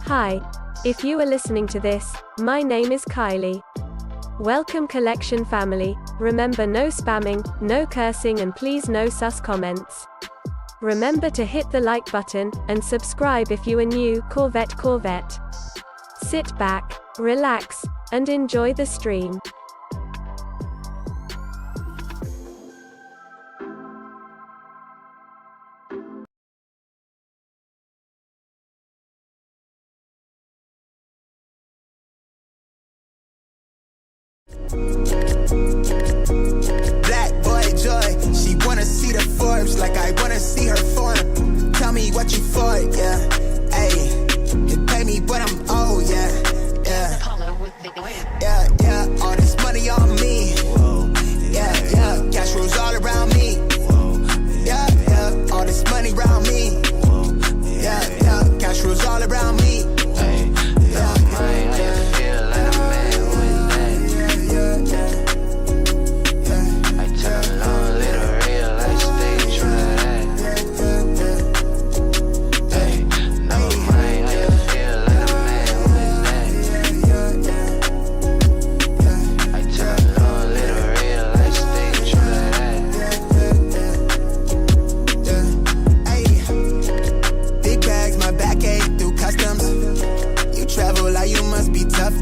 Hi. If you are listening to this, my name is Kylie. Welcome collection family. Remember, no spamming, no cursing, and please no sus comments. Remember to hit the like button and subscribe if you are new. Corvette. Sit back, relax, and enjoy the stream. Black boy joy, she wanna see the Forbes like I wanna see her form. Tell me what you for, yeah. Ayy, you pay me but I'm old, yeah. All this money on me. Yeah, cash rules all around me. Yeah, all this money around me. Yeah, cash rules all around me.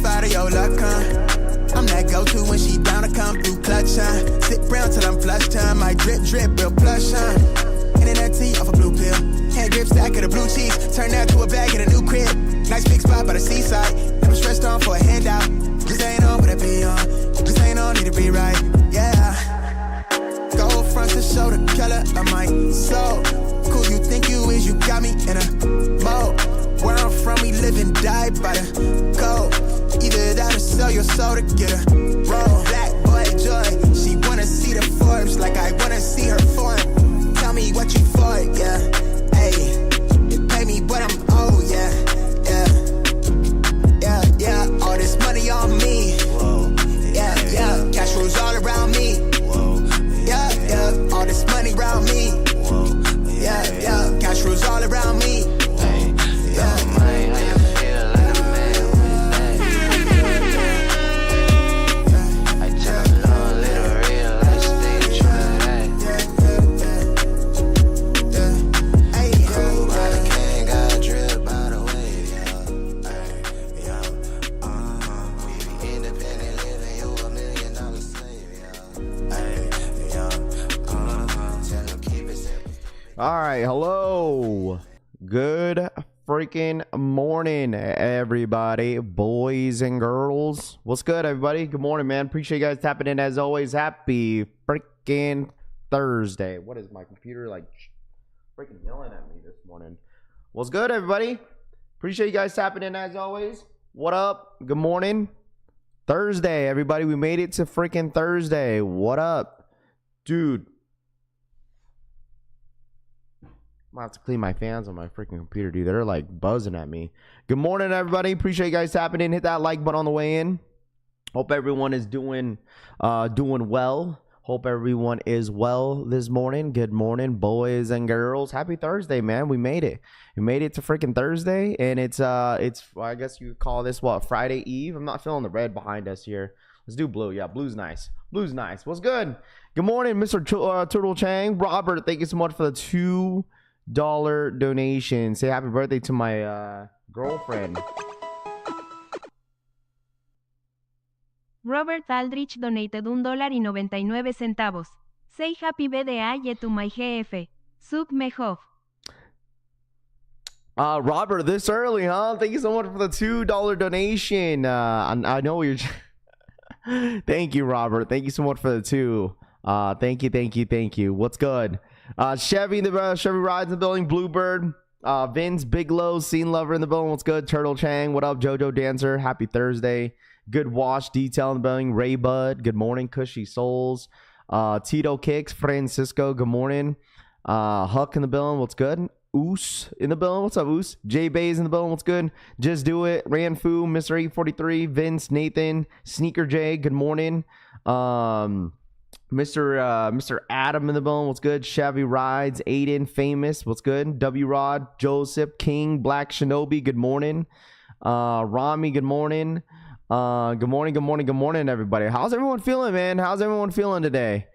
Out of your luck, huh? I'm that go-to when she down to come through clutch, huh? Sit brown till I'm flush time. My drip, real plush, huh? Internet tea off a blue pill. Hand grip stack of the blue cheese. Turn that to a bag in a new crib. Nice big spot by the seaside. Never stressed on for a handout. Just ain't on, but it be on. Just ain't on, need to be right, yeah. Gold fronts to show the color of my soul. Cool you think you is, you got me in a mode. Where I'm from, we live and die by the code. Either that or sell your soul to get a roll. Black boy joy, she wanna see the Forbes like I wanna see her form. Tell me what you for, yeah. Ayy, you pay me but I'm old, yeah. All this money on me. Yeah, cash rules all around me. Yeah, all this money around me. Yeah, cash rules all around me. All right, hello. Good freaking morning, everybody, boys and girls. What's good, everybody? Good morning, man. Appreciate you guys tapping in as always. Happy freaking Thursday. What is my computer like freaking yelling at me this morning? What's good, everybody? Appreciate you guys tapping in as always. What up? Good morning. Thursday, everybody. We made it to freaking Thursday. What up? Dude. I'm gonna have to clean my fans on my freaking computer, dude. They're like buzzing at me. Good morning, everybody. Appreciate you guys tapping in. Hit that like button on the way in. Hope everyone is doing well. Hope everyone is well this morning. Good morning, boys and girls. Happy Thursday, man. We made it. We made it to freaking Thursday, and it's well, I guess you could call this what, Friday Eve. I'm not feeling the red behind us here. Let's do blue. Yeah, blue's nice. Blue's nice. What's good? Good morning, Mr. Turtle Chang. Robert, thank you so much for the $2 donation. Say happy birthday to my girlfriend. Robert Aldrich donated $1.99. Say happy birthday to my GF. Sub Mejov. Robert, this early, huh? Thank you so much for the $2 donation. I know you're thank you, Robert. Thank you so much for the two. Thank you. What's good? Chevy rides in the building. Bluebird, Vince Bigelow, Scene Lover in the building. What's good? Turtle Chang, what up? Jojo Dancer, happy Thursday. Good Wash Detail in the building. Ray Bud, good morning. Cushy Souls, Tito Kicks, Francisco, good morning. Huck in the building, what's good? Oos in the building, what's up, Oos? Jay Bays in the building, what's good? Just Do It, Ranfu, Mr. 843, Vince, Nathan, Sneaker J, good morning. Mr. Adam in the building, what's good? Chevy Rides, Aiden, Famous, what's good? W Rod, Joseph, King, Black Shinobi, good morning. Rami, good morning. Good morning, everybody. How's everyone feeling, man? How's everyone feeling today?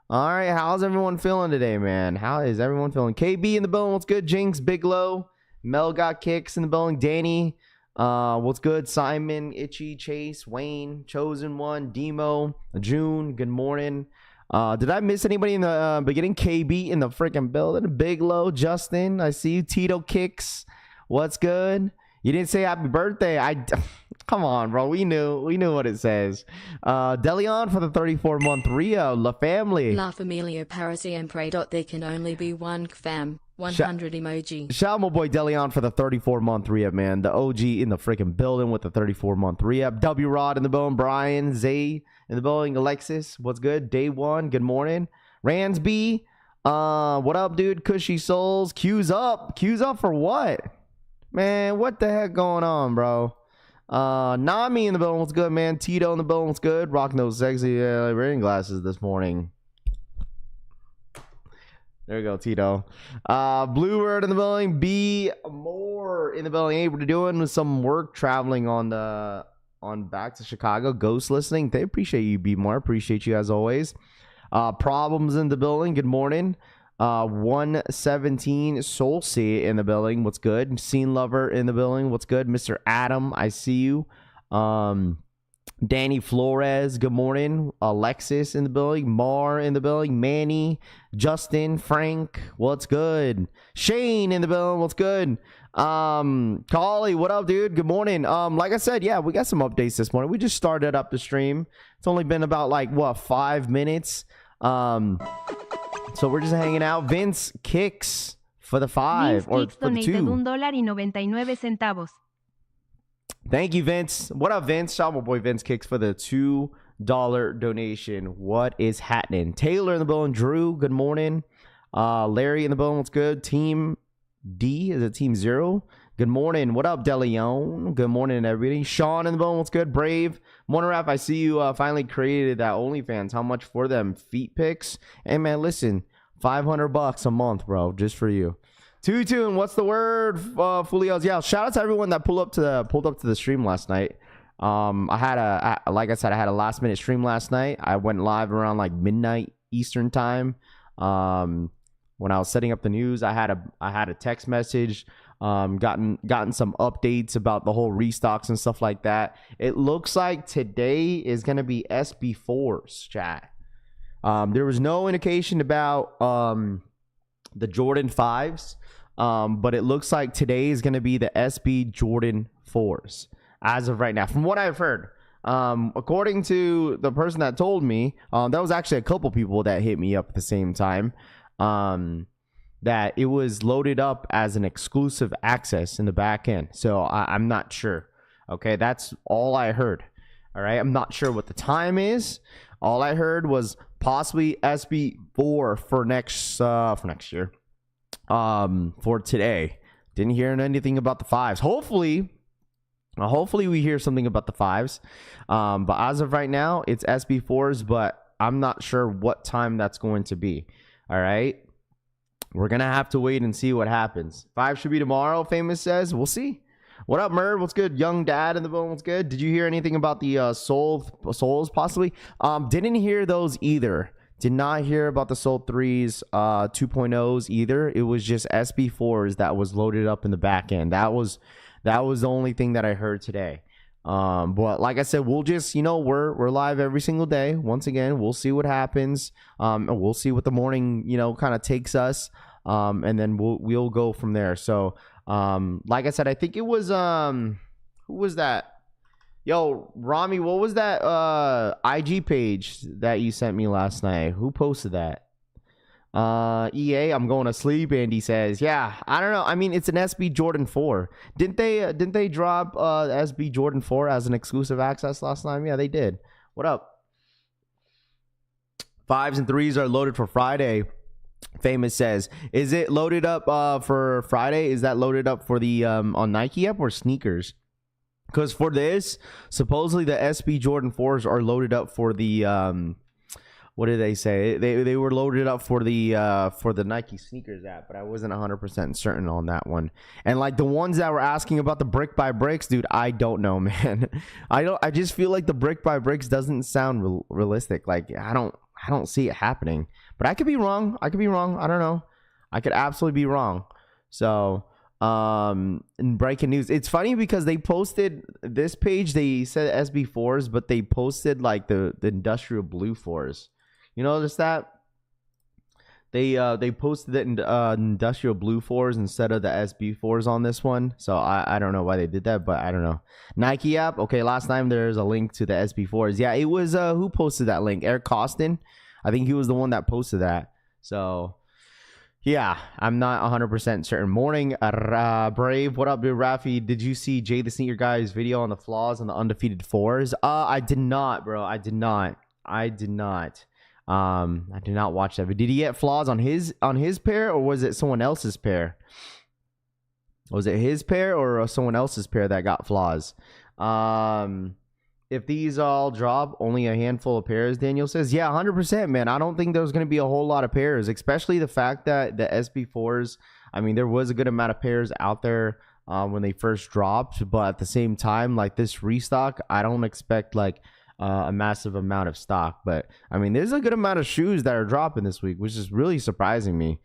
All right, how's everyone feeling today, man? How is everyone feeling? KB in the building, what's good? Jinx, Big Low, Mel got kicks in the building. Danny, what's good? Simon, Itchy, Chase, Wayne, Chosen One, Demo, June, good morning. Did I miss anybody in the beginning? KB in the freaking building. Big Low, Justin, I see you. Tito Kicks, what's good? You didn't say happy birthday. Come on, bro. We knew what it says. Delion for the 34-month Rio. La Family. La Familia para siempre. There can only be one fam. 100 emoji. Shout out my boy Delion for the 34-month re-up, man. The OG in the freaking building with the 34-month re-up. W Rod in the building. Brian, Zay in the building. Alexis, what's good? Day one, good morning. Ransby, what up, dude? Cushy Souls. Q's up. Q's up for what? Man, what the heck going on, bro? Nami in the building, what's good, man? Tito in the building, what's good? Rocking those sexy reading glasses this morning. There you go, Tito. Bluebird in the building. B More in the building. Hey, we're doing some work traveling on back to Chicago. Ghost listening. They appreciate you, B More. Appreciate you as always. Problems in the building. Good morning. 117 Soul Sea in the building. What's good? Scene Lover in the building. What's good? Mr. Adam, I see you. Danny Flores, good morning. Alexis in the building. Mar in the building. Manny, Justin, Frank, what's good? Shane in the building. What's good? Collie, what up, dude? Good morning. Like I said, yeah, we got some updates this morning. We just started up the stream. It's only been about 5 minutes. So we're just hanging out. Vince Kicks for the 5 or for the 2. $1.99. Thank you, Vince. What up, Vince? Shout out my boy Vince Kicks for the $2 donation. What is happening? Taylor in the building. Drew, good morning. Larry in the building. What's good? Team D, is it Team 0? Good morning. What up, DeLeon? Good morning, everybody. Sean in the building. What's good? Brave. Monorap, I see you finally created that OnlyFans. How much for them feet pics? Hey, man, listen. $500 a month, bro, just for you. Tutun, what's the word? Fulios. Yeah, shout out to everyone that pulled up to the stream last night. Like I said, I had a last minute stream last night. I went live around midnight Eastern time. When I was setting up the news, I had a text message. Gotten some updates about the whole restocks and stuff like that. It looks like today is gonna be SB4s, chat. There was no indication about the Jordan 5s, but it looks like today is gonna be the SB Jordan 4s as of right now, from what I've heard. According to the person that told me, that was actually a couple people that hit me up at the same time. That it was loaded up as an exclusive access in the back end. So I'm not sure. Okay, that's all I heard. All right, I'm not sure what the time is. All I heard was possibly SB4 for next year. For today. Didn't hear anything about the 5s. Hopefully we hear something about the 5s. But as of right now, it's SB4s, but I'm not sure what time that's going to be. All right. We're going to have to wait and see what happens. 5 should be tomorrow, Famous says. We'll see. What up, Merv? What's good? Young Dad in the building. What's good? Did you hear anything about the Souls possibly? Didn't hear those either. Did not hear about the Soul 3s 2.0s either. It was just SB4s that was loaded up in the back end. That was the only thing that I heard today. But like I said, we'll just, we're live every single day. Once again, we'll see what happens. And we'll see what the morning, kind of takes us. And then we'll go from there. So, like I said, I think it was, who was that? Yo, Rami, what was that, IG page that you sent me last night? Who posted that? EA, I'm going to sleep. Andy says, yeah, I don't know. I mean, it's an SB Jordan 4. Didn't they drop SB Jordan 4 as an exclusive access last time? Yeah, they did. What up? 5s and 3s are loaded for Friday. Famous says, is it loaded up for Friday? Is that loaded up for the on Nike app or sneakers? Because for this, supposedly the SB Jordan 4s are loaded up for the what did they say? They were loaded up for the Nike sneakers app, but I wasn't 100% certain on that one. And like the ones that were asking about the brick by bricks, dude, I don't know, man. I just feel like the brick by bricks doesn't sound realistic. Like I don't see it happening. But I could be wrong. I don't know. I could absolutely be wrong. So, in breaking news, it's funny because they posted this page. They said SB4s, but they posted like the industrial blue 4s. You notice that? They posted it in industrial blue 4s instead of the SB4s on this one. So I don't know why they did that, but I don't know. Nike app. Okay, last time there's a link to the SB4s. Yeah, it was who posted that link? Eric Costin. I think he was the one that posted that. So yeah, I'm not 100% certain. Morning, Brave. What up, dude? Rafi, did you see Jay the Sneaker Guy's video on the flaws on the undefeated 4s? I did not, bro. I did not. I did not watch that. But did he get flaws on his pair, or was it someone else's pair? Was it his pair or someone else's pair that got flaws? If these all drop, only a handful of pairs, Daniel says. Yeah, 100%, man. I don't think there's going to be a whole lot of pairs, especially the fact that the SB4s, I mean, there was a good amount of pairs out there when they first dropped. But at the same time, like this restock, I don't expect like a massive amount of stock. But, I mean, there's a good amount of shoes that are dropping this week, which is really surprising me.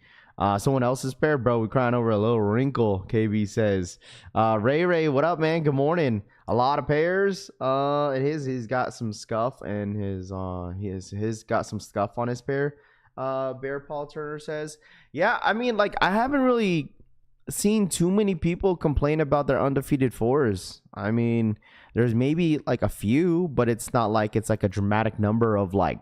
Someone else's pair, bro. We crying over a little wrinkle, KB says. Ray, what up, man? Good morning. A lot of pairs. He's got some scuff, and his got some scuff on his pair. Bear Paul Turner says. Yeah, I mean, like I haven't really seen too many people complain about their undefeated 4s. I mean, there's maybe like a few, but it's not like it's like a dramatic number of like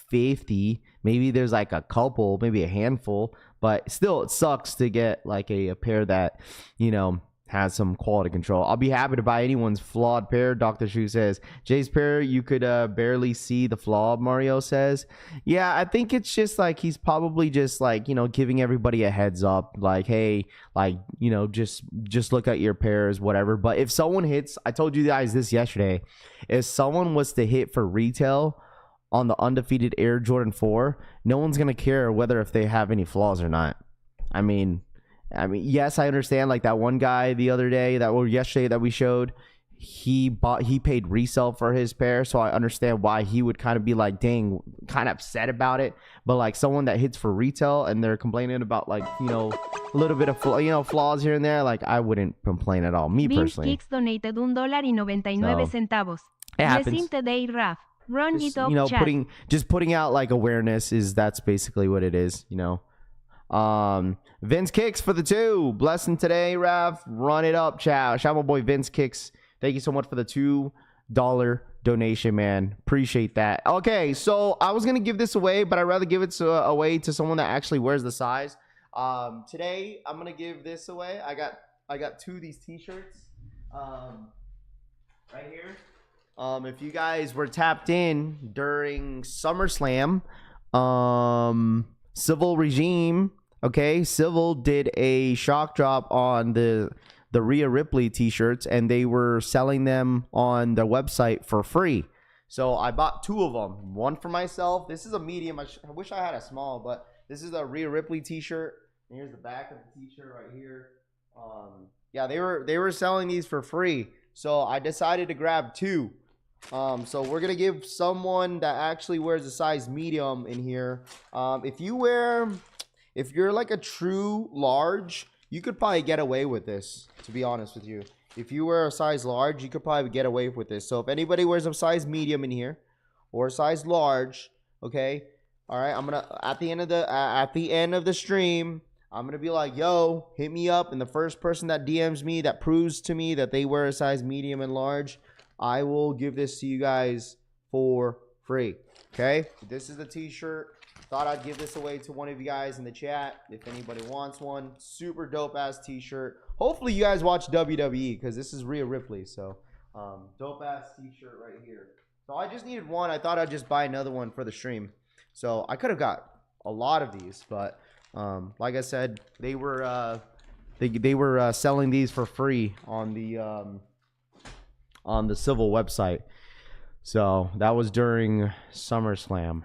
50. Maybe there's like a couple, maybe a handful, but still it sucks to get like a pair that, you know, has some quality control. I'll be happy to buy anyone's flawed pair. Dr. Shu says. Jay's pair, you could barely see the flaw, Mario says. Yeah, I think it's just like he's probably just like, you know, giving everybody a heads up. Like, hey, like, you know, just look at your pairs, whatever. But if someone hits, I told you guys this yesterday, if someone was to hit for retail on the undefeated Air Jordan 4, no one's going to care whether if they have any flaws or not. I mean, yes, I understand. Like that one guy the other day, yesterday that we showed, he paid resale for his pair, so I understand why he would kind of be like, dang, kind of upset about it. But like someone that hits for retail and they're complaining about like, you know, a little bit of flaws here and there, like I wouldn't complain at all. Me personally. Vince Kicks donated $1.99. It happens. Blessing today, Raf. Run Just, it up, you know, chat. putting out like awareness that's basically what it is, you know. Vince Kicks for the 2. Blessing today, Rav. Run it up, chat. Shout out my boy Vince Kicks. Thank you so much for the $2 donation, man. Appreciate that. Okay, so I was gonna give this away, but I'd rather give it away to someone that actually wears the size. Today I'm gonna give this away. I got 2 of these t-shirts right here. If you guys were tapped in during SummerSlam, Civil Regime, okay, Civil did a shock drop on the Rhea Ripley t-shirts, and they were selling them on their website for free. So I bought 2 of them, one for myself. This is a medium. I wish I had a small, but this is a Rhea Ripley t-shirt. And here's the back of the t-shirt right here. Yeah, they were selling these for free, so I decided to grab 2. So we're gonna give someone that actually wears a size medium in here. If you're like a true large, you could probably get away with this, to be honest with you. If you wear a size large, you could probably get away with this. So if anybody wears a size medium in here or a size large, okay, all right, I'm gonna at the end of the stream, I'm gonna be like, yo, hit me up, and the first person that DMs me that proves to me that they wear a size medium and large, I will give this to you guys for free. Okay, this is the t-shirt. Thought I'd give this away to one of you guys in the chat if anybody wants one. Super dope ass t-shirt. Hopefully you guys watch WWE because this is Rhea Ripley. So dope ass t-shirt right here. So I just needed one. I thought I'd just buy another one for the stream. So I could have got a lot of these, but like I said, they were selling these for free on the Civil website. So that was during SummerSlam.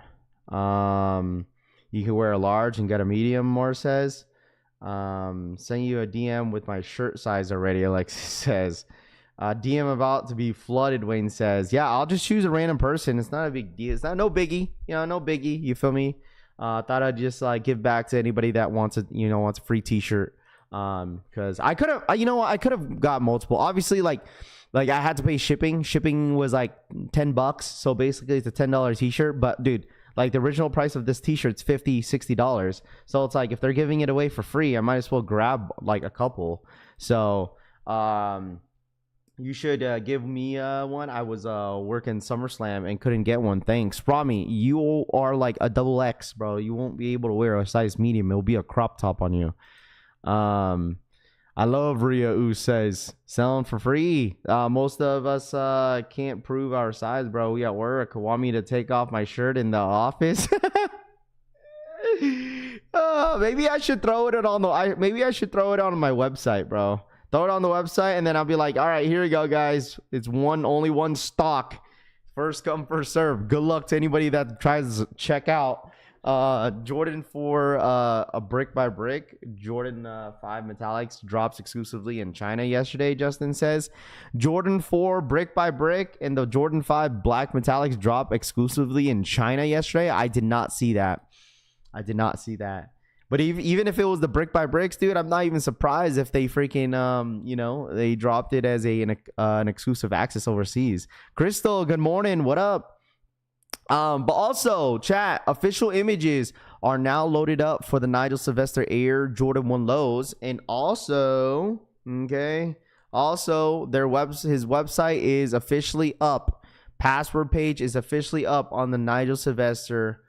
You can wear a large and get a medium, Moore says. Send you a DM with my shirt size already, Alexis says. DM about to be flooded, Wayne says. Yeah, I'll just choose a random person. It's not a big deal. It's not no biggie. No biggie. You feel me? Thought I'd just give back to anybody that wants a free t-shirt. Because I could have, I could have got multiple. Obviously, like I had to pay shipping. Shipping was like $10. So basically it's a $10 t-shirt. But dude, like the original price of this t-shirt's $50-$60. So it's like if they're giving it away for free, I might as well grab like a couple. So you should give me one. I was working SummerSlam and couldn't get one. Thanks. Rami, you are like a double X, bro. You won't be able to wear a size medium. It'll be a crop top on you. I love Ria who says selling for free. Most of us can't prove our size, bro. We at work. Want me to take off my shirt in the office? Maybe I should throw it on maybe I should throw it on my website, bro. Throw it on the website, and then I'll be like, all right, here we go, guys. It's only one stock. First come, first serve. Good luck to anybody that tries to check out. Jordan 4 a brick by brick. Jordan 5 metallics drops exclusively in China yesterday, Justin says. Jordan 4 brick by brick and the Jordan 5 black metallics drop exclusively in China yesterday. I did not see that. But even if it was the brick by bricks, dude, I'm not even surprised if they freaking, they dropped it as an exclusive access overseas. Crystal, good morning. What up? But also, chat, official images are now loaded up for the Nigel Sylvester Air Jordan 1 lows. And also, his website is officially up. Password page is officially up on the Nigel Sylvester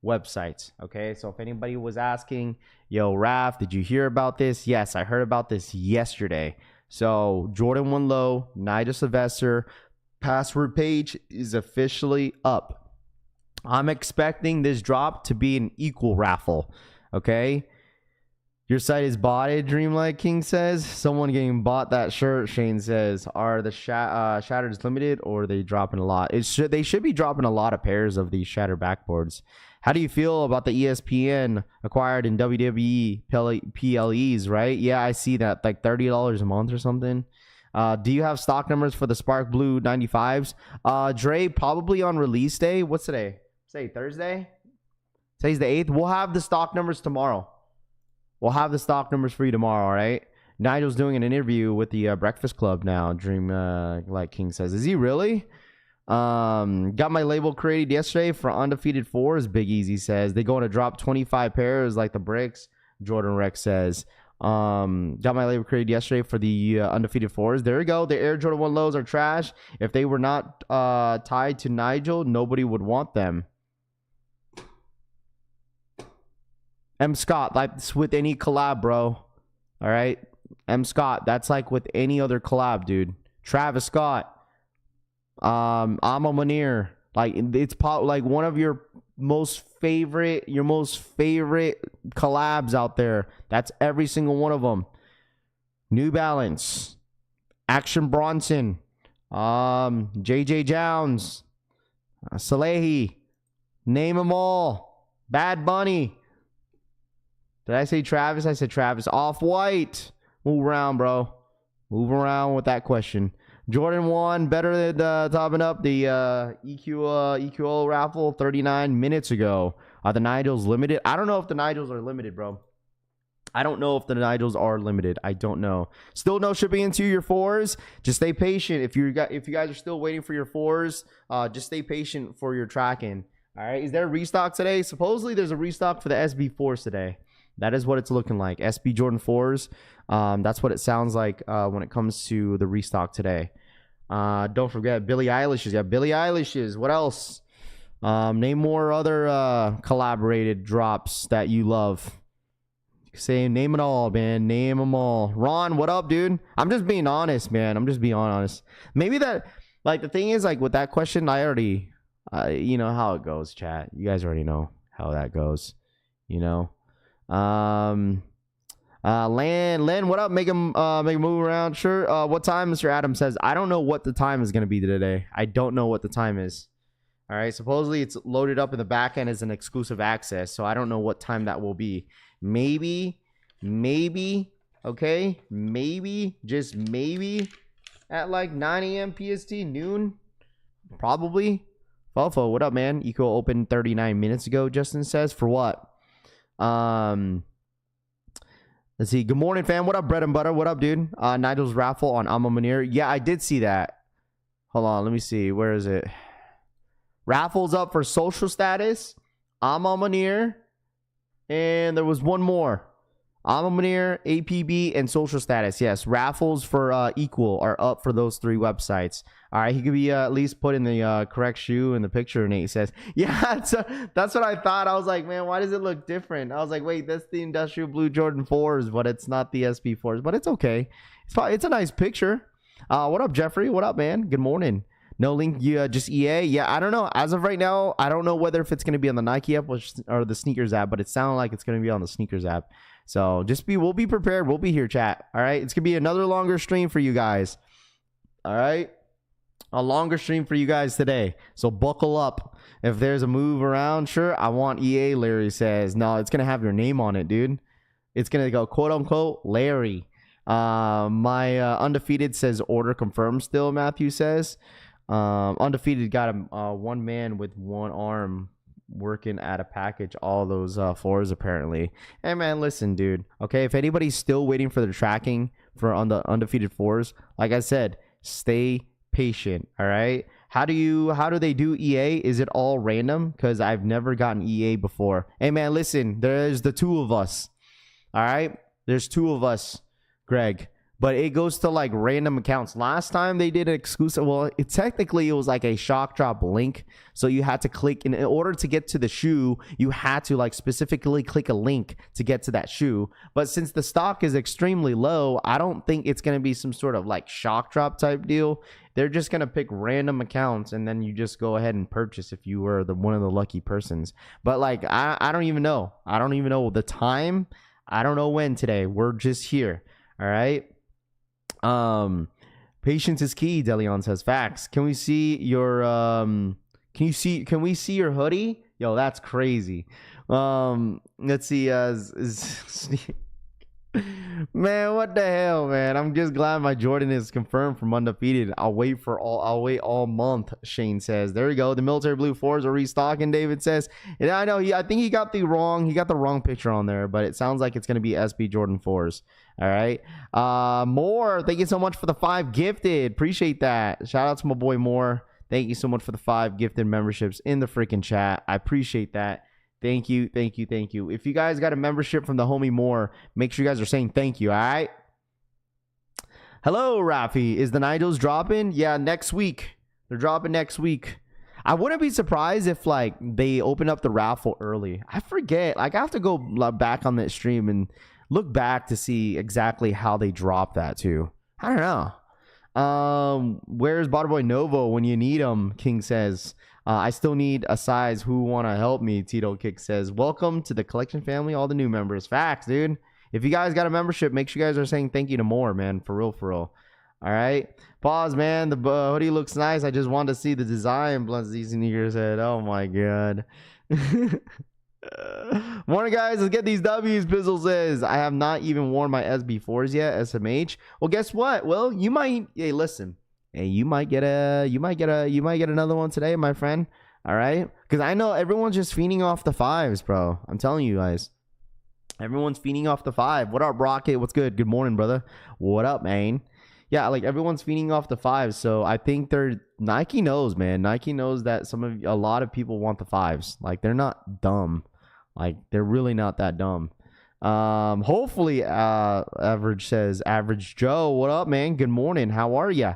website. Okay, so if anybody was asking, yo, Raph, did you hear about this? Yes, I heard about this yesterday. So Jordan 1 low, Nigel Sylvester password page is officially up. I'm expecting this drop to be an equal raffle. Okay, your site is botted, Dreamlight King says. Someone getting bought that shirt, Shane says. Are the shatters limited or are they dropping a lot? They should be dropping a lot of pairs of these shattered backboards. How do you feel about the ESPN acquired in WWE PLEs, right? Yeah, I see that. Like $30 a month or something. Do you have stock numbers for the Spark Blue 95s? Dre, probably on release day. What's today? Say Thursday? Today's the 8th. We'll have the stock numbers tomorrow. We'll have the stock numbers for you tomorrow, all right? Nigel's doing an interview with the Breakfast Club now, Dream like King says. Is he really? Got my label created yesterday for Undefeated 4s, Big Easy says. They're going to drop 25 pairs like the bricks, Jordan Rex says. Got my label created yesterday for the Undefeated 4s. There we go. The Air Jordan 1 lows are trash. If they were not tied to Nigel, nobody would want them. M. Scott, that's with any collab, bro. All right? M. Scott, that's like with any other collab, dude. Travis Scott. Amma Munir. Like, it's like one of your most favorite collabs out there. That's every single one of them. New Balance. Action Bronson. JJ Jones. Salehi. Name them all. Bad Bunny. Did I say Travis? I said Travis. Off-White. Move around, bro. Move around with that question. Jordan 1, better than topping up the EQO raffle 39 minutes ago. Are the Nigels limited? I don't know if the Nigels are limited, bro. I don't know. I don't know. Still no shipping into your 4s. Just stay patient. If you guys are still waiting for your 4s, just stay patient for your tracking. All right. Is there a restock today? Supposedly there's a restock for the SB4s today. That is what it's looking like. SB Jordan 4s. That's what it sounds like when it comes to the restock today. Don't forget Billie Eilish's. Yeah, Billie Eilish's. What else? Name more other collaborated drops that you love. Name it all, man. Name them all. Ron, what up, dude? I'm just being honest, man. I'm just being honest. Maybe that, like, the thing is, like, with that question, I already, you know how it goes, chat. You guys already know how that goes, you know. Len, what up? Make him move around. Sure. What time? Mr. Adams says, I don't know what the time is going to be today. I don't know what the time is. All right, supposedly it's loaded up in the back end as an exclusive access, so I don't know what time that will be. Maybe, okay, maybe, just maybe at like 9 a.m. PST, noon, probably. Fofo, what up, man? Eco opened 39 minutes ago, Justin says. For what? Let's see. Good morning, fam. What up, bread and butter? What up, dude? Nigel's raffle on Alma Munir. Yeah, I did see that. Hold on, let me see. Where is it? Raffles up for social status, Alma Munir, and there was one more. Alma Munir, APB, and social status. Yes, raffles for equal are up for those 3 websites. All right, he could be at least put in the correct shoe in the picture. Nate says, yeah, that's what I thought. I was like, man, why does it look different? I was like, wait, that's the industrial blue Jordan 4s, but it's not the SB 4s. But it's okay. It's a nice picture. What up, Jeffrey? What up, man? Good morning. No link, just EA. Yeah, I don't know. As of right now, I don't know whether if it's going to be on the Nike app or the sneakers app, but it sounded like it's going to be on the sneakers app. So we'll be prepared. We'll be here, chat. All right. It's going to be another longer stream for you guys. All right. A longer stream for you guys today. So buckle up. If there's a move around, sure. I want EA, Larry says. No, it's going to have your name on it, dude. It's going to go quote unquote Larry. My Undefeated says order confirmed still, Matthew says. Undefeated got a one man with one arm working at a package, all those floors apparently. Hey man, listen, dude. Okay, if anybody's still waiting for the tracking for on the Undefeated fours, like I said, stay patient. All right. How do they do EA? Is it all random? Because I've never gotten EA before. Hey man, listen, there's the 2 of us. All right, there's 2 of us, Greg. But it goes to like random accounts. Last time they did an exclusive, well, it was like a shock drop link. So you had to click, in order to get to the shoe, you had to like specifically click a link to get to that shoe. But since the stock is extremely low, I don't think it's going to be some sort of like shock drop type deal. They're just going to pick random accounts and then you just go ahead and purchase if you were one of the lucky persons. But like, I don't even know. I don't even know the time. I don't know when today. We're just here. All right. Patience is key, Deleon says. Facts. Can we see your can we see your hoodie? Yo, that's crazy. Let's see. Man, what the hell, man? I'm just glad my Jordan is confirmed from Undefeated. I'll wait all month, Shane says. There we go. The military blue 4s are restocking, David says. And I know I think he got the wrong picture on there, but it sounds like it's gonna be SB Jordan 4s. All right. Moore, thank you so much for the 5 gifted. Appreciate that. Shout out to my boy Moore. Thank you so much for the 5 gifted memberships in the freaking chat. I appreciate that. Thank you. If you guys got a membership from the homie Moore, make sure you guys are saying thank you, all right? Hello, Rafi. Is the Nigels dropping? Yeah, next week. They're dropping next week. I wouldn't be surprised if, like, they open up the raffle early. I forget. Like, I have to go back on that stream and look back to see exactly how they drop that, too. I don't know. Where's Butterboy Novo when you need him? King says. I still need a size. Who want to help me? Tito Kick says, welcome to the collection family, all the new members. Facts, dude. If you guys got a membership, make sure you guys are saying thank you to more, man. For real. All right. Pause, man. The hoodie looks nice. I just wanted to see the design. Blunts these sneakers head. Oh, my God. Morning, guys. Let's get these W's. Pizzle says, I have not even worn my SB4s yet, SMH. Well, guess what? Well, you might. Hey, listen. Hey, you might get another one today, my friend. All right, because I know everyone's just feeding off the 5s, bro. I'm telling you guys, everyone's feeding off the 5. What up, Rocket? What's good? Good morning, brother. What up, man? Yeah, like everyone's feeding off the 5s, so I think Nike knows, man. Nike knows that a lot of people want the 5s. Like they're not dumb. Like they're really not that dumb. Hopefully, Average says, Average Joe. What up, man? Good morning. How are ya?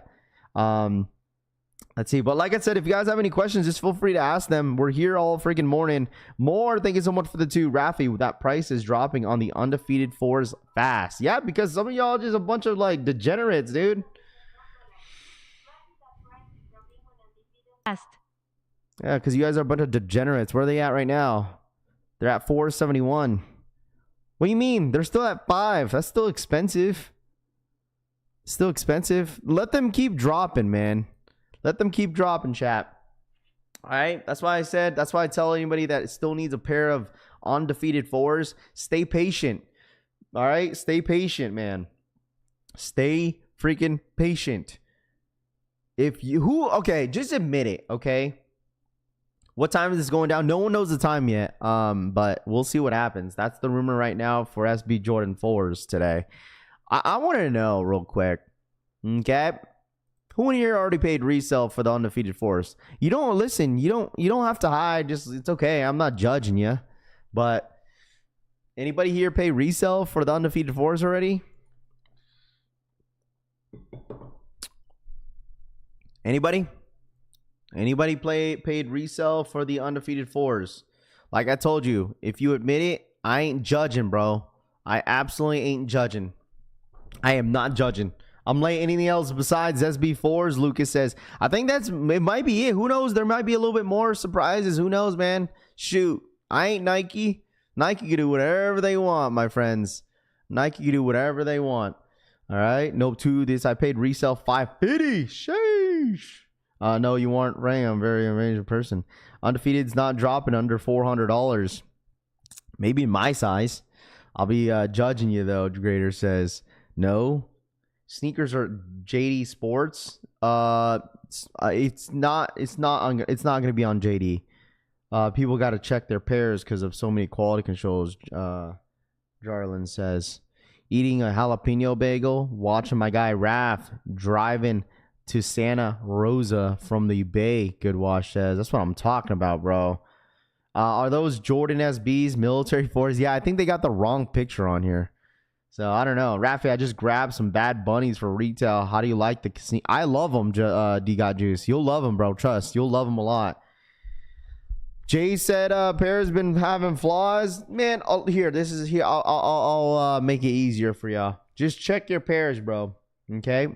Let's see. But like I said, if you guys have any questions, just feel free to ask them. We're here all freaking morning. More, thank you so much for the 2. Rafi, that price is dropping on the Undefeated 4s fast. Yeah, because some of y'all are just a bunch of like degenerates, dude. Fast. Yeah, because you guys are a bunch of degenerates. Where are they at right now? They're at 471. What do you mean? They're still at 5. That's still expensive. Still expensive. Let them keep dropping, man. Let them keep dropping, chat. All right. That's why I tell anybody that still needs a pair of undefeated 4s. Stay patient. All right. Stay patient, man. Stay freaking patient. Okay, just admit it. Okay. What time is this going down? No one knows the time yet. But we'll see what happens. That's the rumor right now for SB Jordan 4s today. I want to know real quick. Okay. Who in here already paid resale for the undefeated 4s? You don't listen. You don't have to hide. Just, it's okay. I'm not judging you. But anybody here pay resale for the undefeated 4s already? Anybody? Anybody paid resale for the undefeated 4s? Like I told you, if you admit it, I ain't judging, bro. I absolutely ain't judging. I am not judging. I'm laying anything else besides SB4s, Lucas says. I think it might be it. Who knows? There might be a little bit more surprises. Who knows, man? Shoot. I ain't Nike. Nike can do whatever they want, my friends. Nike can do whatever they want. All right. Nope. To this, I paid resale $550. Sheesh. No, you weren't Ray. I'm a very amazing person. Undefeated's not dropping under $400. Maybe my size. I'll be judging you though. Grader says no. Sneakers are JD Sports. It's not going to be on JD. People got to check their pairs because of so many quality controls. Jarlin says, eating a jalapeno bagel, watching my guy Raph driving to Santa Rosa from the Bay. Good Wash says, that's what I'm talking about, bro. Are those Jordan SBs military 4s? Yeah, I think they got the wrong picture on here. So, I don't know. Rafi, I just grabbed some Bad Bunnies for retail. How do you like the casino? I love them, D-Got Juice. You'll love them, bro. Trust. You'll love them a lot. Jay said pair's been having flaws. Man, I'll make it easier for y'all. Just check your pairs, bro. Okay?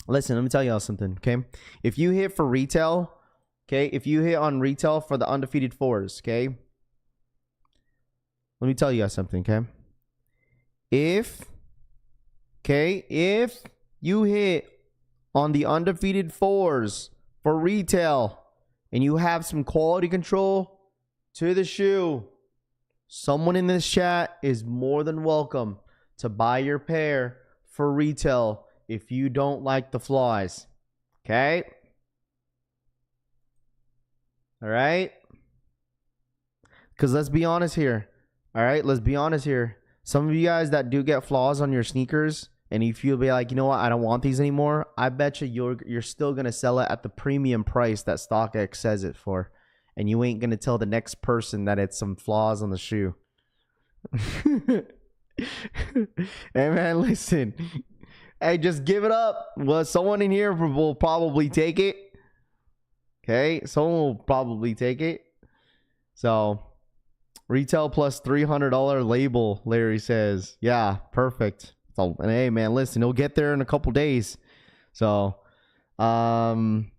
Listen, let me tell y'all something, okay? If you hit for retail, okay? If you hit on retail for the undefeated 4s, okay? Let me tell you guys something, okay? If you hit on the undefeated 4s for retail and you have some quality control to the shoe, someone in this chat is more than welcome to buy your pair for retail if you don't like the flaws. Okay? All right? Because let's be honest here. All right? Let's be honest here. Some of you guys that do get flaws on your sneakers and if you'll be like, you know what, I don't want these anymore, I bet you you're still going to sell it at the premium price that StockX says it for. And you ain't going to tell the next person that it's some flaws on the shoe. Hey, man, listen. Hey, just give it up. Well, someone in here will probably take it. Okay, someone will probably take it. So, retail plus $300 label, Larry says. Yeah, perfect. So, and hey, man, listen, it'll get there in a couple days. So, I'm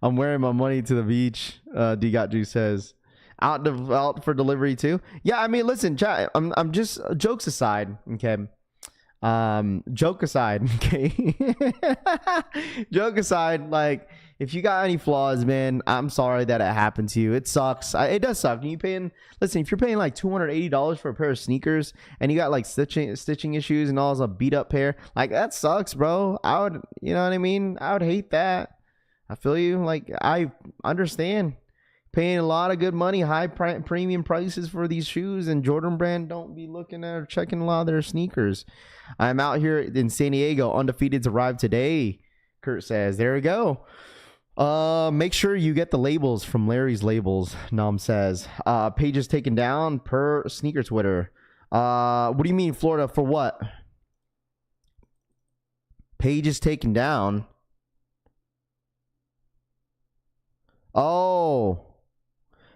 wearing my money to the beach. D-Got says, out for delivery too. Yeah, I mean, listen, chat. I'm just jokes aside. Okay. Joke aside. Okay. Joke aside. Like, if you got any flaws, man, I'm sorry that it happened to you. It sucks. It does suck. Listen, if you're paying like $280 for a pair of sneakers and you got like stitching issues and all, it's a beat up pair, like that sucks, bro. You know what I mean? I would hate that. I feel you. Like, I understand paying a lot of good money, high premium prices for these shoes, and Jordan Brand don't be looking at or checking a lot of their sneakers. I'm out here in San Diego. Undefeated's arrived today, Kurt says. There we go. Make sure you get the labels from Larry's Labels, Nam says. Pages taken down per sneaker Twitter. What do you mean, Florida? For what? Pages taken down. Oh.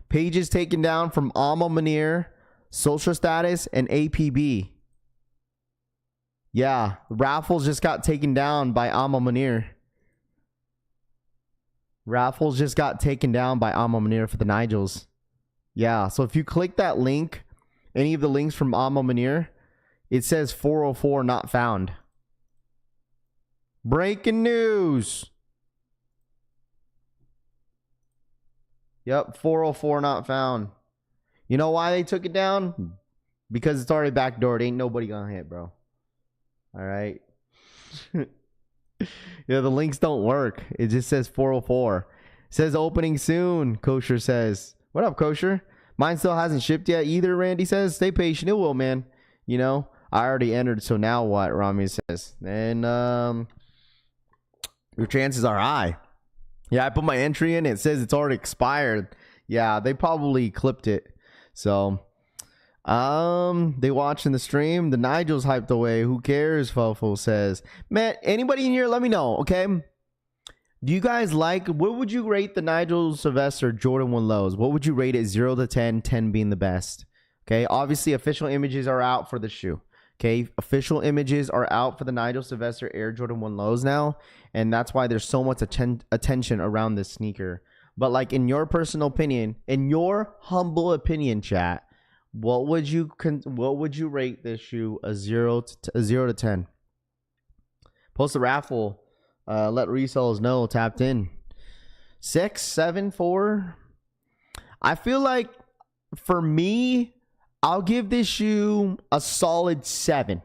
Pages taken down from Alma Munir, Social Status, and APB. Yeah, Raffles just got taken down by Alma Munir. Raffles just got taken down by Alma Munir for the Nigels. Yeah, so if you click that link, any of the links from Alma Munir, it says 404 not found. Breaking news. Yep, 404 not found. You know why they took it down? Because it's already backdoored. Ain't nobody gonna hit, bro. All right. Yeah, the links don't work. It just says 404. It says opening soon, Kosher says. What up, Kosher? Mine still hasn't shipped yet either, Randy says. Stay patient. It will, man. You know, I already entered, so now what, Rami says. And your chances are high. Yeah, I put my entry in. It says it's already expired. Yeah, they probably clipped it. So, they watching the stream. The Nigel's hyped away. Who cares? Fofo says. Man, anybody in here, let me know, okay? Do you guys like, what would you rate the Nigel Sylvester Jordan 1 lows? What would you rate it 0 to 10, 10 being the best? Okay, obviously official images are out for the shoe. Okay, official images are out for the Nigel Sylvester Air Jordan 1 lows now. And that's why there's so much attention around this sneaker. But like in your personal opinion, in your humble opinion, chat, what would you rate this shoe a 0 to 10? Post the raffle. Let resellers know. Tapped in. 6, 7, 4. I feel like for me, I'll give this shoe a solid 7.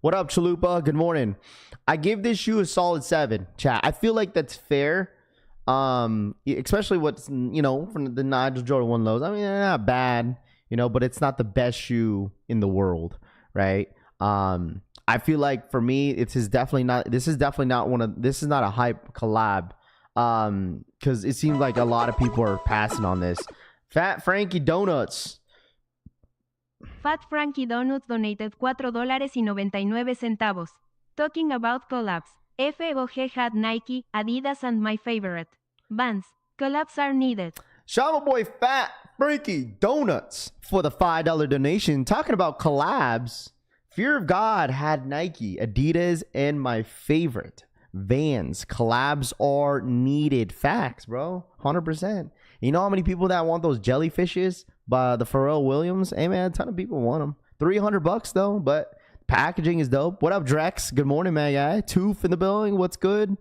What up, Chalupa? Good morning. I give this shoe a solid 7. Chat. I feel like that's fair. Especially what's, you know, from the Nigel Jordan 1 lows. I mean, they're not bad, you know, but it's not the best shoe in the world, right? I feel like for me, this is definitely not a hype collab. Because it seems like a lot of people are passing on this. Fat Frankie Donuts. Fat Frankie Donuts donated $4.99. Talking about collabs. FOG had Nike, Adidas, and my favorite, Vans. Collabs are needed. Shama boy Fat Frankie Donuts for the $5 donation. Talking about collabs. Fear of God had Nike, Adidas, and my favorite, Vans. Collabs are needed. Facts, bro. 100%. You know how many people that want those jellyfishes by the Pharrell Williams? Hey, man, a ton of people want them. $300 though, but packaging is dope. What up, Drex? Good morning, man, guy. Tooth in the building. What's good?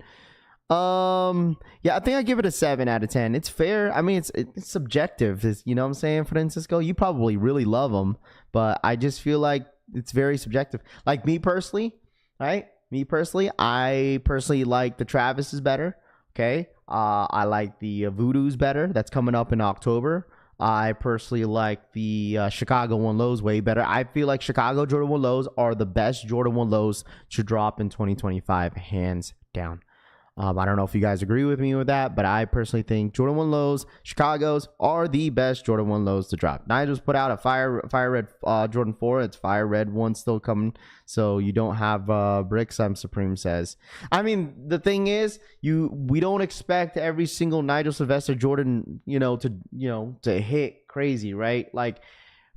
Yeah, I think I give it a 7 out of 10. It's fair. I mean, it's subjective. You know what I'm saying, Francisco? You probably really love them, but I just feel like it's very subjective. Like me personally, right? I personally like the Travis is better. Okay. I like the Voodoo's better. That's coming up in October. I personally like the Chicago 1 lows way better. I feel like Chicago Jordan 1 lows are the best Jordan 1 lows to drop in 2025, hands down. I don't know if you guys agree with me with that, but I personally think Jordan 1 lows, Chicago's, are the best Jordan 1 lows to drop. Nigel's put out a fire red Jordan 4. It's fire red one still coming, so you don't have bricks. Supreme says. I mean, the thing is, we don't expect every single Nigel Sylvester Jordan, to hit crazy, right? Like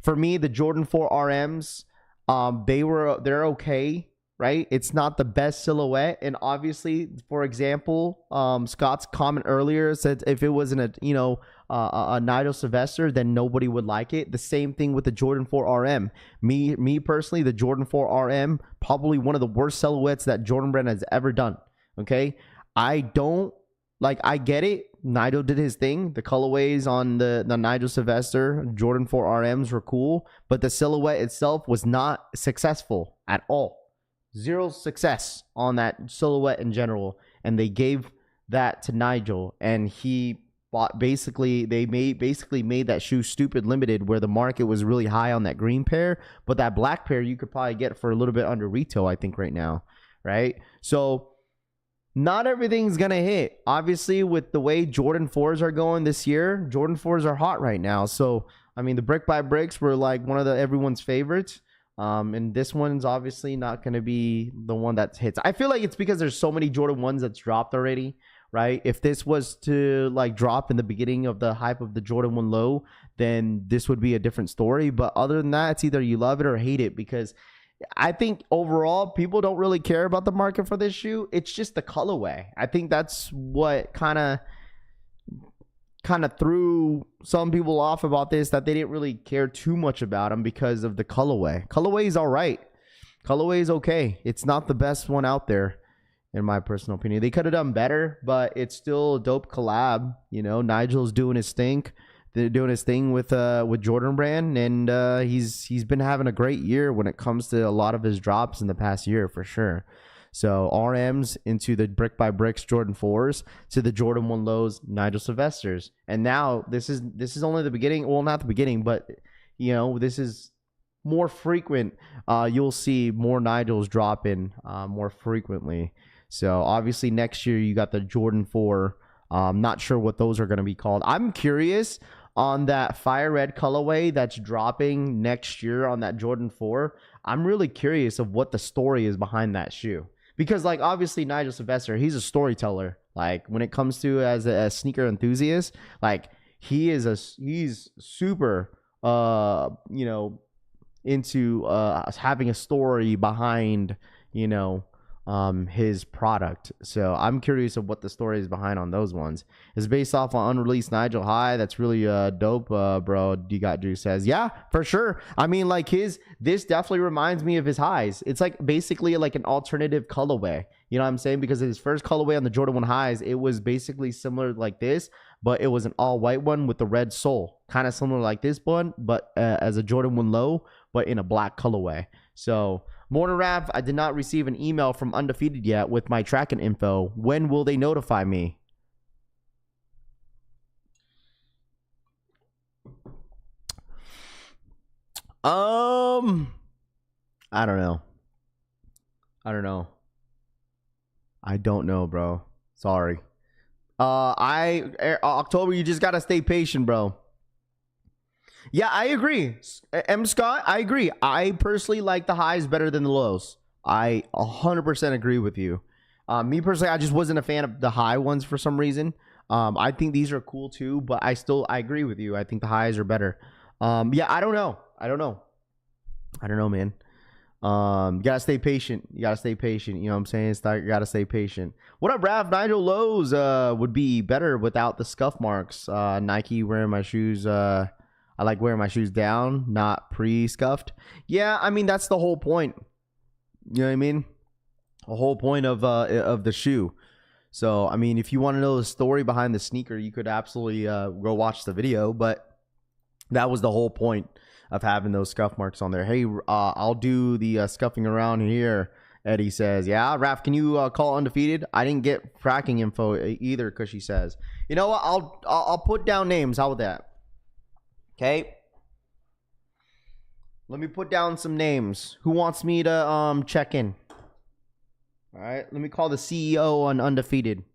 for me, the Jordan 4 RMs, they're okay. Right, it's not the best silhouette, and obviously, for example, Scott's comment earlier said if it wasn't a Nigel Sylvester, then nobody would like it. The same thing with the Jordan 4 RM. Me personally, the Jordan 4 RM, probably one of the worst silhouettes that Jordan Brand has ever done. Okay, I get it. Nigel did his thing. The colorways on the Nigel Sylvester Jordan 4 RMs were cool, but the silhouette itself was not successful at all. Zero success on that silhouette in general, and they gave that to Nigel, and he bought made that shoe stupid limited, where the market was really high on that green pair, but that black pair you could probably get for a little bit under retail, I think, right now, right? So not everything's gonna hit. Obviously, with the way Jordan 4s are going this year, Jordan 4s are hot right now. So I mean, the brick by bricks were like one of everyone's favorites. And this one's obviously not going to be the one that hits. I feel like it's because there's so many Jordan 1s that's dropped already, right? If this was to like drop in the beginning of the hype of the Jordan 1 low, then this would be a different story. But other than that, it's either you love it or hate it, because I think overall people don't really care about the market for this shoe. It's just the colorway. I think that's what kind of threw some people off about this, that they didn't really care too much about them because of the colorway. Colorway is all right. Colorway is okay. It's not the best one out there. in my personal opinion. They could have done better, but it's still a dope collab. You know, Nigel's doing his thing. They're doing his thing with Jordan Brand, and he's been having a great year when it comes to a lot of his drops in the past year for sure. So RMs into the Brick by Bricks Jordan 4s to the Jordan 1 Lows Nigel Sylvesters, and now this is only the beginning. Well, not the beginning, but you know, this is more frequent. You'll see more Nigels dropping more frequently. So obviously next year you got the Jordan 4. Not sure what those are going to be called. I'm curious on that fire red colorway that's dropping next year on that Jordan 4. I'm really curious of what the story is behind that shoe. Because like obviously Nigel Sylvester, he's a storyteller. Like when it comes to as a sneaker enthusiast, like he's super you know, into having a story behind, you know, his product. So I'm curious of what the story is behind on those ones. It's based off on unreleased Nigel High. That's really dope, bro. You got Drew says, yeah, for sure. I mean, like this definitely reminds me of his highs. It's like basically like an alternative colorway. You know what I'm saying? Because his first colorway on the Jordan 1 highs, it was basically similar like this, but it was an all white one with the red sole, kind of similar like this one, but as a Jordan 1 low, but in a black colorway. So Morning Rap, I did not receive an email from Undefeated yet with my tracking info. When will they notify me? I don't know. I don't know, bro. Sorry. October, you just gotta stay patient, bro. Yeah, I agree. M. Scott, I agree. I personally like the highs better than the lows. I 100% agree with you. Me personally, I just wasn't a fan of the high ones for some reason. I think these are cool too, but I agree with you. I think the highs are better. Yeah, I don't know, man. You gotta stay patient. You know what I'm saying? You gotta stay patient. What up, Raph? Nigel Lows would be better without the scuff marks. Nike wearing my shoes. I like wearing my shoes down, not pre-scuffed. Yeah, I mean, that's the whole point. You know what I mean? The whole point of the shoe. So, I mean, if you want to know the story behind the sneaker, you could absolutely go watch the video. But that was the whole point of having those scuff marks on there. Hey, I'll do the scuffing around here. Eddie says, yeah, Raph, can you call Undefeated? I didn't get tracking info either because she says, you know what? I'll put down names. How about that? Okay. Let me put down some names. Who wants me to check in? All right. Let me call the CEO on Undefeated.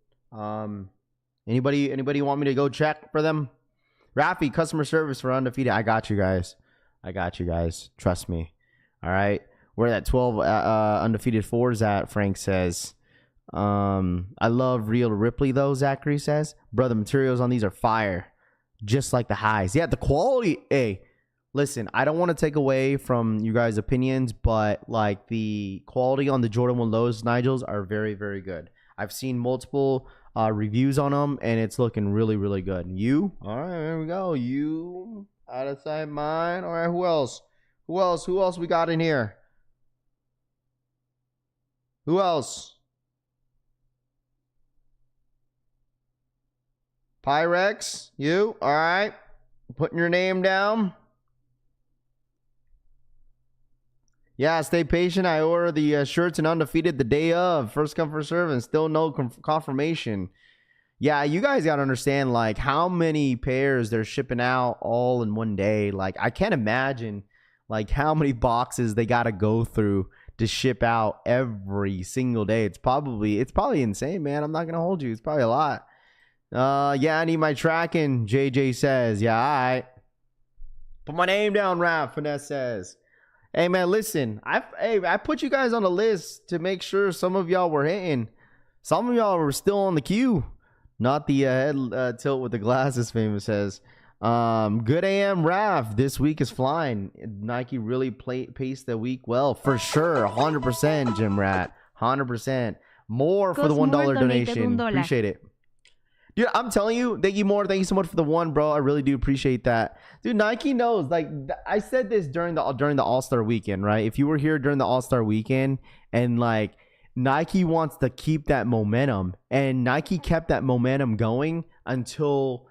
Anybody want me to go check for them? Rafi, customer service for Undefeated. I got you guys. Trust me. All right. Where that 12 Undefeated 4s at, Frank says. I love Real Ripley though, Zachary says. Bro, the materials on these are fire. Just like the highs. Yeah, the quality. Hey, listen, I don't want to take away from you guys' opinions, but like the quality on the Jordan 1 Lows Nigels are very, very good. I've seen multiple reviews on them, and it's looking really, really good. You? All right, there we go. You out of sight, mine. All right, who else? Who else we got in here? Who else? Pyrex, you? All right. Putting your name down. Yeah, stay patient. I order the shirts and Undefeated the day of. First come, first serve, and still no confirmation. Yeah, you guys got to understand, like, how many pairs they're shipping out all in one day. Like, I can't imagine, like, how many boxes they got to go through to ship out every single day. It's probably insane, man. I'm not going to hold you. It's probably a lot. Yeah, I need my tracking, JJ says. Yeah, all right. Put my name down, Raph, Finesse says. Hey, man, listen. I put you guys on a list to make sure some of y'all were hitting. Some of y'all were still on the queue. Not the head tilt with the glasses, Famous says. Good AM, Raph. This week is flying. Nike really paced the week well. For sure. 100%, Jim Rat. 100%. More for the $1 donation. Appreciate it. Dude, I'm telling you, thank you so much for the one, bro. I really do appreciate that. Dude, Nike knows. Like, I said this during the All-Star weekend, right? If you were here during the All-Star weekend and like Nike wants to keep that momentum, and Nike kept that momentum going until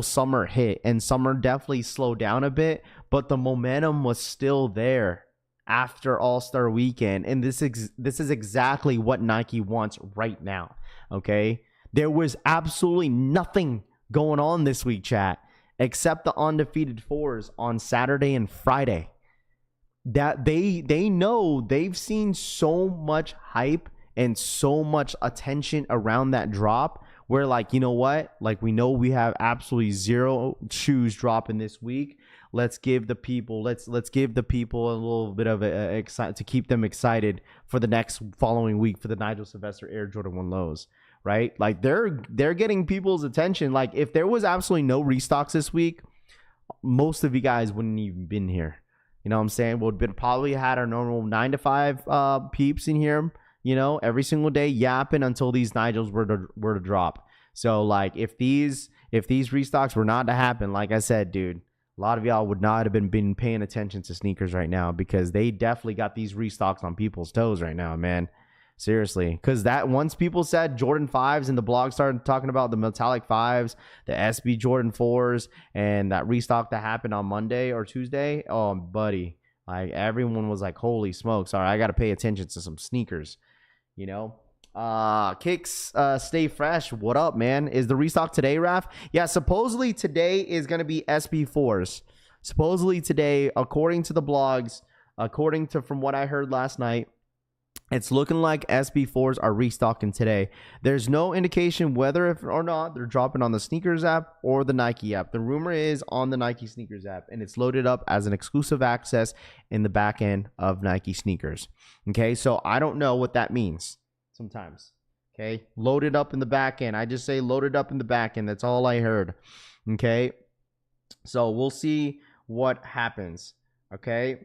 summer hit, and summer definitely slowed down a bit, but the momentum was still there after All-Star weekend, and this is exactly what Nike wants right now. Okay, there was absolutely nothing going on this week, chat, except the Undefeated Fours on Saturday and Friday. That they know they've seen so much hype and so much attention around that drop, where like, you know what, like, we know we have absolutely zero shoes dropping this week. Let's give the people a little bit of a to keep them excited for the next following week for the Nigel Sylvester Air Jordan 1 lows, right? Like they're getting people's attention. Like if there was absolutely no restocks this week, most of you guys wouldn't even been here. You know what I'm saying? We'd probably had our normal 9 to 5 peeps in here, you know, every single day yapping until these Nigels were to drop. So like if these restocks were not to happen, like I said, dude, a lot of y'all would not have been paying attention to sneakers right now, because they definitely got these restocks on people's toes right now, man. Seriously, because that once people said Jordan 5s and the blog started talking about the metallic 5s, the SB Jordan 4s, and that restock that happened on Monday or Tuesday, oh, buddy, like everyone was like, holy smokes, all right, I got to pay attention to some sneakers, you know? Kicks, stay fresh. What up, man? Is the restock today, Raf? Yeah, supposedly today is going to be SB4s. Supposedly today, according to the blogs, from what I heard last night, it's looking like SB4s are restocking today. There's no indication whether if or not they're dropping on the sneakers app or the Nike app. The rumor is on the Nike sneakers app, and it's loaded up as an exclusive access in the back end of Nike sneakers. Okay, so I don't know what that means sometimes. Okay, loaded up in the back end. I just say loaded up in the back end. That's all I heard. Okay, so we'll see what happens. Okay,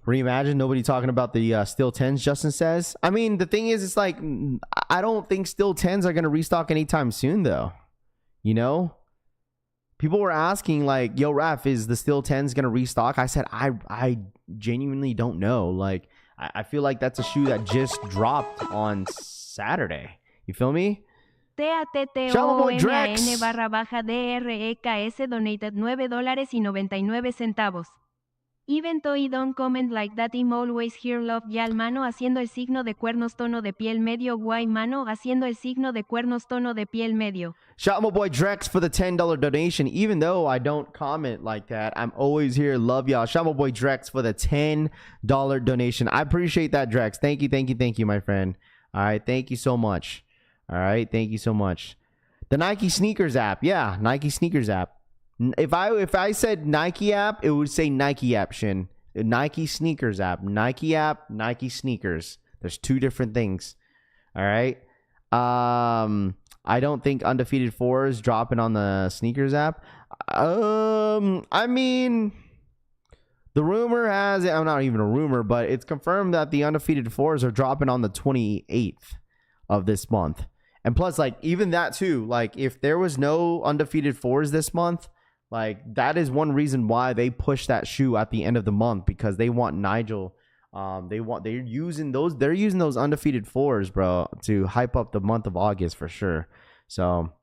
reimagine, nobody talking about the Steel 10s, Justin says. I mean, the thing is, it's like, I don't think Steel 10s are going to restock anytime soon, though. You know? People were asking, like, yo, Raph, is the Steel 10s going to restock? I said, I genuinely don't know. Like, I feel like that's a shoe that just dropped on Saturday. You feel me? TATTONAN barra baja DREKS donated $9.99. Even though I don't comment like that, I'm always here. Love y'all. Mano haciendo el signo de cuernos, tono de piel medio. Guay, mano haciendo el signo de cuernos, tono de piel medio. Shout out my boy Drex for the $10 donation. Even though I don't comment like that, I'm always here. Love y'all. Shout out my boy Drex for the $10 donation. I appreciate that, Drex. Thank you, my friend. All right, thank you so much. All right, thank you so much. The Nike sneakers app. Yeah, Nike sneakers app. If I said Nike app, it would say Nike app, Shin. Nike sneakers app. Nike app, Nike sneakers. There's two different things. All right. I don't think Undefeated 4 is dropping on the sneakers app. I mean, the rumor has it. I'm not even a rumor, but it's confirmed that the Undefeated 4s are dropping on the 28th of this month. And plus, like, even that too, like, if there was no Undefeated 4s this month, like, that is one reason why they push that shoe at the end of the month, because they want Nigel. They're using those Undefeated 4s, bro, to hype up the month of August for sure. So,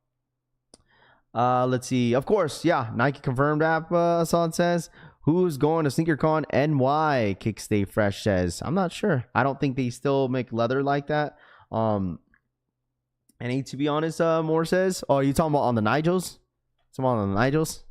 let's see. Of course, yeah, Nike confirmed app. Assad says, who's going to SneakerCon NY? Kick Stay Fresh says, I'm not sure. I don't think they still make leather like that. And to be honest, Moore says, oh, you talking about on the Nigels? Someone on the Nigels?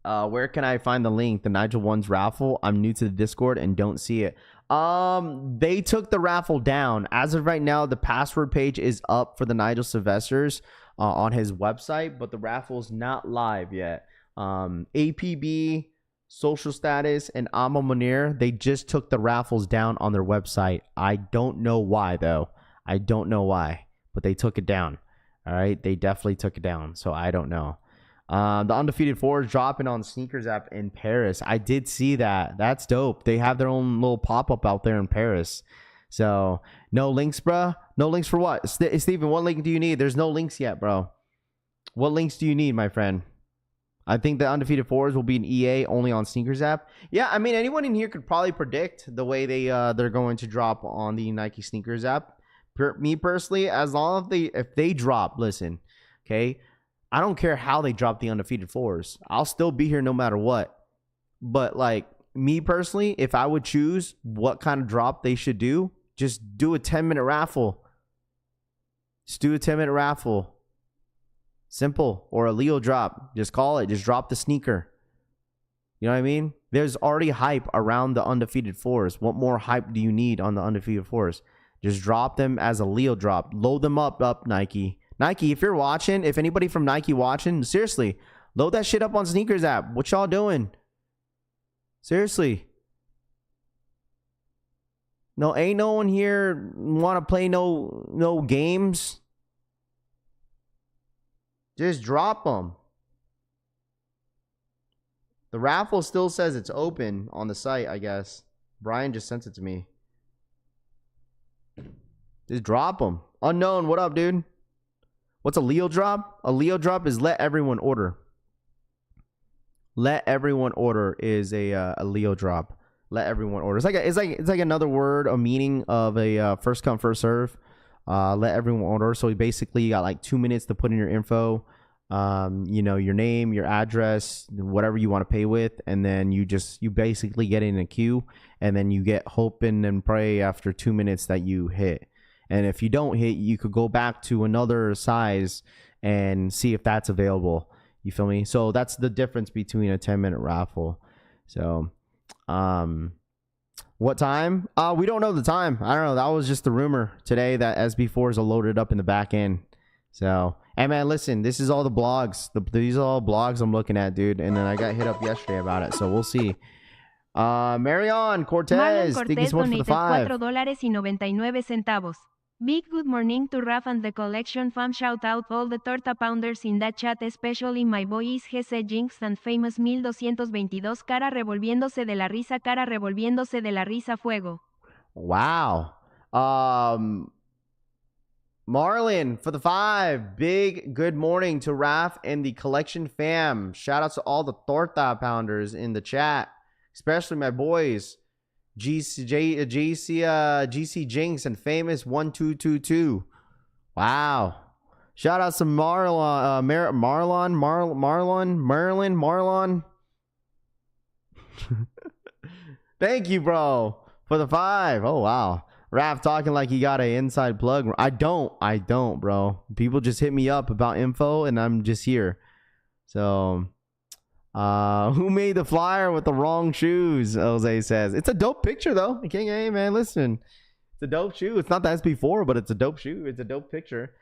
Where can I find the link? The Nigel One's raffle. I'm new to the Discord and don't see it. They took the raffle down. As of right now, the password page is up for the Nigel Sylvester's on his website, but the raffle's not live yet. APB, Social Status, and Amma Munir, they just took the raffles down on their website. I don't know why, though. I don't know why, but they took it down. All right, they definitely took it down, so I don't know. The Undefeated 4 is dropping on Sneakers app in Paris. I did see that. That's dope. They have their own little pop-up out there in Paris. So, no links, bro? No links for what? Steven, what link do you need? There's no links yet, bro. What links do you need, my friend? I think the Undefeated 4s will be an EA only on Sneakers app. Yeah, I mean, anyone in here could probably predict the way they're going to drop on the Nike Sneakers app. Me personally, as long as if they drop, listen, okay, I don't care how they drop the Undefeated 4s. I'll still be here no matter what. But like me personally, if I would choose what kind of drop they should do, just do a 10-minute raffle. Just do a 10-minute raffle. Simple. Or a Leo drop. Just call it. Just drop the sneaker. You know what I mean? There's already hype around the Undefeated 4s. What more hype do you need on the Undefeated 4s? Just drop them as a Leo drop. Load them up, Nike. Nike, if you're watching, if anybody from Nike watching, seriously, load that shit up on Sneakers app. What y'all doing? Seriously. No, ain't no one here want to play no games. Just drop them. The raffle still says it's open on the site, I guess. Brian just sent it to me. Just drop them. Unknown, what up, dude? What's a Leo drop? A Leo drop is let everyone order. Let everyone order is a Leo drop. Let everyone order. It's like another word, a meaning of a first come first serve. Let everyone order. So basically, you got like 2 minutes to put in your info. Your name, your address, whatever you want to pay with, and then you basically get in a queue, and then you get hope and pray after 2 minutes that you hit. And if you don't hit, you could go back to another size and see if that's available. You feel me? So that's the difference between a 10-minute raffle. So, what time? We don't know the time. I don't know. That was just the rumor today that SB4s are loaded up in the back end. So, hey man, listen, this is all the blogs. These are all blogs I'm looking at, dude. And then I got hit up yesterday about it. So we'll see. Marion Cortez, thank you so much for the $4.99. Big good morning to Raf and the collection fam. Shout out all the torta pounders in that chat, especially my boys GC Jinx and famous 1222 cara revolviéndose de la risa fuego. Wow. Marlon for the 5. Big good morning to Raf and the collection fam. Shout out to all the torta pounders in the chat, especially my boys. GC Jinx and famous 1222. Wow. Shout out to Marlon. Thank you, bro, for the 5. Oh, wow. Raph talking like he got an inside plug. I don't, bro. People just hit me up about info and I'm just here. So, who made the flyer with the wrong shoes? Jose says. It's a dope picture though. Hey man, listen. It's a dope shoe. It's not the SB4, but it's a dope shoe. It's a dope picture.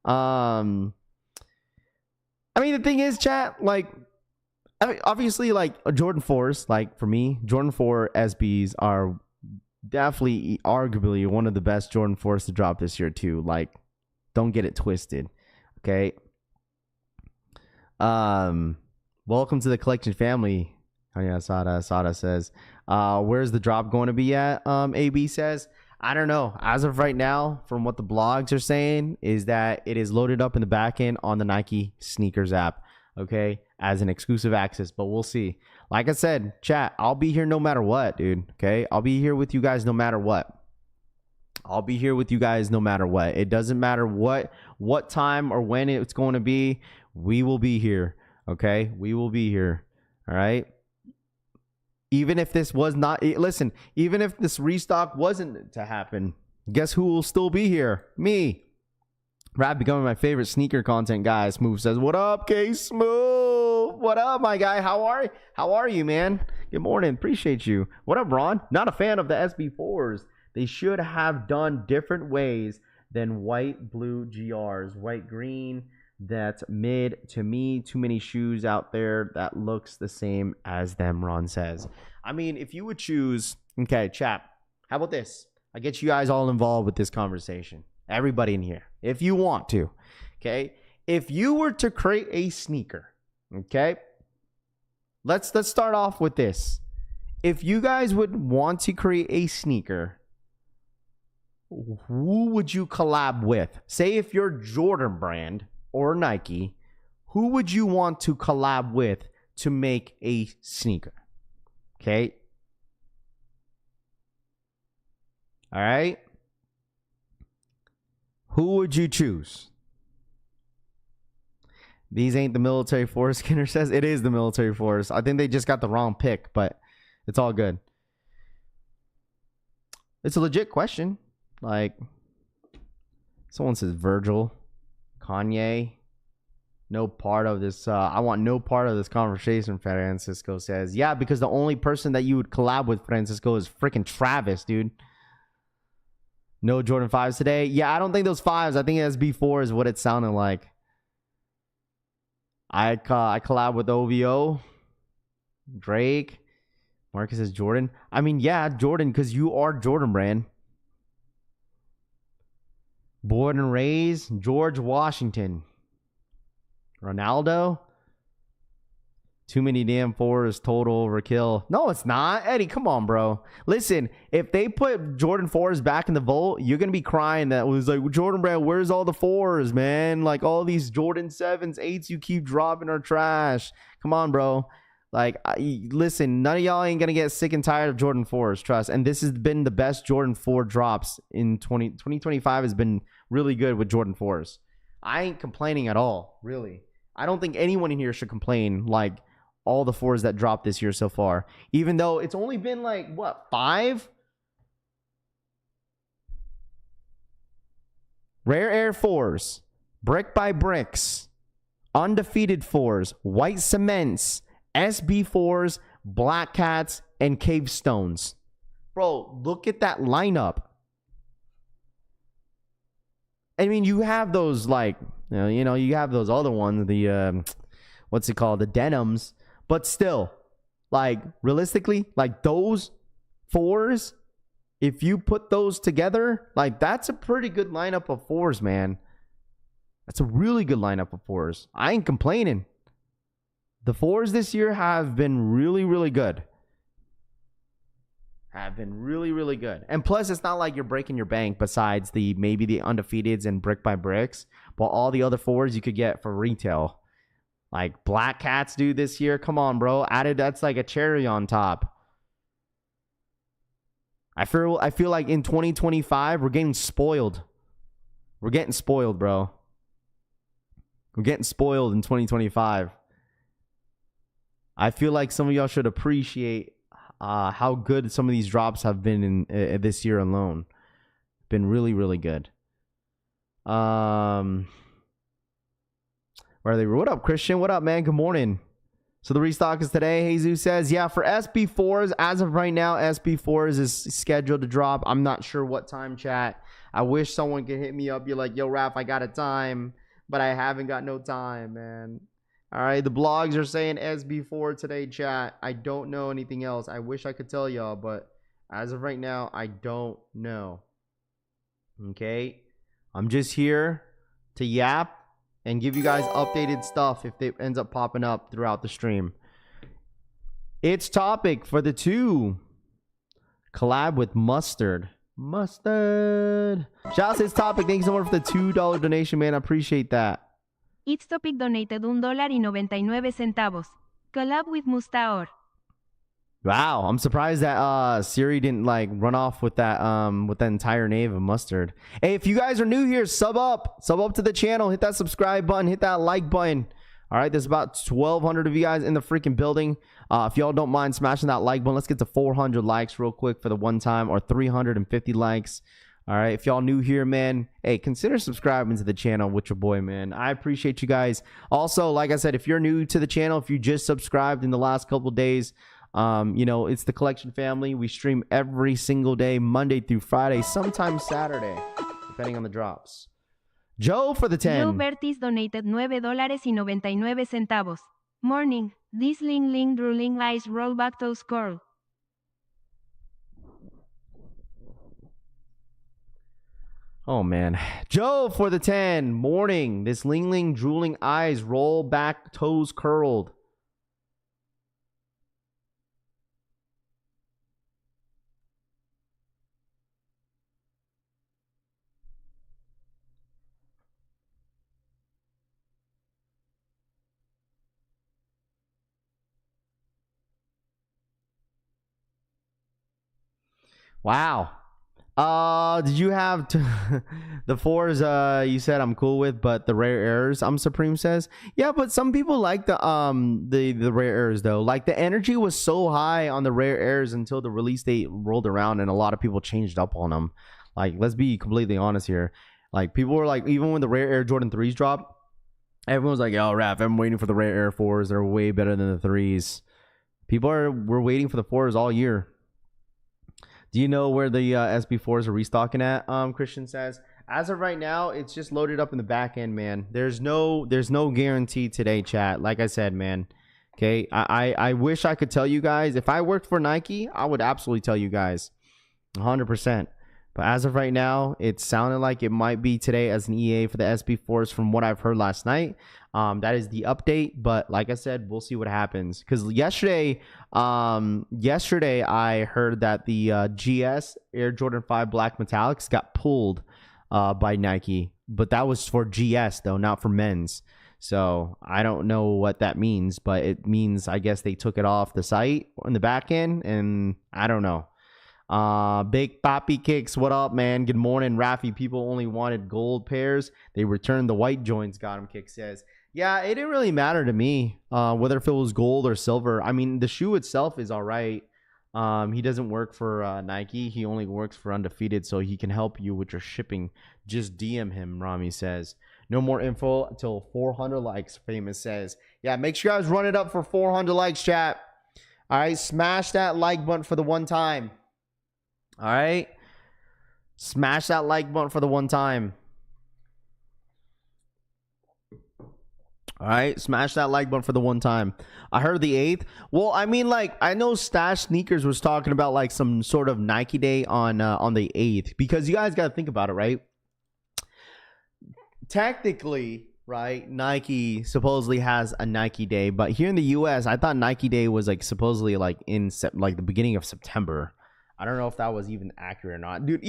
I mean, the thing is, chat, like, obviously, like, Jordan 4s, like, for me, Jordan 4 SBs are definitely, arguably, one of the best Jordan 4s to drop this year, too. Like, don't get it twisted. Okay? Welcome to the collection family. Oh, yeah, Sada says. Where's the drop going to be at? AB says. I don't know. As of right now, from what the blogs are saying, is that it is loaded up in the back end on the Nike Sneakers app, okay, as an exclusive access, but we'll see. Like I said, chat, I'll be here no matter what, dude, okay? I'll be here with you guys no matter what. It doesn't matter what time or when it's going to be. We will be here, okay? We will be here, all right? Even if this was not, listen, even if this restock wasn't to happen, guess who will still be here? Me. Rap becoming my favorite sneaker content guy. Smooth says, what up, K Smooth? What up, my guy? How are you, man? Good morning. Appreciate you. What up, Ron? Not a fan of the SB4s. They should have done different ways than white, blue GRs. White, green. That's mid to me. Too many shoes out there that looks the same as them, Ron says. I mean, if you would choose, okay, chat, how about this? I get you guys all involved with this conversation. Everybody in here, if you want to, okay? If you were to create a sneaker, okay? Let's start off with this. If you guys would want to create a sneaker, who would you collab with? Say if you're Jordan brand or Nike, Who would you want to collab with to make a sneaker? Okay. All right. Who would you choose? These ain't the military force, Skinner says. It is the military force. I think they just got the wrong pick, but it's all good. It's a legit question. Like, someone says Virgil, Kanye. No part of this. I want no part of this conversation, Francisco says. Yeah, because the only person that you would collab with, Francisco, is freaking Travis, dude. No Jordan 5s today. Yeah, I don't think those 5s. I think SB4 is what it sounded like. I collab with OVO, Drake. Marcus says Jordan. I mean, yeah, Jordan, because you are Jordan brand. Born and raised, George Washington. Ronaldo. Too many damn fours, total overkill. No, it's not. Eddie, come on, bro. Listen, if they put Jordan 4s back in the vault, you're going to be crying that was like, Jordan brand, where's all the 4s, man? Like, all these Jordan 7s, 8s you keep dropping are trash. Come on, bro. Like, listen, none of y'all ain't going to get sick and tired of Jordan 4s, trust. And this has been the best Jordan 4 drops in 2025 has been really good with Jordan 4s. I ain't complaining at all, really. I don't think anyone in here should complain, like, all the 4s that dropped this year so far. Even though it's only been, like, what, 5? Rare Air 4s, Brick by Bricks, Undefeated 4s, White Cements, SB4s, Black Cats, and Cave Stones. Bro, look at that lineup. I mean, you have those, like, you know, you have those other ones, the, what's it called? The denims. But still, like, realistically, like, those 4s, if you put those together, like, that's a pretty good lineup of 4s, man. That's a really good lineup of 4s. I ain't complaining. The 4s this year have been really, really good. Have been really, really good. And plus, it's not like you're breaking your bank besides maybe the Undefeateds and Brick by Bricks. But all the other 4s you could get for retail. Like Black Cats, dude, this year. Come on, bro. That's like a cherry on top. I feel like in 2025, we're getting spoiled. We're getting spoiled, bro. We're getting spoiled in 2025. I feel like some of y'all should appreciate how good some of these drops have been in this year alone. Been really, really good. Where are they? What up, Christian? What up, man? Good morning. So the restock is today. Jesus says, yeah, for SB4s, as of right now, SB4s is scheduled to drop. I'm not sure what time, chat. I wish someone could hit me up. You're like, yo, Raph, I got a time, but I haven't got no time, man. All right, the blogs are saying SB4 today, chat. I don't know anything else. I wish I could tell y'all, but as of right now, I don't know. Okay? I'm just here to yap and give you guys updated stuff if it ends up popping up throughout the stream. It's topic for the 2. Collab with Mustard. Mustard. Shout out to his topic. Thank you so much for the $2 donation, man. I appreciate that. It's Topic donated $1.99. Collab with Mustaor. Wow, I'm surprised that Siri didn't like run off with that entire name of Mustard. Hey, if you guys are new here, sub up to the channel, hit that subscribe button, hit that like button. All right, there's about 1,200 of you guys in the freaking building. If y'all don't mind smashing that like button, let's get to 400 likes real quick for the one time, or 350 likes. All right, if y'all new here, man, hey, consider subscribing to the channel with your boy, man. I appreciate you guys. Also, like I said, if you're new to the channel, if you just subscribed in the last couple days, you know, it's the Collection family. We stream every single day, Monday through Friday, sometimes Saturday, depending on the drops. Joe for the 10. Joe Bertis donated $9.99. Morning. This ling drooling eyes roll back toes curl. Oh, man. Joe for the 10. Morning. This ling drooling eyes roll back toes curled. Wow. Did you have the fours? You said I'm cool with, but the rare errors. Supreme says, yeah, but some people like the rare errors though. Like the energy was so high on the rare errors until the release date rolled around, and a lot of people changed up on them. Like, let's be completely honest here. Like, people were like, even when the rare Air Jordan 3s dropped, everyone was like, yo, Raph, I'm waiting for the rare Air 4s. They're way better than the 3s. We're waiting for the 4s all year. Do you know where the SB4s are restocking at? Christian says, as of right now, it's just loaded up in the back end, man. There's no guarantee today, chat. Like I said, man. Okay, I wish I could tell you guys. If I worked for Nike, I would absolutely tell you guys 100%. But as of right now, it sounded like it might be today as an EA for the SB4s from what I've heard last night. That is the update. But like I said, we'll see what happens. Because yesterday I heard that the GS Air Jordan 5 Black Metallics got pulled by Nike. But that was for GS, though, not for men's. So I don't know what that means. But it means, I guess, they took it off the site on the back end. And I don't know. Big Papi Kicks, what up, man? Good morning, Rafi. People only wanted gold pairs. They returned the white joints. Got him. Kick says, yeah, it didn't really matter to me whether if it was gold or silver. I mean, the shoe itself is all right. He doesn't work for Nike. He only works for Undefeated, so he can help you with your shipping. Just DM him, Rami says. No more info until 400 likes, Famous says. Yeah, make sure you guys run it up for 400 likes, chat. All right, smash that like button for the one time. All right, smash that like button for the one time. All right, smash that like button for the one time. I heard the 8th. Well, I mean, like, I know Stash Sneakers was talking about like some sort of Nike day on the 8th, because you guys got to think about it, right? Technically, right, Nike supposedly has a Nike day, but here in the US, I thought Nike Day was like supposedly like in like the beginning of September. I don't know if that was even accurate or not. Dude,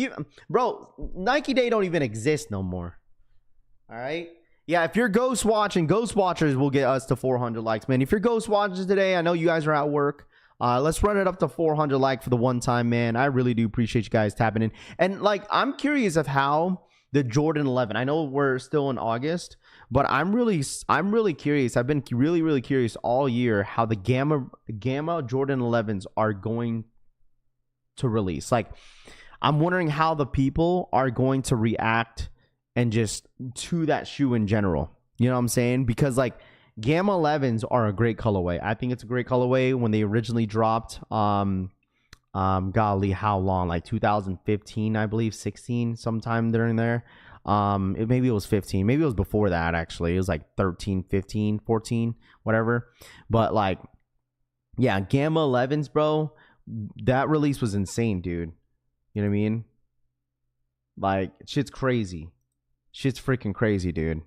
bro, Nike Day don't even exist no more. All right? Yeah, if you're ghost watching, Ghost Watchers will get us to 400 likes, man. If you're ghost watchers today, I know you guys are at work. Let's run it up to 400 likes for the one time, man. I really do appreciate you guys tapping in. And, like, I'm curious of how the Jordan 11, I know we're still in August, but I'm really curious. I've been really curious all year how the Gamma Jordan 11s are going to release. Like, I'm wondering how the people are going to react and just to that shoe in general. You know what I'm saying? Because like Gamma 11s are a great colorway. I think it's a great colorway. When they originally dropped, golly, how long? Like 2015, I believe, 16, sometime during there. Maybe it was 15. Maybe it was before that, actually. It was like 13, 15, 14, whatever. But like, yeah, Gamma 11s, bro. That release was insane, dude. You know what I mean? Like, shit's crazy. Shit's freaking crazy, dude.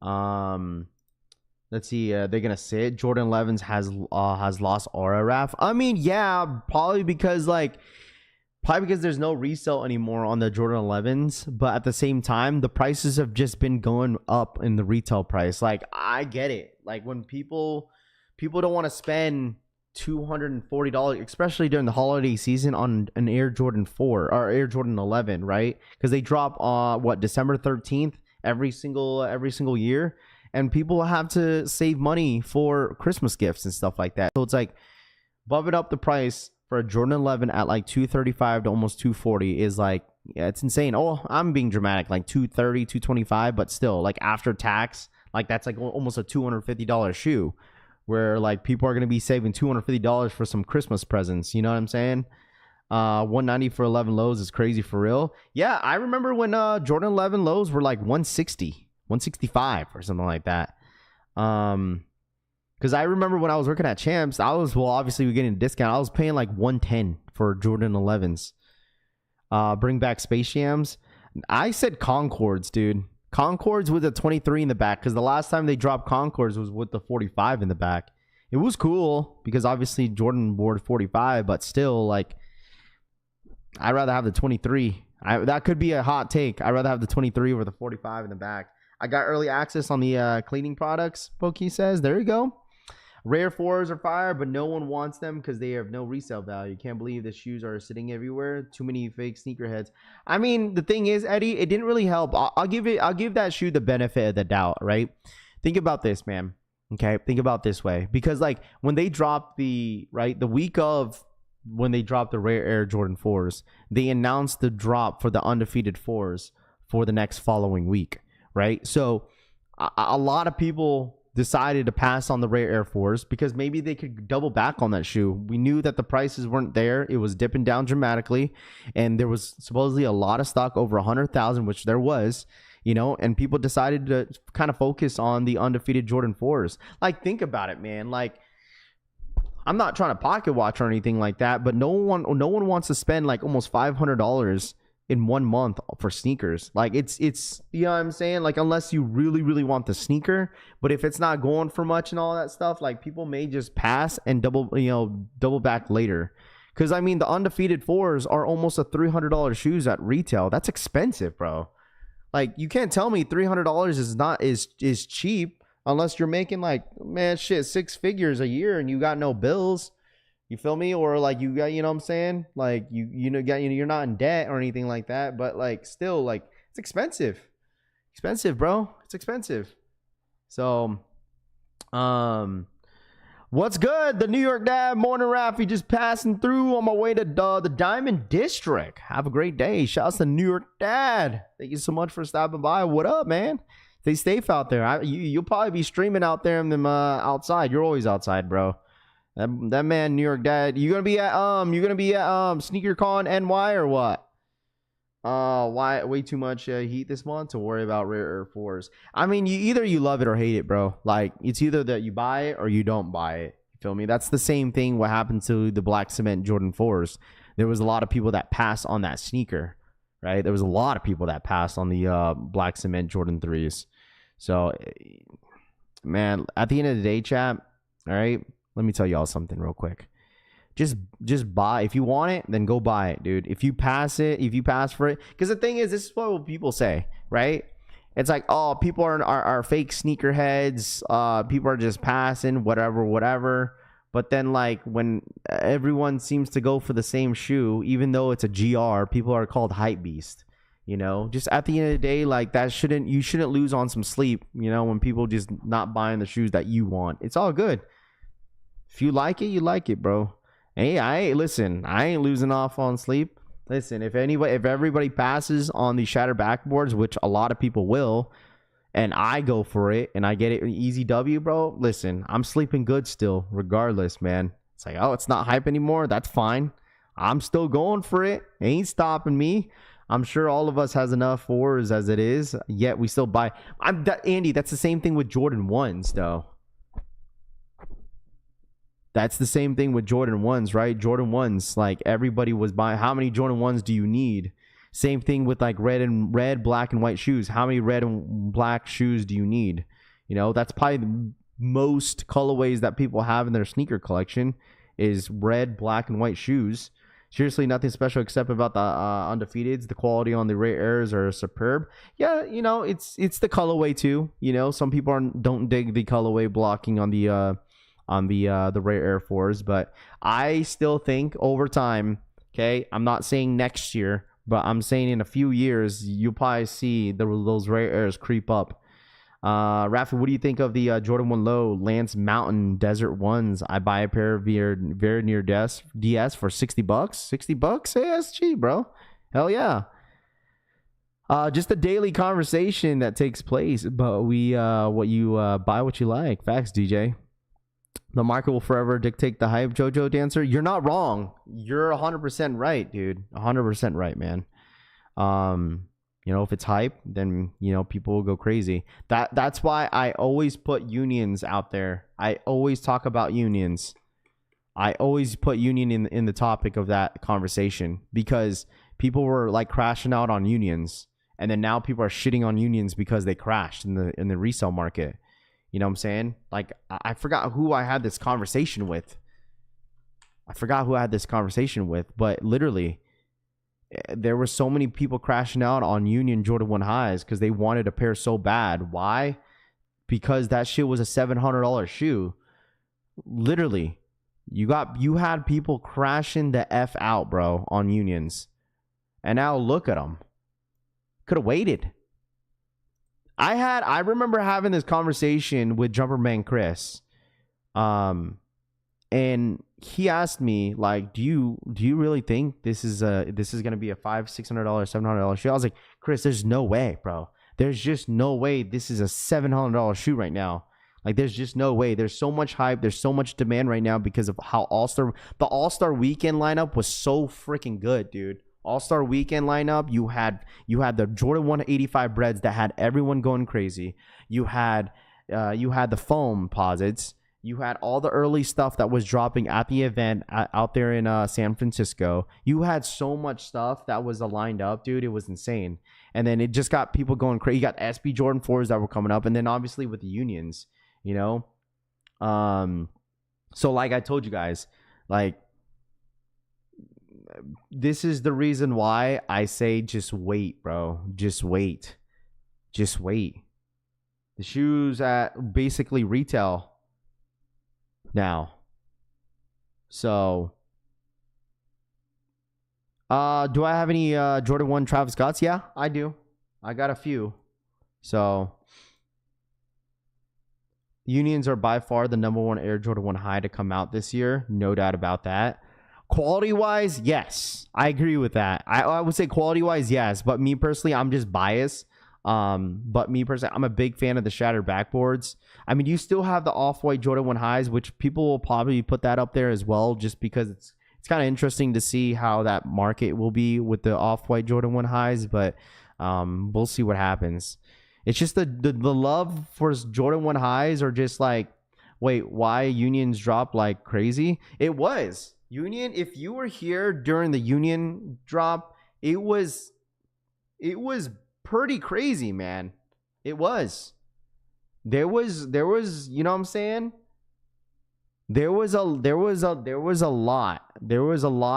Let's see. They're gonna say it. Jordan 11s has lost aura, Raph. I mean, yeah, probably because there's no resale anymore on the Jordan 11s. But at the same time, the prices have just been going up in the retail price. Like, I get it. Like, when people don't want to spend $240, especially during the holiday season, on an Air Jordan 4 or Air Jordan 11, right? Because they drop December 13th every single year, and people have to save money for Christmas gifts and stuff like that. So it's like bumping up the price for a Jordan 11 at like $235 to almost $240 is like, yeah, it's insane. Oh, I'm being dramatic, like $230, $225, but still, like after tax, like that's like almost a $250 shoe. Where like people are gonna be saving $250 for some Christmas presents, you know what I'm saying? $190 for 11 lows is crazy for real. Yeah, I remember when Jordan 11 lows were like $160, $165 or something like that. Because I remember when I was working at Champs, obviously we're getting a discount. I was paying like $110 for Jordan 11s. Bring back Space Jams. I said Concords, dude. Concords with a 23 in the back, because the last time they dropped Concords was with the 45 in the back. It was cool because obviously Jordan wore 45, but still, like, I'd rather have the 23. That could be a hot take. I'd rather have the 23 over the 45 in the back. I got early access on the cleaning products, Pokey says. There you go. Rare 4s are fire, but no one wants them because they have no resale value. Can't believe the shoes are sitting everywhere. Too many fake sneakerheads. I mean, the thing is, Eddie, it didn't really help. I'll give that shoe the benefit of the doubt, right? Think about this, man. Okay, think about this way, because like when they dropped the week of when they dropped the Rare Air Jordan 4s, they announced the drop for the Undefeated 4s for the next following week, right? So a lot of people decided to pass on the Rare Air 4s because maybe they could double back on that shoe. We knew that the prices weren't there. It was dipping down dramatically, and there was supposedly a lot of stock, over 100,000, which there was, and people decided to kind of focus on the Undefeated Jordan 4s. Like, think about it, man. Like, I'm not trying to pocket watch or anything like that, but no one wants to spend like almost $500 in 1 month for sneakers. Like, it's you know what I'm saying? Like, unless you really, really want the sneaker, but if it's not going for much and all that stuff, like, people may just pass and double back later. Because I mean, the Undefeated 4s are almost a $300 shoes at retail. That's expensive, bro. Like, you can't tell me $300 is cheap unless you're making like, man, shit, 6 figures a year and you got no bills. You feel me? Or like you got, you know what I'm saying? Like you're not in debt or anything like that, but like still, like, it's expensive. Expensive, bro. It's expensive. So, what's good? The New York Dad morning Raffy just passing through on my way to the Diamond District. Have a great day. Shouts to New York Dad. Thank you so much for stopping by. What up, man? Stay safe out there. You'll probably be streaming out there in them outside. You're always outside, bro. That man, New York Dad. You gonna be at SneakerCon NY or what? Why way too much heat this month to worry about Rare Air 4s. I mean, you love it or hate it, bro. Like, it's either that you buy it or you don't buy it. You feel me? That's the same thing what happened to the Black Cement Jordan 4s. There was a lot of people that passed on that sneaker, right? There was a lot of people that passed on the Black Cement Jordan 3s. So, man, at the end of the day, chat, all right, let me tell y'all something real quick. Just buy. If you want it, then go buy it, dude. If you pass for it. Because the thing is, this is what people say, right? It's like, oh, people are fake sneakerheads. People are just passing, whatever. But then, like, when everyone seems to go for the same shoe, even though it's a GR, people are called hype beast. Just at the end of the day, like, you shouldn't lose on some sleep, when people just not buying the shoes that you want. It's all good. If you like it, you like it, bro. Hey, I ain't losing off on sleep. Listen, if everybody passes on the shatter backboards, which a lot of people will, and I go for it and I get it easy W, bro, listen, I'm sleeping good still, regardless, man. It's like, oh, it's not hype anymore. That's fine. I'm still going for it. Ain't stopping me. I'm sure all of us has enough 4s as it is, yet we still buy. Andy, that's the same thing with Jordan 1s, though. That's the same thing with Jordan 1s, right? Jordan 1s, like, everybody was buying. How many Jordan 1s do you need? Same thing with like red, black, and white shoes. How many red and black shoes do you need? That's probably the most colorways that people have in their sneaker collection is red, black, and white shoes. Seriously, nothing special except about the Undefeateds. The quality on the Rare Airs are superb. Yeah, it's the colorway too. Some people don't dig the colorway blocking on the Rare Air 4s, but I still think over time, okay, I'm not saying next year, but I'm saying in a few years, you'll probably see those Rare Airs creep up. Rafi, what do you think of the Jordan 1 Low Lance Mountain Desert 1s? I buy a pair of very near DS for $60. $60 ASG, bro. Hell yeah. Just a daily conversation that takes place, but what you buy what you like. Facts, DJ. The market will forever dictate the hype, JoJo Dancer. You're not wrong. You're 100% right, dude. 100% right, man. If it's hype, then, people will go crazy. That's why I always put unions out there. I always talk about unions. I always put union in the topic of that conversation because people were like crashing out on unions. And then now people are shitting on unions because they crashed in the resale market. You know what I'm saying? Like, I forgot who I had this conversation with. But literally, there were so many people crashing out on Union Jordan 1 highs because they wanted a pair so bad. Why? Because that shit was a $700 shoe. Literally. You had people crashing the F out, bro, on unions. And now look at them. Could have waited. I remember having this conversation with Jumperman Chris. And he asked me, like, do you really think this is gonna be a $500, $600, $700 shoe? I was like, Chris, there's no way, bro. There's just no way this is a $700 shoe right now. Like, there's just no way. There's so much hype. There's so much demand right now because of how the All-Star Weekend lineup was so freaking good, dude. All-Star Weekend lineup, you had the Jordan 185 breads that had everyone going crazy. You had the foam posits. You had all the early stuff that was dropping at the event out there in San Francisco. You had so much stuff that was lined up, dude. It was insane. And then it just got people going crazy. You got SB Jordan 4s that were coming up. And then obviously with the unions, you know. So like I told you guys, like, this is the reason why I say just wait, bro. Just wait. Just wait. The shoes at basically retail now. So, do I have any Jordan 1 Travis Scotts? Yeah, I do. I got a few. So, unions are by far the #1 Air Jordan 1 high to come out this year. No doubt about that. Quality-wise, yes. I agree with that. I would say quality-wise, yes. But me personally, I'm just biased. But me personally, I'm a big fan of the shattered backboards. I mean, you still have the off-white Jordan 1 highs, which people will probably put that up there as well, just because it's kind of interesting to see how that market will be with the off-white Jordan 1 highs. But we'll see what happens. It's just the love for Jordan 1 highs are just like, wait, why unions drop like crazy? It was. Union, if you were here during the union drop, it was pretty crazy, man. It was. There was, you know what I'm saying? There was a lot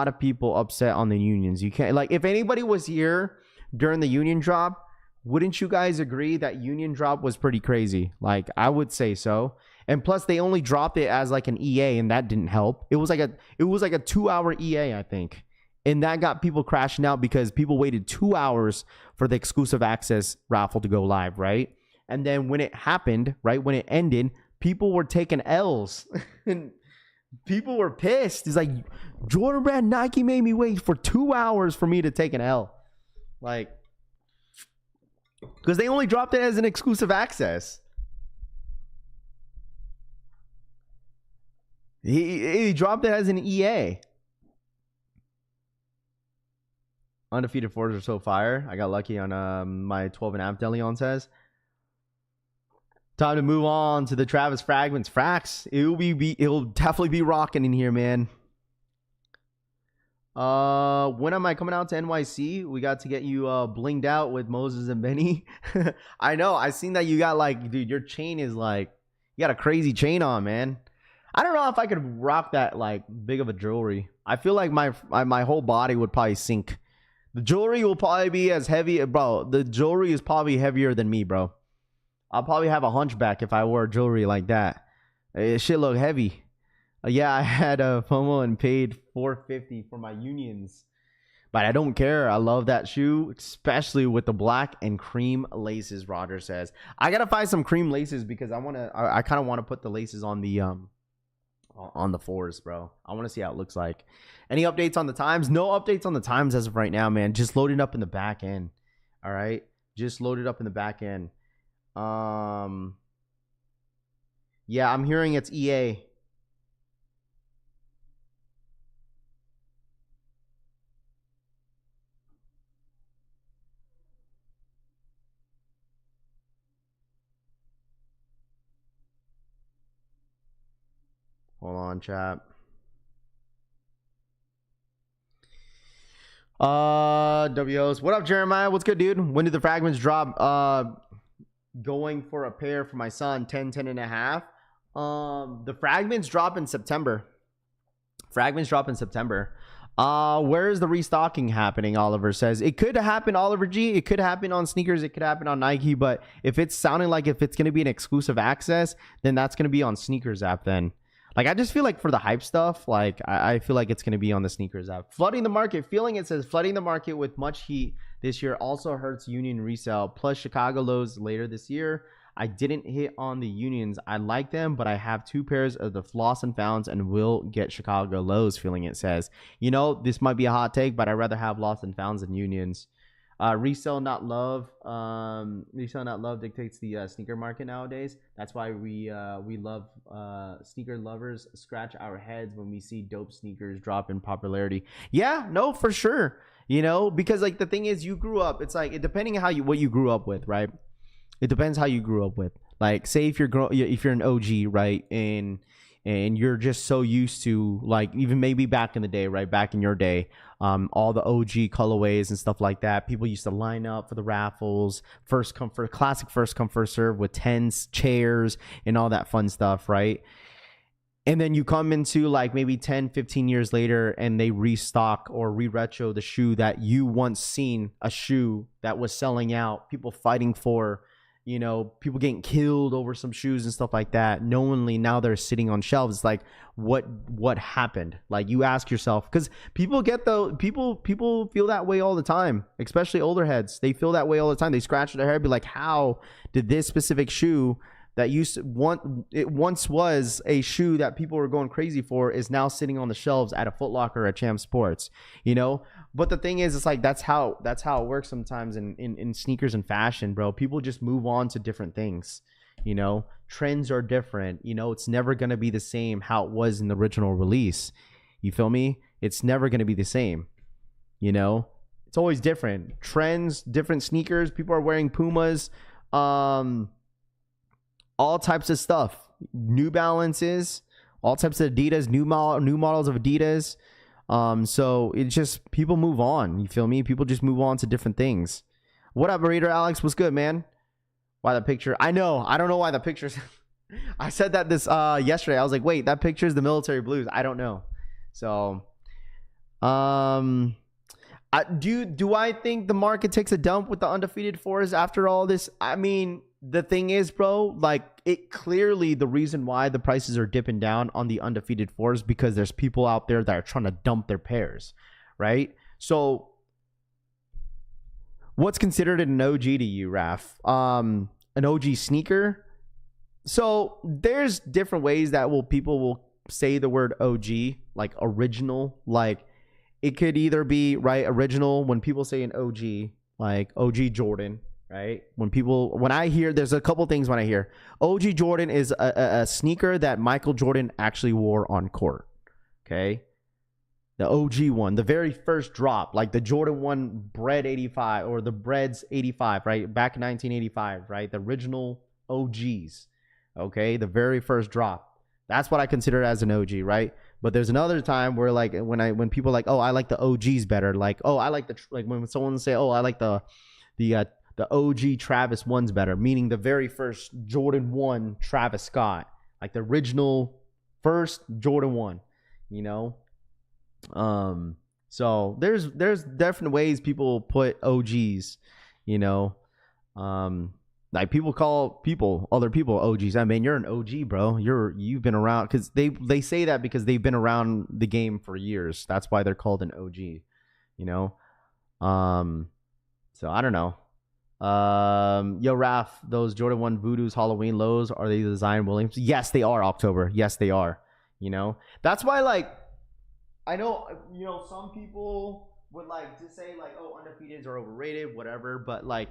of people upset on the unions. You can't, like, if anybody was here during the union drop, wouldn't you guys agree that union drop was pretty crazy? Like, I would say so. And plus, they only dropped it as like an EA, and that didn't help. It was like a 2-hour EA, I think, and that got people crashing out because people waited 2 hours for the exclusive access raffle to go live, right? And then when it happened, right when it ended, people were taking L's, and people were pissed. It's like, Jordan Brand Nike made me wait for 2 hours for me to take an L, like, because they only dropped it as an exclusive access. He dropped it as an EA. Undefeated 4s are so fire. I got lucky on my 12.5 Deleon says. Time to move on to the Travis Fragments. Frax. It'll definitely be rocking in here, man. When am I coming out to NYC? We got to get you blinged out with Moses and Benny. I know. I seen that you got, like, dude, your chain is like, you got a crazy chain on, man. I don't know if I could rock that, like, big of a jewelry. I feel like my whole body would probably sink. The jewelry will probably be as heavy, bro. The jewelry is probably heavier than me, bro. I'll probably have a hunchback if I wore jewelry like that. It should look heavy. Yeah, I had a FOMO and paid $450 for my unions, but I don't care. I love that shoe, especially with the black and cream laces. Roger says I gotta find some cream laces because I kind of want to put the laces on the 4s, bro. I want to see how it looks like. Any updates on the times? No updates on the times as of right now, man. Just loaded up in the back end. All right, just loaded up in the back end. Yeah, I'm hearing it's EA. Hold on, chat. WOs. What up, Jeremiah? What's good, dude? When did the fragments drop? Going for a pair for my son, 10 and a half. The fragments drop in September. Fragments drop in September. Where is the restocking happening? Oliver says it could happen, Oliver G. It could happen on sneakers. It could happen on Nike. But if it's sounding like if it's going to be an exclusive access, then that's going to be on sneakers app then. Like, I just feel like for the hype stuff, like, I feel like it's going to be on the sneakers app. Flooding the market. Feeling it says flooding the market with much heat this year also hurts Union resale. Plus Chicago lows later this year. I didn't hit on the Unions. I like them, but I have 2 pairs of the Floss and Founds and will get Chicago lows. Feeling it says. You know, this might be a hot take, but I'd rather have Lost and Founds than Unions. Resell not love. Resell not love dictates the sneaker market nowadays. That's why we love sneaker lovers scratch our heads when we see dope sneakers drop in popularity. Yeah, no, for sure. You know, because like the thing is, you grew up. It's like depending on what you grew up with, right? It depends how you grew up with. Like, say if you're an OG, right, and you're just so used to, like, even maybe back in the day, right, back in your day, all the OG colorways and stuff like that. People used to line up for the raffles, classic first come first serve with tents, chairs, and all that fun stuff, right? And then you come into like maybe 10, 15 years later and they restock or re-retro the shoe that you once seen, a shoe that was selling out, people fighting for, you know, people getting killed over some shoes and stuff like that. Knowingly now they're sitting on shelves. It's like, what happened? Like, you ask yourself, because people feel that way all the time, especially older heads. They feel that way all the time. They scratch their head, be like, how did this specific shoe that once was a shoe that people were going crazy for is now sitting on the shelves at a Foot Locker or at Champ Sports, you know? But the thing is, it's like, that's how it works sometimes in sneakers and fashion, bro. People just move on to different things, you know? Trends are different, you know? It's never going to be the same how it was in the original release. You feel me? It's never going to be the same, you know? It's always different. Trends, different sneakers. People are wearing Pumas, all types of stuff, New Balances, all types of Adidas, new models of Adidas. So it's just, people move on. You feel me? People just move on to different things. What up, Raider Alex? What's good, man? Why the picture? I know. I don't know why the picture's. I said that this yesterday. I was like, wait, that picture is the military blues. I don't know. So, do I think the market takes a dump with the undefeated fours after all this? I mean, the thing is, bro, like, it clearly, the reason why the prices are dipping down on the undefeated fours because there's people out there that are trying to dump their pairs, right? So what's considered an OG to you, Raf? An OG sneaker? So there's different ways that people will say the word OG, like original. Like, it could either be, right, original. When people say an OG, like OG Jordan, right? When I hear, there's a couple things when I hear OG Jordan is a sneaker that Michael Jordan actually wore on court. Okay. The OG one, the very first drop, like the Jordan 1 Bread 85 or the Breads 85, right? Back in 1985, right? The original OGs. Okay. The very first drop. That's what I consider as an OG, right? But there's another time where, like, when people are like, oh, I like the OGs better. Like, oh, I like when someone say, oh, I like the OG Travis 1's better, meaning the very first Jordan 1 Travis Scott, like the original first Jordan 1, you know? So there's different ways people put OGs, you know? Like, people call other people OGs. I mean, you're an OG, bro. You've been around, because they say that because they've been around the game for years. That's why they're called an OG, you know? So I don't know. Yo, Raph, those Jordan 1 Voodoo's Halloween lows, are they the Zion Williams? Yes, they are, October. Yes, they are. You know, that's why, like, I know, you know, some people would like to say, like, oh, undefeateds are overrated, whatever. But, like,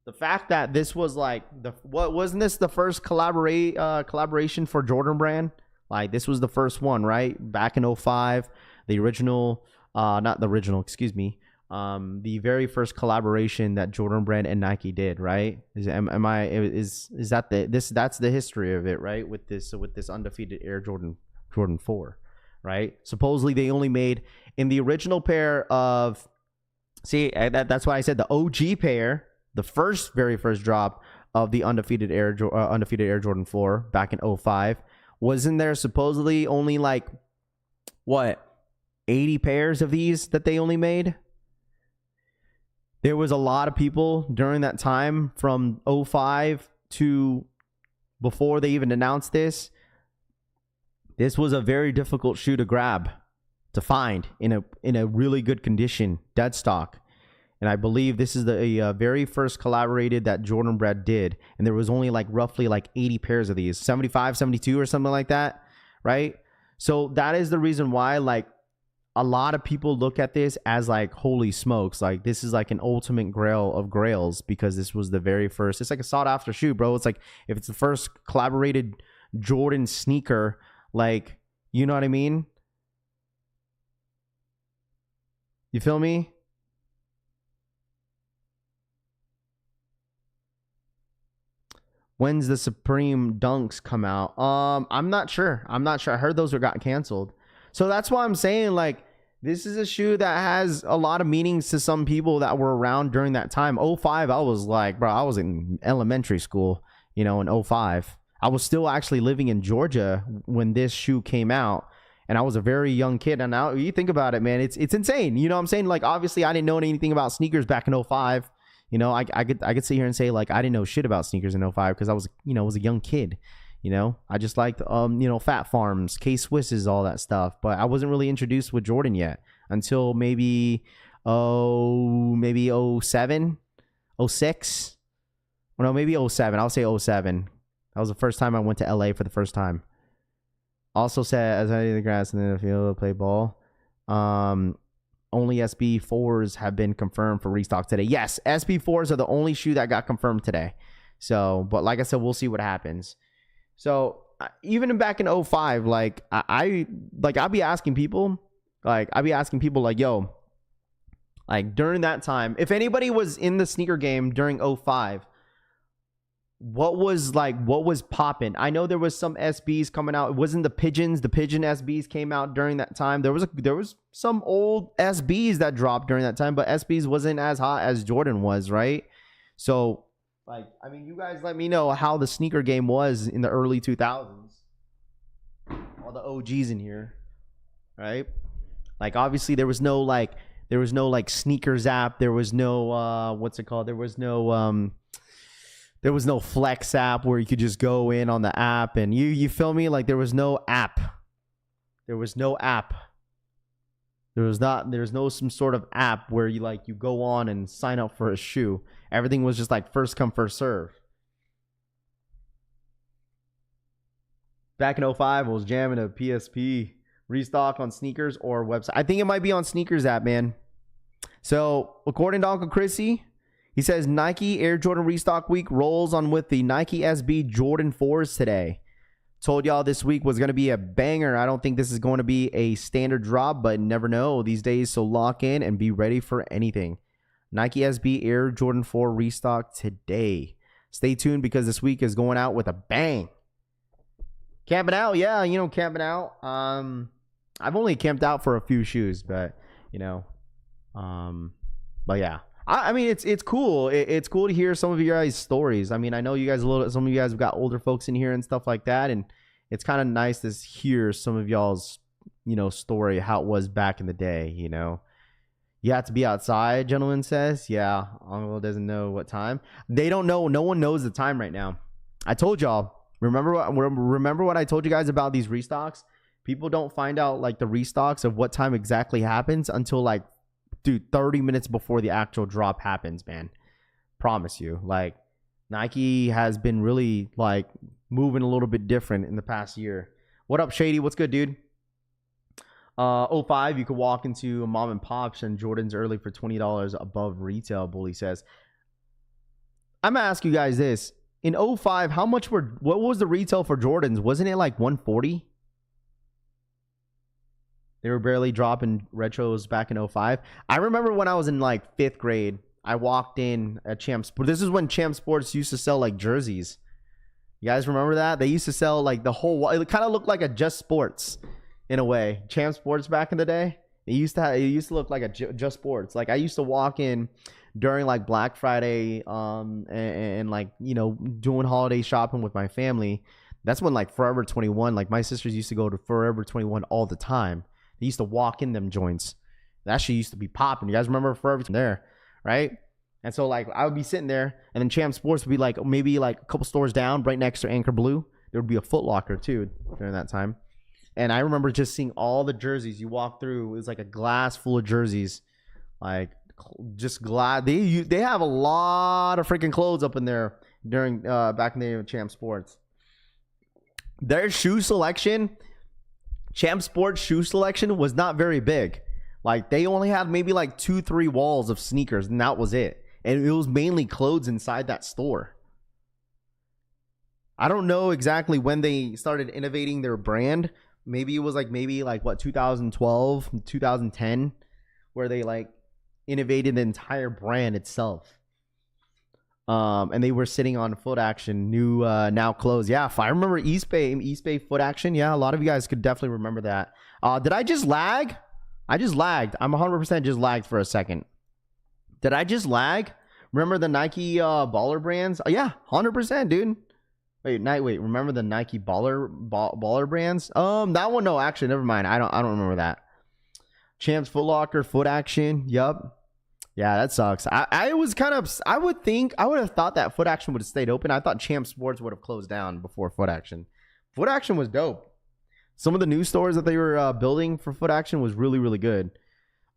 the fact that this was like wasn't this the first collaboration for Jordan Brand? Like, this was the first one, right? Back in 2005, the original, not the original, excuse me. The very first collaboration that Jordan Brand and Nike did, right? Is that that's the history of it, right? With this undefeated Air Jordan 4, right? Supposedly they only made in the original pair of, that's why I said the OG pair, the very first drop of the undefeated Air Jordan 4 back in 2005, wasn't there supposedly only like what 80 pairs of these that they only made? There was a lot of people during that time from 2005 to before they even announced this. This was a very difficult shoe to grab, to find in a really good condition, dead stock. And I believe this is the very first collaborated that Jordan Brand did. And there was only like roughly like 80 pairs of these, 75, 72 or something like that, right? So that is the reason why like a lot of people look at this as like, holy smokes, like this is like an ultimate grail of grails, because this was the very first. It's like a sought after shoe, bro. It's like if it's the first collaborated Jordan sneaker, like, you know what I mean? You feel me? When's the Supreme Dunks come out? I'm not sure. I heard those got canceled. So that's why I'm saying, like, this is a shoe that has a lot of meanings to some people that were around during that time. 05, I was like, bro, I was in elementary school, you know, in 05. I was still actually living in Georgia when this shoe came out, and I was a very young kid. And now you think about it, man, it's insane. You know what I'm saying? Like, obviously, I didn't know anything about sneakers back in 05. You know, I could sit here and say, like, I didn't know shit about sneakers in 05 because I was, you know, was a young kid. You know, I just liked, you know, Fat Farms, K-Swisses, all that stuff. But I wasn't really introduced with Jordan yet until maybe, maybe 07, 06. Well, no, maybe 07. I'll say 07. That was the first time I went to LA for the first time. Also said, as I did the grass and then the field to play ball. Only SB4s have been confirmed for restock today. Yes, SB4s are the only shoe that got confirmed today. So, but like I said, we'll see what happens. So even back in 05, like I'll be asking people, like yo, like during that time, if anybody was in the sneaker game during 05, what was popping? I know there was some SBs coming out. It wasn't the Pigeons. The Pigeon SBs came out during that time. There was some old SBs that dropped during that time, but SBs wasn't as hot as Jordan was, right? So, like, I mean, you guys let me know how the sneaker game was in the early 2000s. All the OGs in here, right? Like, obviously, there was no sneakers app. There was no what's it called? There was no Flex app where you could just go in on the app and you feel me? Like, there was no app. There's no some sort of app where you go on and sign up for a shoe. Everything was just like first come, first serve. Back in 05, I was jamming a PSP restock on sneakers or website. I think it might be on sneakers app, man. So according to Uncle Chrissy, he says Nike Air Jordan Restock Week rolls on with the Nike SB Jordan 4s today. Told y'all this week was going to be a banger. I don't think this is going to be a standard drop, but never know these days. So lock in and be ready for anything. Nike SB Air Jordan 4 Restock today. Stay tuned because this week is going out with a bang. Camping out, yeah, camping out. I've only camped out for a few shoes, but but yeah. I mean, it's cool. It's cool to hear some of your guys' stories. I mean, I know you guys some of you guys have got older folks in here and stuff like that, and it's kind of nice to hear some of y'all's, story, how it was back in the day. You have to be outside, gentleman says. Yeah, Uncle doesn't know what time. They don't know. No one knows the time right now. I told y'all. Remember what I told you guys about these restocks? People don't find out like the restocks of what time exactly happens until 30 minutes before the actual drop happens, man. Promise you. Like, Nike has been really moving a little bit different in the past year. What up, Shady? What's good, dude? 05, you could walk into a mom and pops and Jordan's early for $20 above retail, Bully says. I'm gonna ask you guys this. In 05, what was the retail for Jordans? Wasn't it like 140? They were barely dropping retros back in 05. I remember when I was in 5th grade, I walked in at Champ Sports. This is when Champ Sports used to sell jerseys. You guys remember that? They used to sell the whole wall. It kind of looked like a Just Sports in a way. Champ Sports back in the day. It used to look like a Just Sports. I used to walk in during Black Friday and doing holiday shopping with my family. That's when Forever 21, my sisters used to go to Forever 21 all the time. They used to walk in them joints. That shit used to be popping. You guys remember Forever there, right? And so I would be sitting there, and then Champ Sports would be maybe a couple stores down, right next to Anchor Blue. There would be a Foot Locker too during that time. And I remember just seeing all the jerseys. You walk through, it was like a glass full of jerseys. Like, just glad they have a lot of freaking clothes up in there during back in the day of Champ Sports. Their shoe selection, Champ Sports shoe selection was not very big. Like, they only had maybe like 2-3 walls of sneakers, and that was it. And it was mainly clothes inside that store. I don't know exactly when they started innovating their brand. Maybe it was like what, 2012, 2010, where they like innovated the entire brand itself. And they were sitting on Foot Action, new now clothes. Yeah, if I remember East Bay Foot Action. Yeah, a lot of you guys could definitely remember that. Did I just lag? I just lagged. I'm 100% just lagged for a second. Did I just lag? Remember the Nike baller brands? Oh, yeah, 100%, dude. Wait. Remember the Nike baller brands? That one, no, actually, never mind. I don't remember that. Champs Foot Locker, Foot Action. Yup. Yeah, that sucks. I would have thought that Foot Action would have stayed open. I thought Champ Sports would have closed down before Foot Action. Foot Action was dope. Some of the new stores that they were building for Foot Action was really, really good.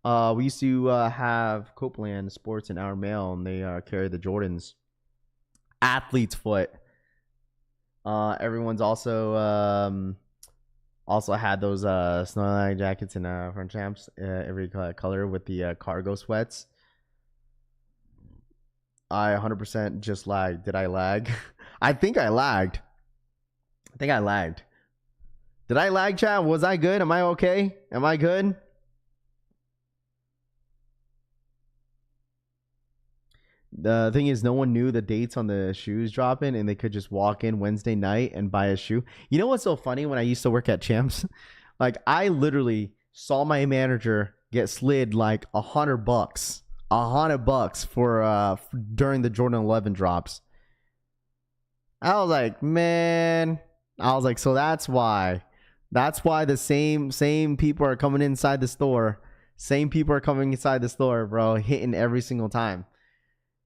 We used to have Copeland Sports in our mail, and they carry the Jordans. Athlete's Foot. Everyone's also had those Snowline jackets and from Champs, every color with the cargo sweats. I 100% just lagged. Did I lag? I think I lagged. Did I lag, chat? Was I good? Am I okay? Am I good? The thing is, no one knew the dates on the shoes dropping, and they could just walk in Wednesday night and buy a shoe. You know what's so funny? When I used to work at Champs, like, I literally saw my manager get slid like $100 for during the Jordan 11 drops. I was like, man. I was like, so that's why the same people are coming inside the store. Same people are coming inside the store, bro, hitting every single time.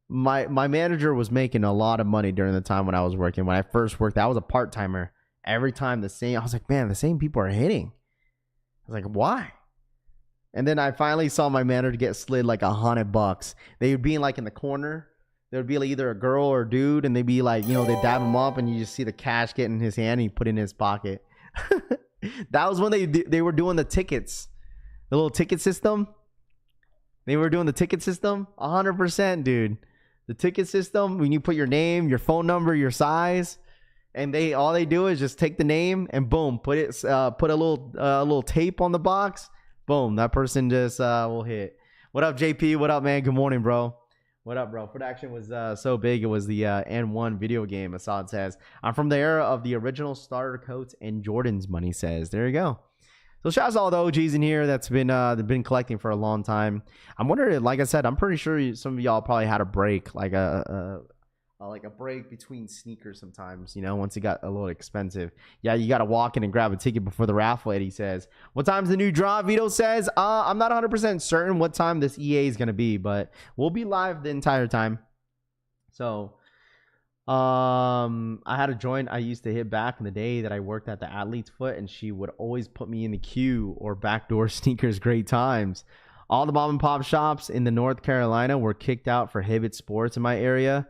My manager was making a lot of money during the time when I was working. When I first worked, I was a part-timer. Every time I was like, man, the same people are hitting. I was like, why? And then I finally saw my manager get slid like $100. They would be like in the corner. There would be like either a girl or a dude, and they'd be like, they dab him up, and you just see the cash get in his hand, and he put it in his pocket. That was when they were doing the tickets, the little ticket system. They were doing the ticket system, 100%, dude. The ticket system, when you put your name, your phone number, your size, and all they do is just take the name and boom, put a little tape on the box. Boom, that person just will hit. What up, JP? What up, man? Good morning, bro. What up, bro? Foot Action was so big. It was the N1 video game. Assad says, I'm from the era of the original starter coats and Jordans, Money says. There you go. So shout out to all the OGs in here that's been collecting for a long time. I'm wondering, like I said, I'm pretty sure some of y'all probably had a break, like a break between sneakers sometimes, once it got a little expensive. Yeah, you got to walk in and grab a ticket before the raffle, Eddie says. What time's the new draw? Vito says, I'm not 100% certain what time this EA is going to be, but we'll be live the entire time. So, I had a joint I used to hit back in the day that I worked at the Athlete's Foot, and she would always put me in the queue or backdoor sneakers. Great times. All the mom and pop shops in the North Carolina were kicked out for Hibbett Sports in my area.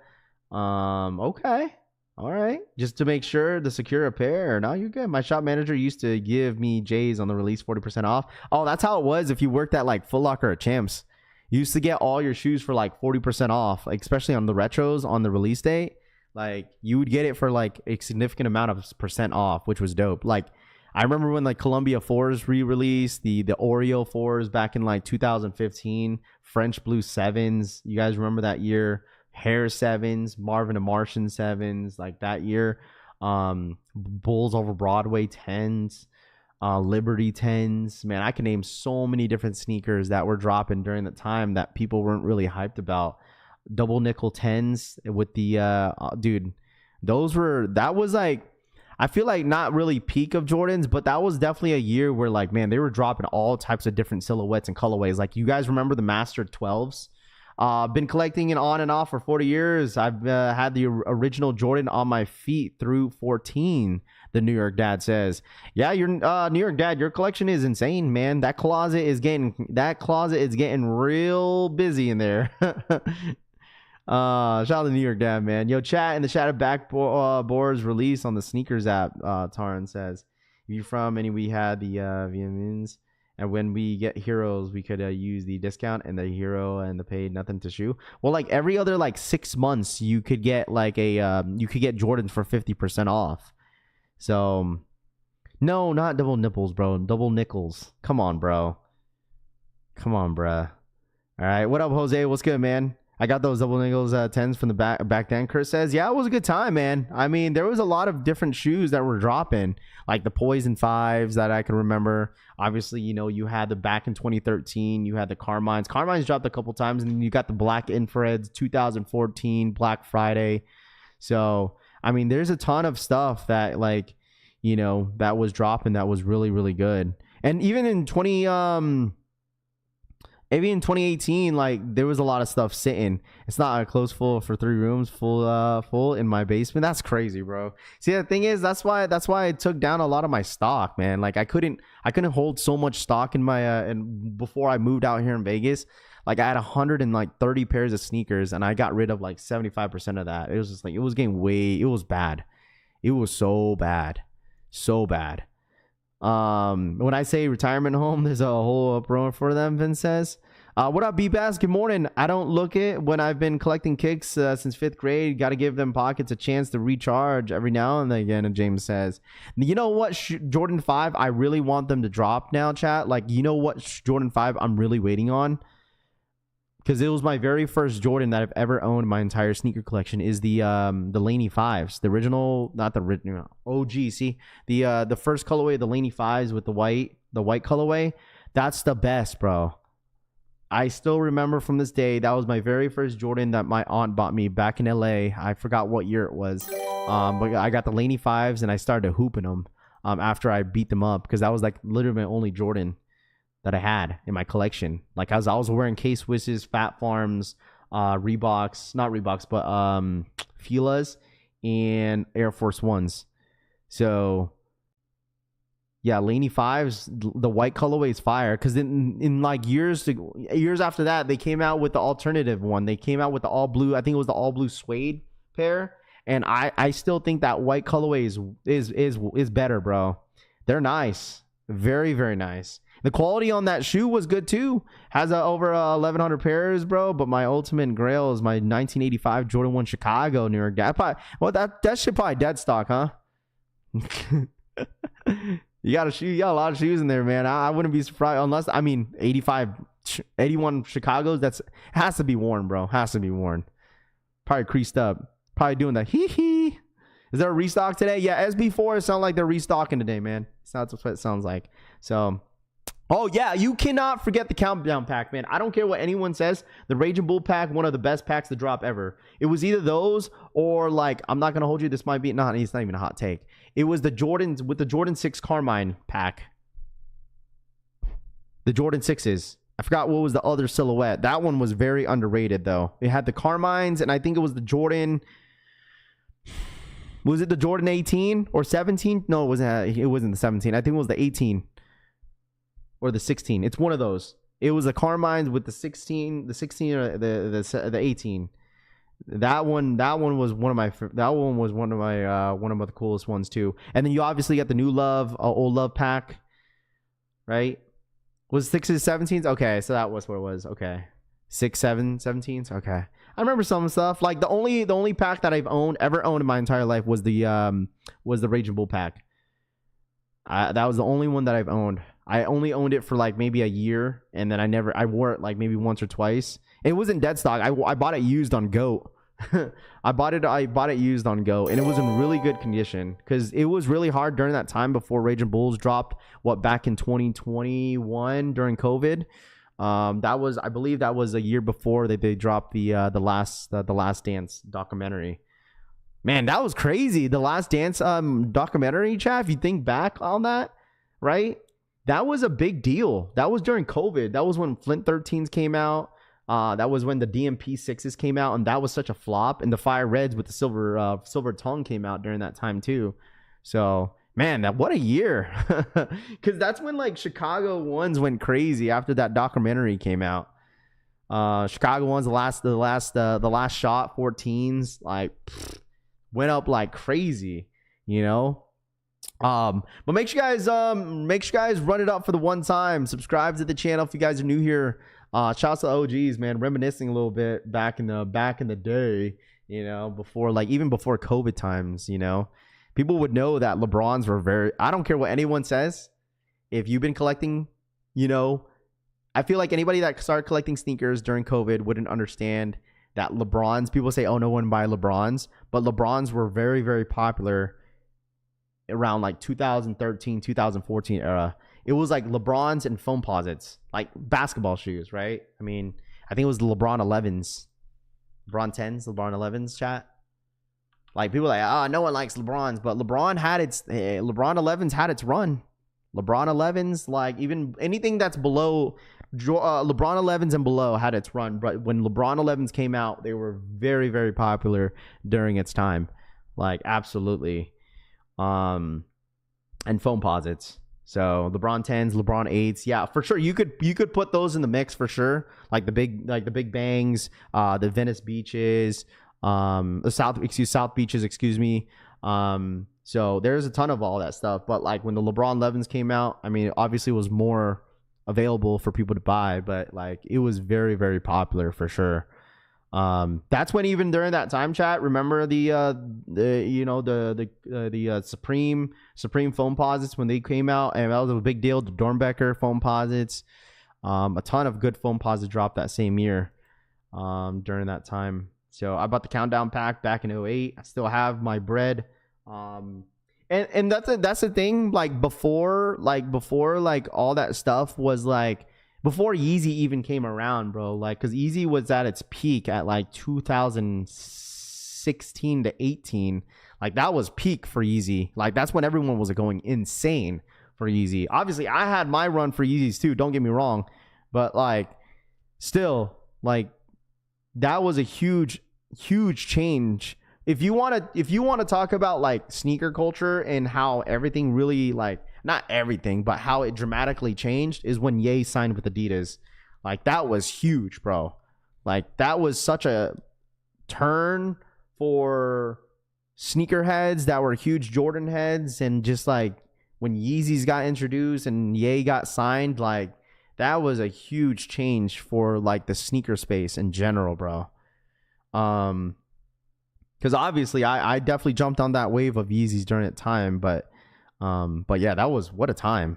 Okay. All right. Just to make sure to secure a pair. No, you're good. My shop manager used to give me J's on the release 40% off. Oh, that's how it was if you worked at like Foot Locker or Champs. You used to get all your shoes for like 40% off, like, especially on the retros on the release date. Like, you would get it for like a significant amount of percent off, which was dope. Like, I remember when like Columbia 4s re-released, the Oreo 4s back in like 2015, French Blue 7s. You guys remember that year? Hare 7s, Marvin and Martian 7s, like that year. Bulls Over Broadway 10s, Liberty 10s. Man, I can name so many different sneakers that were dropping during the time that people weren't really hyped about. Double nickel 10s with the dude, that was like, I feel like not really peak of Jordans, but that was definitely a year where, like, man, they were dropping all types of different silhouettes and colorways. Like, you guys remember the Master 12s? Been collecting it on and off for 40 years. I've had the original Jordan on my feet through 14. The New York Dad says, yeah, your New York Dad, your collection is insane, man. That closet is getting real busy in there. Shout out to New York Dad, man. Yo, chat in the chat of backboards release on the sneakers app. Taran says, if you're from and we had the VMNs, and when we get heroes, we could use the discount and the hero and the paid nothing to shoe. Well, like every other like 6 months, you could get like you could get Jordans for 50% off. So, no, not double nipples, bro. Double nickels. Come on, bro. Come on, bruh. All right, what up, Jose? What's good, man? I got those double nickels 10s from the back then. Chris says, yeah, it was a good time, man. I mean, there was a lot of different shoes that were dropping, like the Poison 5s that I can remember. Obviously, you know, you had the back in 2013, you had the Carmines. Carmines dropped a couple times, and then you got the Black Infrareds 2014, Black Friday. So, I mean, there's a ton of stuff that, like, you know, that was dropping that was really, really good. And even in 2018, like there was a lot of stuff sitting. It's not a close full for 3 rooms, full in my basement. That's crazy, bro. See, the thing is, that's why I took down a lot of my stock, man. Like I couldn't hold so much stock in my and before I moved out here in Vegas. Like I had 130 pairs of sneakers, and I got rid of like 75% of that. It was just like it was bad. It was so bad. When I say retirement home, there's a whole uproar for them, Vince says. What up, B-Bass? Good morning. I don't look it when I've been collecting kicks since 5th grade. Got to give them pockets a chance to recharge every now and again, and James says. You know what, Jordan 5, I really want them to drop now, chat. Like, you know what Jordan 5 I'm really waiting on? Because it was my very first Jordan that I've ever owned in my entire sneaker collection is the Laney 5s. The original, not the original, OG. See, the first colorway, the Laney 5s with the white colorway. That's the best, bro. I still remember from this day, that was my very first Jordan that my aunt bought me back in LA. I forgot what year it was. But I got the Laney 5s, and I started hooping them after I beat them up, because that was like literally my only Jordan that I had in my collection. Like I was wearing K-Swisses, Fat Farms, Reeboks, not Reeboks, but Fila's and Air Force Ones. So yeah, Laney 5s, the white colorway is fire. Because in like years after that, they came out with the alternative one. They came out with the all blue. I think it was the all blue suede pair. And I still think that white colorway is better, bro. They're nice, very, very nice. The quality on that shoe was good too. Has over 1,100 pairs, bro. But my ultimate grail is my 1985 Jordan 1 Chicago New York Dad. Well, that shit probably dead stock, huh? You got a lot of shoes in there, man. I wouldn't be surprised unless, I mean, 81 Chicago's. Has to be worn, bro. Has to be worn. Probably creased up. Probably doing that. Hee hee. Is there a restock today? Yeah, SB4 sound like they're restocking today, man. That's what it sounds like. So. Oh, yeah, you cannot forget the Countdown pack, man. I don't care what anyone says. The Raging Bull pack, one of the best packs to drop ever. It was either those or, like, I'm not going to hold you. This might be, not. It's not even a hot take. It was the Jordans with the Jordan 6 Carmine pack. The Jordan 6s. I forgot what was the other silhouette. That one was very underrated, though. It had the Carmines, and I think it was the Jordan. Was it the Jordan 18 or 17? No, it wasn't the 17. I think it was the 18. Or the 16. It's one of those. It was the Carmines with the 16 or the 18. That one was one of my one of the coolest ones too. And then you obviously got the New Love, Old Love pack, right? Was 6s, 17s? Okay, so that was what it was. Okay. 6, 7, 17s. Okay. I remember some stuff. Like the only pack that I've ever owned in my entire life was the Raging Bull pack. That was the only one that I've owned. I only owned it for like maybe a year, and then I wore it like maybe once or twice. It wasn't dead stock. I bought it used on GOAT. I bought it used on GOAT, and it was in really good condition because it was really hard during that time before Raging Bulls dropped back in 2021 during COVID. I believe that was a year before they dropped the Last Dance documentary. Man, that was crazy. The Last Dance documentary, chat. If you think back on that, right? That was a big deal. That was during COVID. That was when Flint 13s came out. That was when the DMP 6s came out, and that was such a flop. And the Fire Reds with the silver tongue came out during that time too. So Man, what a year. Because that's when like Chicago ones went crazy after that documentary came out. Chicago ones, the last shot 14s like went up like crazy, you know. But make sure you guys run it up for the one time. Subscribe to the channel if you guys are new here. Shouts to OGs, man, reminiscing a little bit back in the day, you know, before even before COVID times, you know. People would know that LeBrons were I don't care what anyone says. If you've been collecting, you know, I feel like anybody that started collecting sneakers during COVID wouldn't understand that LeBrons, people say, oh, no one buy LeBrons, but LeBrons were very, very popular around like 2013, 2014 era. It was like LeBrons and foam posits, like basketball shoes, right? I mean, I think it was the LeBron 11s, LeBron 10s, LeBron 11s, chat. Like people are like, no one likes LeBrons, but LeBron 11s had its run. LeBron 11s, like even anything that's below LeBron 11s and below had its run. But when LeBron 11s came out, they were very, very popular during its time. Like absolutely. And foam posits. So LeBron 10s, LeBron 8s, yeah, for sure. You could put those in the mix for sure. Like the big bangs, the Venice beaches. The South Beaches, excuse me. So there's a ton of all that stuff. But like when the LeBron 11s came out, I mean, obviously it was more available for people to buy, but like it was very, very popular for sure. That's when even during that time, chat, remember the Supreme foam posits when they came out, and that was a big deal. The Dornbecker foam posits, a ton of good foam posits dropped that same year, during that time. So I bought the Countdown pack back in 2008. I still have my bread. And that's the thing. Like before all that stuff was like before Yeezy even came around, bro. Like because Yeezy was at its peak at like 2016 to 18. Like that was peak for Yeezy. Like that's when everyone was going insane for Yeezy. Obviously, I had my run for Yeezys too. Don't get me wrong, but like still like that was a huge change. If you want to talk about like sneaker culture and how everything really, like not everything, but how it dramatically changed, is when Ye signed with Adidas. Like that was huge, bro. Like that was such a turn for sneakerheads that were huge Jordan heads, and just like when Yeezys got introduced and Ye got signed, like that was a huge change for like the sneaker space in general, bro. Because obviously I definitely jumped on that wave of Yeezys during that time, but yeah, that was what a time.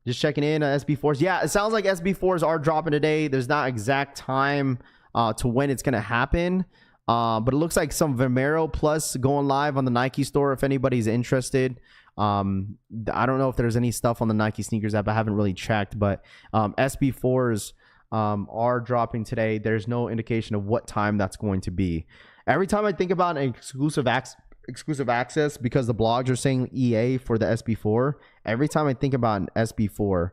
Just checking in SB4s. Yeah, it sounds like SB4s are dropping today. There's not exact time to when it's gonna happen, but it looks like some Vomero Plus going live on the Nike store if anybody's interested. I don't know if there's any stuff on the Nike sneakers app. I haven't really checked, but SB4s are dropping today. There's no indication of what time that's going to be. Every time I think about an exclusive access, because the blogs are saying EA for the SB4, every time I think about an SB4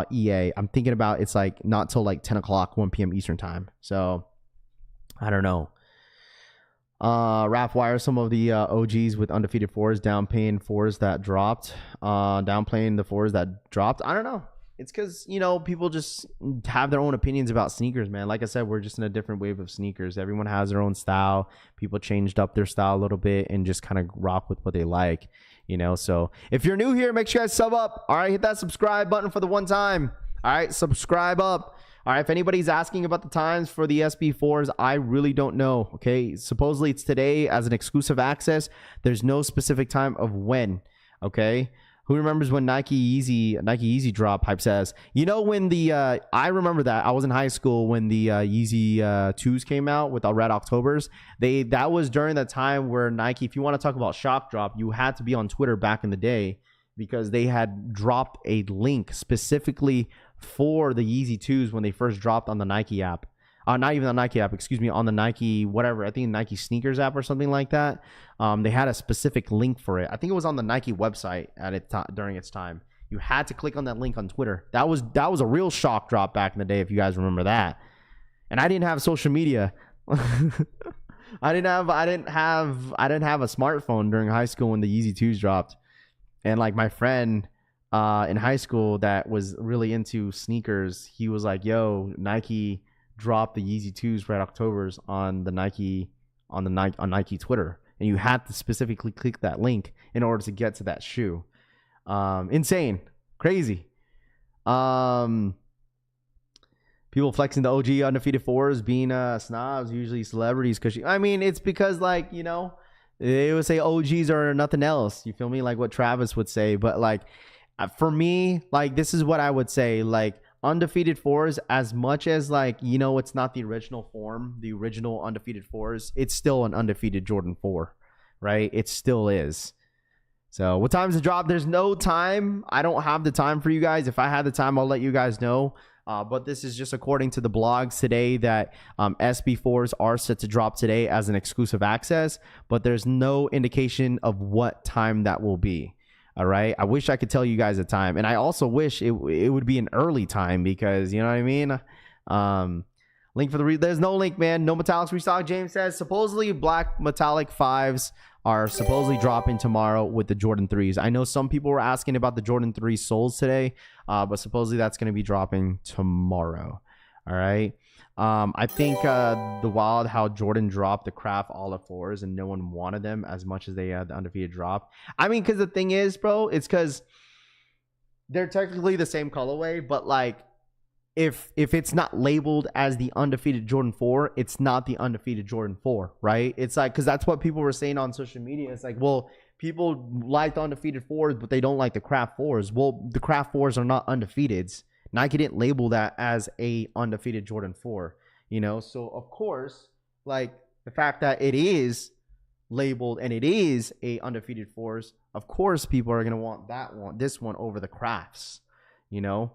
EA, I'm thinking about it's like not till like 10 o'clock, 1 p.m. Eastern time. So I don't know. Raph, why are some of the OGs with undefeated fours downplaying fours that dropped? Downplaying the fours that dropped? I don't know. It's because, you know, people just have their own opinions about sneakers, man. Like I said, we're just in a different wave of sneakers. Everyone has their own style. People changed up their style a little bit and just kind of rock with what they like, you know. So if you're new here, make sure you guys sub up. All right, hit that subscribe button for the one time. All right, subscribe up. All right, if anybody's asking about the times for the SB4s, I really don't know, okay? Supposedly it's today as an exclusive access. There's no specific time of when, okay? Who remembers when Nike Yeezy drop? Hype says. You know when the I remember that. I was in high school when the Yeezy 2s came out with the Red Octobers. That was during the time where Nike, if you want to talk about shock drop, you had to be on Twitter back in the day, because they had dropped a link specifically for the Yeezy 2s when they first dropped on the Nike app. Not even the Nike app, excuse me, on the Nike, whatever, I think Nike sneakers app or something like that. They had a specific link for it. I think it was on the Nike website during its time. You had to click on that link on Twitter. That was a real shock drop back in the day, if you guys remember that. And I didn't have social media. I didn't have a smartphone during high school when the Yeezy 2s dropped. And like my friend in high school that was really into sneakers, he was like, "Yo, Nike dropped the Yeezy 2s Red Octobers on Nike Twitter, and you had to specifically click that link in order to get to that shoe." Insane, crazy. People flexing the OG undefeated fours being snobs, usually celebrities, because it's because like, you know, they would say OGs are nothing else. You feel me? Like what Travis would say. But like for me, like this is what I would say. Like undefeated fours, as much as like, you know, it's not the original form, the original undefeated fours, it's still an undefeated Jordan 4, right? It still is. So what time's the drop? There's no time. I don't have the time for you guys. If I had the time, I'll let you guys know. But this is just according to the blogs today that SB4s are set to drop today as an exclusive access, but there's no indication of what time that will be. All right. I wish I could tell you guys a time. And I also wish it would be an early time because, you know what I mean? Link for there's no link, man. No metallics restock. James says supposedly black metallic 5s are supposedly dropping tomorrow with the Jordan 3s. I know some people were asking about the Jordan 3 soles today, but supposedly that's going to be dropping tomorrow. All right. I think the wild how Jordan dropped the Craft Olive 4s and no one wanted them as much as they had the undefeated drop. I mean, because the thing is, bro, it's because they're technically the same colorway, but like if it's not labeled as the undefeated Jordan 4, it's not the undefeated Jordan 4, right? It's like, because that's what people were saying on social media. It's like, well, people like the undefeated 4s, but they don't like the Craft 4s. Well, the Craft 4s are not undefeateds. Nike didn't label that as a undefeated Jordan 4, you know? So, of course, like the fact that it is labeled and it is a undefeated 4s, of course, people are going to want this one over the Crafts, you know?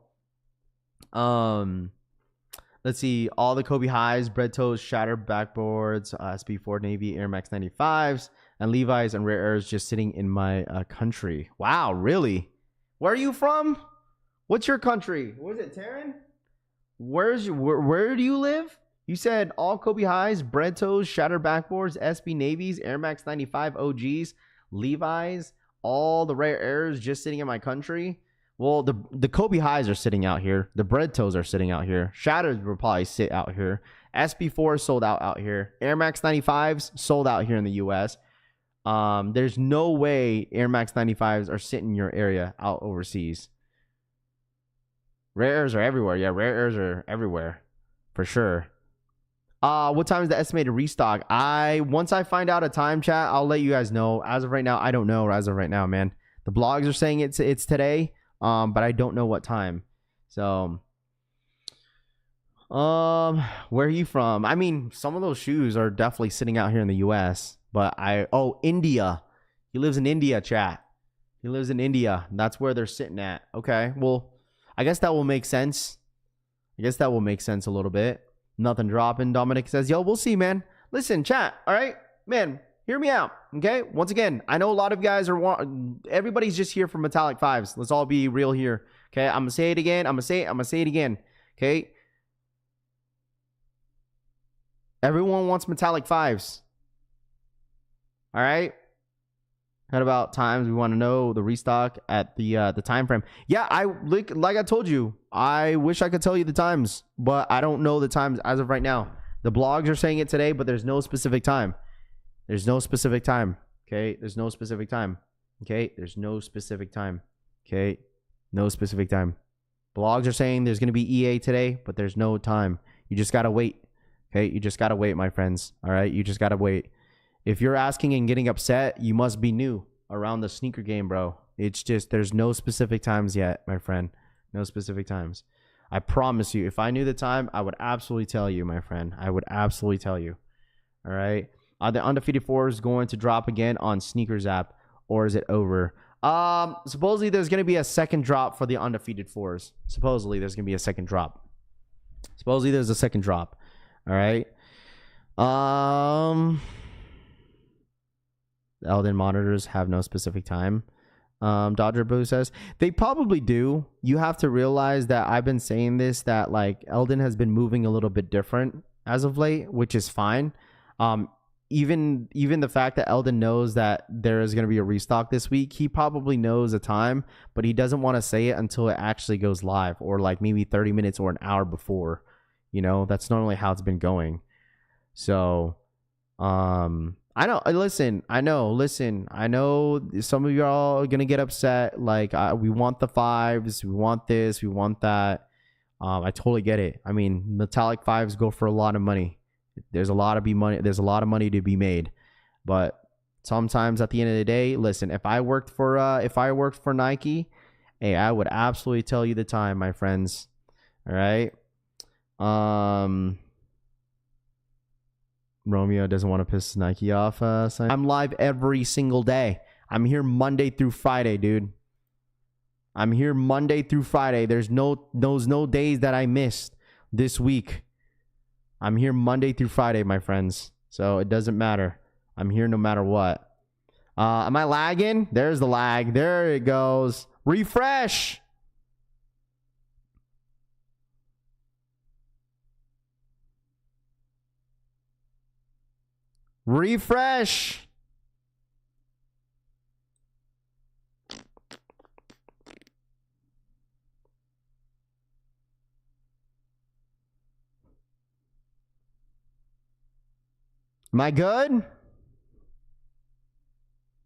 Let's see, all the Kobe highs, bread toes, shattered backboards, SB4 Navy, Air Max 95s, and Levi's and rare airs just sitting in my country. Wow, really? Where are you from? What's your country? What is it, Taryn? Where do you live? You said all Kobe highs, bread toes, shattered backboards, SB Navies, Air Max 95 OGs, Levi's, all the rare airs just sitting in my country. Well, the Kobe highs are sitting out here. The bread toes are sitting out here. Shatters will probably sit out here. SB4 sold out here. Air Max 95s sold out here in the U.S. There's no way Air Max 95s are sitting in your area out overseas. Rare airs are everywhere. Yeah, rare airs are everywhere for sure. What time is the estimated restock? Once I find out a time, chat, I'll let you guys know. As of right now, I don't know. As of right now, man, the blogs are saying it's today. But I don't know what time. So, where are you from? I mean, some of those shoes are definitely sitting out here in the U.S. But India. He lives in India, chat. He lives in India. That's where they're sitting at. Okay, well, I guess that will make sense. I guess that will make sense a little bit. Nothing dropping. Dominic says, yo, we'll see, man. Listen, chat. All right, man. Hear me out, okay? Once again, I know a lot of guys everybody's just here for metallic 5s. Let's all be real here, okay? I'm going to say it again. I'm going to say it again, okay? Everyone wants metallic 5s. All right? What about times? We want to know the restock at the time frame. Yeah, like I told you, I wish I could tell you the times, but I don't know the times as of right now. The blogs are saying it today, but there's no specific time. There's no specific time, okay? There's no specific time, okay? There's no specific time, okay? No specific time. Blogs are saying there's going to be EA today, but there's no time. You just got to wait, okay? You just got to wait, my friends, all right? You just got to wait. If you're asking and getting upset, you must be new around the sneaker game, bro. It's just there's no specific times yet, my friend. No specific times. I promise you, if I knew the time, I would absolutely tell you, my friend. I would absolutely tell you, all right? Are the undefeated 4s going to drop again on Sneakers app, or is it over? Supposedly there's going to be a second drop for the undefeated 4s. Supposedly there's going to be a second drop. Supposedly there's a second drop. All right. Eldon monitors have no specific time. Dodger Blue says they probably do. You have to realize that I've been saying this, that like Eldon has been moving a little bit different as of late, which is fine. even the fact that Eldon knows that there is going to be a restock this week, he probably knows the time, but he doesn't want to say it until it actually goes live, or like maybe 30 minutes or an hour before. You know, that's normally how it's been going. So, I know. I know some of y'all are gonna get upset. Like, we want the 5s, we want this, we want that. I totally get it. I mean, metallic 5s go for a lot of money. There's a lot of money to be made. But sometimes at the end of the day, listen, if I worked for Nike, hey, I would absolutely tell you the time, my friends. All right. Romeo doesn't want to piss Nike off. I'm live every single day. I'm here Monday through Friday, dude. I'm here Monday through Friday. There's no days that I missed this week. I'm here Monday through Friday, my friends. So it doesn't matter. I'm here no matter what. Am I lagging? There's the lag. There it goes. Refresh. Refresh. Am I good?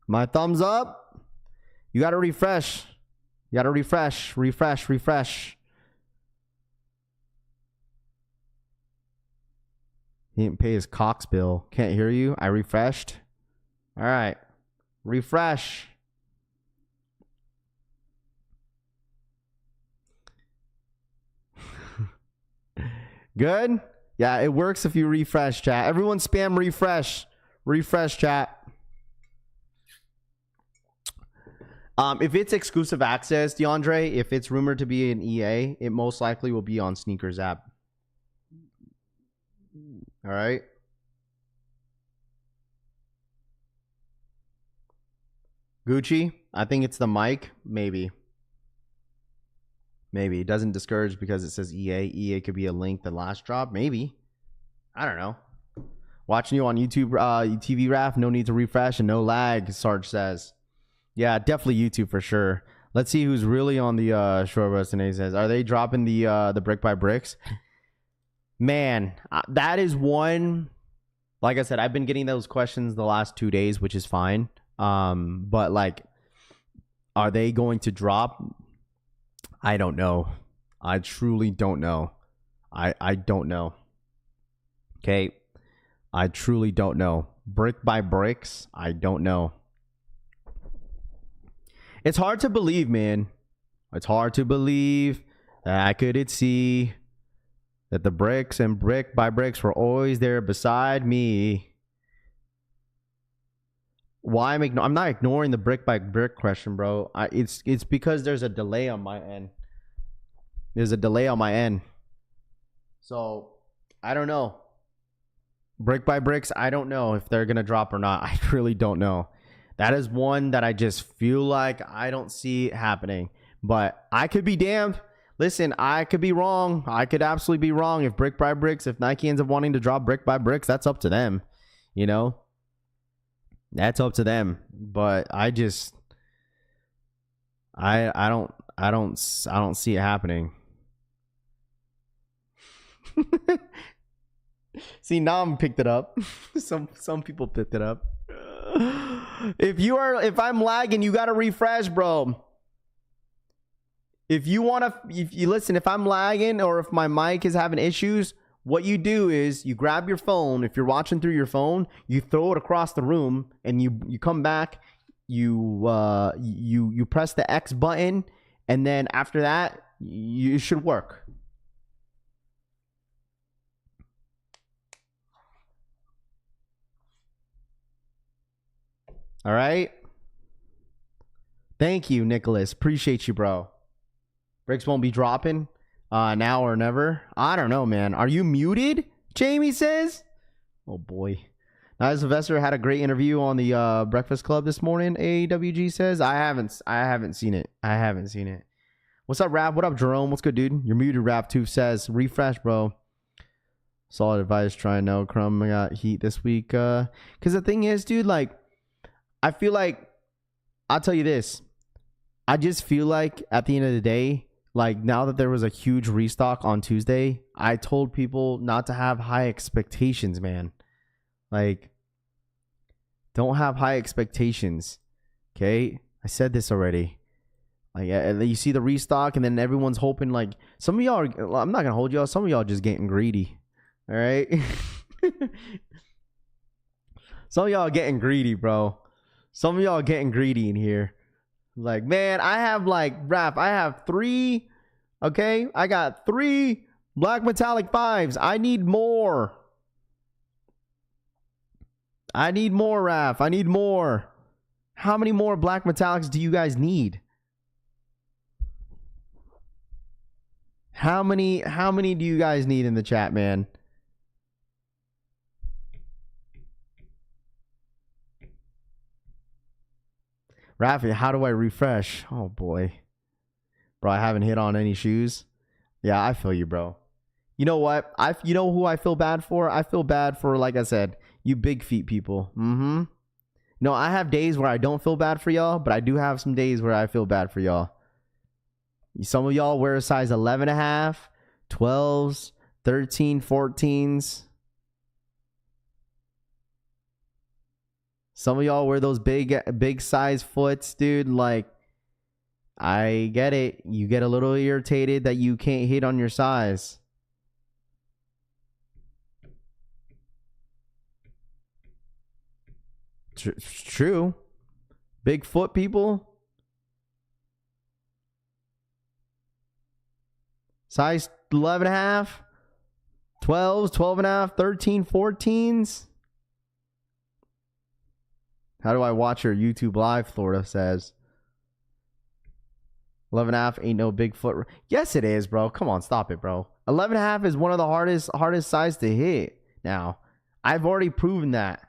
My thumbs up? You got to refresh. You got to refresh. Refresh. He didn't pay his Cox bill. Can't hear you. I refreshed. All right. Refresh. Good? Yeah, it works if you refresh, chat. Everyone spam refresh. Refresh, chat. If it's exclusive access, DeAndre, if it's rumored to be an EA, it most likely will be on Sneakers app. All right. Gucci, I think it's the mic. Maybe. It doesn't discourage because it says EA. EA could be a link the last drop. Maybe. I don't know. Watching you on YouTube, TV Raf. No need to refresh and no lag, Sarge says. Yeah, definitely YouTube for sure. Let's see who's really on the short bus. And he says, are they dropping the brick by bricks? Man, that is one. Like I said, I've been getting those questions the last 2 days, which is fine. But like, are they going to drop? I don't know. I truly don't know. I don't know. Okay. I truly don't know. Brick by bricks, I don't know. It's hard to believe, man. It's hard to believe that I could see that the bricks and brick by bricks were always there beside me. Why I'm not ignoring the brick by brick question, bro. It's because there's a delay on my end. There's a delay on my end. So, I don't know. Brick by bricks, I don't know if they're going to drop or not. I really don't know. That is one that I just feel like I don't see it happening. But I could be damned. Listen, I could be wrong. I could absolutely be wrong. If brick by bricks, if Nike ends up wanting to drop brick by bricks, that's up to them. You know? That's up to them. But I just I don't see it happening. See, Nam picked it up. Some people picked it up. If I'm lagging, you gotta refresh, bro. If you listen, if I'm lagging or if my mic is having issues, what you do is you grab your phone. If you're watching through your phone, you throw it across the room and you come back, you press the X button, and then after that, you should work. All right. Thank you, Nicholas. Appreciate you, bro. Bricks won't be dropping now or never. I don't know, man. Are you muted? Jamie says. Oh boy. Nigel Sylvester had a great interview on the Breakfast Club this morning. AWG says. I haven't seen it. What's up, Rap? What up, Jerome? What's good, dude? You're muted, Rap 2 says. Refresh, bro. Solid advice. Try no crumb. I got heat this week. Cause the thing is, dude, like, I feel like, I'll tell you this. I just feel like at the end of the day, like now that there was a huge restock on Tuesday, I told people not to have high expectations, man. Like, don't have high expectations. Okay? I said this already. Like, you see the restock and then everyone's hoping, like, some of y'all are, I'm not gonna hold y'all, some of y'all just getting greedy. All right? Some of y'all are getting greedy, bro. Some of y'all are getting greedy in here. Like, man, I have like, Raph, I have 3, okay? I got 3 black metallic 5s. I need more. I need more, Raph. I need more. How many more black metallics do you guys need? How many do you guys need in the chat, man? Rafi, how do I refresh? Oh boy. Bro, I haven't hit on any shoes. Yeah, I feel you, bro. You know what? You know who I feel bad for? I feel bad for, like I said, you big feet people. No, I have days where I don't feel bad for y'all, but I do have some days where I feel bad for y'all. Some of y'all wear a size 11.5, 12s, 13, 14s. Some of y'all wear those big size foots, dude. Like, I get it. You get a little irritated that you can't hit on your size. True. Big foot people. Size 11.5, 12s, 12.5, 13, 14s. How do I watch your YouTube live? Florida says. 11.5 ain't no big foot. Yes, it is, bro. Come on, stop it, bro. 11.5 is one of the hardest size to hit. Now, I've already proven that.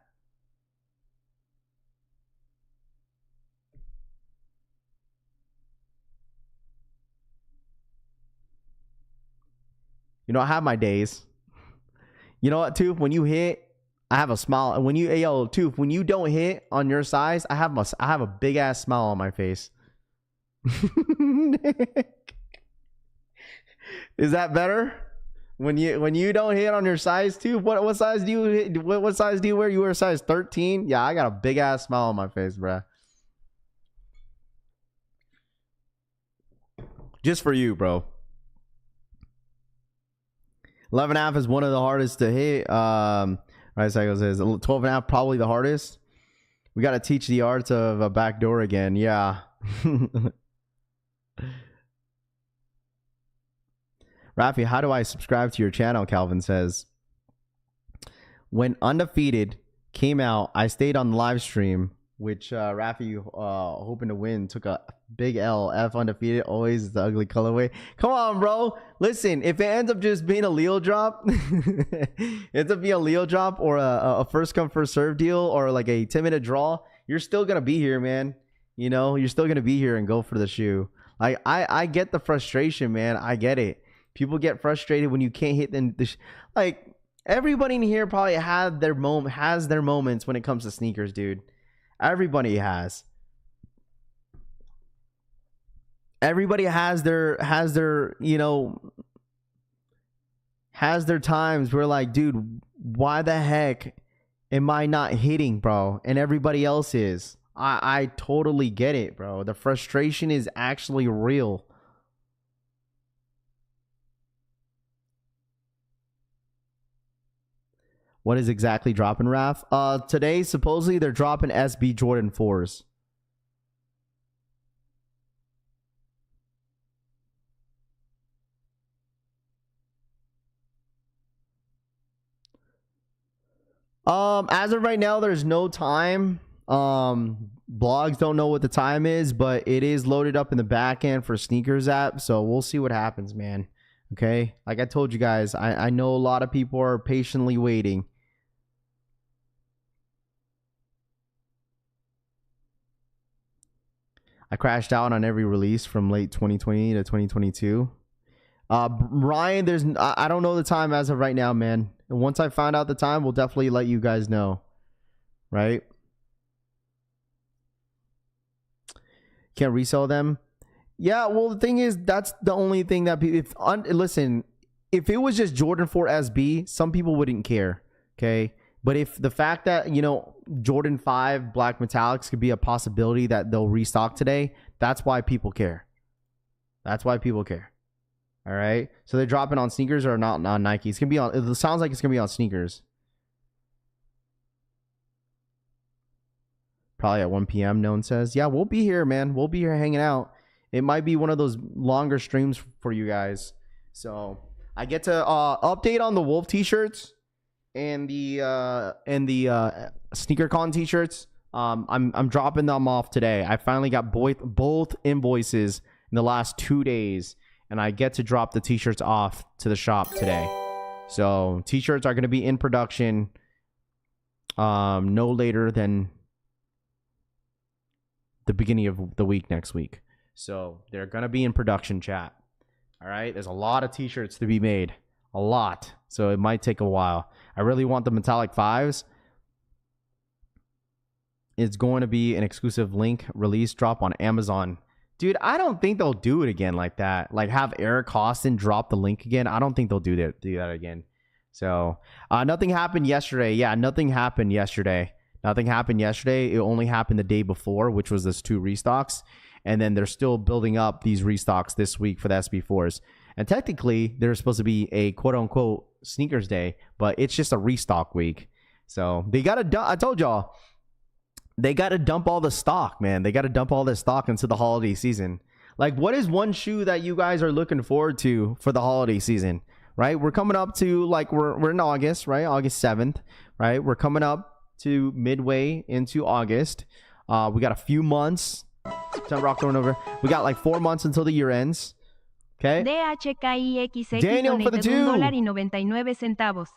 You know, I have my days. You know what, Tooth? When you hit, I have a smile. And when you, yo, Tooth, when you don't hit on your size, I have a big ass smile on my face. Is that better? When you don't hit on your size, Tooth, what size do you hit? What size do you wear? You wear a size 13? Yeah, I got a big ass smile on my face, bruh. Just for you, bro. 11.5 is one of the hardest to hit. Right, Cycle says 12.5 probably the hardest. We got to teach the art of a backdoor again. Yeah. Rafi, how do I subscribe to your channel? Calvin says. When Undefeated came out, I stayed on the live stream, which Rafi, hoping to win, took a big L. F Undefeated, always the ugly colorway. Come on, bro. Listen, if it ends up just being a Leo drop, ends up being a Leo drop or a first come first serve deal or like a 10-minute draw, you're still gonna be here, man. You know, you're still gonna be here and go for the shoe. Like I get the frustration, man. I get it. People get frustrated when you can't hit like everybody in here probably has their moments when it comes to sneakers, dude. Everybody has. Everybody has their, you know, has their times where like, dude, why the heck am I not hitting, bro? And everybody else is. I totally get it, bro. The frustration is actually real. What is exactly dropping, Raph? Today, supposedly, they're dropping SB Jordan 4s. As of right now, there's no time. Blogs don't know what the time is, but it is loaded up in the back end for Sneakers app, so we'll see what happens, man. Okay? Like I told you guys, I know a lot of people are patiently waiting. I crashed out on every release from late 2020 to 2022. Ryan, I don't know the time as of right now, man. And once I find out the time, we'll definitely let you guys know. Right? Can't resell them. Yeah, well, the thing is, that's the only thing that people... Listen, if it was just Jordan 4 SB, some people wouldn't care. Okay? But if the fact that, you know, Jordan 5 Black Metallics could be a possibility that they'll restock today, that's why people care. That's why people care. All right? So they're dropping on sneakers or not on Nike? It's going to be on... It sounds like it's going to be on sneakers. Probably at 1 p.m., no one says. Yeah, we'll be here, man. We'll be here hanging out. It might be one of those longer streams for you guys. So I get to update on the Wolf t-shirts and the SneakerCon t-shirts. I'm dropping them off today. I finally got both invoices in the last 2 days, and I get to drop the t-shirts off to the shop today. So t-shirts are going to be in production no later than the beginning of the week next week. So they're going to be in production, chat. All right. There's a lot of t-shirts to be made. A lot. So it might take a while. I really want the metallic 5s. It's going to be an exclusive link release drop on Amazon. Dude, I don't think they'll do it again like that. Like have Eric Costin drop the link again. I don't think they'll do that again. So nothing happened yesterday. Yeah, nothing happened yesterday. Nothing happened yesterday. It only happened the day before, which was this 2 restocks. And then they're still building up these restocks this week for the SB4s. And technically, there's supposed to be a quote-unquote sneakers day, but it's just a restock week. So they got to, I told y'all, they got to dump all the stock, man. They got to dump all this stock into the holiday season. Like, what is one shoe that you guys are looking forward to for the holiday season, right? We're coming up to, like, we're in August, right? August 7th, right? We're coming up to midway into August. We got a few months. September, October, November. We got like 4 months until the year ends. Okay. DHKIXX Daniel for the $1.99.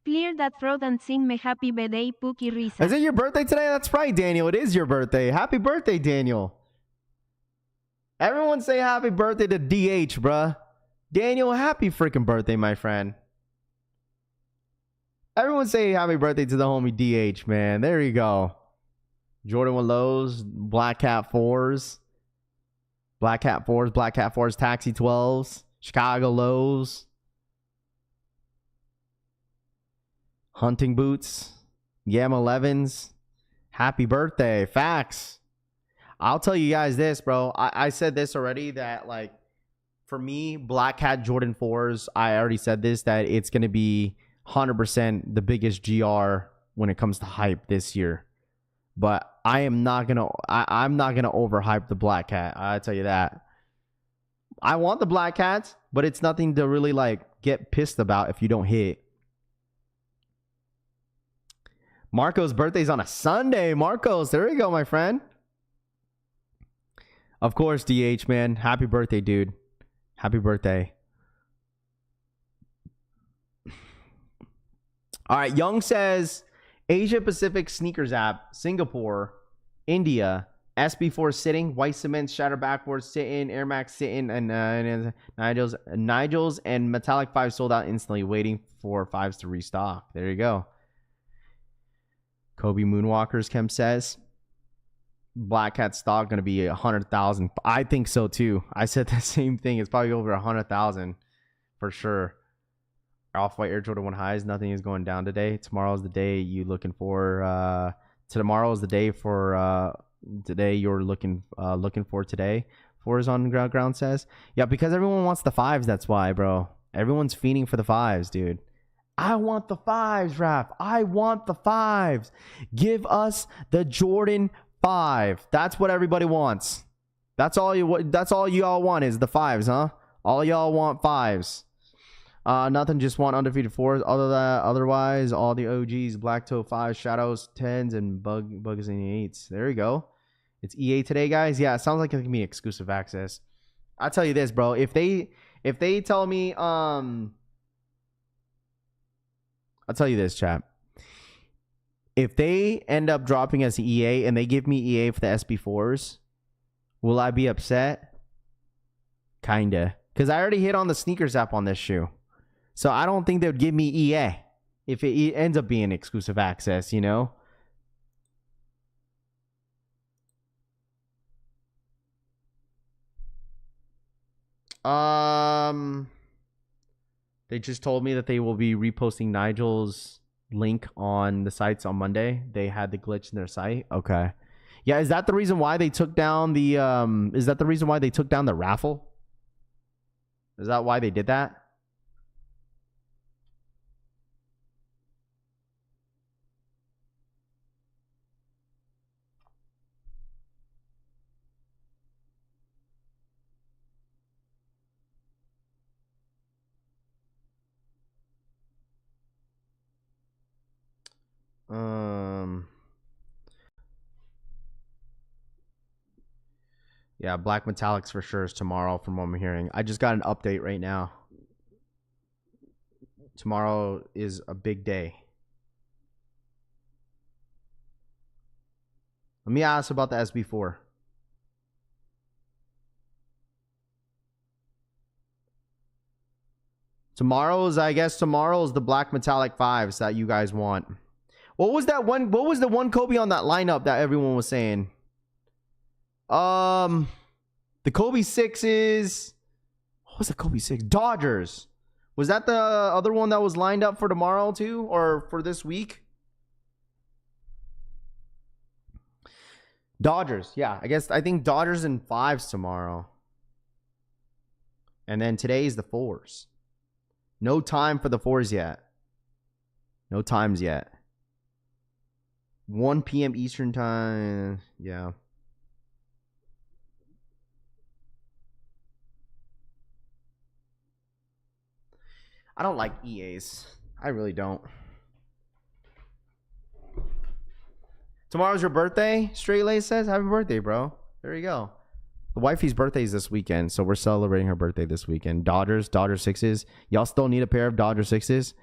Clear that fraud and sing me happy birthday, Pookie Risa. Is it your birthday today? That's right, Daniel. It is your birthday. Happy birthday, Daniel. Everyone say happy birthday to DH, bruh. Daniel, happy freaking birthday, my friend. Everyone say happy birthday to the homie DH, man. There you go. Jordan 1 lows, Black Cat 4s. Black Cat 4s, Black Cat 4s, Taxi 12s, Chicago lows. Hunting boots, Yam 11s. Happy birthday. Facts. I'll tell you guys this, bro. I said this already that, like, for me, Black Cat Jordan 4s, I already said this, that it's going to be 100% the biggest GR when it comes to hype this year. But I'm not gonna overhype the Black Cat. I tell you that. I want the Black Cats, but it's nothing to really like get pissed about if you don't hit. Marco's birthday's on a Sunday. Marcos, there you go, my friend. Of course, DH, man. Happy birthday, dude. Happy birthday. All right, Young says Asia Pacific sneakers app, Singapore, India, SB4 sitting, white cement, shatter backboard sitting, Air Max sitting, and Nigel's and metallic 5 sold out instantly, waiting for 5s to restock. There you go. Kobe Moonwalkers, Kem says. Black Cat stock going to be 100,000. I think so too. I said the same thing. It's probably over 100,000 for sure. Off-White Air Jordan 1 highs. Nothing is going down today. Tomorrow's the day you looking for. Tomorrow is the day for today you're looking for today. 4s on ground says. Yeah, because everyone wants the 5s. That's why, bro. Everyone's fiending for the 5s, dude. I want the 5s, Raph. I want the 5s. Give us the Jordan 5. That's what everybody wants. That's all y'all want is the 5s, huh? All y'all want 5s. Nothing, just want undefeated 4s. Otherwise, all the OGs, Black Toe 5s, Shadows 10s, and Bugs in the 8s. There you go. It's EA today, guys. Yeah, it sounds like it can be exclusive access. I'll tell you this, bro. If they tell me, I'll tell you this, chat. If they end up dropping as EA and they give me EA for the SB4s, will I be upset? Kinda. Because I already hit on the sneakers app on this shoe. So I don't think they would give me EA. if it ends up being exclusive access, you know. They just told me that they will be reposting Nigel's link on the sites on Monday. They had the glitch in their site. Okay. Yeah, is that the reason why they took down the raffle? Is that why they did that? Yeah, Black Metallics for sure is tomorrow from what I'm hearing. I just got an update right now. Tomorrow is a big day. Let me ask about the SB4. Tomorrow's the Black Metallic 5s that you guys want. What was the one Kobe on that lineup that everyone was saying? The Kobe 6s. What was the Kobe 6? Dodgers. Was that the other one that was lined up for tomorrow too, or for this week? Dodgers. Yeah, I think Dodgers and 5s tomorrow. And then today's the 4s. No time for the 4s yet. No times yet. 1 p.m. Eastern time. Yeah. I don't like EAs. I really don't. Tomorrow's your birthday? Straight Lay says, happy birthday, bro. There you go. The wifey's birthday is this weekend, so we're celebrating her birthday this weekend. Dodger 6s. Y'all still need a pair of Dodger 6s?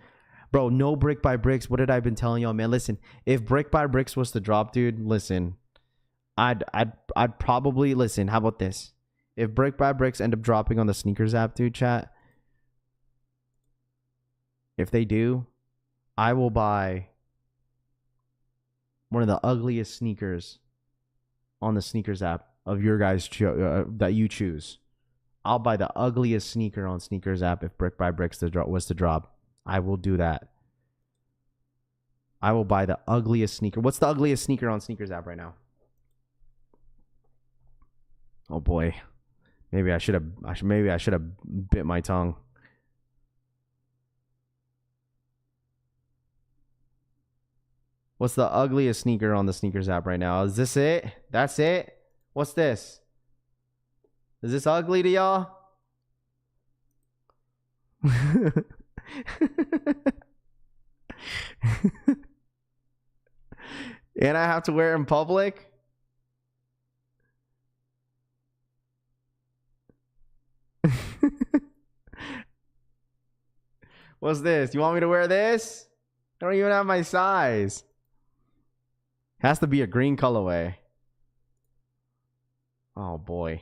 Bro, no Brick by Bricks. What did I been telling y'all, man? Listen, if Brick by Bricks was to drop, dude, listen. I'd probably, listen, how about this? If Brick by Bricks end up dropping on the sneakers app, dude, chat. If they do, I will buy one of the ugliest sneakers on the sneakers app of your guys that you choose. I'll buy the ugliest sneaker on sneakers app if Brick by Bricks was to drop. I will do that. I will buy the ugliest sneaker. What's the ugliest sneaker on sneakers app right now? Oh boy. Maybe I should have bit my tongue. What's the ugliest sneaker on the sneakers app right now? Is this it? That's it? What's this? Is this ugly to y'all? And I have to wear it in public? What's this? You want me to wear this? I don't even have my size. Has to be a green colorway. Oh boy.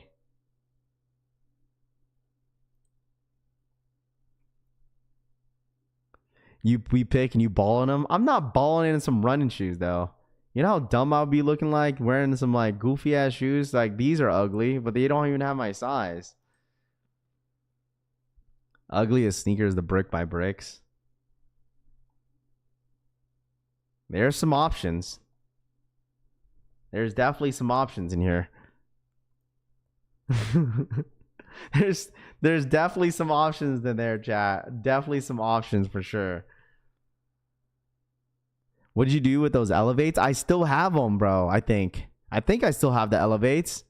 We pick and you ball in them. I'm not balling in some running shoes though. You know how dumb I'll be looking like wearing some like goofy ass shoes? Like these are ugly, but they don't even have my size. Ugliest sneakers, the Brick by Bricks. There's some options. There's definitely some options in here. There's definitely some options in there, chat. Definitely some options for sure. What did you do with those elevates? I still have them, bro. I think I still have the elevates.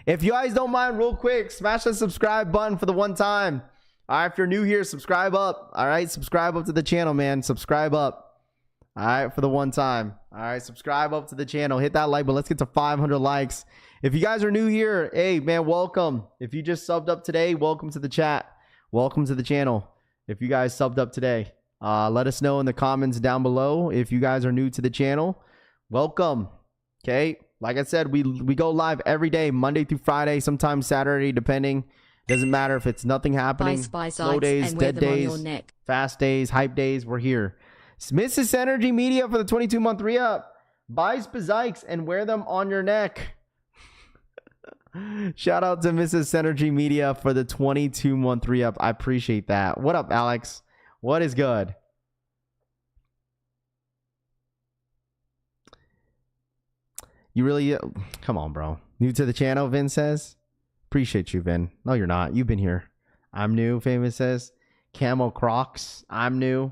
If you guys don't mind, real quick, smash the subscribe button for the one time. All right, if you're new here, subscribe up. All right, subscribe up to the channel, man. Subscribe up. All right, for the one time. All right, subscribe up to the channel. Hit that like button. Let's get to 500 likes. If you guys are new here, hey, man, welcome. If you just subbed up today, welcome to the chat. Welcome to the channel. If you guys subbed up today, let us know in the comments down below. If you guys are new to the channel, welcome. Okay, like I said, we go live every day, Monday through Friday, sometimes Saturday, depending. Doesn't matter if it's nothing happening. Buy Slow days, and dead wear them on days, your neck. fast days, hype days. We're here. Mrs. Energy Media for the 22-month re-up. Buy Spazikes and wear them on your neck. Shout out to Mrs. Energy Media for the 22-month re-up. I appreciate that. What up, Alex? What is good? You really... Come on, bro. New to the channel, Vin says. Appreciate you, Vin. No, you're not. You've been here. I'm new, Famous says. Camo Crocs. I'm new.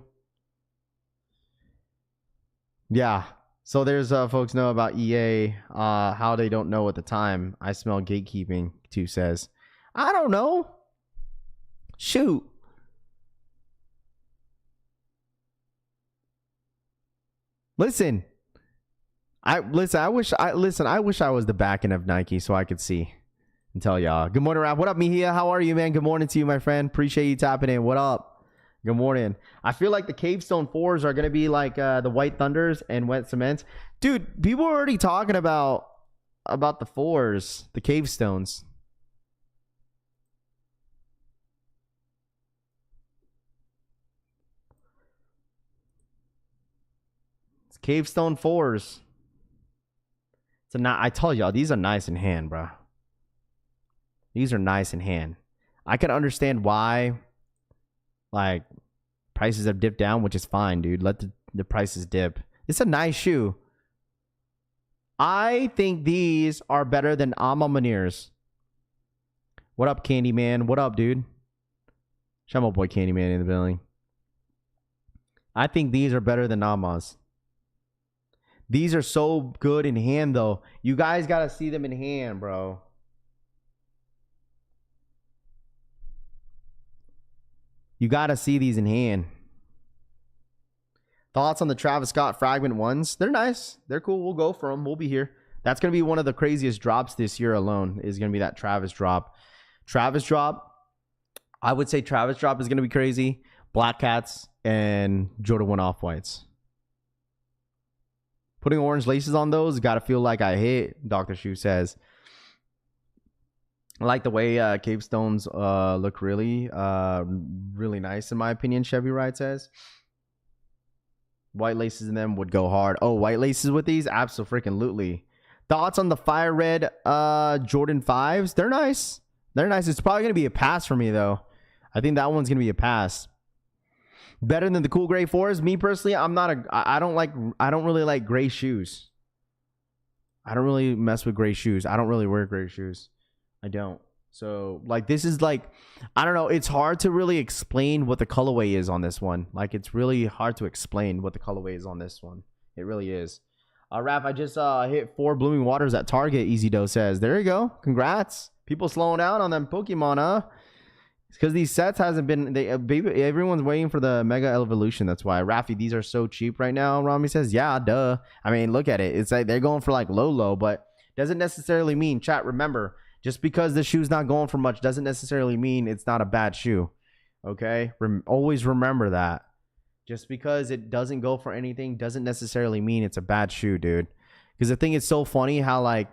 Yeah. So there's folks know about EA, how they don't know at the time. I smell gatekeeping, too says. I don't know. Shoot. Listen. I wish I was the back end of Nike so I could see and tell y'all. Good morning, Rap. What up, Mihia? How are you, man? Good morning to you, my friend. Appreciate you tapping in. What up? Good morning. I feel like the Cavestone 4s are going to be like the White Thunders and Wet Cements. Dude, people are already talking about the 4s, the Cavestones. It's Cavestone 4s. I told y'all, these are nice in hand, bro. These are nice in hand. I can understand why, like, prices have dipped down, which is fine, dude. Let the prices dip. It's a nice shoe. I think these are better than Ama Maniers. What up, Candyman? What up, dude? Shout out my boy Candyman in the building. I think these are better than Amas. These are so good in hand, though. You guys got to see them in hand, bro. You got to see these in hand. Thoughts on the Travis Scott Fragment ones? They're nice. They're cool. We'll go for them. We'll be here. That's going to be one of the craziest drops this year alone, is going to be that Travis drop. Travis drop. I would say Travis drop is going to be crazy. Black Cats and Jordan 1 Off-Whites. Putting orange laces on those, got to feel like I hit, Dr. Shu says. I like the way Cavestones look really nice, in my opinion, Chevy Wright says. White laces in them would go hard. Oh, white laces with these? Absolutely. Thoughts on the fire red Jordan 5s? They're nice. They're nice. It's probably going to be a pass for me, though. I think that one's going to be a pass. Better than the cool gray 4s? Me personally, I don't really like gray shoes. I don't really mess with gray shoes. I don't really wear gray shoes. I don't. So, like, this is like, I don't know. It's hard to really explain what the colorway is on this one. Like, it's really hard to explain what the colorway is on this one. It really is. Raph, I just hit 4 blooming waters at Target, Easy Doe says. There you go. Congrats. People slowing down on them Pokemon, huh? It's because these sets hasn't been... everyone's waiting for the Mega Evolution. That's why. Rafi, these are so cheap right now, Rami says. Yeah, duh. I mean, look at it. It's like they're going for like low, but doesn't necessarily mean... Chat, remember, just because the shoe's not going for much doesn't necessarily mean it's not a bad shoe. Okay? Always remember that. Just because it doesn't go for anything doesn't necessarily mean it's a bad shoe, dude. Because the thing is so funny how, like...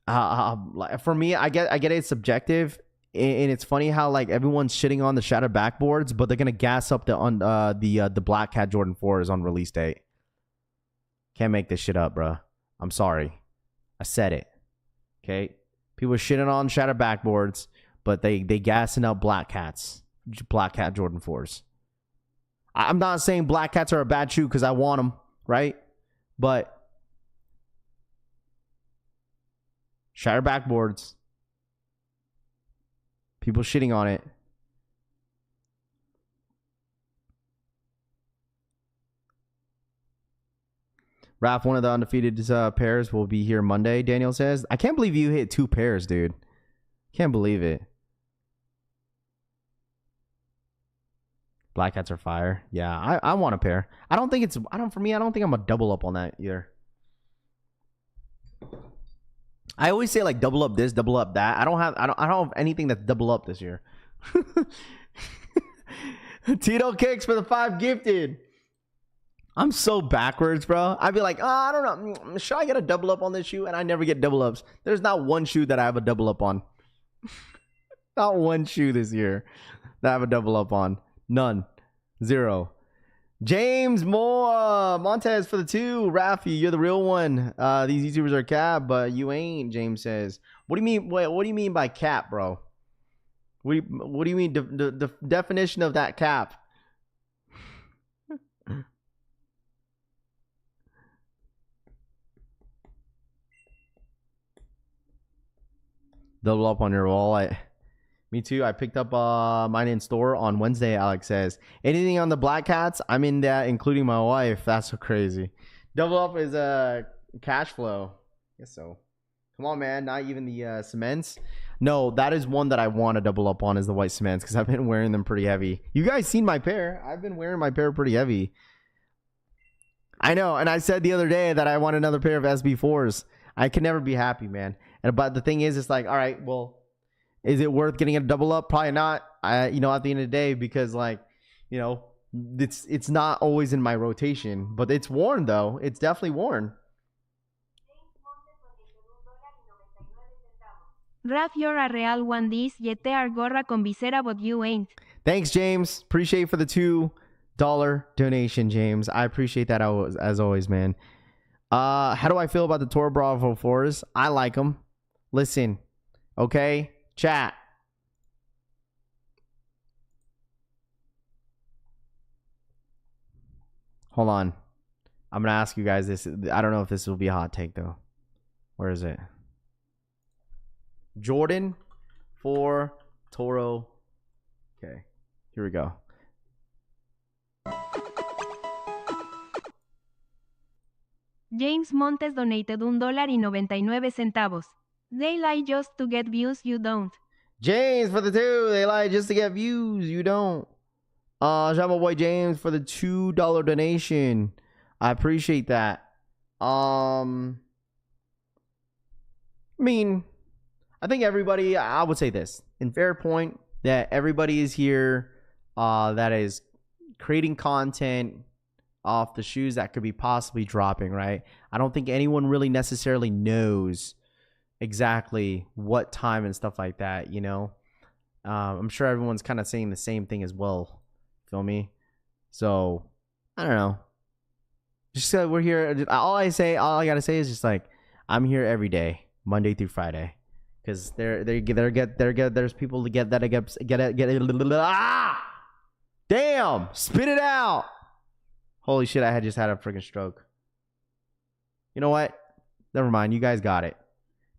for me, I get it's subjective... And it's funny how, like, everyone's shitting on the shattered backboards, but they're gonna gas up the Black Cat Jordan 4s on release date. Can't make this shit up, bro. I'm sorry. I said it. Okay? People are shitting on shattered backboards, but they gassing up Black Cats. Black Cat Jordan 4s. I'm not saying Black Cats are a bad shoe because I want them, right? But shattered backboards. People shitting on it. Raph, one of the undefeated pairs will be here Monday, Daniel says. I can't believe you hit 2 pairs, dude. Can't believe it. Black Cats are fire. Yeah, I want a pair. For me, I don't think I'm a double up on that either. I always say like double up this, double up that. I don't have anything that's double up this year. Tito Kicks for the 5 gifted. I'm so backwards, bro. I'd be like, I don't know. Should I get a double up on this shoe? And I never get double ups. There's not one shoe that I have a double up on. Not one shoe this year that I have a double up on. None. 0. James Moore Montez for the 2. Rafi, you're the real one. These YouTubers are cap, but you ain't. James says. What do you mean? Wait, what do you mean by cap, bro? What do you mean? The definition of that cap? Double up on your wallet. Me too. I picked up mine in store on Wednesday. Alex says anything on the black cats. I'm in that, including my wife. That's so crazy. Double up is cash flow. Guess so. Come on, man. Not even the cements. No, that is one that I want to double up on is the white cements because I've been wearing them pretty heavy. You guys seen my pair? I've been wearing my pair pretty heavy. I know, and I said the other day that I want another pair of SB4s. I can never be happy, man. But the thing is, it's like, all right, well, is it worth getting a double up? Probably not. At the end of the day, because it's not always in my rotation, but it's worn though. It's definitely worn. Raf, you're a real one. This yetear gorra con visera, but you ain't. Thanks, James. Appreciate for the $2 donation, James. I appreciate that as always, man. How do I feel about the Toro Bravo 4s? I like them. Listen, okay, chat. Hold on. I'm gonna ask you guys this. I don't know if this will be a hot take though. Where is it? Jordan for Toro. Okay, here we go. James Montes donated $1.99. They lie just to get views, you don't. James for the 2. They lie just to get views, you don't. Shout out my boy James for the $2 donation. I appreciate that. I mean, I think everybody, I would say this in fair point that everybody is here that is creating content off the shoes that could be possibly dropping, right? I don't think anyone really necessarily knows exactly what time and stuff like that, I'm sure everyone's kind of saying the same thing as well. Feel me? So, I don't know. Just we're here. All I gotta say is just like, I'm here every day, Monday through Friday. Because there's people to get damn, spit it out. Holy shit, I just had a freaking stroke. You know what? Never mind, you guys got it.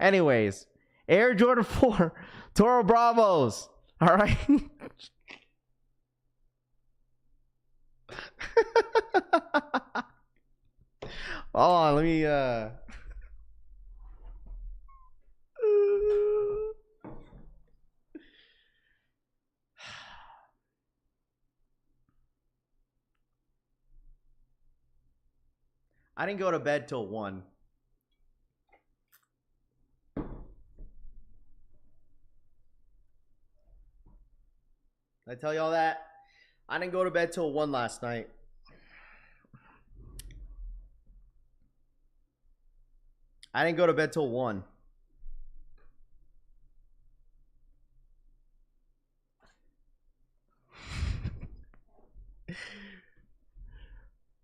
Anyways, Air Jordan 4 Toro Bravos. All right. Hold on, let me I didn't go to bed till 1. Did I tell y'all that? I didn't go to bed till 1 last night. I didn't go to bed till 1.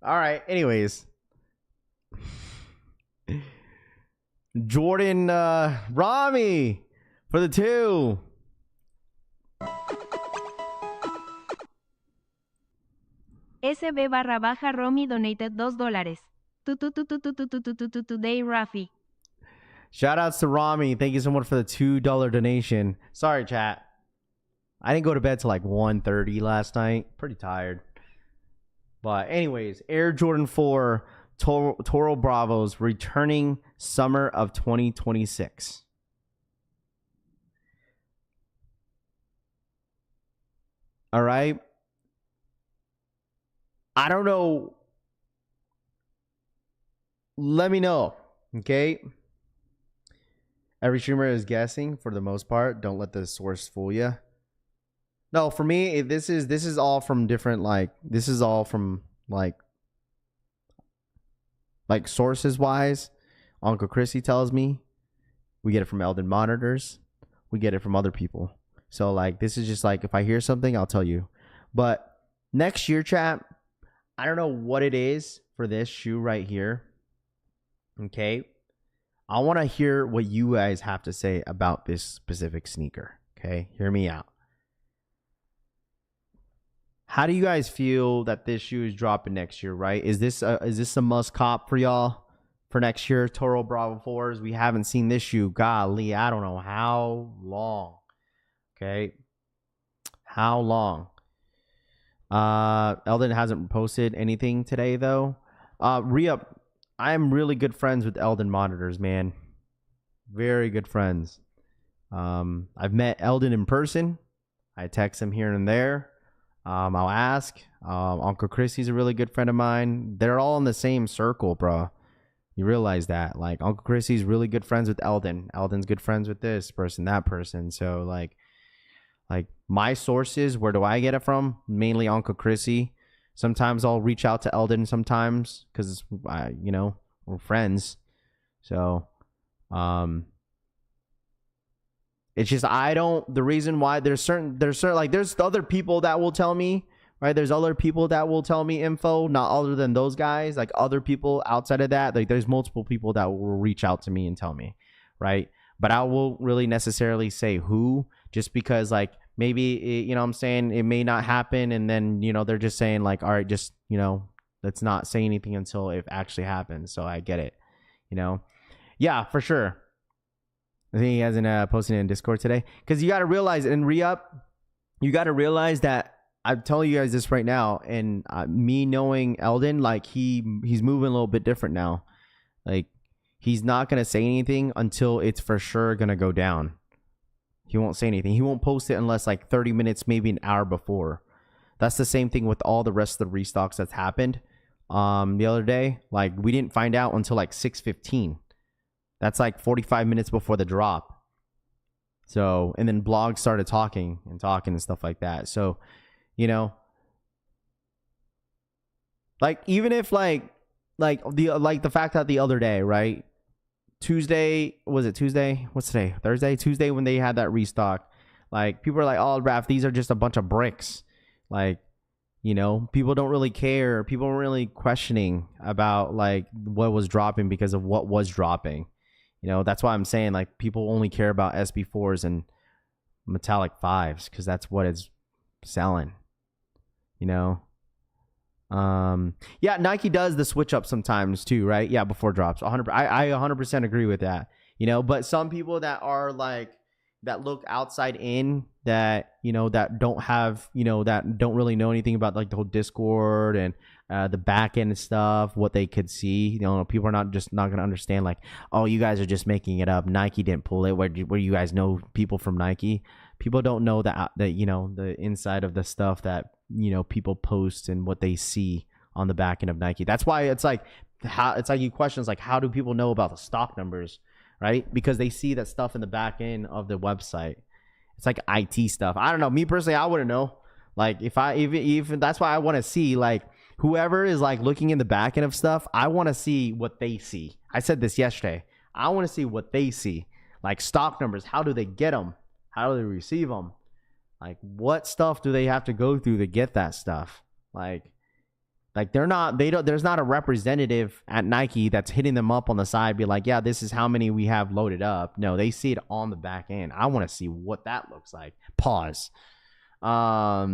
All right, anyways. Jordan Rami for the 2. SB Romy donated $2. Today, Rafi. Shout outs to Rami. Thank you so much for the $2 donation. Sorry, chat. I didn't go to bed till like 1:30 last night. Pretty tired. But anyways, Air Jordan 4 Toro Bravos returning summer of 2026. All right. I don't know. Let me know. Okay. Every streamer is guessing for the most part. Don't let the source fool you. No, for me, this is all from different, this is all from like sources wise. Uncle Chrissy tells me. We get it from Eldon Monitors. We get it from other people. So this is just if I hear something, I'll tell you. But next year, chat, I don't know what it is for this shoe right here. Okay. I want to hear what you guys have to say about this specific sneaker. Okay. Hear me out. How do you guys feel that this shoe is dropping next year, right? Is this a must cop for y'all for next year? Toro Bravo 4s. We haven't seen this shoe. Golly, I don't know how long. Okay. How long? Eldon hasn't posted anything today though. Re-up. I'm really good friends with Eldon Monitors, man. Very good friends. I've met Eldon in person. I text him here and there. I'll ask. Uncle Chrissy's a really good friend of mine. They're all in the same circle, bro. You realize that. Like, Uncle Chrissy's really good friends with Eldon. Eldon's good friends with this person, that person. So, like my sources, where do I get it from? Mainly Uncle Chrissy. Sometimes I'll reach out to Eldon sometimes because, we're friends. So, it's just, the reason why there's other people that will tell me, right? There's other people that will tell me info, not other than those guys, like other people outside of that. Like, there's multiple people that will reach out to me and tell me, right? But I won't really necessarily say who, just because, like, maybe, what I'm saying, it may not happen. And then, they're just saying, like, all right, just, let's not say anything until it actually happens. So I get it, Yeah, for sure. I think he hasn't posted in Discord today. Because you got to realize, in re-up, you got to realize that I'm telling you guys this right now. And me knowing Eldon, like, he's moving a little bit different now. Like, he's not going to say anything until it's for sure going to go down. He won't say anything. He won't post it unless like 30 minutes, maybe an hour before. That's the same thing with all the rest of the restocks that's happened the other day. Like, we didn't find out until like 6:15. That's like 45 minutes before the drop. So, and then blogs started talking and stuff like that. So, like, even if like the fact that the other day, right? Tuesday, was it Tuesday? What's today? Thursday? Tuesday, when they had that restock. Like, people are like, oh, Raph, these are just a bunch of bricks. Like, people don't really care. People aren't really questioning about, like, what was dropping because of what was dropping. That's why I'm saying, like, people only care about SB4s and metallic 5s because that's what it's selling. Yeah, Nike does the switch up sometimes too, right? Yeah, before drops. 100. I 100% agree with that. But some people that are like, that look outside in, that that don't have, that don't really know anything about like the whole Discord and the back end stuff, what they could see. People are not going to understand, like, oh, you guys are just making it up. Nike didn't pull it. Where you guys know people from Nike? People don't know that the inside of the stuff that people post and what they see on the back end of Nike. That's why it's like you questions, like, how do people know about the stock numbers, right? Because they see that stuff in the back end of the website. It's like IT stuff. I don't know. Me personally, I wouldn't know. Like, if I even that's why I want to see, like, whoever is like looking in the back end of stuff, I want to see what they see. I said this yesterday. I want to see what they see. Like, stock numbers. How do they get them? How do they receive them? Like, what stuff do they have to go through to get that stuff? Like there's not a representative at Nike that's hitting them up on the side, be like, yeah, this is how many we have loaded up. No, they see it on the back end. I want to see what that looks like. Pause. Yeah.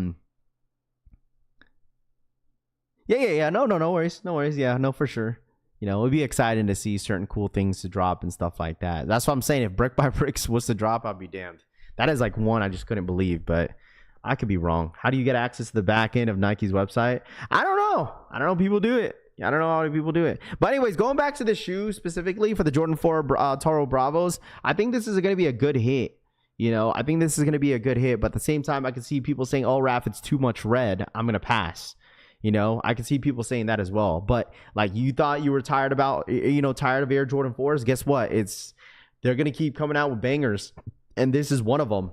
No worries. Yeah, no, for sure. It would be exciting to see certain cool things to drop and stuff like that. That's what I'm saying. If Brick by Bricks was to drop, I'd be damned. That is like one I just couldn't believe, but I could be wrong. How do you get access to the back end of Nike's website? I don't know. People do it. I don't know how people do it. But anyways, going back to the shoe specifically for the Jordan 4 Toro Bravos, I think this is going to be a good hit. I think this is going to be a good hit. But at the same time, I can see people saying, oh, Raph, it's too much red. I'm going to pass. I can see people saying that as well. But like, you thought you were tired of Air Jordan 4s. Guess what? They're going to keep coming out with bangers. And this is one of them.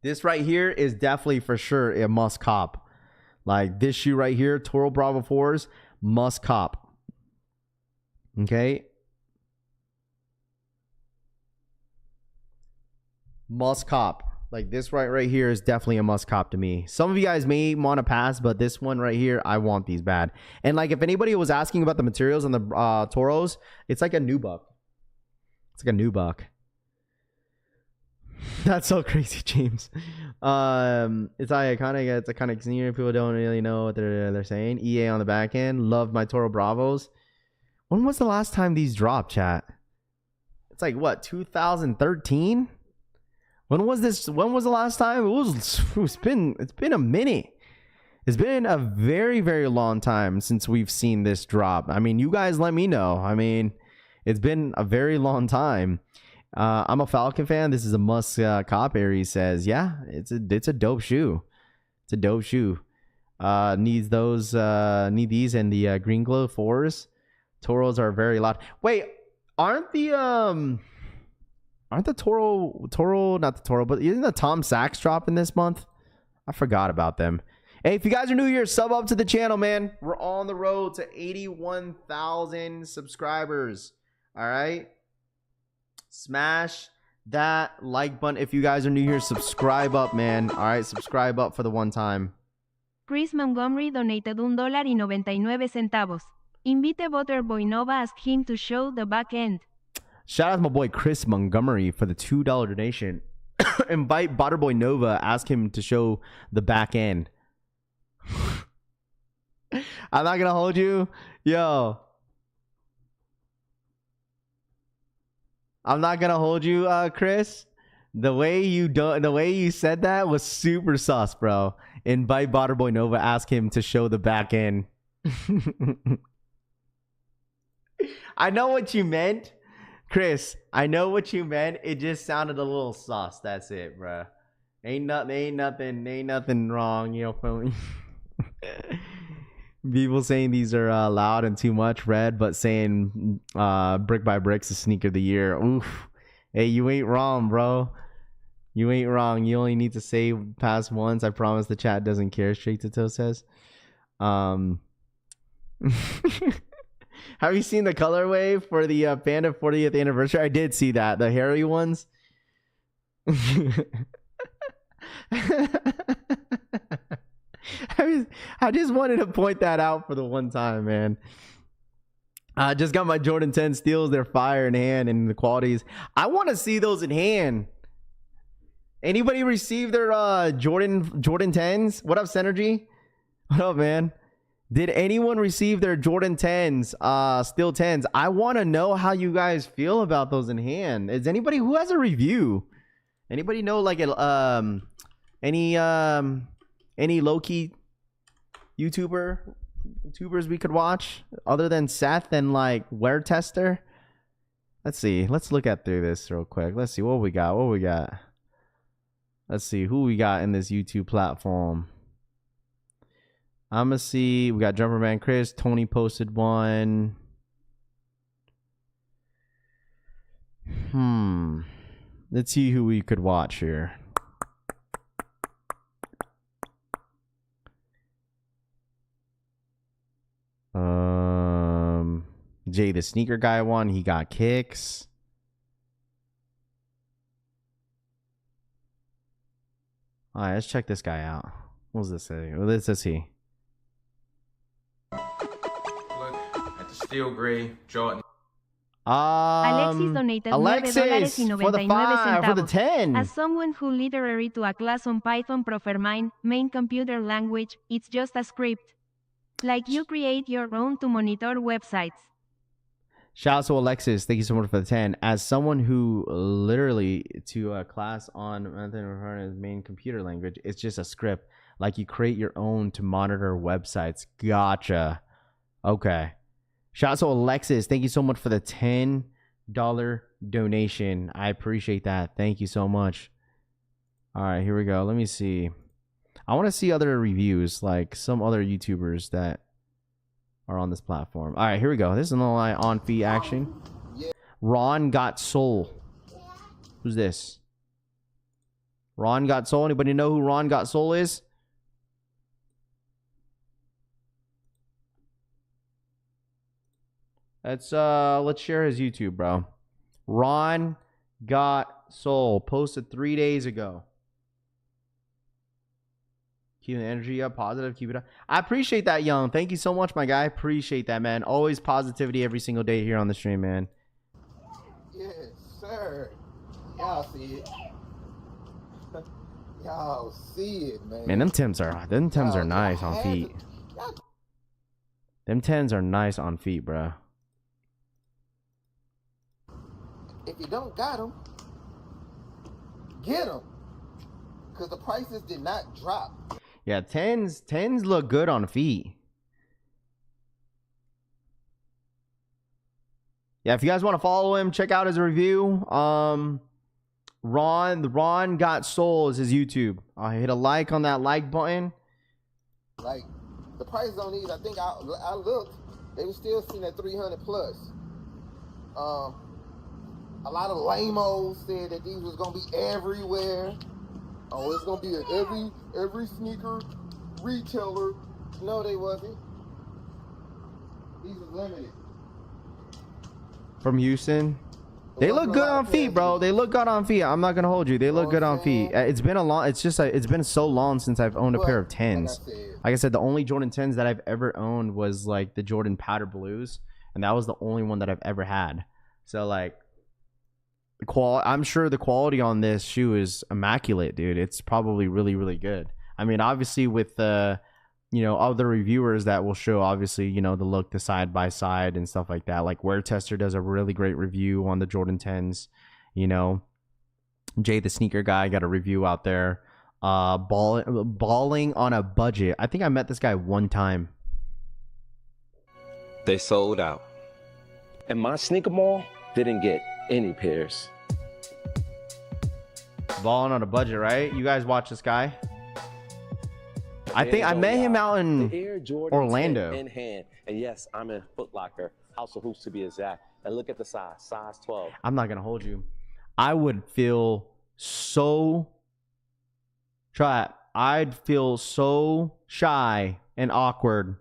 This right here is definitely for sure a must cop. Like, this shoe right here, Toro Bravo 4s, must cop. Okay. Must cop. Like this right here is definitely a must cop to me. Some of you guys may want to pass, but this one right here, I want these bad. And like if anybody was asking about the materials on the Toros, it's like a new buck. It's like a new buck. That's so crazy, James. It's iconic. It's iconic. People don't really know what they're saying. EA on the back end. Loved my Toro Bravos. When was the last time these dropped, chat? It's like what, 2013? When was this? When was the last time? It's been a minute. It's been a very, very long time since we've seen this drop. I mean, you guys let me know. I mean, it's been a very long time. I'm a Falcon fan. This is a must cop. Aries says, yeah, it's a dope shoe. It's a dope shoe. Need these and the green glow 4s. Toros are very loud. Wait, aren't the Toro, not the Toro, but isn't the Tom Sachs dropping this month? I forgot about them. Hey, if you guys are new here, sub up to the channel, man. We're on the road to 81,000 subscribers. All right. Smash that like button. If you guys are new here, subscribe up, man. All right, subscribe up for the one time. Chris Montgomery donated $1.99. Invite Butterboy Nova, ask him to show the back end. Shout out to my boy Chris Montgomery for the $2 donation. Invite Butterboy Nova, ask him to show the back end. I'm not gonna hold you, yo. I'm not gonna hold you, Chris. The way you said that was super sus, bro. Invite Butterboy Nova, ask him to show the back end. I know what you meant, Chris. I know what you meant. It just sounded a little sus. That's it, bro. Ain't nothing wrong. You know, for me. People saying these are loud and too much red, but saying Brick by Brick's a sneaker of the year. Oof. Hey, you ain't wrong, bro. You ain't wrong. You only need to say pass once. I promise the chat doesn't care. Straight to Toe says. Have you seen the colorway for the Panda 40th anniversary? I did see that. The hairy ones. I just wanted to point that out for the one time, man. I just got my Jordan 10 steals. They're fire in hand and the qualities. I want to see those in hand. Anybody receive their Jordan 10s? What up, Synergy? What up, man? Did anyone receive their Jordan 10s, Steel 10s? I want to know how you guys feel about those in hand. Is anybody who has a review? Anybody know like any low-key YouTubers we could watch other than Seth and like Wear Tester? Let's see. Let's look at through this real quick. Let's see what we got. Let's see who we got in this YouTube platform. I'm gonna see. We got Jumperman Chris. Tony posted one. Let's see who we could watch here. Jay the sneaker guy one. He got kicks. All right, let's check this guy out. What does this say? What does this see? Look at the steel gray Jordan. Alexis donated $9.99 for the 10. As someone who literary to a class on Python prefer mine, main computer language, it's just a script. Like you create your own to monitor websites. Shout out to Alexis. Thank you so much for the 10. As someone who literally to a class on main computer language, it's just a script. Like you create your own to monitor websites. Gotcha. Okay. Shout out to Alexis. Thank you so much for the $10 donation. I appreciate that. Thank you so much. All right, here we go. Let me see. I want to see other reviews, like some other YouTubers that are on this platform. All right, here we go. This is another on feed action. Ron Got Soul. Who's this? Ron Got Soul. Anybody know who Ron Got Soul is? Let's share his YouTube, bro. Ron Got Soul posted 3 days ago. Keep the energy up, positive. Keep it up. I appreciate that, Young. Thank you so much, my guy. Appreciate that, man. Always positivity every single day here on the stream, man. Yes, sir. Y'all see it. Y'all see it, man. Man, them Tims are nice on feet. Them 10s are nice on feet, bro. If you don't got them, get them. Because the prices did not drop. Yeah, 10s look good on feet. Yeah, if you guys want to follow him, check out his review. Ron Got Soul is his YouTube. Hit a like on that like button. Like, the prices on these, I think I looked, they were still sitting at 300 plus. A lot of lame-os said that these was gonna be everywhere. Oh, it's gonna be at every sneaker retailer. No, they wasn't. These are limited. From Houston. They look good on feet, bro. They look good on feet. I'm not gonna hold you. They look good on feet. It's been it's been so long since I've owned a pair of 10s. Like I said, the only Jordan 10s that I've ever owned was like the Jordan Powder Blues, and that was the only one that I've ever had. So like, I'm sure the quality on this shoe is immaculate, dude. It's probably really, really good. I mean, obviously with other reviewers that will show, obviously, the look, the side by side and stuff like that. Like Wear Tester does a really great review on the Jordan 10s. Jay the Sneaker Guy got a review out there. Balling on a Budget. I think I met this guy one time. They sold out. And my sneaker mall didn't get any pairs. Balling on a Budget, right? You guys watch this guy? I think I met him out in Orlando. In hand. And yes, I'm in Foot Locker, House of Hoops to be exact. And look at the size 12. I'm not going to hold you. I would feel so... I'd feel so shy and awkward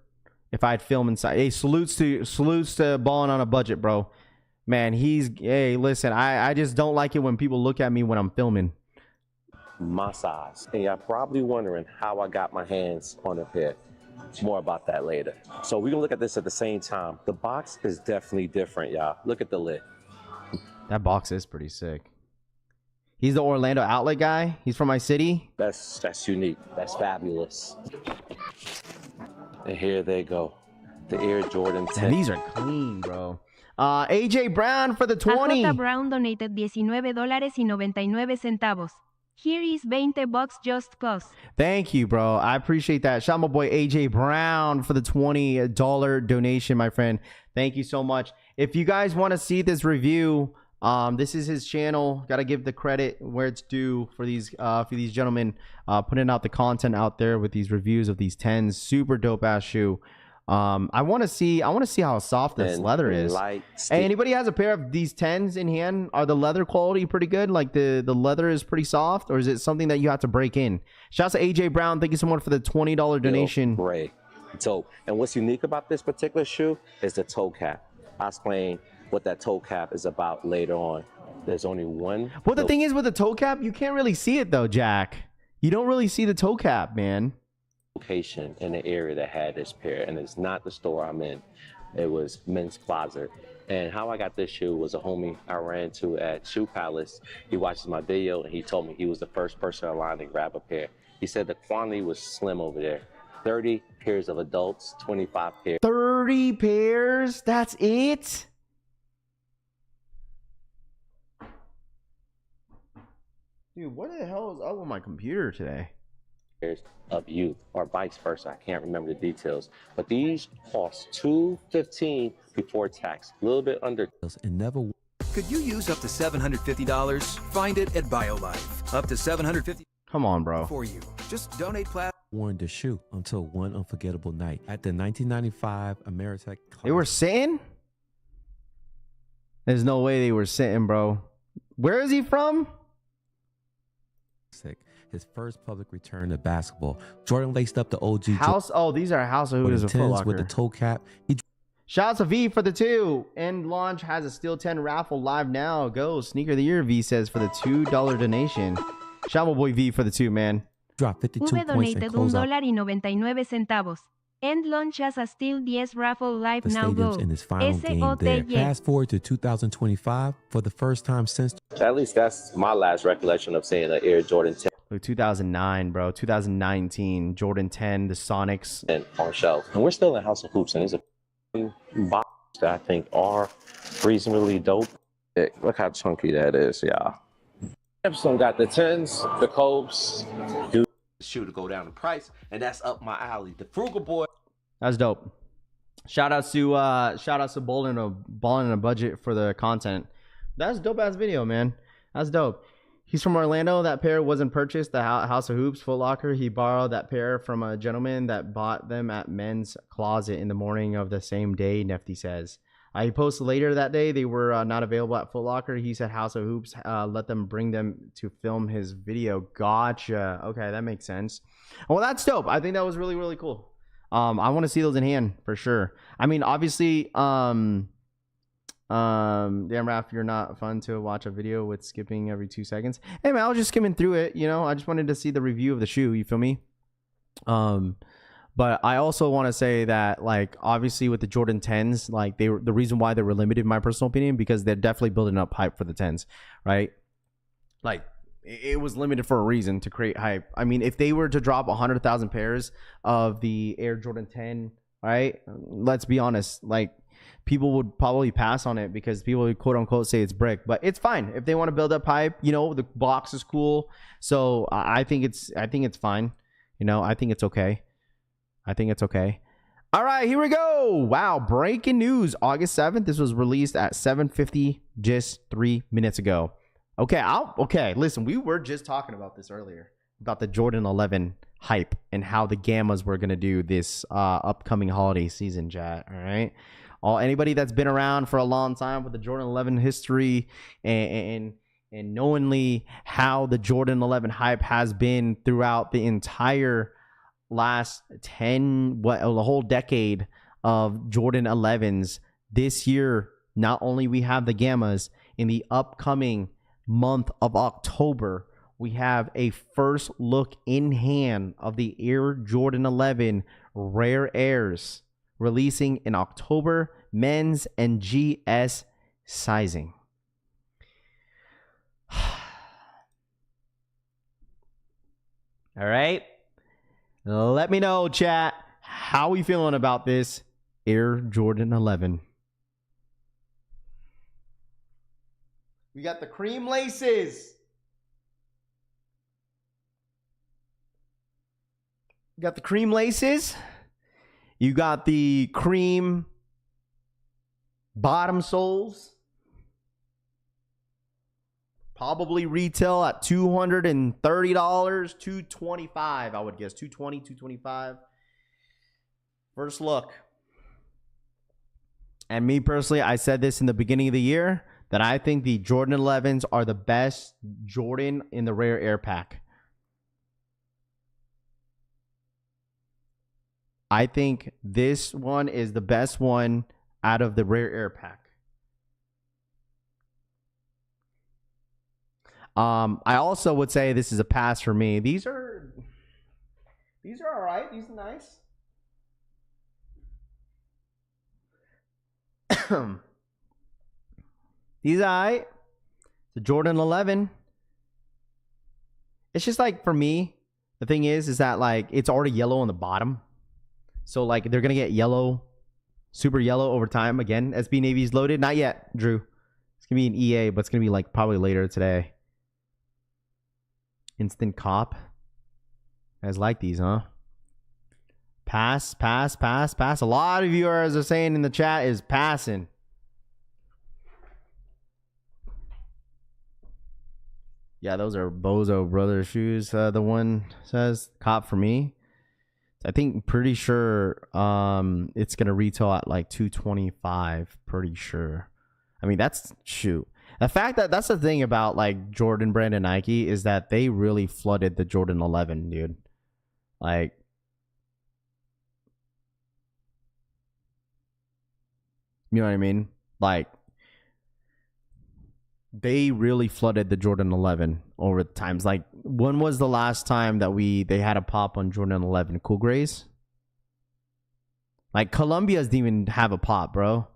if I'd film inside. Hey, salutes to Balling on a Budget, bro. Man, hey, listen, I just don't like it when people look at me when I'm filming. My size. And you're probably wondering how I got my hands on a pair. More about that later. So we're gonna look at this at the same time. The box is definitely different, y'all. Look at the lid. That box is pretty sick. He's the Orlando outlet guy. He's from my city. That's unique. That's fabulous. And here they go. The Air Jordan 10. Man, these are clean, bro. AJ Brown for the 20. AJ Brown donated $19.99. Here is $20 just cause. Thank you, bro. I appreciate that. Shout out my boy AJ Brown for the $20 donation, my friend. Thank you so much. If you guys want to see this review, this is his channel. Got to give the credit where it's due for these gentlemen putting out the content out there with these reviews of these 10s. Super dope ass shoe. I want to see how soft this leather is. Hey, anybody has a pair of these 10s in hand? Are the leather quality pretty good? Like the leather is pretty soft, or is it something that you have to break in? Shouts to AJ Brown. Thank you so much for the $20 donation. Great. So, and what's unique about this particular shoe is the toe cap. I'll explain what that toe cap is about later on. There's only one. Well, the thing is with the toe cap, you can't really see it though, Jack. You don't really see the toe cap, man. Location in the area that had this pair, and it's not the store I'm in. It was Men's Closet. And how I got this shoe was a homie I ran to at Shoe Palace. He watches my video and he told me he was the first person in line to grab a pair. He said the quantity was slim over there. 30 pairs of adults, 25 pairs. 30 pairs? That's it? Dude, what the hell is up with my computer today? Of youth or vice versa. I can't remember the details, but these cost $215 before tax, a little bit under. And never. Could you use up to $750? Find it at BioLife. Up to $750. Come on, bro. For you. Just donate plastic. Worn the shoe until one unforgettable night at the 1995 Ameritech. They were sitting? There's no way they were sitting, bro. Where is he from? His first public return to basketball. Jordan laced up the OG house. Oh, these are House of Hooters with the toe cap. Shouts to V for the 2. And Launch has a Steel 10 raffle live now. Go Sneaker of the Year, V says, for the $2 donation. Shout out my boy V for the 2, man. Drop 52 V points and donated close out $1.99. End launch as a Steel 10 raffle live the now stadiums go. in his final game there. SOTY. Fast forward to 2025 for the first time since. At least that's my last recollection of seeing an Air Jordan 10 2009, bro. 2019, Jordan 10, the Sonics. on shelf. And we're still in House of Hoops, and there's a box that I think are reasonably dope. Look how chunky that is, y'all. Epson got the 10s, the Copes. Shoe to go down in price, and that's up my alley. The Frugal Boy. That's dope. Shout outs to Ballin' a Budget for the content. That's a dope ass video, man. That's dope. He's from Orlando. That pair wasn't purchased. The House of Hoops, Foot Locker. He borrowed that pair from a gentleman that bought them at Men's Closet in the morning of the same day, Nefty says. He posted later that day they were not available at Foot Locker. He said House of Hoops let them bring them to film his video. Gotcha. Okay, that makes sense. Well, that's dope. I think that was really, really cool. I want to see those in hand for sure. I mean, obviously, damn Raph, you're not fun to watch a video with skipping every 2 seconds. Hey man, I was just skimming through it, you know. I just wanted to see the review of the shoe, you feel me? But I also want to say that, like, obviously with the Jordan 10s, like, the reason why they were limited, in my personal opinion, because they're definitely building up hype for the 10s, right? Like, it was limited for a reason, to create hype. I mean, if they were to drop 100,000 pairs of the Air Jordan 10, right? Let's be honest, like, people would probably pass on it because people would quote unquote say it's brick, but it's fine if they want to build up hype. You know, the box is cool, so I think it's fine. You know, I think it's okay. All right, here we go. Wow, breaking news. August 7th. This was released at 7:50 just 3 minutes ago. Okay, listen, we were just talking about this earlier, about the Jordan 11 hype and how the Gammas were going to do this upcoming holiday season, chat, all right? Anybody that's been around for a long time with the Jordan 11 history and knowingly how the Jordan 11 hype has been throughout the entire last the whole decade of Jordan 11s. This year, not only we have the Gammas, in the upcoming month of October, we have a first look in hand of the Air Jordan 11 Rare Airs releasing in October, men's and GS sizing. All right. Let me know, chat, how we feeling about this Air Jordan 11. We got the cream laces. You got the cream laces. You got the cream bottom soles. Probably retail at $230, $225, I would guess. $220, $225. First look. And me personally, I said this in the beginning of the year, that I think the Jordan 11s are the best Jordan in the Rare Air pack. I think this one is the best one out of the Rare Air pack. I also would say this is a pass for me. These are all right. These are nice. These are all right. The Jordan 11. It's just like, for me, the thing is that, like, it's already yellow on the bottom. So, like, they're going to get yellow, super yellow over time. Again, SB Navy's loaded. Not yet, Drew. It's going to be an EA, but it's going to be, like, probably later today. Instant cop. You guys like these, huh? Pass, pass, pass, pass. A lot of viewers are saying in the chat is passing. Yeah, those are Bozo Brothers shoes. The one says cop for me. I think, pretty sure it's going to retail at like $225. Pretty sure. I mean, that's, shoot. The fact that that's the thing about, like, Jordan brand and Nike is that they really flooded the Jordan 11, dude. Like, you know what I mean? Like, they really flooded the Jordan 11 over the times. Like, when was the last time that they had a pop on Jordan 11? Cool Grays? Like, Columbia's didn't even have a pop, bro.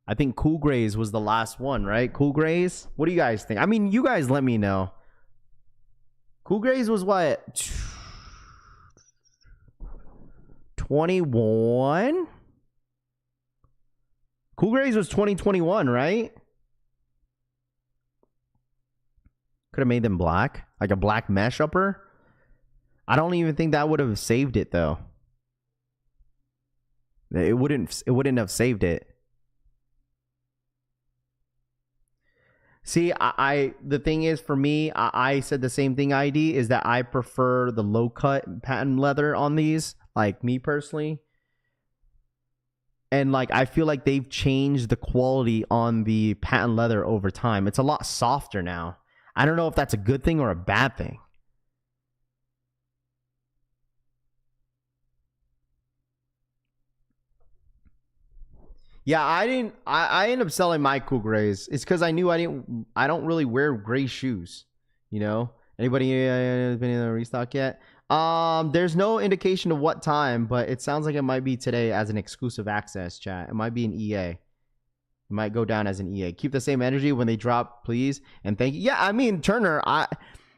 I think Cool Grays was the last one, right? Cool Grays? What do you guys think? I mean, you guys let me know. Cool Grays was what? 21? Cool Grays was 2021, right? Could have made them black. Like a black mesh upper. I don't even think that would have saved it, though. It wouldn't have saved it. See, the thing is, for me, I said the same thing, ID, is that I prefer the low cut patent leather on these, like me personally. And like, I feel like they've changed the quality on the patent leather over time. It's a lot softer now. I don't know if that's a good thing or a bad thing. Yeah, I ended up selling my Cool Grays. It's because I knew I don't really wear gray shoes. You know? Anybody been in a restock yet? There's no indication of what time, but it sounds like it might be today as an exclusive access, chat. It might be an EA. It might go down as an EA. Keep the same energy when they drop, please. And thank you. Yeah, I mean, Turner,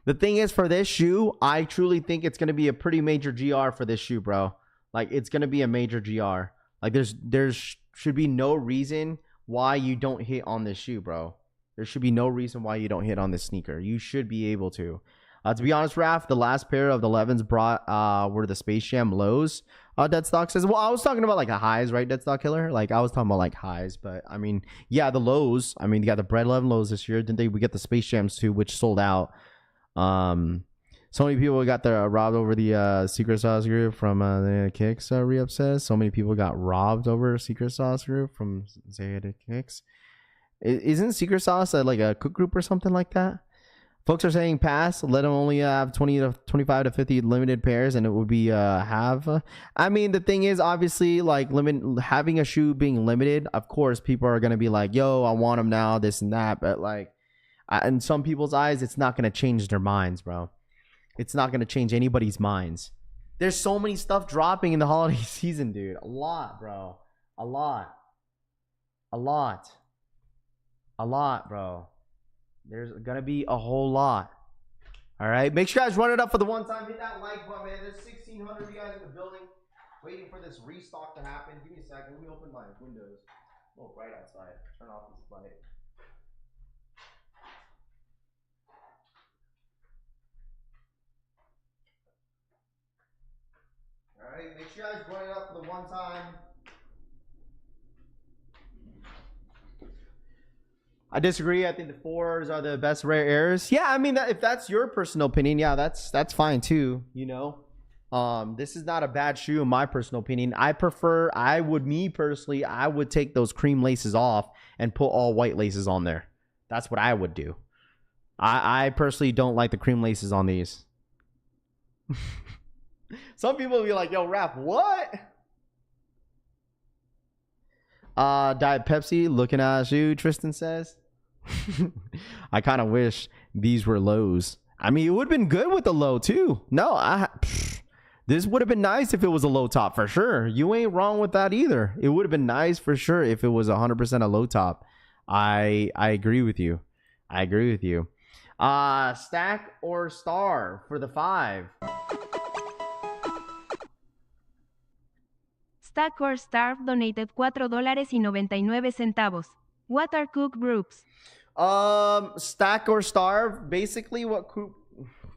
the thing is, for this shoe, I truly think it's going to be a pretty major GR for this shoe, bro. Like, it's going to be a major GR. Like, there's should be no reason why you don't hit on this shoe, bro. There should be no reason why you don't hit on this sneaker. You should be able to. To be honest, Raph, the last pair of the 11s brought were the Space Jam lows. Deadstock says, well, I was talking about like a highs, right, Deadstock Killer? Like, I was talking about like highs, but I mean, yeah, the lows. I mean, you got the Bread 11 lows this year. Didn't we get the Space Jams too, which sold out. So many people got robbed over the Secret Sauce group from the Kicks, re-up says. So many people got robbed over Secret Sauce group from Zayed Kicks. Isn't Secret Sauce like a cook group or something like that? Folks are saying pass. Let them only have 20 to 25 to 50 limited pairs, and it would be have. I mean, the thing is, obviously, like having a shoe being limited. Of course, people are gonna be like, "Yo, I want them now," this and that. But like, in some people's eyes, it's not gonna change their minds, bro. It's not gonna change anybody's minds. There's so many stuff dropping in the holiday season, dude. A lot, bro. A lot, bro. There's gonna be a whole lot. All right, make sure you guys run it up for the one time. Hit that like button, man. There's 1,600 of you guys in the building waiting for this restock to happen. Give me a second. Let me open my windows. Oh, bright outside. Turn off this light. All right, make sure you guys run it up for the one time. I disagree. I think the 4s are the best rare airs. Yeah, I mean, if that's your personal opinion, yeah, that's fine too. You know, this is not a bad shoe in my personal opinion. I would take those cream laces off and put all white laces on there. That's what I would do. I personally don't like the cream laces on these. Some people will be like, "Yo, Raph, what?" Diet Pepsi, looking at you, Tristan says. I kind of wish these were lows. I mean, it would have been good with the low too. No, this would have been nice if it was a low top for sure. You ain't wrong with that either. It would have been nice for sure if it was 100% a low top. I agree with you. Stack or star for the 5? Stack or Starve donated $4.99. What are cook groups? Stack or Starve. Basically, what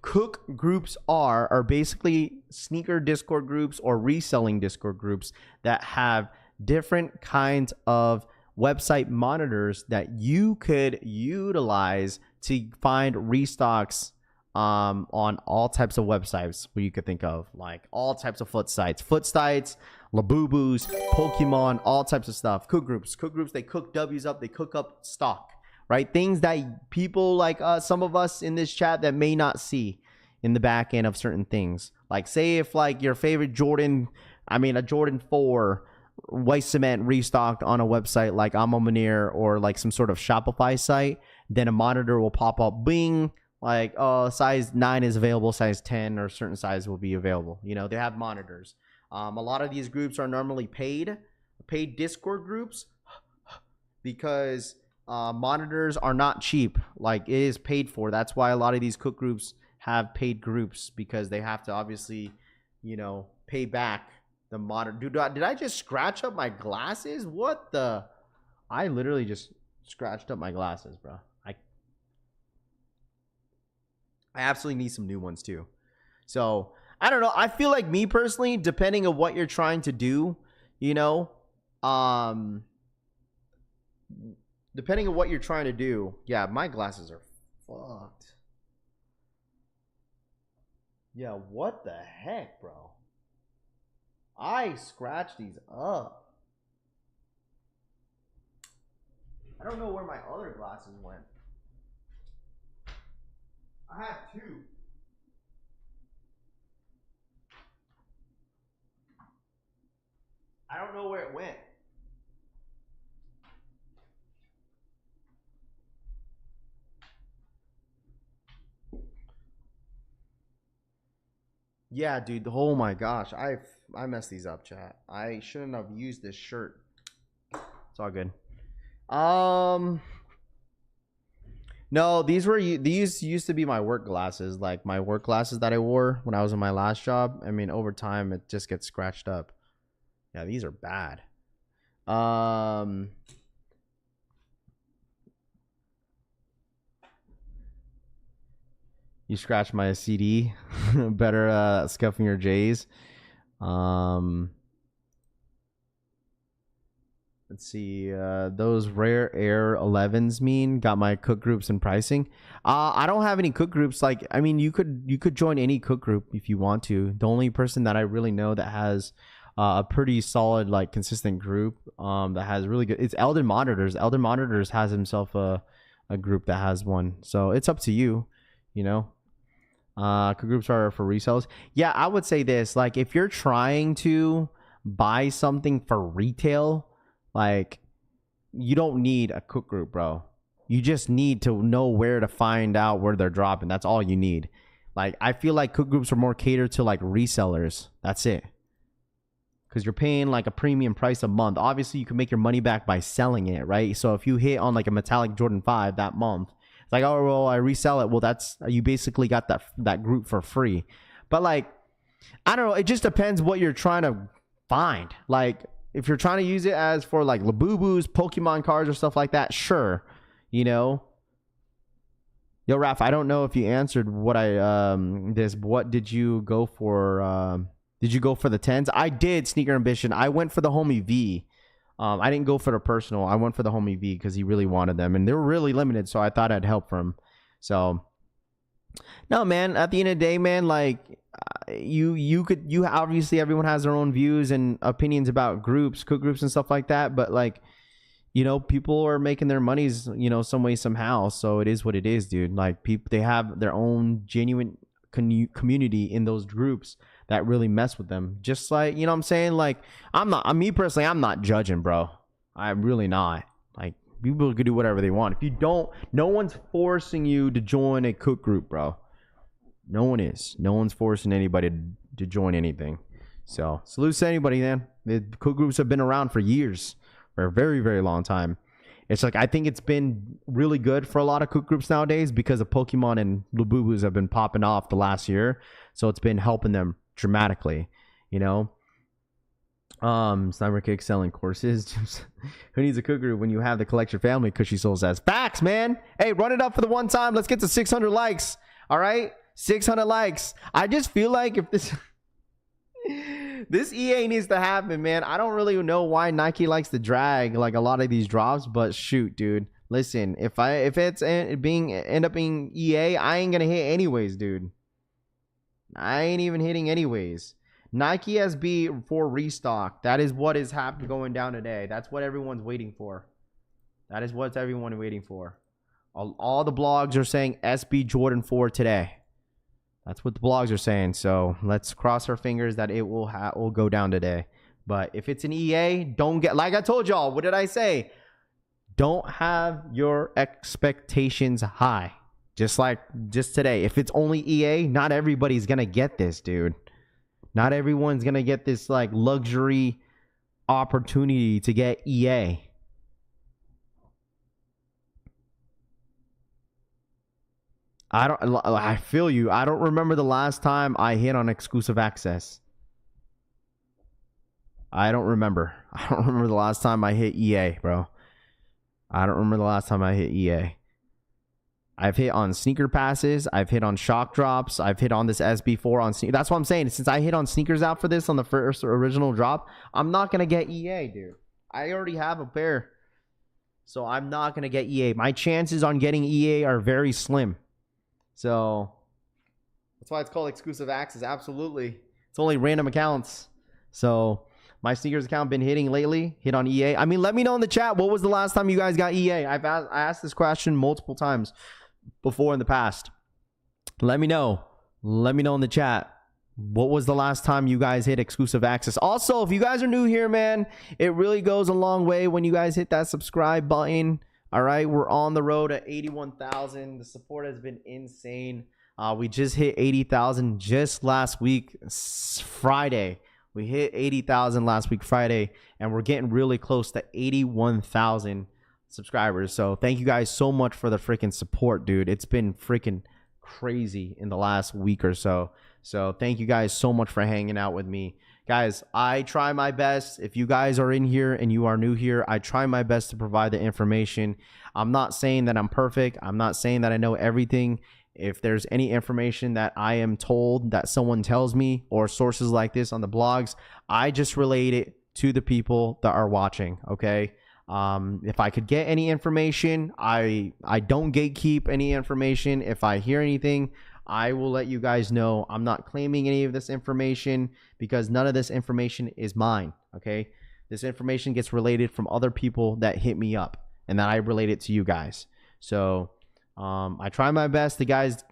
cook groups are basically sneaker Discord groups or reselling Discord groups that have different kinds of website monitors that you could utilize to find restocks on all types of websites where you could think of, like all types of foot sites, Labubus, Pokemon, all types of stuff. Cook groups, they cook W's up, they cook up stock, right? Things that people like some of us in this chat that may not see in the back end of certain things. Like, say if like your favorite a Jordan 4 white cement restocked on a website like Amo Manir or like some sort of Shopify site, then a monitor will pop up, bing, like, oh, size 9 is available, size 10 or certain size will be available. You know, they have monitors. A lot of these groups are normally paid Discord groups, because monitors are not cheap. Like, it is paid for. That's why a lot of these cook groups have paid groups, because they have to obviously, you know, pay back the monitor. Dude, did I just scratch up my glasses? What the? I literally just scratched up my glasses, bro. I absolutely need some new ones too. So I don't know. I feel like, me personally, depending on what you're trying to do, you know, depending on what you're trying to do. Yeah, my glasses are fucked. Yeah, what the heck, bro? I scratched these up. I don't know where my other glasses went. I have 2. I don't know where it went. Yeah, dude. Oh my gosh. I messed these up, chat. I shouldn't have used this shirt. It's all good. No, these used to be my work glasses, like my work glasses that I wore when I was in my last job. I mean, over time it just gets scratched up. Yeah, these are bad. You scratched my CD. Better scuffing your J's. Let's see. Those rare air 11s got my cook groups and pricing. I don't have any cook groups. Like, I mean, you could join any cook group if you want to. The only person that I really know that has a pretty solid, like, consistent group that has really good, it's Eldon Monitors. Eldon Monitors has himself a group that has one. So it's up to you, you know. Cook groups are for resellers. Yeah, I would say this. Like, if you're trying to buy something for retail, like, you don't need a cook group, bro. You just need to know where to find out where they're dropping. That's all you need. Like, I feel like cook groups are more catered to, like, resellers. That's it. Because you're paying, like, a premium price a month. Obviously, you can make your money back by selling it, right? So if you hit on, like, a metallic Jordan 5 that month, it's like, oh, well, I resell it. Well, that's, you basically got that group for free. But, like, I don't know. It just depends what you're trying to find. Like, if you're trying to use it as for, like, Labubus, Pokemon cards or stuff like that, sure, you know. Yo, Raph, I don't know if you answered what what did you go for? Did you go for the 10s? I did, Sneaker Ambition. I went for the Homie V. I didn't go for the personal. I went for the Homie V because he really wanted them, and they were really limited, so I thought I'd help for him. So, no, man, at the end of the day, man, like, you obviously, everyone has their own views and opinions about groups, cook groups and stuff like that, but, like, you know, people are making their monies, you know, some way, somehow. So it is what it is, dude. Like, people, they have their own genuine community in those groups that really mess with them. Just like, you know what I'm saying? Like, me personally, I'm not judging, bro. I'm really not. Like, people can do whatever they want. If you don't, no one's forcing you to join a cook group, bro. No one is. No one's forcing anybody to join anything. So, salute to anybody, man. The cook groups have been around for years. For a very, very long time. It's like, I think it's been really good for a lot of cook groups nowadays because of Pokemon and Labubus have been popping off the last year. So it's been helping them dramatically, you know. Sniper Kick selling courses. Who needs a cook group when you have the collection family? Cushy Soul says, facts, man. Hey, run it up for the one time. Let's get to 600 likes. All right, 600 likes. I just feel like if this EA needs to happen, man. I don't really know why Nike likes to drag like a lot of these drops, but shoot, dude. Listen, if it's end up being EA, I ain't gonna hit anyways, dude. I ain't even hitting anyways. Nike SB for restock. That is what is going down today. That's what everyone's waiting for. That is what everyone's waiting for. All the blogs are saying SB Jordan 4 today. That's what the blogs are saying. So let's cross our fingers that it will go down today. But if it's an EA, don't get, like I told y'all, what did I say? Don't have your expectations high. Just today. If it's only EA, not everybody's going to get this, dude. Not everyone's going to get this like luxury opportunity to get EA. I feel you. I don't remember the last time I hit on exclusive access. I don't remember the last time I hit EA, bro. I don't remember the last time I hit EA. I've hit on sneaker passes. I've hit on shock drops. I've hit on this SB4 on sneaker. That's what I'm saying. Since I hit on sneakers out for this on the first original drop, I'm not going to get EA, dude. I already have a pair. So I'm not going to get EA. My chances on getting EA are very slim. So that's why it's called exclusive access. Absolutely. It's only random accounts. So my sneakers account been hitting lately. Hit on EA. I mean, let me know in the chat. What was the last time you guys got EA? I asked this question multiple times before in the past. Let me know. Let me know in the chat. What was the last time you guys hit exclusive access? Also, if you guys are new here, man, it really goes a long way when you guys hit that subscribe button. All right, we're on the road at 81,000. The support has been insane. We just hit 80,000 just last week, Friday. We hit 80,000 last week, Friday, and we're getting really close to 81,000 subscribers. So thank you guys so much for the freaking support, dude. It's been freaking crazy in the last week or so. So thank you guys so much for hanging out with me. Guys, I try my best. If you guys are in here and you are new here, I try my best to provide the information. I'm not saying that I'm perfect. I'm not saying that I know everything. If there's any information that I am told that someone tells me or sources like this on the blogs, I just relate it to the people that are watching, okay? If I could get any information, I don't gatekeep any information. If I hear anything, I will let you guys know. I'm not claiming any of this information because none of this information is mine, okay? This information gets related from other people that hit me up and that I relate it to you guys. So I try my best to guys,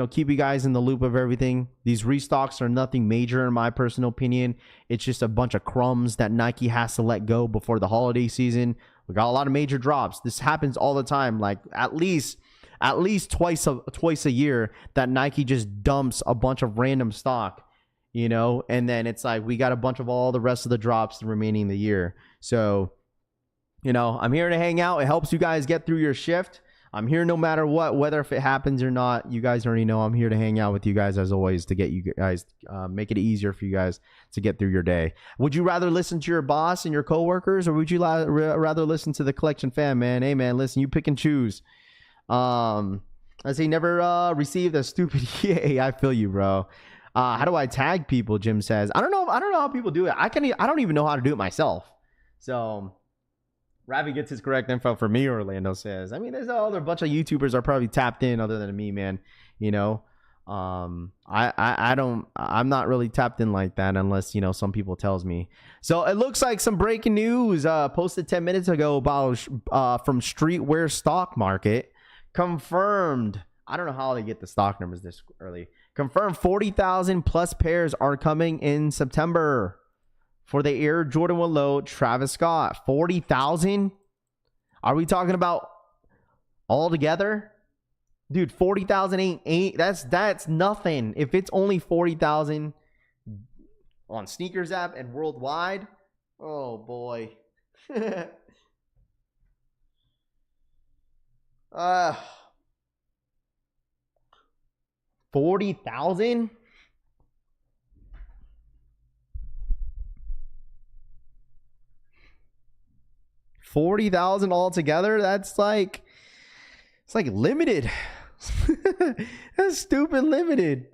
keep you guys in the loop of everything. These restocks are nothing major in my personal opinion. It's just a bunch of crumbs that Nike has to let go before the holiday season. We got a lot of major drops. This happens all the time, like at least twice a year that Nike just dumps a bunch of random stock, and then it's like we got a bunch of all the rest of the drops the remaining of the year. So, I'm here to hang out. It helps you guys get through your shift. I'm here no matter what, whether if it happens or not. You guys already know I'm here to hang out with you guys as always to get you guys, make it easier for you guys to get through your day. Would you rather listen to your boss and your coworkers, or would you rather listen to the collection fam, man? Hey, man, listen, you pick and choose. As he never received a stupid EA. I feel you, bro. How do I tag people? Jim says. I don't know how people do it. I don't even know how to do it myself. So Ravi gets his correct info for me, Orlando says. I mean, there's a bunch of YouTubers are probably tapped in other than me, man. I'm not really tapped in like that unless, some people tells me. So it looks like some breaking news posted 10 minutes ago about from Streetwear Stock Market. Confirmed. I don't know how they get the stock numbers this early. Confirmed 40,000 plus pairs are coming in September for the Air Jordan 1 Low Travis Scott. 40,000? Are we talking about all together? Dude, 40,000 ain't that's nothing. If it's only 40,000 on Sneakers app and worldwide, oh boy. 40,000? $40,000 altogether? That's like, it's like limited. That's stupid limited.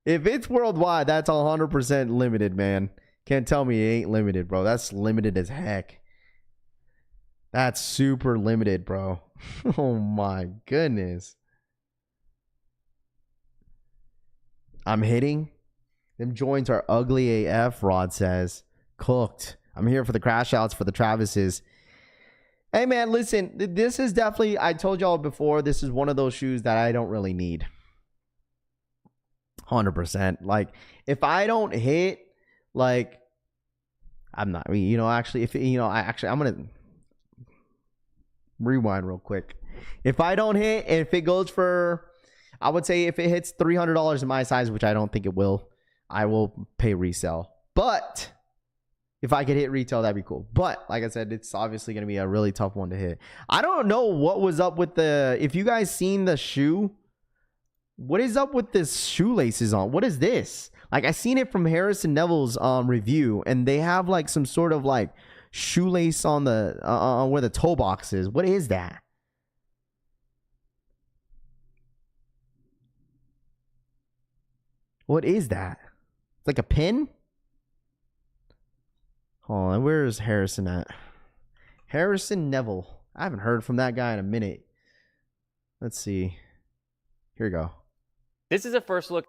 If it's worldwide, that's 100% limited, man. Can't tell me it ain't limited, bro. That's limited as heck. That's super limited, bro. Oh my goodness. I'm hitting. Them joints are ugly AF, Rod says. Cooked. I'm here for the crash outs for the Travises. Hey, man, listen. This is definitely, I told y'all before, this is one of those shoes that I don't really need. 100%. Like, if I don't hit, like, I'm not, actually, if, I'm going to, Rewind real quick. If I don't hit, if it goes for, I would say if it hits $300 in my size, which I don't think it will, I will pay resell. But if I could hit retail, that'd be cool. But like I said, it's obviously going to be a really tough one to hit. I don't know what was up with the, if you guys seen the shoe, what is up with this shoelaces on? What is this? Like, I seen it from Harrison Neville's review, and they have like some sort of like shoelace on the where the toe box is. What is that? What is that? It's like a pin? Hold on, where is Harrison at? Harrison Neville. I haven't heard from that guy in a minute. Let's see. Here we go. This is a first look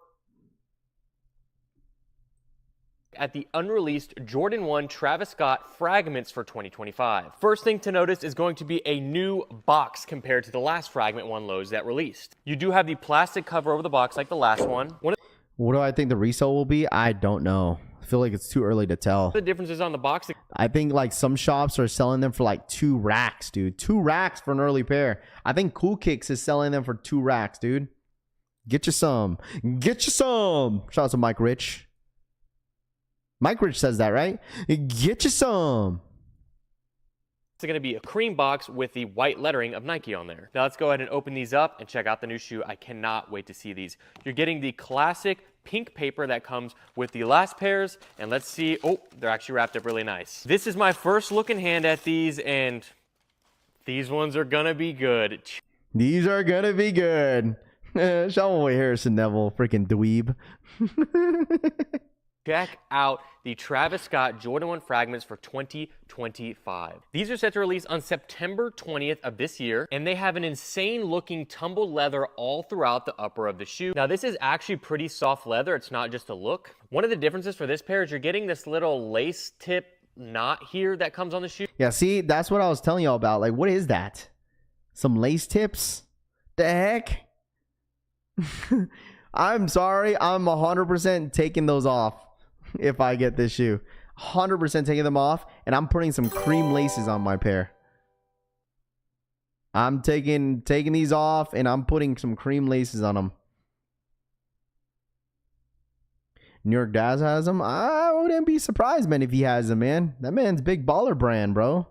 at the unreleased Jordan 1 Travis Scott Fragments for 2025. First thing to notice is going to be a new box compared to the last Fragment 1 lows that released. You do have the plastic cover over the box like the last one. What do I think the resale will be? I don't know. I feel like it's too early to tell. The differences on the box. I think like some shops are selling them for like 2 racks, dude. 2 racks for an early pair. I think Cool Kicks is selling them for 2 racks, dude. Get you some. Get you some. Shout out to Mike Rich. Mike Rich says that, right? Get you some. It's going to be a cream box with the white lettering of Nike on there. Now let's go ahead and open these up and check out the new shoe. I cannot wait to see these. You're getting the classic pink paper that comes with the last pairs. And let's see. Oh, they're actually wrapped up really nice. This is my first look in hand at these, and these ones are going to be good. These are going to be good. Shout out to Harrison Neville, freaking dweeb. Check out the Travis Scott Jordan 1 Fragments for 2025. These are set to release on September 20th of this year, and they have an insane looking tumbled leather all throughout the upper of the shoe. Now this is actually pretty soft leather. It's not just a look. One of the differences for this pair is you're getting this little lace tip knot here that comes on the shoe. Yeah, see, that's what I was telling y'all about. Like, what is that? Some lace tips? The heck? I'm sorry. I'm 100% taking those off. If I get this shoe, 100% taking them off, and I'm putting some cream laces on my pair. I'm taking these off, and I'm putting some cream laces on them. New York Daz has them. I wouldn't be surprised, man, if he has them, man. That man's big baller brand, bro.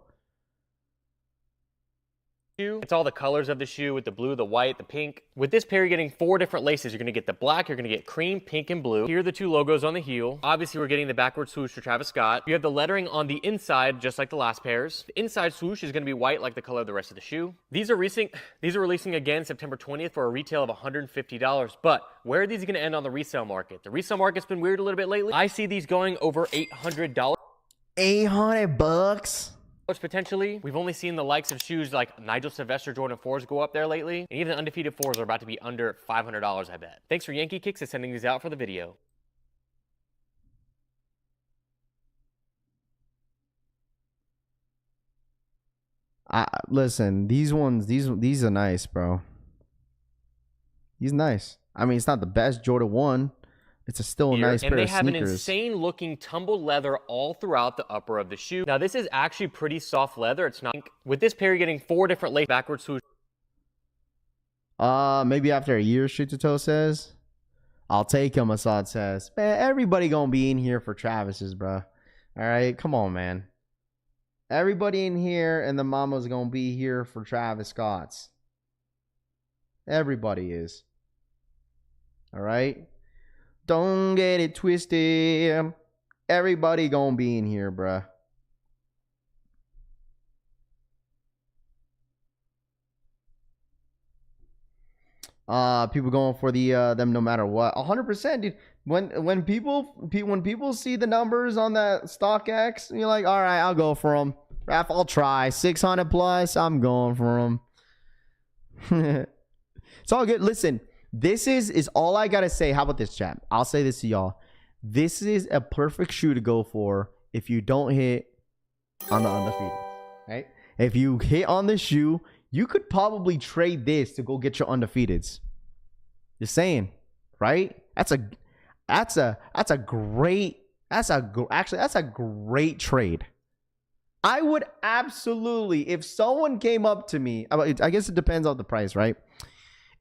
It's all the colors of the shoe with the blue, the white, the pink. With this pair, you're getting 4 different laces. You're going to get the black, you're going to get cream, pink, and blue. Here are the 2 logos on the heel. Obviously, we're getting the backward swoosh for Travis Scott. You have the lettering on the inside, just like the last pairs. The inside swoosh is going to be white like the color of the rest of the shoe. These are releasing again September 20th for a retail of $150. But where are these going to end on the resale market? The resale market's been weird a little bit lately. I see these going over $800. $800? Potentially. We've only seen the likes of shoes like Nigel Sylvester Jordan 4s go up there lately, and even the Undefeated 4s are about to be under $500, I bet. Thanks for Yankee Kicks and sending these out for the video. Listen, these are nice, bro. These nice. I mean, it's not the best Jordan 1. It's still a nice pair of sneakers. And they have an insane looking tumbled leather all throughout the upper of the shoe. Now this is actually pretty soft leather. It's not. With this pair, you're getting 4 different lace backward swoosh. Maybe after a year, Street to Toe says. I'll take him, Assad says. Man, everybody gonna be in here for Travis's, bro. All right, come on, man. Everybody in here and the mama's gonna be here for Travis Scott's. Everybody is. All right. Don't get it twisted. Everybody gonna be in here, bruh. People going for the them no matter what. 100%, dude. When people see the numbers on that StockX, you're like, all right, I'll go for them. Raph, I'll try 600 plus. I'm going for them. It's all good. Listen. This is all I gotta say. How about this, chat? I'll say this to y'all. This is a perfect shoe to go for if you don't hit on the Undefeated, right? If you hit on the shoe, you could probably trade this to go get your Undefeateds. Just saying, right? That's a great trade. I would absolutely, if someone came up to me, I guess it depends on the price, right?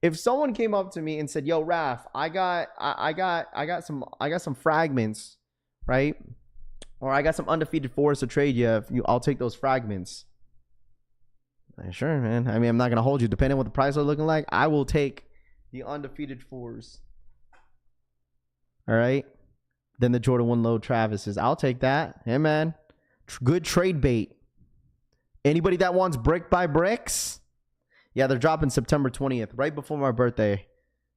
If someone came up to me and said, "Yo, Raph, I got some fragments, right? Or I got some undefeated fours to trade you. I'll take those fragments." Sure, man. I mean, I'm not gonna hold you. Depending on what the price are looking like, I will take the undefeated fours. All right. Then the Jordan 1 low Travis's. I'll take that. Hey, man. Good trade bait. Anybody that wants brick by bricks? Yeah, they're dropping September 20th, right before my birthday.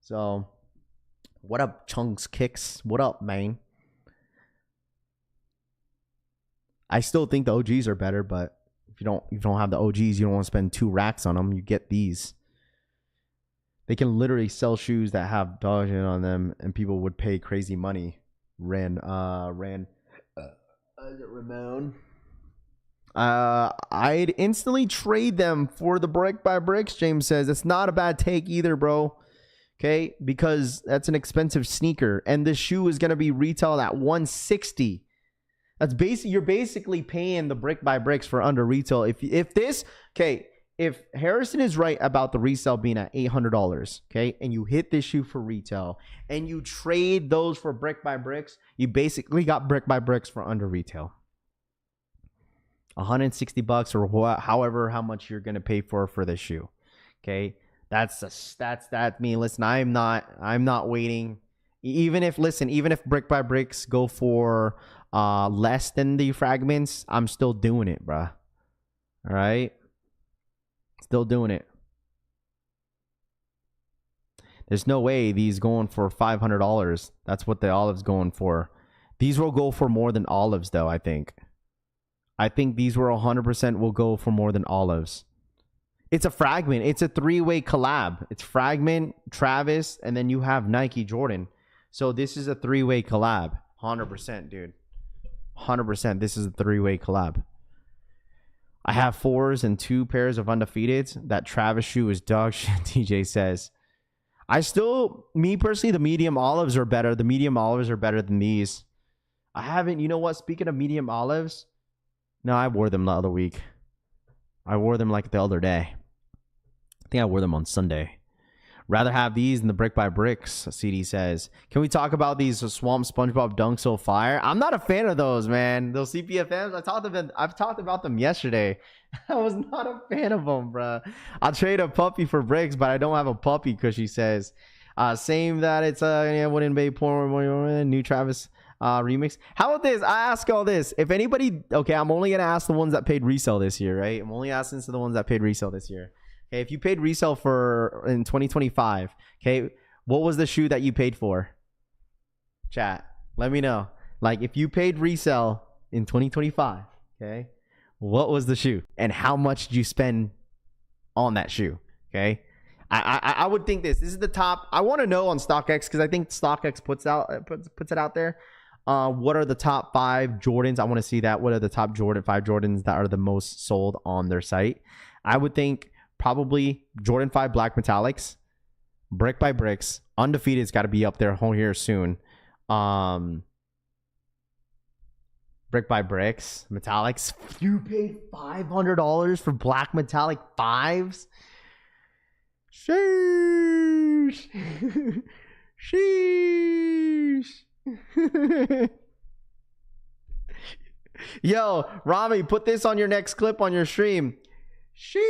So, what up, Chunks Kicks? What up, man? I still think the OGs are better, but if you don't have the OGs, you don't want to spend 2 racks on them. You get these. They can literally sell shoes that have dog shit on them, and people would pay crazy money. Ramon. I'd instantly trade them for the brick by bricks. James says it's not a bad take either, bro. Okay, because that's an expensive sneaker, and this shoe is gonna be retailed at $160. That's you're basically paying the brick by bricks for under retail. If Harrison is right about the resale being at $800, okay, and you hit this shoe for retail and you trade those for brick by bricks, you basically got brick by bricks for under retail. $160 or how much you're gonna pay for this shoe. Okay, that's me. Listen, I'm not waiting. Even if brick by bricks go for less than the fragments, I'm still doing it, bruh. All right. Still doing it. There's no way these going for $500. That's what the olive's going for. These will go for more than olives, though, I think. I think these were 100% will go for more than olives. It's a fragment. It's a 3-way collab. It's Fragment, Travis, and then you have Nike Jordan. So this is a 3-way collab. 100%, dude. 100%. This is a 3-way collab. I have 4s and 2 pairs of undefeateds. That Travis shoe is dog shit, TJ says. Me personally, the medium olives are better. The medium olives are better than these. I haven't, you know what? Speaking of medium olives, no, I wore them the other week. I wore them like the other day. I think I wore them on Sunday. Rather have these than the brick by bricks, CD says. Can we talk about these Swamp SpongeBob Dunk So Fire? I'm not a fan of those, man. Those CPFMs, I've talked about them yesterday. I was not a fan of them, bro. I'll trade a puppy for bricks, but I don't have a puppy because she says. Same that it's Wooden Bay Porn, new Travis remix. How about this? I ask all this. If anybody, okay, I'm only going to ask the ones that paid resale this year, right? I'm only asking to the ones that paid resale this year. Okay, if you paid resale in 2025, okay, what was the shoe that you paid for? Chat, let me know. Like, if you paid resale in 2025, okay, what was the shoe and how much did you spend on that shoe? Okay, I would think this is the top. I want to know on StockX because I think StockX puts it out there. What are the top 5 Jordans? I want to see that. What are the top 5 Jordans that are the most sold on their site? I would think probably Jordan 5 Black Metallics, Brick by Bricks, Undefeated's got to be up there here soon. Brick by Bricks, Metallics. You paid $500 for Black Metallic 5s? Sheesh. Sheesh. Yo, Rami, put this on your next clip on your stream. Sheesh.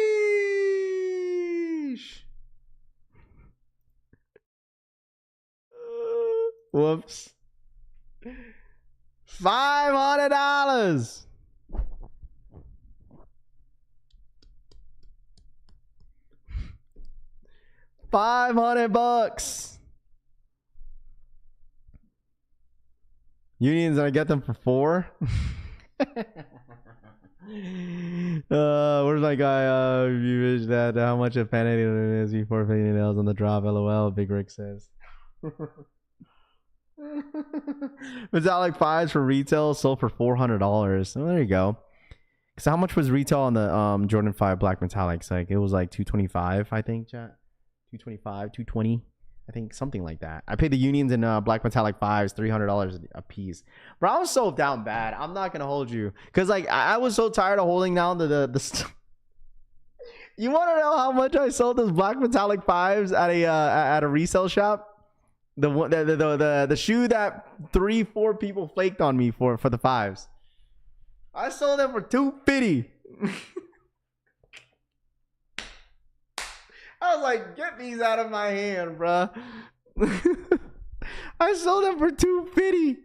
Whoops. $500. $500. Unions, I get them for 4. Where's my guy? You wish that how much a penny is before paying nails on the drop? LOL. Big Rick says. Metallic 5s for retail sold for $400. Oh, there you go. So how much was retail on the Jordan 5 Black Metallics? Like it was like $225, I think, chat. $225, $220. I think something like that. I paid the unions and black metallic 5s $300 a piece. Bro, I was so down bad. I'm not gonna hold you, cause like I was so tired of holding down the You want to know how much I sold those black metallic 5s at a resale shop? The shoe that 3-4 people flaked on me for the 5s. I sold them for $250. I was like, get these out of my hand, bro. I sold them for $250.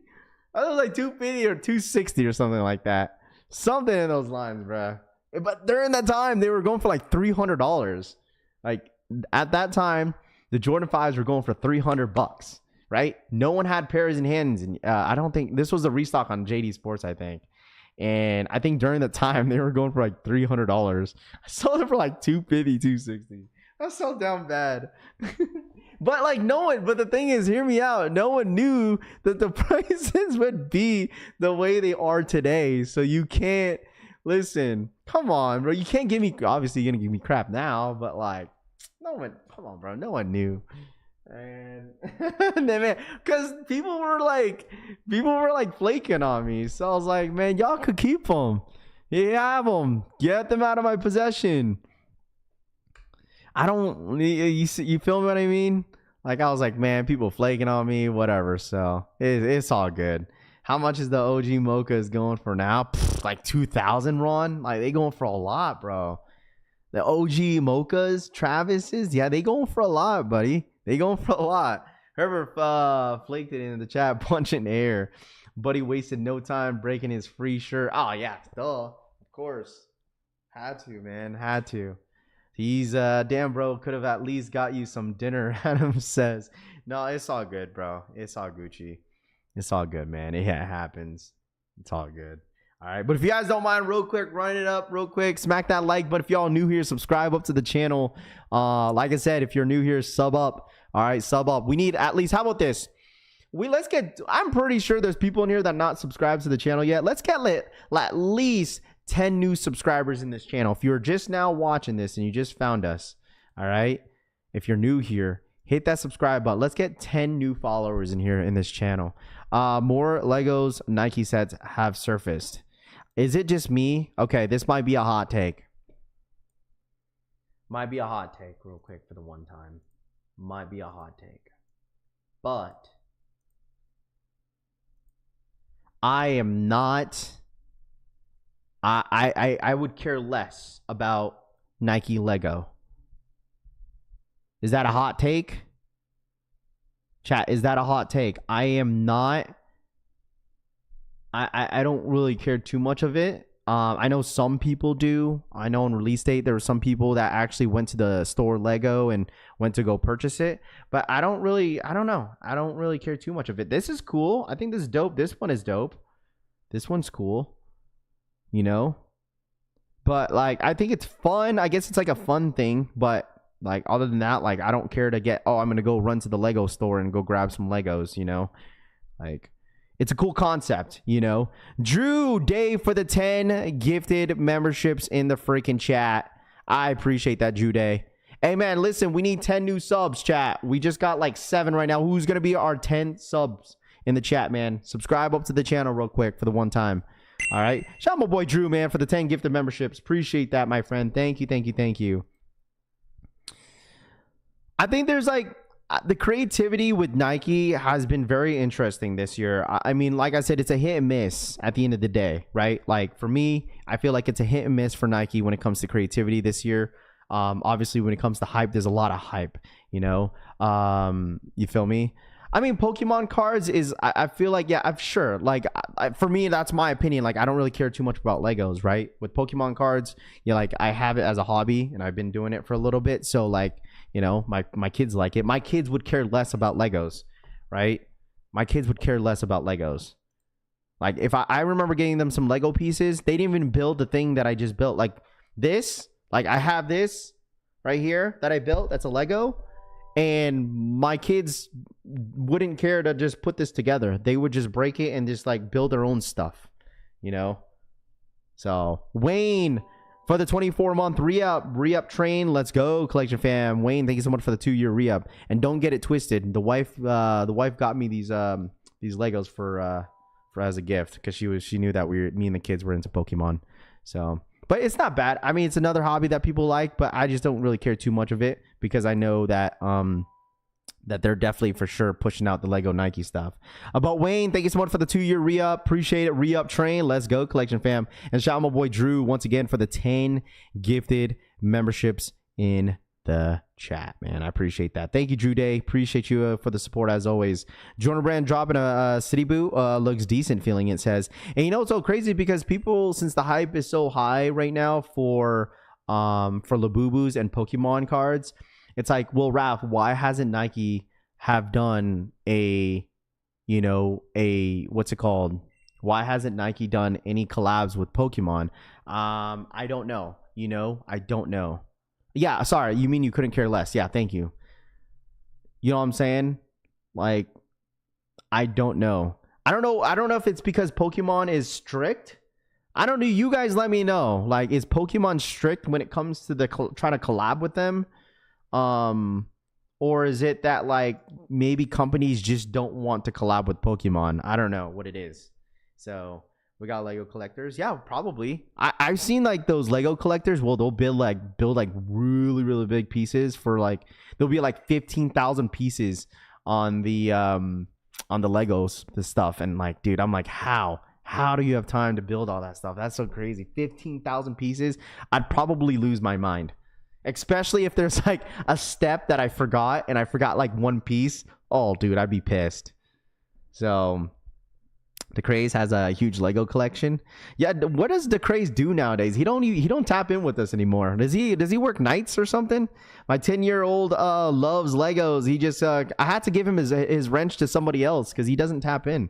I was like $250 or $260 or something like that. Something in those lines, bro. But during that time, they were going for like $300. Like at that time, the Jordan 5s were going for $300, right? No one had pairs in hands. And I don't think this was a restock on JD Sports, I think. And I think during the time, they were going for like $300. I sold them for like $250, $260. That's so down bad. But like but the thing is, hear me out. No one knew that the prices would be the way they are today. So you can't, listen, come on, bro. You can't give me, obviously you're gonna give me crap now, but like, no one, come on, bro. No one knew. And man, because people were like flaking on me. So I was like, man, y'all could keep them. You have them. Get them out of my possession. I don't, you feel me what I mean? Like, I was like, man, people flaking on me, whatever. So it's all good. How much is the OG mochas going for now? Pfft, like 2,000, Ron? Like, they going for a lot, bro. The OG mochas, Travis's, yeah, they going for a lot, buddy. They going for a lot. Whoever flaked it in the chat, punching air. Buddy wasted no time breaking his free shirt. Oh, yeah, duh. Of course. Had to, man. Had to. He's damn, bro, could have at least got you some dinner. Adam says, no, it's all good, bro. It's all Gucci. It's all good, man. It happens. It's all good. All right, but if you guys don't mind, real quick, run it up real quick, smack that like. But if y'all new here, subscribe up to the channel. Like I said, if you're new here, sub up. All right, sub up. We need at least, how about this? I'm pretty sure there's people in here that not subscribed to the channel yet. Let's get at least 10 new subscribers in this channel. If you're just now watching this and you just found us, all right, if you're new here, hit that subscribe button. Let's get 10 new followers in here in this channel. More Legos Nike sets have surfaced. Is it just me? Okay, this might be a hot take. Might be a hot take real quick for the one time. Might be a hot take. But I am not... I would care less about Nike Lego. Is that a hot take? Chat, is that a hot take? I am not. I don't really care too much of it. I know some people do. I know on release date there were some people that actually went to the store Lego and went to go purchase it. But I don't know. I don't really care too much of it. This is cool. I think this is dope. This one is dope. This one's cool. You know, but like, I think it's fun. I guess it's like a fun thing, but like, other than that, like, I don't care to get, oh, I'm going to go run to the Lego store and go grab some Legos, you know, like, it's a cool concept, you know. Drew, Dave for the 10 gifted memberships in the freaking chat. I appreciate that, Drew Day. Hey man, listen, we need 10 new subs, chat. We just got like 7 right now. Who's going to be our 10 subs in the chat, man? Subscribe up to the channel real quick for the one time. All right. Shout out my boy Drew, man, for the 10 gifted memberships. Appreciate that, my friend. Thank you, thank you, thank you. I think there's like the creativity with Nike has been very interesting this year. I mean, like I said, it's a hit and miss at the end of the day, right? Like for me, I feel like it's a hit and miss for Nike when it comes to creativity this year. Obviously, when it comes to hype, there's a lot of hype, you know? You feel me? I mean, Pokemon cards is, I feel like, yeah, I'm sure. Like, for me, that's my opinion. Like, I don't really care too much about Legos, right? With Pokemon cards, yeah, like, I have it as a hobby, and I've been doing it for a little bit. So, like, you know, my kids like it. My kids would care less about Legos, right? My kids would care less about Legos. Like, if I remember getting them some Lego pieces, they didn't even build the thing that I just built. Like, this, like, I have this right here that I built. That's a Lego. And my kids wouldn't care to just put this together. They would just break it and just like build their own stuff, you know? So Wayne for the 24-month re-up train. Let's go, Collection fam. Wayne, thank you so much for the 2-year re-up. And don't get it twisted. The wife got me these Legos for as a gift because she knew that me and the kids were into Pokemon. So, but it's not bad. I mean, it's another hobby that people like, but I just don't really care too much of it because I know that that they're definitely for sure pushing out the Lego Nike stuff. But Wayne, thank you so much for the 2-year re-up. Appreciate it. Re-up train. Let's go, Collection fam. And shout out my boy Drew once again for the 10 gifted memberships in the chat, man. I appreciate that. Thank you, Drew Day. Appreciate you for the support as always. Jordan Brand dropping a city boot. Looks decent feeling, it says. And you know it's so crazy because people, since the hype is so high right now for Labubus and Pokemon cards, it's like, well, Raph, why hasn't Nike have done what's it called? Why hasn't Nike done any collabs with Pokemon? I don't know. I don't know. Yeah, sorry. You mean you couldn't care less? Yeah, thank you. You know what I'm saying? Like, I don't know. I don't know if it's because Pokemon is strict. I don't know. You guys let me know. Like, is Pokemon strict when it comes to trying to collab with them? Or is it that like maybe companies just don't want to collab with Pokemon? I don't know what it is. So we got Lego collectors. Yeah, probably. I've seen like those Lego collectors. Well, they'll build like really, really big pieces for like, there'll be like 15,000 pieces on the Legos, the stuff. And like, dude, I'm like, how do you have time to build all that stuff? That's so crazy. 15,000 pieces. I'd probably lose my mind. Especially if there's like a step that I forgot and I forgot like one piece. Oh, dude, I'd be pissed. So the Craze has a huge Lego collection. Yeah, what does the Craze do nowadays? He don't tap in with us anymore. Does he work nights or something? My 10-year-old loves Legos. He just I had to give him his wrench to somebody else because he doesn't tap in.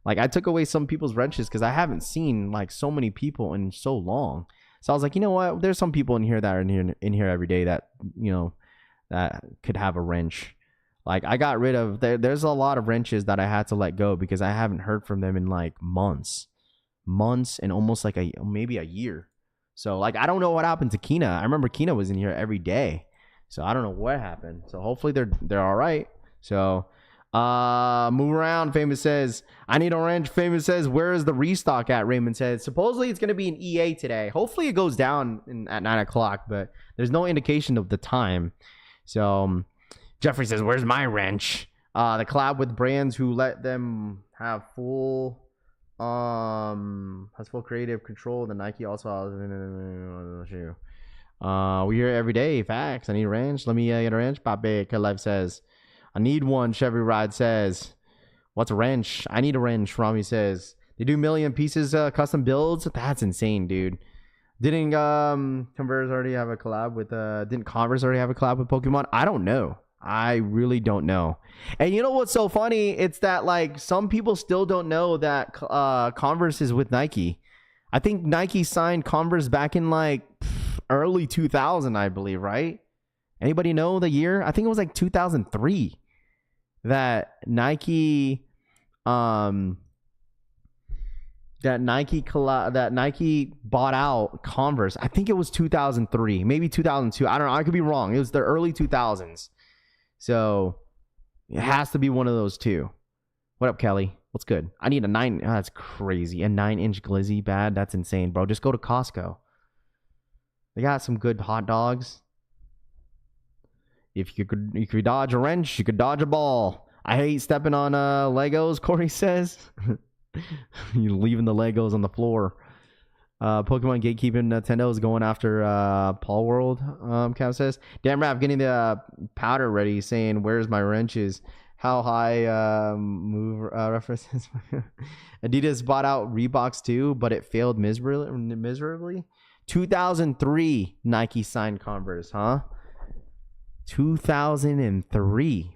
Like I took away some people's wrenches because I haven't seen like so many people in so long. So I was like, you know what? There's some people in here that are in here every day that, that could have a wrench. Like I got rid of, there's a lot of wrenches that I had to let go because I haven't heard from them in like months and almost like maybe a year. So like, I don't know what happened to Kina. I remember Kina was in here every day. So I don't know what happened. So hopefully they're all right. So move around. Famous says, I need a wrench. Famous says, where is the restock at? Raymond says, supposedly it's going to be in EA today. Hopefully it goes down at 9 o'clock, but there's no indication of the time. So Jeffrey says, where's my wrench? The collab with brands who let them have full creative control. The Nike also has we hear it every day. Facts. I need a wrench. Let me get a wrench. Pape Life says, I need one. Chevy Ride says, what's a wrench? I need a wrench. Rami says, they do million pieces custom builds. That's insane, dude. Didn't Converse already have a collab with Pokemon? I don't know. I really don't know. And you know what's so funny? It's that like some people still don't know that Converse is with Nike. I think Nike signed Converse back in like early 2000, I believe, right? Anybody know the year? I think it was like 2003 that Nike bought out Converse. I think it was 2003, maybe 2002. I don't know. I could be wrong. It was the early 2000s. So it has to be one of those two. What up, Kelly? What's good? I need a 9. Oh, that's crazy. A 9-inch glizzy bad. That's insane, bro. Just go to Costco. They got some good hot dogs. If you could dodge a wrench, you could dodge a ball. I hate stepping on Legos, Corey says. You're leaving the Legos on the floor. Pokemon gatekeeping Nintendo is going after Paul World, Cav says. Damn Rap getting the powder ready, saying, where's my wrenches? How high move references? Adidas bought out Reeboks too, but it failed miserably. 2003 Nike signed Converse, huh? 2003.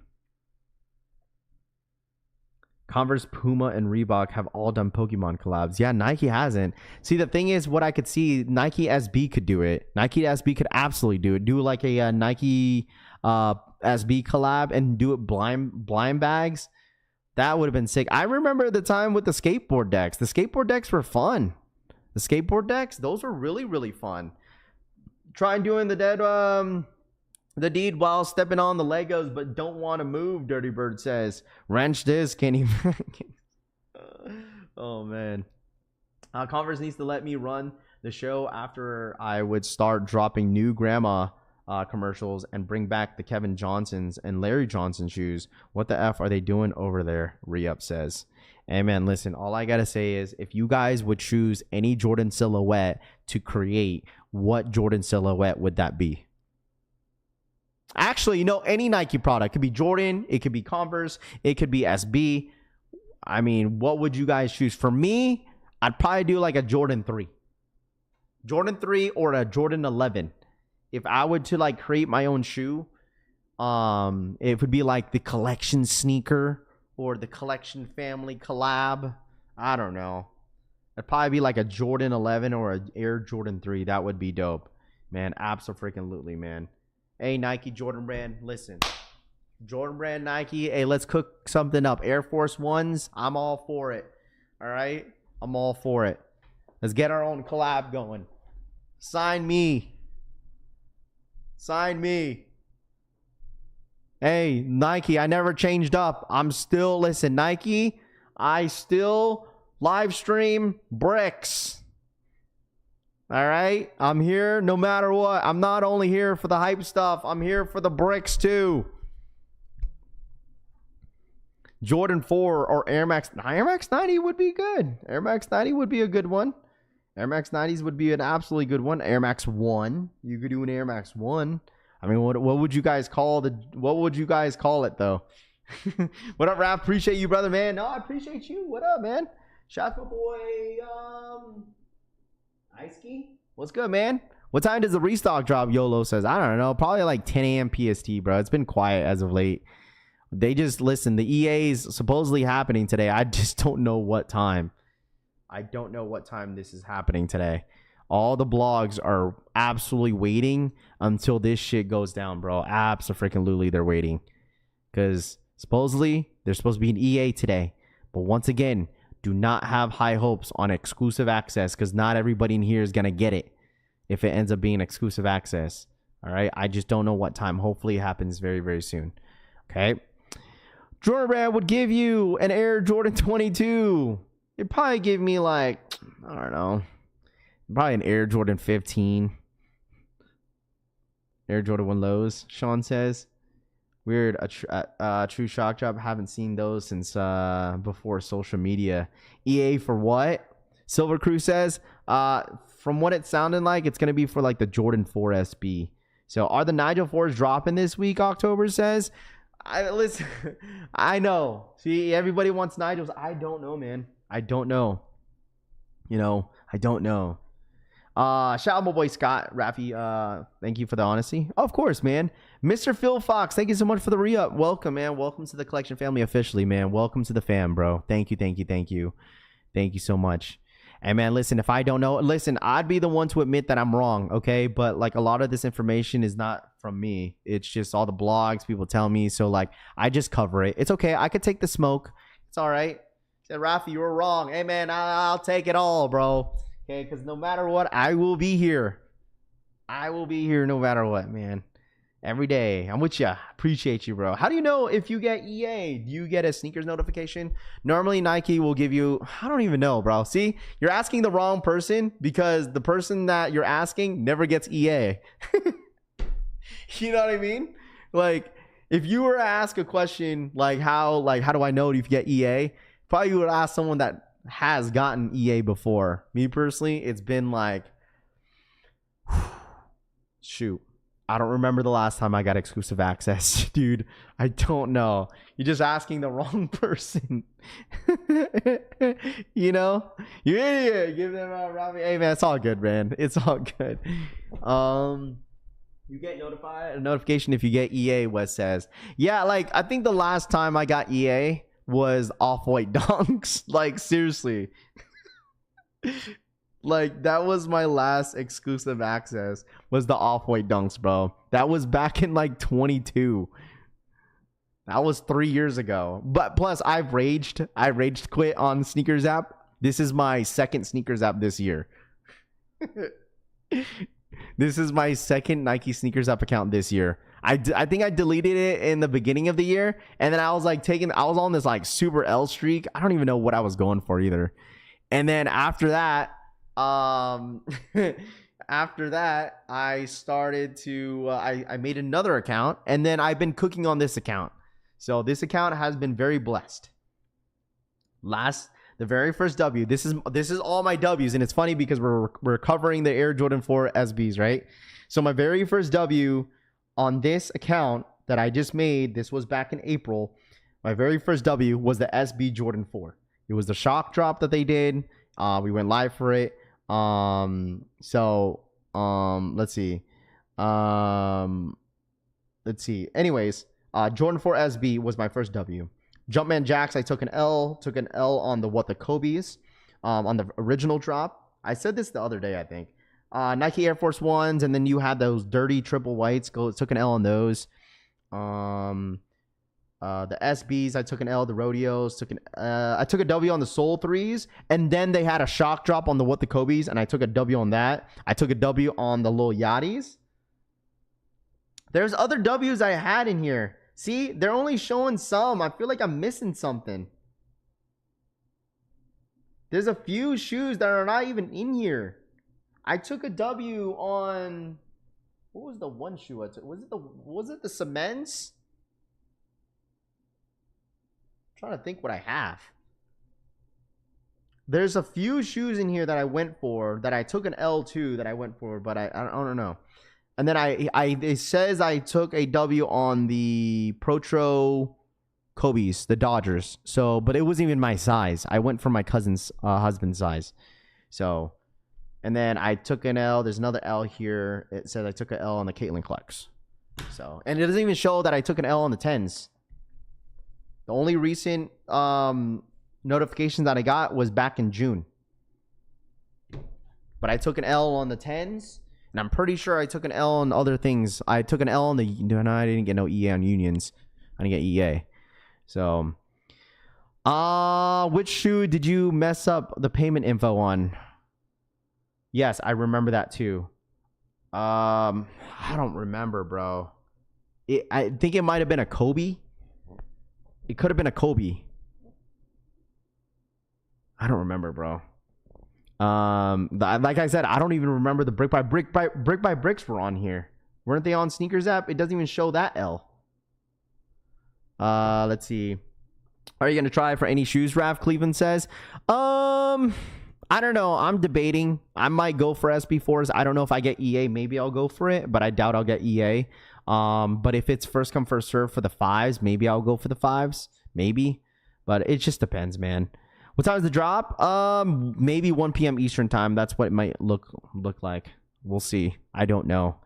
Converse, Puma, and Reebok have all done Pokemon collabs. Yeah, Nike hasn't. See, the thing is, what I could see, Nike SB could do it. Nike SB could absolutely do it. Do like a Nike SB collab and do it blind bags. That would have been sick. I remember the time with the skateboard decks. The skateboard decks were fun. The skateboard decks, those were really, really fun. Try doing the deed while stepping on the Legos, but don't want to move. Dirty Bird says, wrench this. Can't even. Oh man. Converse needs to let me run the show after I would start dropping new grandma commercials and bring back the Kevin Johnsons and Larry Johnson shoes. What the F are they doing over there? Re-up says. Hey man, listen, all I gotta say is if you guys would choose any Jordan silhouette to create, what Jordan silhouette would that be? Actually, any Nike product. It could be Jordan, it could be Converse, it could be SB. I mean, what would you guys choose? For me, I'd probably do like a Jordan 3. Jordan 3 or a Jordan 11. If I would to like create my own shoe, it would be like the collection sneaker or the collection family collab. I don't know. It'd probably be like a Jordan 11 or an Air Jordan 3. That would be dope. Man, absolutely, man. Hey, Nike, Jordan brand, listen. Jordan brand, Nike, hey, let's cook something up. Air Force Ones, I'm all for it. All right? I'm all for it. Let's get our own collab going. Sign me. Sign me. Hey, Nike, I never changed up. I'm still, listen, Nike, I still live stream bricks. All right? I'm here no matter what. I'm not only here for the hype stuff. I'm here for the bricks too. Jordan 4 or Air Max 90 would be good. Air Max 90 would be a good one. Air Max 90s would be an absolutely good one. Air Max 1. You could do an Air Max 1. I mean, what would you guys call it though? What up, Raph? Appreciate you, brother, man. No, I appreciate you. What up, man? Shout out my boy Ice Ski. What's good, man? What time does the restock drop? YOLO says. I don't know. Probably like 10 a.m. PST, bro. It's been quiet as of late. They just, listen, the EA's supposedly happening today. I just don't know what time. I don't know what time this is happening today. All the blogs are absolutely waiting until this shit goes down, bro. Abso-freaking-lutely, they're waiting. Because supposedly, there's supposed to be an EA today. But once again, do not have high hopes on exclusive access because not everybody in here is going to get it if it ends up being exclusive access. All right? I just don't know what time. Hopefully, it happens very, very soon. Okay? Jordan Brand would give you an Air Jordan 22. It'd probably give me like, I don't know, probably an Air Jordan 15. Air Jordan 1 lows, Sean says. Weird, a true shock drop. Haven't seen those since before social media. EA for what? Silver Crew says, from what it sounded like, it's going to be for like the Jordan 4 SB. So are the Nigel 4s dropping this week, October says? Listen, I know. See, everybody wants Nigels. I don't know, man. I don't know. I don't know. Shout out my boy Scott, Rafi. Thank you for the honesty. Of course, man. Mr. Phil Fox, thank you so much for the re-up. Welcome, man. Welcome to the collection family officially, man. Welcome to the fam, bro. Thank you. Thank you so much. And man, listen, if I don't know, listen, I'd be the one to admit that I'm wrong, okay? But like a lot of this information is not from me. It's just all the blogs, people tell me. So like, I just cover it. It's okay. I could take the smoke. It's all right. Said, Rafi, you were wrong. Hey man, I'll take it all, bro. Okay, because no matter what, I will be here. I will be here no matter what, man. Every day. I'm with you. Appreciate you, bro. How do you know if you get EA? Do you get a sneakers notification? Normally, Nike will give you... I don't even know, bro. See? You're asking the wrong person because the person that you're asking never gets EA. You know what I mean? Like, if you were to ask a question like how do I know if you get EA? Probably you would ask someone that has gotten EA before. Me personally, it's been like... Shoot. I don't remember the last time I got exclusive access, dude. I don't know. You're just asking the wrong person. You know? You idiot. Give them a Robbie. Hey, man, it's all good, man. It's all good. You get a notification if you get EA, Wes says. Yeah, like, I think the last time I got EA was Off-White Dunks. Like, seriously. Like, that was my last exclusive access, was the Off-White Dunks, bro. That was back in, like, 22. That was 3 years ago. But plus, I raged quit on Sneakers app. This is my second Sneakers app this year. This is my second Nike Sneakers App account this year. I think I deleted it in the beginning of the year, and then I was like I was on this like super L streak. I don't even know what I was going for either. And then after that, I started to I made another account, and then I've been cooking on this account. So this account has been very blessed. The very first W. This is all my W's, and it's funny because we're covering the Air Jordan 4 SBs, right? So my very first W on this account that I just made, this was back in April. My very first W was the SB Jordan 4. It was the shock drop that they did. We went live for it. Let's see. Anyways, Jordan 4 SB was my first W. Jumpman Jacks, I took an L on the Kobe's, on the original drop. I said this the other day, I think. Nike Air Force Ones, and then you had those dirty triple whites. Took an L on those. The SBs, I took an L. The Rodeos, I took a W on the Soul 3s, and then they had a shock drop on the Kobe's, and I took a W on that. I took a W on the Lil Yachty's. There's other W's I had in here. See, they're only showing some. I feel like I'm missing something. There's a few shoes that are not even in here. I took a W on, what was the one shoe I took? Was it the Cements? I'm trying to think what I have. There's a few shoes in here that I went for, that I took an L to, that I went for, but I don't know. And then it says I took a W on the Protro Kobe's, the Dodgers. So, but it wasn't even my size. I went for my cousin's husband's size. So, and then I took an L. There's another L here. It says I took an L on the Caitlin Clarks. So, and it doesn't even show that I took an L on the 10s. The only recent notification that I got was back in June. But I took an L on the 10s. And I'm pretty sure I took an L on other things. I took an L on the... No, I didn't get no EA on Unions. I didn't get EA. So... which shoe did you mess up the payment info on? Yes, I remember that too. I don't remember, bro. I think it might have been a Kobe. It could have been a Kobe. I don't remember, bro. Like I said, I don't even remember the brick by bricks were on here. Weren't they on Sneakers App? It doesn't even show that L. Let's see. Are you gonna try for any shoes, Raph? Cleveland says. I don't know. I'm debating. I might go for SB4s. I don't know if I get EA. Maybe I'll go for it, but I doubt I'll get EA. But if it's first come first serve for the 5s, maybe I'll go for the 5s. Maybe, but it just depends, man. What time is the drop? Maybe 1 p.m. Eastern time. That's what it might look like. We'll see. I don't know.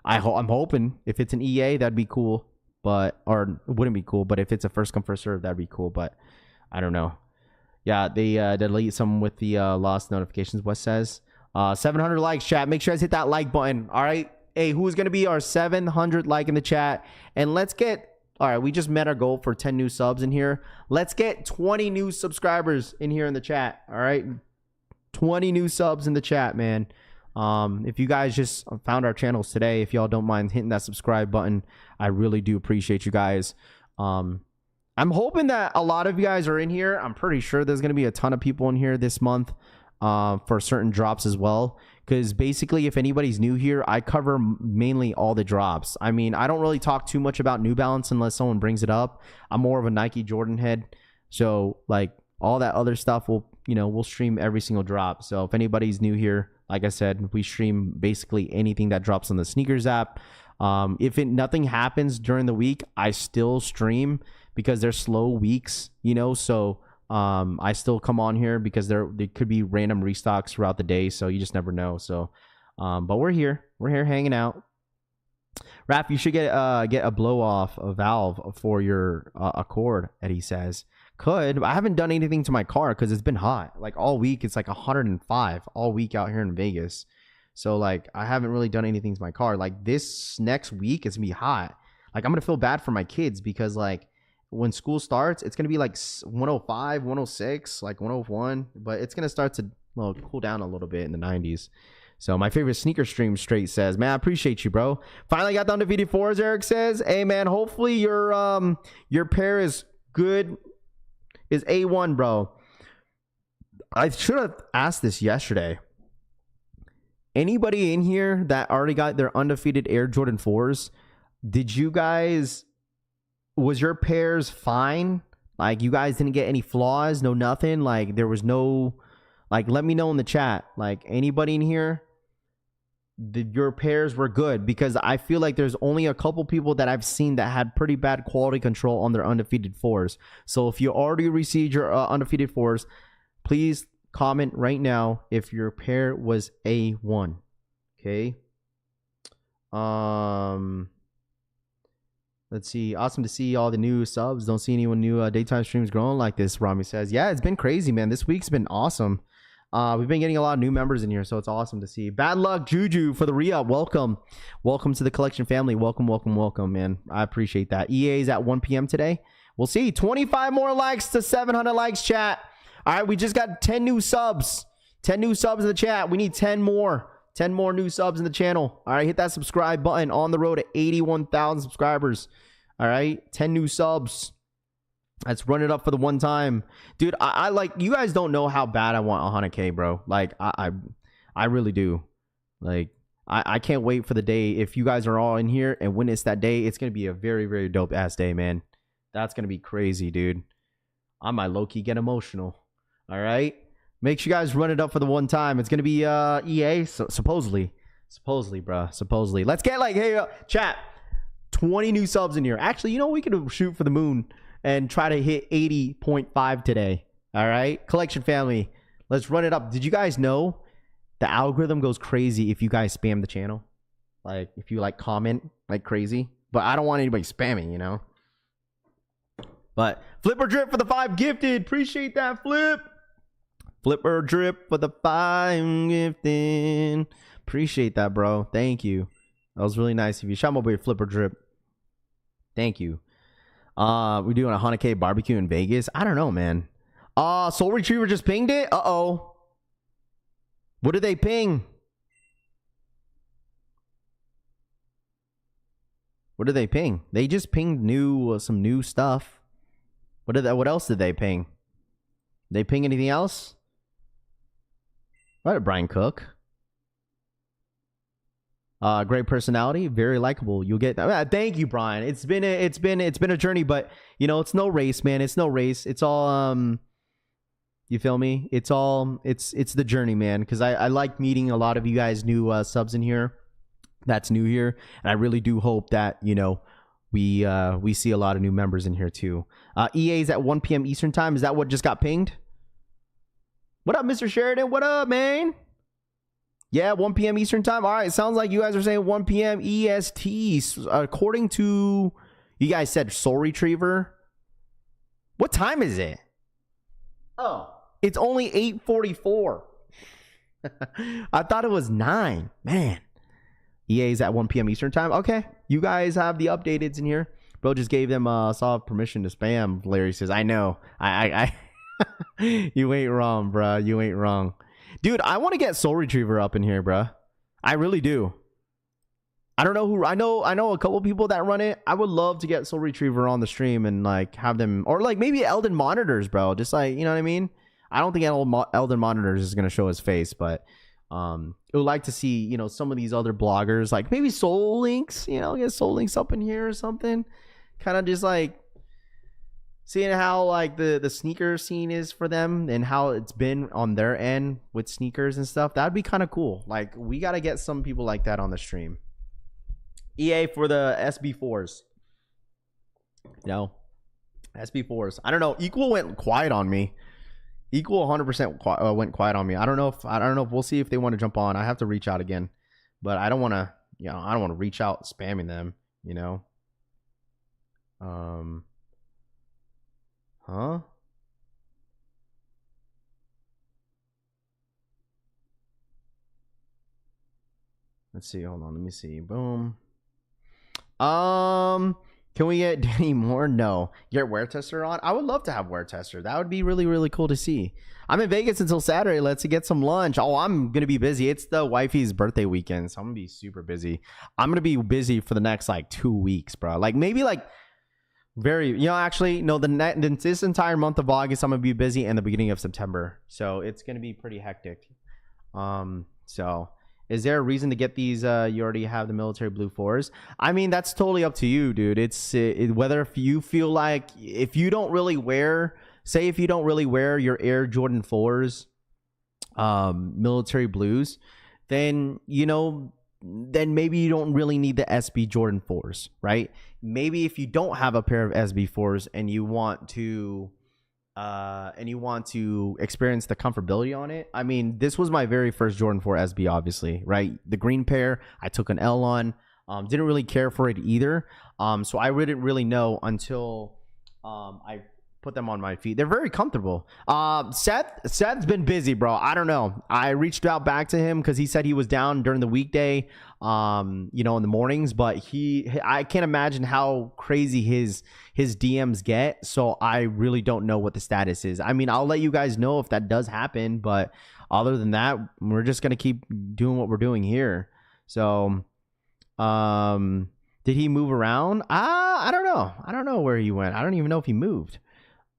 I'm hoping if it's an EA, that'd be cool. Or it wouldn't be cool. But if it's a first come first serve, that'd be cool. But I don't know. Yeah, they delete some with the lost notifications. Wes says 700 likes, chat. Make sure you guys hit that like button. All right. Hey, who's gonna be our 700 like in the chat? And let's get. All right, we just met our goal for 10 new subs in here. Let's get 20 new subscribers in here in the chat. All right, 20 new subs in the chat, man. If you guys just found our channels today, if y'all don't mind hitting that subscribe button, I really do appreciate you guys. I'm hoping that a lot of you guys are in here. I'm pretty sure there's going to be a ton of people in here this month for certain drops as well. Because basically, if anybody's new here, I cover mainly all the drops. I mean, I don't really talk too much about New Balance unless someone brings it up. I'm more of a Nike Jordan head. So, like, all that other stuff, we'll stream every single drop. So, if anybody's new here, like I said, we stream basically anything that drops on the Sneakers app. If nothing happens during the week, I still stream because they're slow weeks, so... I still come on here because there could be random restocks throughout the day, so you just never know. So, but we're here hanging out. Raph, you should get a blow off a valve for your Accord. Eddie says could. I haven't done anything to my car because it's been hot. Like all week, it's like 105 all week out here in Vegas. So like I haven't really done anything to my car. Like this next week, it's gonna be hot. Like I'm gonna feel bad for my kids because like. When school starts, it's going to be like 105, 106, like 101. But it's going to start to cool down a little bit in the 90s. So my favorite sneaker stream straight says, man, I appreciate you, bro. Finally got the undefeated fours, Eric says. Hey, man, hopefully your pair is good, is A1, bro. I should have asked this yesterday. Anybody in here that already got their undefeated Air Jordan 4s, was your pairs fine? Like, you guys didn't get any flaws, no nothing? Like, there was no, like, let me know in the chat. Like, anybody in here, your pairs were good? Because I feel like there's only a couple people that I've seen that had pretty bad quality control on their undefeated 4s. So if you already received your undefeated 4s, please comment right now if your pair was A1. Okay. Let's see. Awesome to see all the new subs. Don't see anyone new daytime streams growing like this, Rami says. Yeah, it's been crazy, man. This week's been awesome. We've been getting a lot of new members in here, so it's awesome to see. Bad luck, Juju, for the re-up. Welcome. Welcome to the collection family. Welcome, welcome, welcome, man. I appreciate that. EA is at 1 p.m. today. We'll see. 25 more likes to 700 likes, chat. All right, we just got 10 new subs. 10 new subs in the chat. We need 10 more. 10 more new subs in the channel. All right, hit that subscribe button. On the road to 81,000 subscribers. All right, 10 new subs. Let's run it up for the one time. Dude, I like, you guys don't know how bad I want 100K, bro. Like, I really do. Like, I can't wait for the day. If you guys are all in here and witness that day, it's going to be a very, very dope ass day, man. That's going to be crazy, dude. I might low-key get emotional. All right? Make sure you guys run it up for the one time. It's going to be EA, supposedly, bro. Supposedly. Let's get like, hey, chat, 20 new subs in here. Actually, you know, we could shoot for the moon and try to hit 80.5 today. All right? Collection family, let's run it up. Did you guys know the algorithm goes crazy if you guys spam the channel? Like, if you, like, comment like crazy. But I don't want anybody spamming, you know? But Flipper Drip for the 5 gifted. Appreciate that, Flip. Flipper Drip for the 5 gifted. Appreciate that, bro. Thank you. That was really nice of you. Shout out my boy Flipper Drip. Thank you. We're doing a 100K barbecue in Vegas. I don't know, man. Soul Retriever just pinged it. Uh-oh. What did they ping? What did they ping? They just pinged some new stuff. What else did they ping? They ping anything else? What did Brian Cook? Great personality, very likable. You'll get that. Thank you, Brian. It's been a journey, but you know, it's no race, man. It's no race. It's all you feel me? It's the journey, man. Because I like meeting a lot of you guys new subs in here. That's new here, and I really do hope that, you know, we see a lot of new members in here too. EA's at 1 p.m. Eastern time. Is that what just got pinged? What up, Mr. Sheridan? What up, man? Yeah, 1 p.m. Eastern time. All right, sounds like you guys are saying 1 p.m. EST. According to, you guys said Soul Retriever. What time is it? Oh, it's only 8:44. I thought it was 9. Man. EA's at 1 p.m. Eastern time. Okay, you guys have the updateds in here. Bro just gave them soft permission to spam. Larry says, I know. I You ain't wrong, bro. You ain't wrong. Dude, I want to get Soul Retriever up in here, bro. I really do. I don't know who. I know a couple people that run it. I would love to get Soul Retriever on the stream and like have them, or like maybe Elden Monitors, bro. Just like, you know what I mean? I don't think Elden Monitors is gonna show his face, but I would like to see, you know, some of these other bloggers, like maybe Soul Links, you know, get Soul Links up in here or something. Kind of just like seeing how like the sneaker scene is for them and how it's been on their end with sneakers and stuff. That'd be kind of cool. Like, we got to get some people like that on the stream. EA for the SB4s. You know, SB4s. I don't know. Equal went quiet on me. Equal 100% went quiet on me. I don't know if we'll see if they want to jump on. I have to reach out again, but I don't want to, you know, I don't want to reach out spamming them, you know. Huh? Let's see. Hold on. Let me see. Boom. Can we get Danny Moore? No. Get Wear Tester on? I would love to have Wear Tester. That would be really, really cool to see. I'm in Vegas until Saturday. Let's get some lunch. Oh, I'm going to be busy. It's the wifey's birthday weekend, so I'm going to be super busy. I'm going to be busy for the next, like, 2 weeks, bro. Like, maybe, like, actually, no, this entire month of August, I'm going to be busy, and the beginning of September. So, it's going to be pretty hectic. So... Is there a reason to get these? You already have the military blue 4s. I mean, that's totally up to you, dude. It's whether if you feel like if you don't really wear, say if you don't really wear your Air Jordan 4s, military blues, then then maybe you don't really need the SB Jordan 4s, right? Maybe if you don't have a pair of SB 4s and you want to experience the comfortability on it. I mean, this was my very first Jordan 4 SB, obviously, right? The green pair, I took an L on. Didn't really care for it either. So I didn't really know until I put them on my feet. They're very comfortable. Seth's been busy, bro. I don't know. I reached out back to him because he said he was down during the weekday, in the mornings, but I can't imagine how crazy his DMs get. So I really don't know what the status is. I mean, I'll let you guys know if that does happen, but other than that, we're just going to keep doing what we're doing here. So, did he move around? I don't know. I don't know where he went. I don't even know if he moved.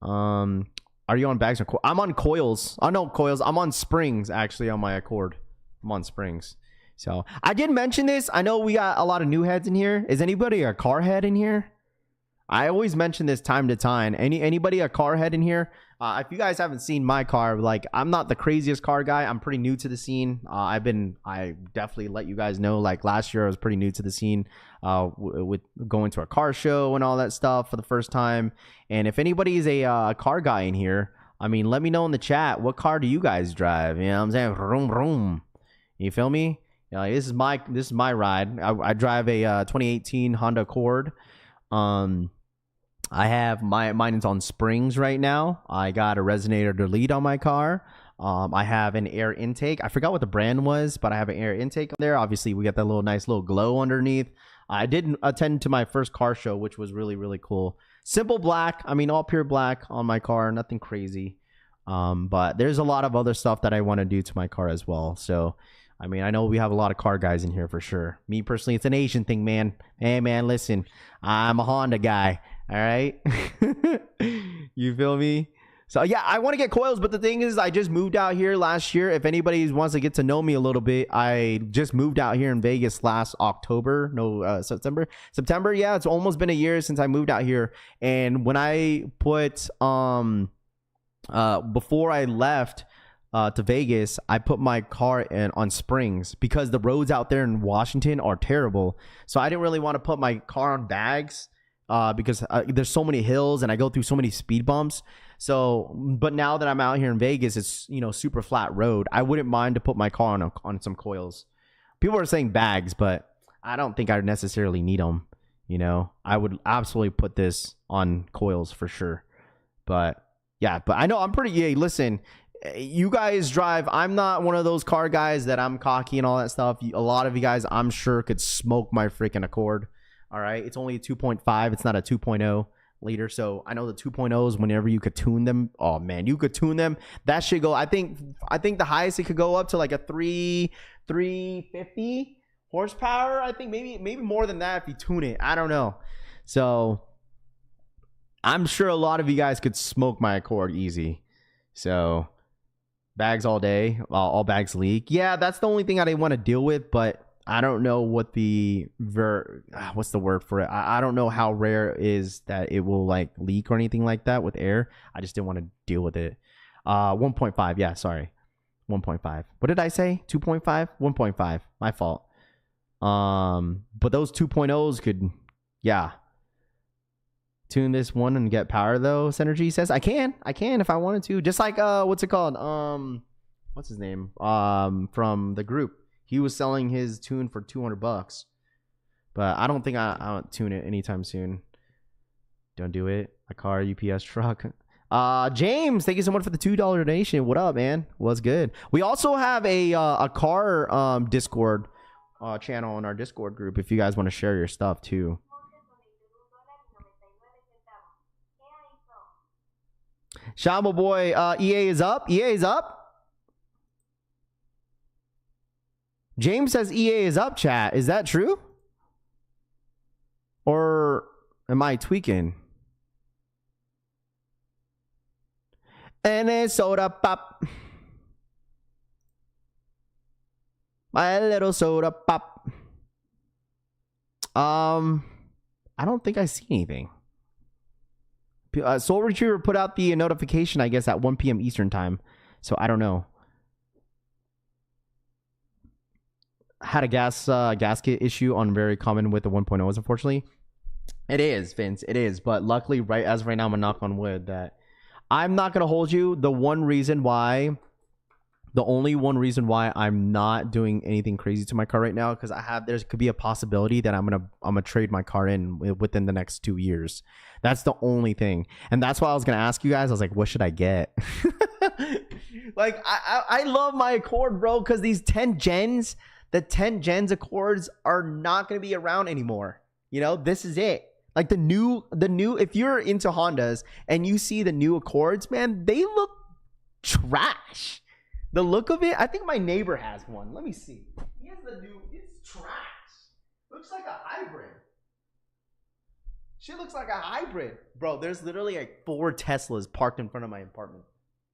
Are you on bags or I'm on coils? Oh no, coils. I'm on springs actually on my Accord. I'm on springs. So I did mention this. I know we got a lot of new heads in here. Is anybody a car head in here? I always mention this time to time. Anybody a car head in here? If you guys haven't seen my car, like I'm not the craziest car guy. I'm pretty new to the scene. I definitely let you guys know. Like last year, I was pretty new to the scene with going to a car show and all that stuff for the first time. And if anybody is a car guy in here, I mean, let me know in the chat. What car do you guys drive? You know what I'm saying? Vroom, vroom. You feel me? This is my ride. I drive a 2018 Honda Accord. I have mine is on springs right now. I got a resonator delete on my car. I have an air intake. I forgot what the brand was, but I have an air intake there. Obviously, we got that nice little glow underneath. I did attend to my first car show, which was really, really cool. Simple black. I mean, all pure black on my car. Nothing crazy. But there's a lot of other stuff that I want to do to my car as well. So, I mean, I know we have a lot of car guys in here for sure. Me personally, it's an Asian thing, man. Hey, man, listen, I'm a Honda guy. All right. You feel me? So, yeah, I want to get coils. But the thing is, I just moved out here last year. If anybody wants to get to know me a little bit, I just moved out here in Vegas last October. No, September. Yeah, it's almost been a year since I moved out here. And when I put before I left to Vegas, I put my car on springs because the roads out there in Washington are terrible. So I didn't really want to put my car on bags because there's so many hills and I go through so many speed bumps. So, but now that I'm out here in Vegas, it's, super flat road. I wouldn't mind to put my car on some coils. People are saying bags, but I don't think I necessarily need them. I would absolutely put this on coils for sure. But yeah, but I know I'm pretty, listen, you guys drive. I'm not one of those car guys that I'm cocky and all that stuff. A lot of you guys, I'm sure, could smoke my freaking Accord. All right. It's only a 2.5. It's not a 2.0 liter. So I know the 2.0s, whenever you could tune them. Oh man, you could tune them. That should go. I think the highest it could go up to like a 350 horsepower. I think maybe more than that if you tune it. I don't know. So I'm sure a lot of you guys could smoke my Accord easy. So bags all day, all bags leak. Yeah, that's the only thing I didn't want to deal with, but I don't know what what's the word for it? I don't know how rare it is that it will like leak or anything like that with air. I just didn't want to deal with it. 1.5. Yeah, sorry. 1.5. What did I say? 2.5? 1.5. My fault. But those 2.0s could, yeah. Tune this one and get power though. Synergy says I can if I wanted to. Just like what's it called? What's his name? From the group. He was selling his tune for $200, but I don't think I'll tune it anytime soon. Don't do it. A car, UPS truck. James, thank you so much for the $2 donation. What up, man? What's good? We also have a car Discord channel in our Discord group if you guys want to share your stuff too. Shamo boy, EA is up. EA is up. James says EA is up, chat. Is that true? Or am I tweaking? And a soda pop. My little soda pop. I don't think I see anything. Soul Retriever put out the notification, I guess, at 1 p.m. Eastern time. So I don't know. Had a gasket issue on very common with the 1.0s, unfortunately. It is, Vince. It is. But luckily, as of right now, I'm going to knock on wood that I'm not going to hold you. The only one reason why I'm not doing anything crazy to my car right now, because there could be a possibility that I'm gonna trade my car in within the next 2 years. That's the only thing, and that's why I was gonna ask you guys. I was like, what should I get? Like, I love my Accord, bro, because these 10 gens, the 10 gens Accords are not gonna be around anymore. You know, this is it. Like the new. If you're into Hondas and you see the new Accords, man, they look trash. The look of it, I think my neighbor has one. Let me see. He has the new, it's trash. Looks like a hybrid. Shit looks like a hybrid. Bro, there's literally like 4 Teslas parked in front of my apartment.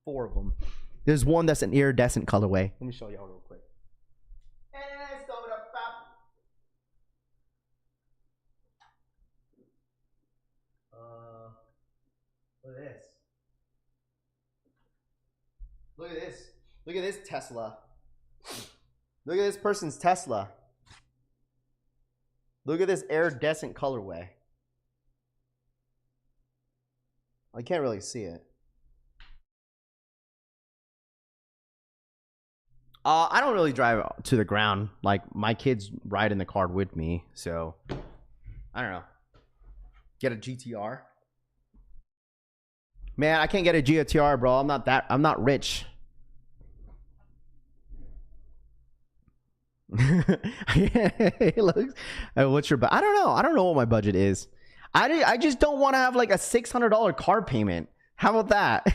4 of them. There's one that's an iridescent colorway. Let me show y'all real quick. Look at this. Look at this. Look at this Tesla. Look at this person's Tesla. Look at this iridescent colorway. I can't really see it. I don't really drive to the ground. Like, my kids ride in the car with me, so I don't know. Get a GTR. Man, I can't get a GTR, bro. I'm not rich. It looks, what's your budget? I don't know what my budget is. I just don't want to have like a $600 car payment. How about that?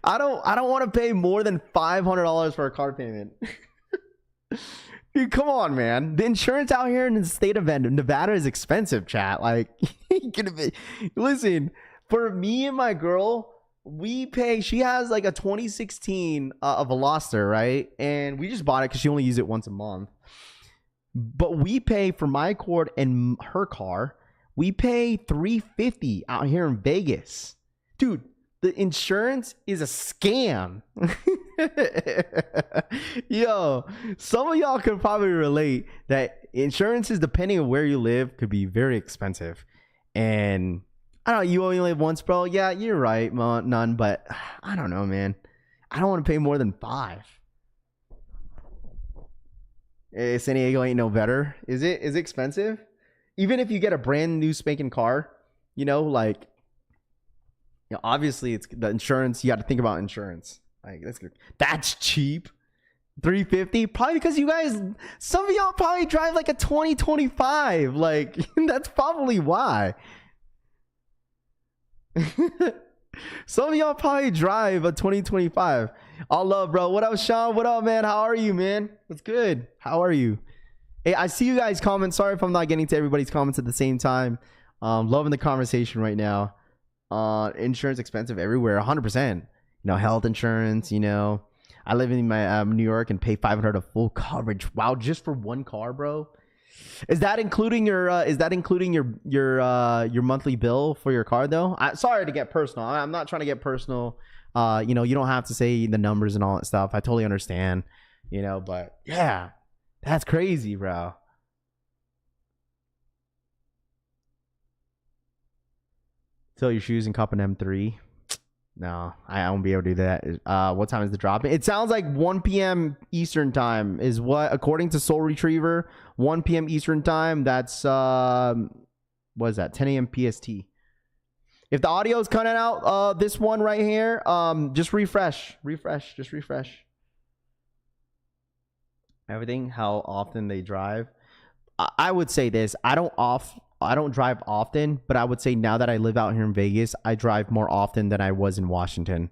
I don't want to pay more than $500 for a car payment. Dude, come on, man. The insurance out here in the state of Nevada is expensive, chat. Like, listen, for me and my girl, we pay, she has like a 2016 Veloster, right? And we just bought it because she only used it once a month. But we pay for my Accord and her car, we pay $350 out here in Vegas. Dude, the insurance is a scam. Yo, some of y'all could probably relate that insurances, depending on where you live, could be very expensive. And I don't know, you only live once, bro. Yeah, you're right, none, but I don't know, man. I don't want to pay more than $5. San Diego ain't no better. Is it expensive? Even if you get a brand new spanking car, you know, like, you know, obviously it's the insurance. You got to think about insurance. Like, that's cheap. $350, probably because you guys, some of y'all probably drive like a 2025. Like, that's probably why. Some of y'all probably drive a 2025. All love, bro. What up, Sean? What up, man? How are you, man? What's good? How are you? Hey, I see you guys comment. Sorry if I'm not getting to everybody's comments at the same time. Loving the conversation right now. Insurance expensive everywhere, 100%. You know, health insurance. You know, I live in my New York and pay $500 of full coverage. Wow, just for one car, bro. Is that including your your monthly bill for your car though? Sorry to get personal. I'm not trying to get personal. You know, you don't have to say the numbers and all that stuff. I totally understand. You know, but yeah, that's crazy, bro. Sell your shoes and cop an M3. No, I won't be able to do that. What time is the drop? It sounds like 1 p.m. Eastern time is what, according to Soul Retriever, 1 p.m. Eastern time. That's, what is that? 10 a.m. PST. If the audio is cutting out, this one right here, just refresh. Just refresh. Everything, how often they drive. I would say this. I don't drive often, but I would say now that I live out here in Vegas, I drive more often than I was in Washington.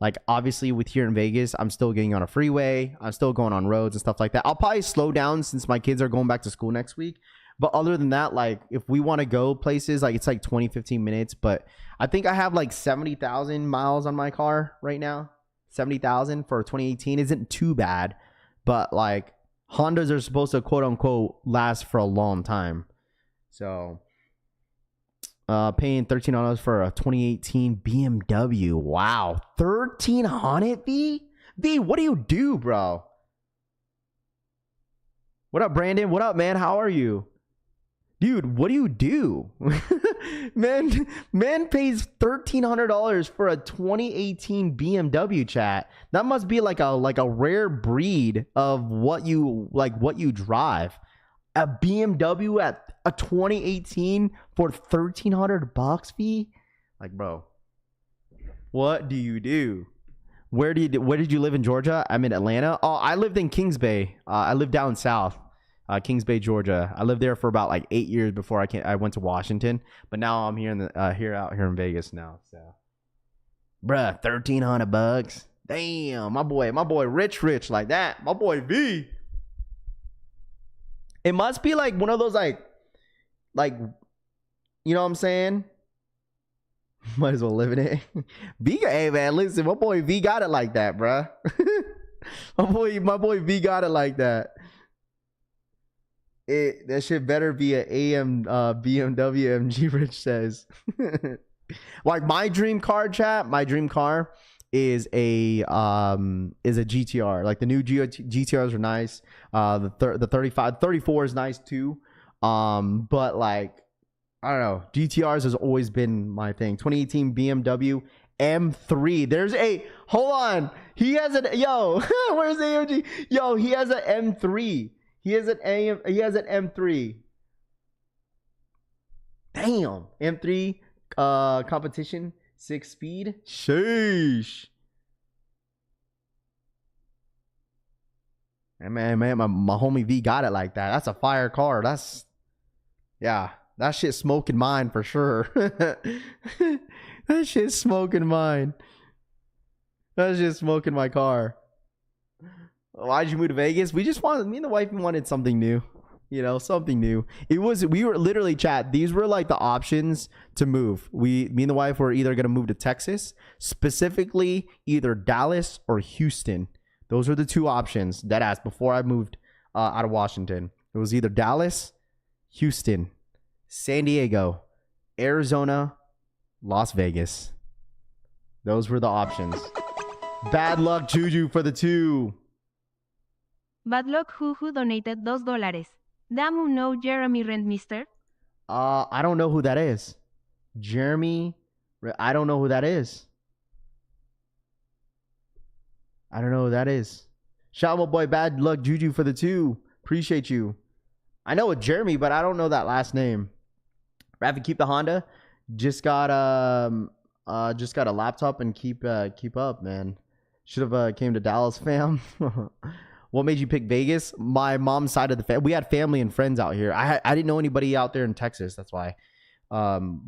Like, obviously, with here in Vegas, I'm still getting on a freeway. I'm still going on roads and stuff like that. I'll probably slow down since my kids are going back to school next week. But other than that, like, if we want to go places, like, it's like 20, 15 minutes. But I think I have like 70,000 miles on my car right now. 70,000 for 2018 isn't too bad. But, like, Hondas are supposed to, quote unquote, last for a long time. So, paying $1,300 for a 2018 BMW. Wow. $1,300, V? V, what do you do, bro? What up, Brandon? What up, man? How are you? Dude, what do you do? man pays $1,300 for a 2018 BMW, chat. That must be like a rare breed of what you drive. A BMW at a 2018 for $1,300 fee? Like, bro, what do you do? Where did you live in Georgia? I'm in Atlanta. Oh, I lived in Kings Bay. I lived down south, Kings Bay, Georgia. I lived there for about like 8 years before I went to Washington. But now I'm here out here in Vegas now. So, bruh, $1,300. Damn, my boy, rich like that. My boy V. It must be like one of those like, you know what I'm saying? Might as well live in it. V, hey man, listen, my boy V got it like that, bruh. my boy V got it like that. That shit better be an AM BMW MG. Rich says. Like my dream car, chat. My dream car is a GTR. Like the new GTRs are nice. The 34 is nice too. But like, I don't know. GTRs has always been my thing. 2018 BMW M3. There's a, hold on. He has an, yo, where's the AMG? Yo, he has an M3. He has an M3. Damn. M3 competition 6-speed. Sheesh. And man, my homie V got it like that. That's a fire car. Yeah, that shit's smoking mine for sure. That shit's smoking mine. That's just smoking my car. Why'd you move to Vegas? Me and the wife wanted something new. You know, something new. We were literally, chat, these were like the options to move. Me and the wife were either going to move to Texas, specifically either Dallas or Houston. Those are the two options, deadass, before I moved out of Washington. It was either Dallas, Houston, San Diego, Arizona, Las Vegas. Those were the options. Bad luck, Juju, for the 2. Bad luck, who donated $2. Damn, you know Jeremy Rentmister? I don't know who that is. Jeremy, I don't know who that is. I don't know who that is. Shout out my boy Bad Luck Juju for the 2. Appreciate you. I know a Jeremy, but I don't know that last name. Rafi, keep the Honda. Just got a laptop and keep up, man. Should have came to Dallas, fam. What made you pick Vegas? My mom's side of the family. We had family and friends out here. I didn't know anybody out there in Texas. That's why.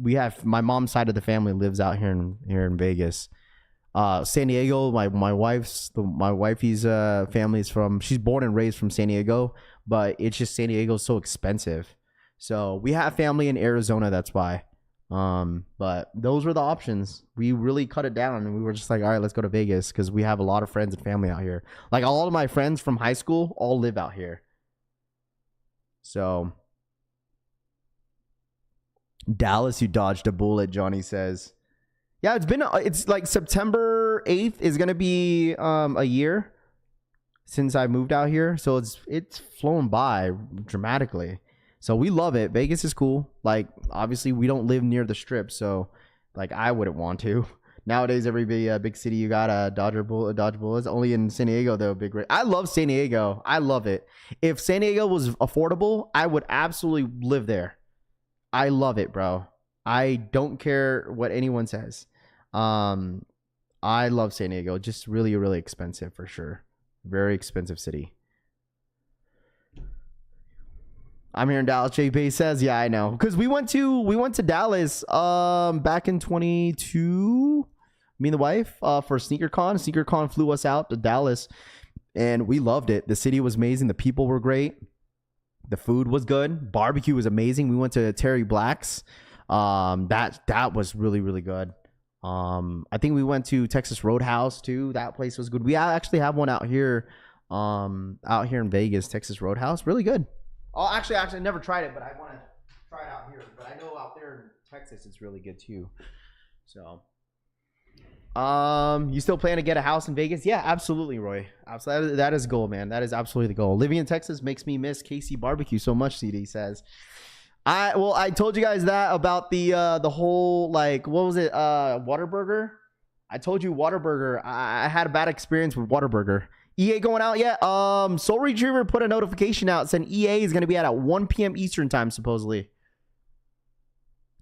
We have my mom's side of the family lives out here in Vegas. San Diego. My wifey's family is from. She's born and raised from San Diego, but it's just San Diego's so expensive. So we have family in Arizona. That's why. But those were the options. We really cut it down and we were just like, all right, let's go to Vegas because we have a lot of friends and family out here. Like all of my friends from high school all live out here. So Dallas, you dodged a bullet, Johnny says. Yeah, it's like September 8th is gonna be a year since I moved out here. So it's flown by dramatically. So we love it. Vegas is cool. Like, obviously, we don't live near the strip, so like I wouldn't want to. Nowadays, every big city you got a dodge bullets. Only in San Diego, though, big rate. I love San Diego. I love it. If San Diego was affordable, I would absolutely live there. I love it, bro. I don't care what anyone says. I love San Diego. Just really, really expensive for sure. Very expensive city. I'm here in Dallas. JP says, yeah, I know. Because we went to Dallas back in 22. Me and the wife for SneakerCon. SneakerCon flew us out to Dallas, and we loved it. The city was amazing. The people were great. The food was good. Barbecue was amazing. We went to Terry Black's. That was really, really good. I think we went to Texas Roadhouse too. That place was good. We actually have one out here in Vegas, Texas Roadhouse. Really good. Oh, actually, I never tried it, but I want to try it out here. But I know out there in Texas, it's really good too. So, you still plan to get a house in Vegas? Yeah, absolutely, Roy. Absolutely, that is a goal, man. That is absolutely the goal. Living in Texas makes me miss KC barbecue so much. CD says. I told you guys that about the whole, like, what was it? Whataburger. I told you Whataburger. I had a bad experience with Whataburger. EA going out yet? Soul Retriever put a notification out saying EA is going to be out at 1 p.m. Eastern time, supposedly.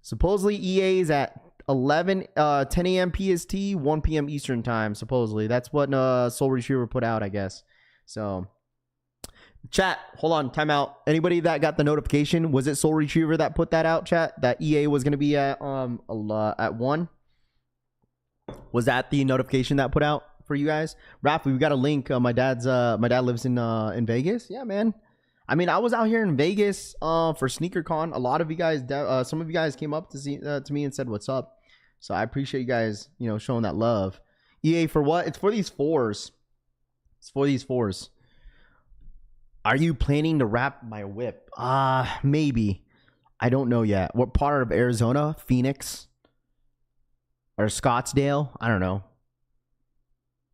Supposedly EA is at 10 a.m. PST, 1 p.m. Eastern time, supposedly. That's what Soul Retriever put out, I guess. So, chat, hold on, time out. Anybody that got the notification, was it Soul Retriever that put that out, chat? That EA was going to be at 1? Was that the notification that put out for you guys? Raph, we've got a link. My dad lives in Vegas. Yeah, man. I mean, I was out here in Vegas for SneakerCon. A lot of you guys, some of you guys came up to me and said what's up. So I appreciate you guys, showing that love. EA for what? It's for these 4s. It's for these 4s. Are you planning to wrap my whip? Maybe. I don't know yet. What part of Arizona? Phoenix? Or Scottsdale? I don't know.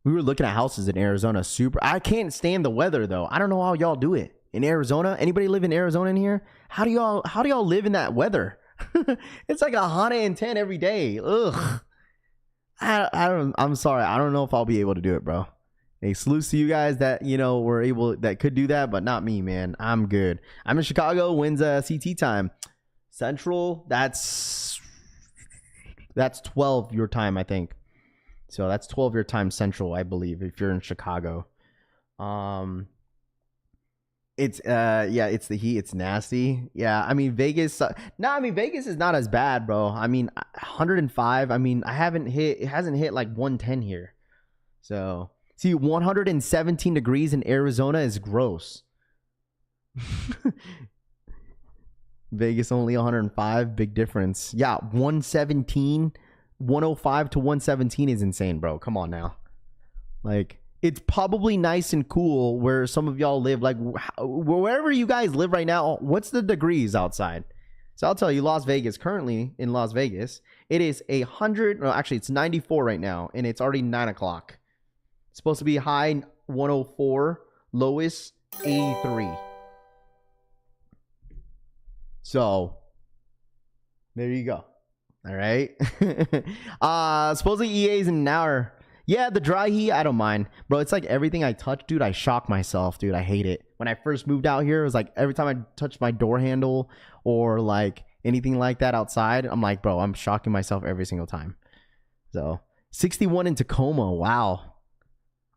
We were looking at houses in Arizona. I can't stand the weather though. I don't know how y'all do it in Arizona. Anybody live in Arizona in here? How do y'all live in that weather? It's like 110 every day. Ugh. I'm sorry. I don't know if I'll be able to do it, bro. Hey, salute to you guys that that could do that, but not me, man. I'm good. I'm in Chicago. When's CT time? Central. That's 12 your time, I think. So that's 12 your time Central, I believe, if you're in Chicago. It's it's the heat. It's nasty. Yeah, I mean Vegas. Vegas is not as bad, bro. I mean 105. I mean it hasn't hit like 110 here. So see, 117 degrees in Arizona is gross. Vegas only 105, big difference. Yeah, 117. 105 to 117 is insane, bro. Come on now. Like, it's probably nice and cool where some of y'all live. Like, wherever you guys live right now, what's the degrees outside? So I'll tell you, Las Vegas, currently in Las Vegas, it is 100. No, actually, it's 94 right now, and it's already 9 o'clock. It's supposed to be high 104, lowest 83. So, there you go. All right. Supposedly EA's in an hour. Yeah, the dry heat, I don't mind. Bro, it's like everything I touch, dude, I shock myself, dude. I hate it. When I first moved out here, it was like every time I touch my door handle or like anything like that outside, I'm like, bro, I'm shocking myself every single time. So, 61 in Tacoma. Wow.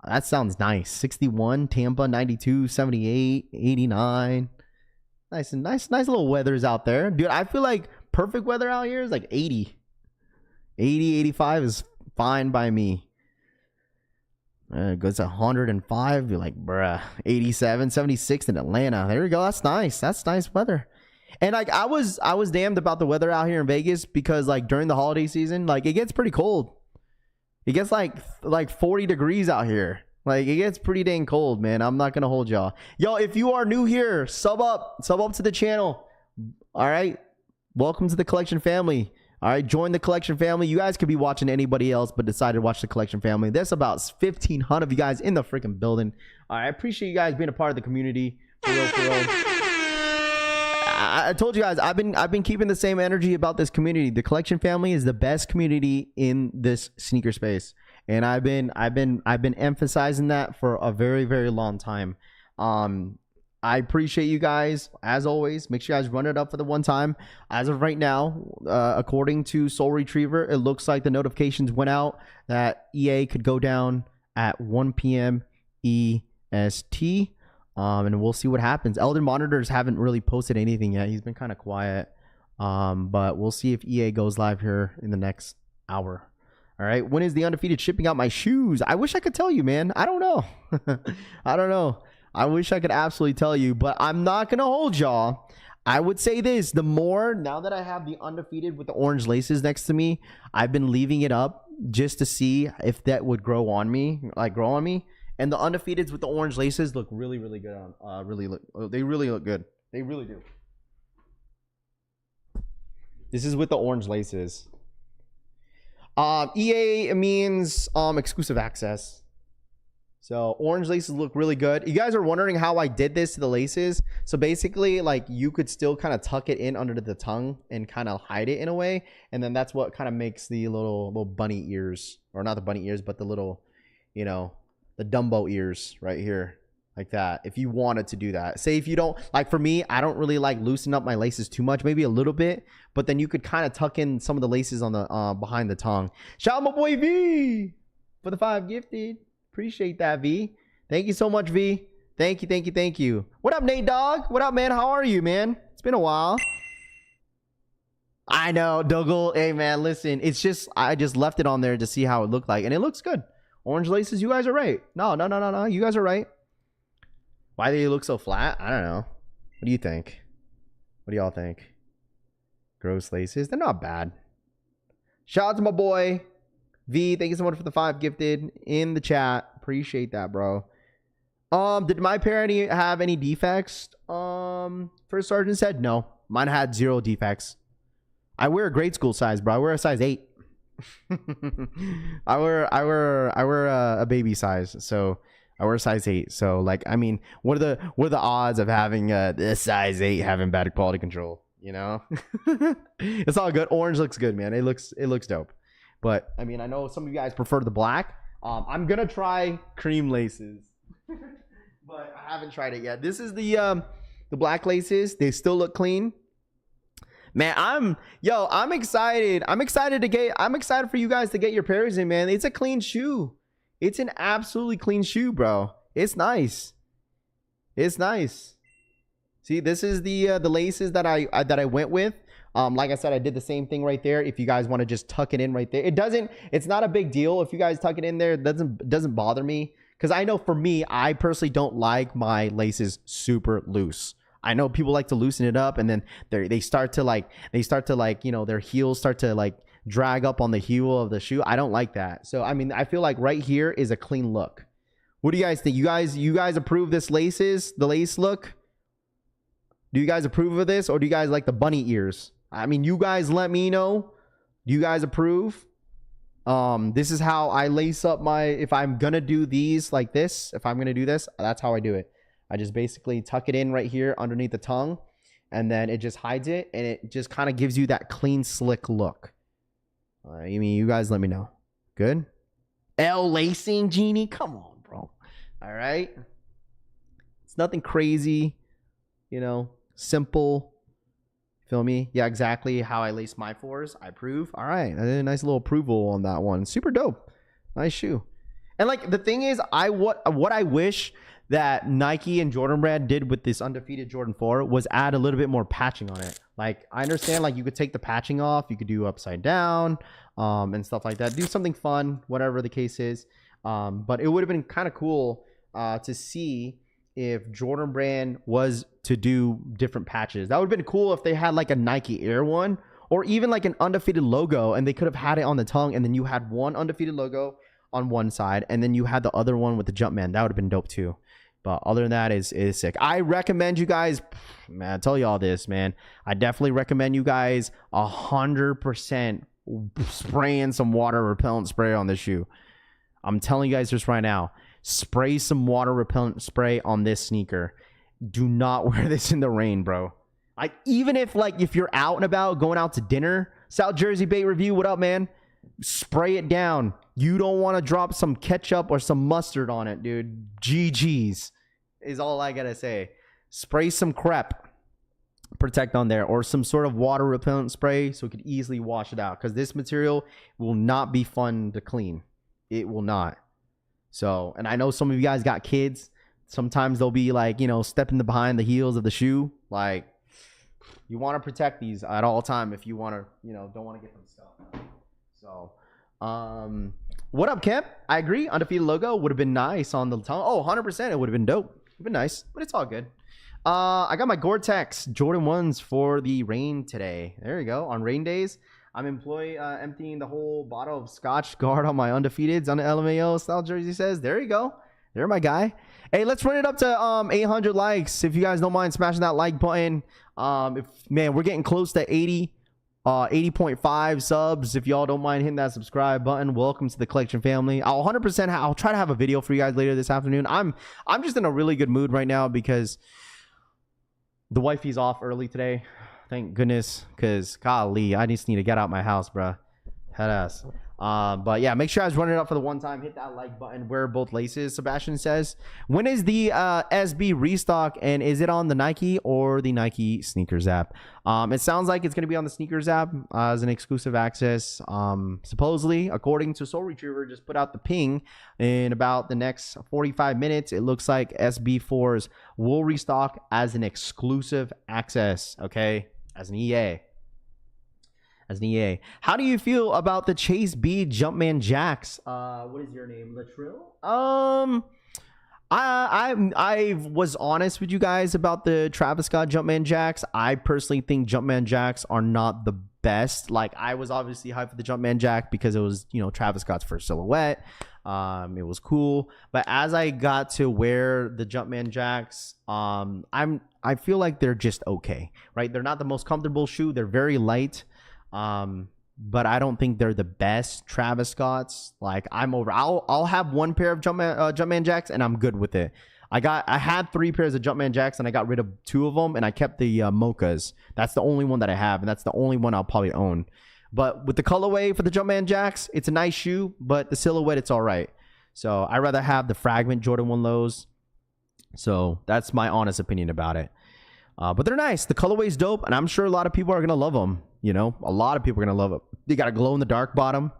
That sounds nice. 61, Tampa, 92, 78, 89. Nice little weathers out there. Dude, I feel like perfect weather out here is like 80, 85 is fine by me. It goes to 105. You're like, bruh. 87, 76 in Atlanta. There you go. That's nice. That's nice weather. And like, I was damned about the weather out here in Vegas because like during the holiday season, like it gets pretty cold. It gets like 40 degrees out here. Like it gets pretty dang cold, man. I'm not gonna hold y'all. Yo, if you are new here, sub up to the channel. All right. Welcome to the collection family. All right, join the collection family. You guys could be watching anybody else, but decided to watch the collection family. There's about 1,500 of you guys in the freaking building. All right, I appreciate you guys being a part of the community. For real. I told you guys, I've been keeping the same energy about this community. The collection family is the best community in this sneaker space, and I've been emphasizing that for a very, very long time. I appreciate you guys, as always. Make sure you guys run it up for the one time. As of right now, according to Soul Retriever, it looks like the notifications went out that EA could go down at 1 p.m. EST. And we'll see what happens. Elden Monitors haven't really posted anything yet. He's been kind of quiet. But we'll see if EA goes live here in the next hour. All right. When is the Undefeated shipping out my shoes? I wish I could tell you, man. I don't know. I don't know. I wish I could absolutely tell you, but I'm not going to hold y'all. I would say this, the more, now that I have the Undefeated with the orange laces next to me, I've been leaving it up just to see if that would grow on me. And the Undefeateds with the orange laces look really, really good on, they really look good. They really do. This is with the orange laces. EA means exclusive access. So orange laces look really good. You guys are wondering how I did this to the laces. So basically, like, you could still kind of tuck it in under the tongue and kind of hide it in a way. And then that's what kind of makes the little bunny ears, or not the bunny ears, but the little, you know, the Dumbo ears right here, like that. If you wanted to do that, say if you don't, like for me, I don't really like loosen up my laces too much, maybe a little bit, but then you could kind of tuck in some of the laces on the behind the tongue. Shout out my boy V for the 5 gifted. Appreciate that, V. Thank you so much, V. Thank you, thank you, thank you. What up, Nate Dog? What up, man? How are you, man? It's been a while. I know, Dougal. Hey, man, listen. It's just, I just left it on there to see how it looked like, and it looks good. Orange laces, you guys are right. No. You guys are right. Why do they look so flat? I don't know. What do you think? What do y'all think? Gross laces? They're not bad. Shout out to my boy V. Thank you so much for the 5 gifted in the chat. Appreciate that, bro. Did my pair have any defects? First sergeant said no. Mine had 0 defects. I wear a grade school size, bro. I wear a size 8. I wear a baby size, so I wear a size 8. So, like, I mean, what are the odds of having this size 8 having bad quality control? You know, it's all good. Orange looks good, man. It looks dope. But I mean, I know some of you guys prefer the black. I'm gonna try cream laces, but I haven't tried it yet. This is the black laces. They still look clean. Man, I'm excited. I'm excited for you guys to get your pairs in, man. It's a clean shoe. It's an absolutely clean shoe, bro. It's nice. It's nice. See, this is the laces that I went with. Like I said, I did the same thing right there. If you guys want to just tuck it in right there, it's not a big deal if you guys tuck it in there. It doesn't bother me, because I know for me, I personally don't like my laces super loose. I know people like to loosen it up, and then they start to like, you know, their heels start to like drag up on the heel of the shoe. I don't like that. So I mean, I feel like right here is a clean look. What do you guys think? You guys approve the lace look? Do you guys approve of this, or do you guys like the bunny ears? I mean, you guys let me know. Do you guys approve? This is how I lace up if I'm gonna do these like this, if I'm gonna do this, that's how I do it. I just basically tuck it in right here underneath the tongue, and then it just hides it, and it just kind of gives you that clean, slick look. I mean, you guys let me know. Good? L lacing, Genie? Come on, bro. All right? It's nothing crazy, you know, simple. Feel me? Yeah, exactly how I lace my 4s. I approve. All right. A nice little approval on that one. Super dope. Nice shoe. And like the thing is, what I wish that Nike and Jordan Brand did with this Undefeated Jordan 4 was add a little bit more patching on it. Like, I understand, like, you could take the patching off, you could do upside down, and stuff like that. Do something fun, whatever the case is. But it would have been kind of cool to see if Jordan Brand was to do different patches. That would have been cool if they had like a Nike Air one, or even like an Undefeated logo, and they could have had it on the tongue, and then you had one Undefeated logo on one side, and then you had the other one with the Jumpman. That would have been dope too. But other than that, is sick. I recommend you guys, man, I tell you all this, man. I definitely recommend you guys 100% spraying some water repellent spray on this shoe. I'm telling you guys this right now. Spray some water repellent spray on this sneaker. Do not wear this in the rain, bro. Like, even if you're out and about, going out to dinner, South Jersey Bait Review, what up, man? Spray it down. You don't want to drop some ketchup or some mustard on it, dude. GG's is all I gotta say. Spray some crepe protect on there, or some sort of water repellent spray so it could easily wash it out, because this material will not be fun to clean. It will not. So, and I know some of you guys got kids. Sometimes they'll be like, you know, stepping behind the heels of the shoe. Like, you want to protect these at all time if you want to, you know, don't want to get them stuck. So, what up, Kemp? I agree. Undefeated logo would have been nice on the tongue. Oh, 100%. It would have been dope. It would have been nice, but it's all good. I got my Gore-Tex Jordan 1s for the rain today. There you go. On rain days, I'm emptying the whole bottle of Scotch Guard on my Undefeateds on the LMAO style jersey says. There you go. There, my guy. Hey, let's run it up to 800 likes. If you guys don't mind smashing that like button. Man, we're getting close to 80.5 subs. If y'all don't mind hitting that subscribe button, welcome to the collection family. I'll 100%. I'll try to have a video for you guys later this afternoon. I'm just in a really good mood right now because the wifey's off early today. Thank goodness, because golly, I just need to get out my house, bro. Head ass. But yeah, make sure I was running it up for the one time. Hit that like button. Wear both laces, Sebastian says. When is the SB restock, and is it on the Nike or the Nike sneakers app? It sounds like it's going to be on the sneakers app as an exclusive access. Supposedly, according to Soul Retriever, just put out the ping in about the next 45 minutes. It looks like SB4s will restock as an exclusive access. Okay, as an EA. How do you feel about the Chase B Jumpman Jacks? What is your name? Latrell? I was honest with you guys about the Travis Scott Jumpman Jacks. I personally think Jumpman Jacks are not the best. Like, I was obviously hyped for the Jumpman Jack because it was, you know, Travis Scott's first silhouette. It was cool. But as I got to wear the Jumpman Jacks, I feel like they're just okay, right? They're not the most comfortable shoe. They're very light. But I don't think they're the best Travis Scotts. Like, I'll have one pair of Jumpman Jacks and I'm good with it. I had 3 pairs of Jumpman Jacks and I got rid of 2 of them and I kept the Mochas. That's the only one that I have, and that's the only one I'll probably own. But with the colorway for the Jumpman Jacks, it's a nice shoe, but the silhouette, it's all right. So I'd rather have the Fragment Jordan 1 lows. So that's my honest opinion about it. But they're nice. The colorway's dope, and I'm sure a lot of people are going to love them. You know, a lot of people are going to love it. They got a glow-in-the-dark bottom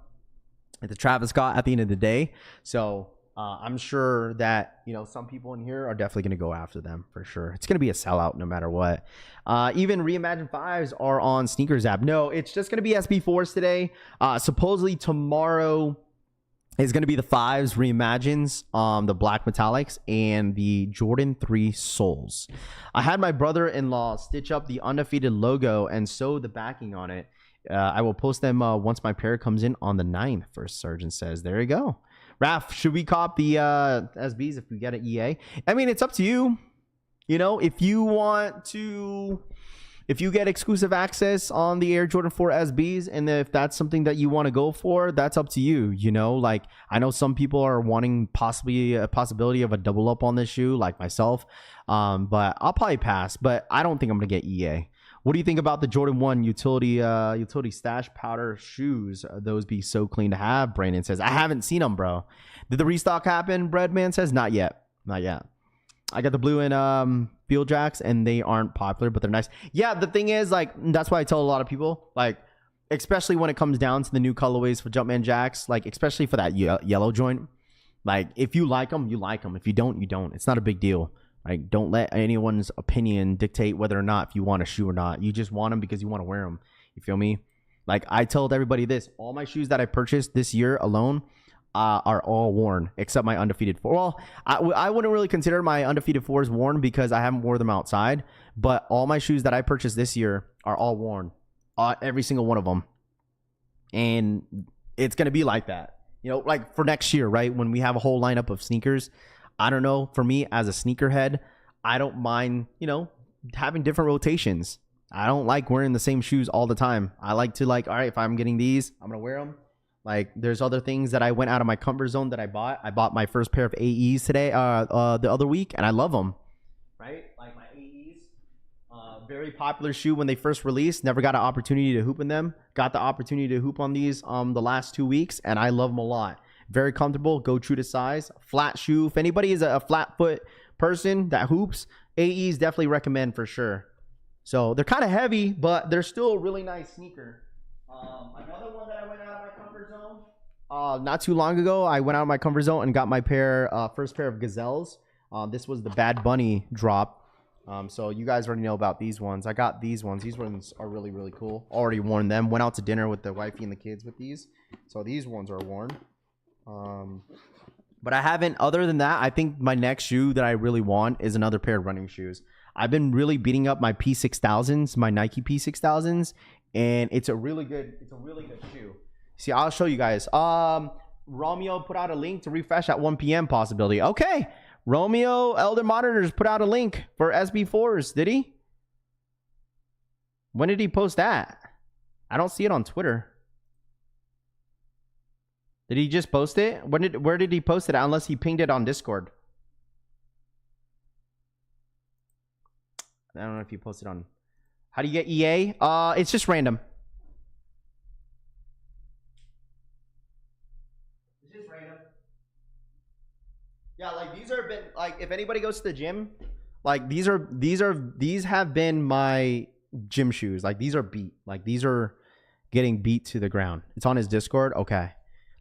at the Travis Scott at the end of the day. So I'm sure that, you know, some people in here are definitely going to go after them for sure. It's going to be a sellout no matter what. Even Reimagined 5s are on Sneakers app. No, it's just going to be SB4s today. Supposedly tomorrow is going to be the 5s Reimagines, the black metallics, and the Jordan 3 soles. I had my brother-in-law stitch up the Undefeated logo and sew the backing on it. I will post them once my pair comes in on the 9th, First Surgeon says. There you go. Raph, should we cop the SBs if we get an EA? I mean, it's up to you. You know, if you get exclusive access on the Air Jordan 4 SBs, and if that's something that you want to go for, that's up to you. You know, like, I know some people are wanting possibly a possibility of a double up on this shoe, like myself. But I'll probably pass, but I don't think I'm going to get EA. What do you think about the Jordan 1 utility stash powder shoes? Those be so clean to have, Brandon says. I haven't seen them, bro. Did the restock happen? Breadman says, not yet. Not yet. I got the blue and Field Jacks, and they aren't popular, but they're nice. Yeah, the thing is, like, that's why I tell a lot of people, like, especially when it comes down to the new colorways for Jumpman Jacks, like, especially for that yellow joint. Like, if you like them, you like them. If you don't, you don't. It's not a big deal. Like, don't let anyone's opinion dictate whether or not if you want a shoe or not. You just want them because you want to wear them. You feel me? Like, I told everybody this. All my shoes that I purchased this year alone are all worn except my Undefeated 4. Well, I wouldn't really consider my Undefeated 4s worn because I haven't worn them outside. But all my shoes that I purchased this year are all worn. Every single one of them. And it's going to be like that. You know, like for next year, right? When we have a whole lineup of sneakers. I don't know. For me, as a sneakerhead, I don't mind, you know, having different rotations. I don't like wearing the same shoes all the time. I like to, like, all right, if I'm getting these, I'm going to wear them. Like, there's other things that I went out of my comfort zone that I bought. I bought my first pair of AEs today, the other week, and I love them. Right? Like my AEs, very popular shoe when they first released. Never got an opportunity to hoop in them. Got the opportunity to hoop on these the last 2 weeks, and I love them a lot. Very comfortable. Go true to size. Flat shoe. If anybody is a flat foot person that hoops, AEs definitely recommend for sure. So they're kind of heavy, but they're still a really nice sneaker. Another one that I went out of my comfort zone. Not too long ago, I went out of my comfort zone and got my first pair of Gazelles. This was the Bad Bunny drop. So you guys already know about these ones. I got these ones. These ones are really, really cool. Already worn them. Went out to dinner with the wifey and the kids with these. So these ones are worn. But I haven't, other than that, I think my next shoe that I really want is another pair of running shoes. I've been really beating up my P6000s, my Nike P6000s, and it's a really good shoe. See, I'll show you guys. Romeo put out a link to refresh at 1 p.m. possibility. Okay. Romeo Elder Monitors put out a link for SB4s, did he? When did he post that? I don't see it on Twitter. Did he just post it? Where did he post it? Unless he pinged it on Discord. I don't know if he posted on. How do you get EA? It's just random. It's just random. Yeah, like these are been like if anybody goes to the gym, like these have been my gym shoes. Like these are beat. Like these are getting beat to the ground. It's on his Discord. Okay.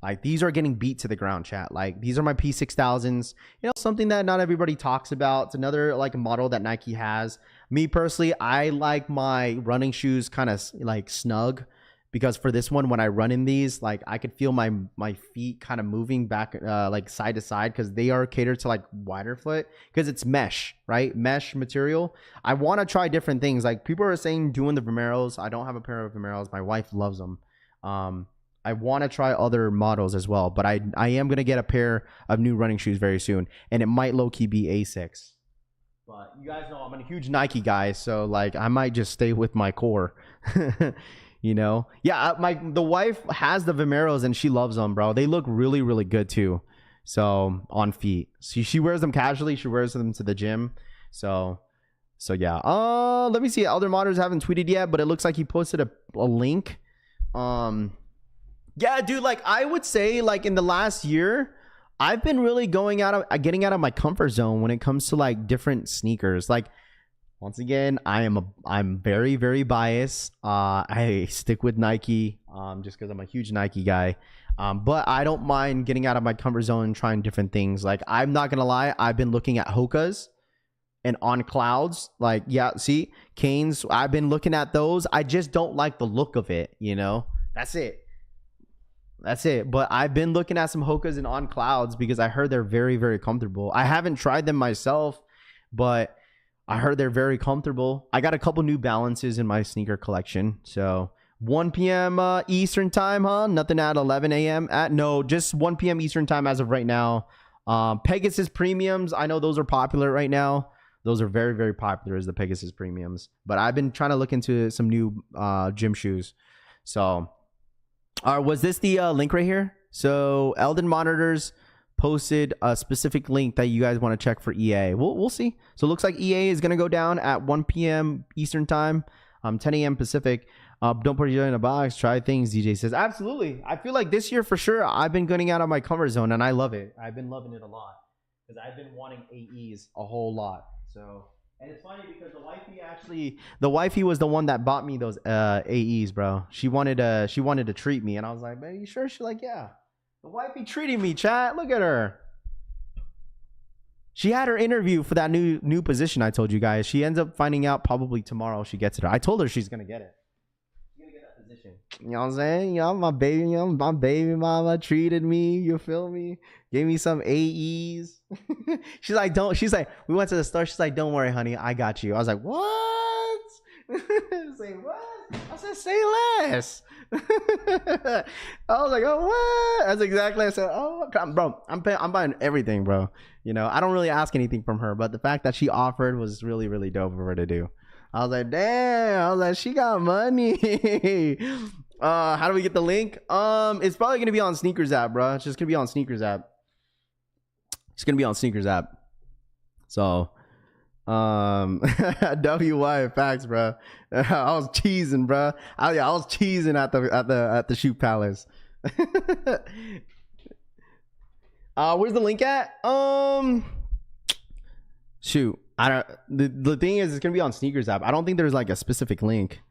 Like these are getting beat to the ground, chat. Like these are my P6000s. You know, something that not everybody talks about. It's another like model that Nike has. Me personally, I like my running shoes kind of like snug because for this one, when I run in these, like I could feel my feet kind of moving back like side to side because they are catered to like wider foot because it's mesh, right? Mesh material. I want to try different things. Like people are saying doing the Vomeros. I don't have a pair of Vomeros. My wife loves them. I want to try other models as well, but I am going to get a pair of new running shoes very soon, and it might low-key be Asics. But you guys know I'm a huge Nike guy, so like I might just stay with my core, you know? Yeah, the wife has the Vomeros, and she loves them, bro. They look really, really good too, so on feet. She wears them casually. She wears them to the gym, so yeah. Let me see. Elder Modders haven't tweeted yet, but it looks like he posted a link. Yeah, dude, like I would say like in the last year, I've been really getting out of my comfort zone when it comes to like different sneakers. Like once again, I'm very, very biased. I stick with Nike just because I'm a huge Nike guy. But I don't mind getting out of my comfort zone and trying different things. Like I'm not gonna lie, I've been looking at Hoka's and On Clouds. Like, yeah, see, Canes, I've been looking at those. I just don't like the look of it, you know? That's it. But I've been looking at some Hoka's and On Clouds because I heard they're very, very comfortable. I haven't tried them myself, but I heard they're very comfortable. I got a couple New Balances in my sneaker collection. So 1 p.m. Eastern time, huh? Nothing at 11 a.m. No, just 1 p.m. Eastern time as of right now. Pegasus Premiums, I know those are popular right now. Those are very, very popular as the Pegasus Premiums. But I've been trying to look into some new gym shoes. So... was this the link right here? So Elden Monitors posted a specific link that you guys want to check for EA. We'll see. So it looks like EA is going to go down at 1 p.m. Eastern time, 10 a.m. Pacific. Don't put it in a box. Try things, DJ says. Absolutely. I feel like this year for sure, I've been getting out of my comfort zone and I love it. I've been loving it a lot because I've been wanting AEs a whole lot. So... And it's funny because the wifey was the one that bought me those AEs, bro. She wanted to treat me, and I was like, "Man, you sure?" She's like, "Yeah." The wifey treating me, chat. Look at her. She had her interview for that new position I told you guys. She ends up finding out probably tomorrow. She gets it. I told her she's gonna get it. She's gonna get that position. You know what I'm saying? You know, my baby mama treated me. You feel me? Gave me some AEs. She's like, we went to the store. She's like, don't worry, honey. I got you. I was like, what? Say what? I said, say less. I was like, oh, what? That's exactly. I said, oh, bro, I'm buying everything, bro. You know, I don't really ask anything from her, but the fact that she offered was really, really dope for her to do. I was like, damn. I was like, she got money. How do we get the link? It's probably gonna be on Sneakers app, bro. It's just gonna be on Sneakers app. It's gonna be on Sneakers app. So, WY facts, bro. I was cheesing, bro. I was cheesing at the Shoe Palace. Where's the link at? Shoot, I don't. The thing is, it's gonna be on Sneakers app. I don't think there's like a specific link.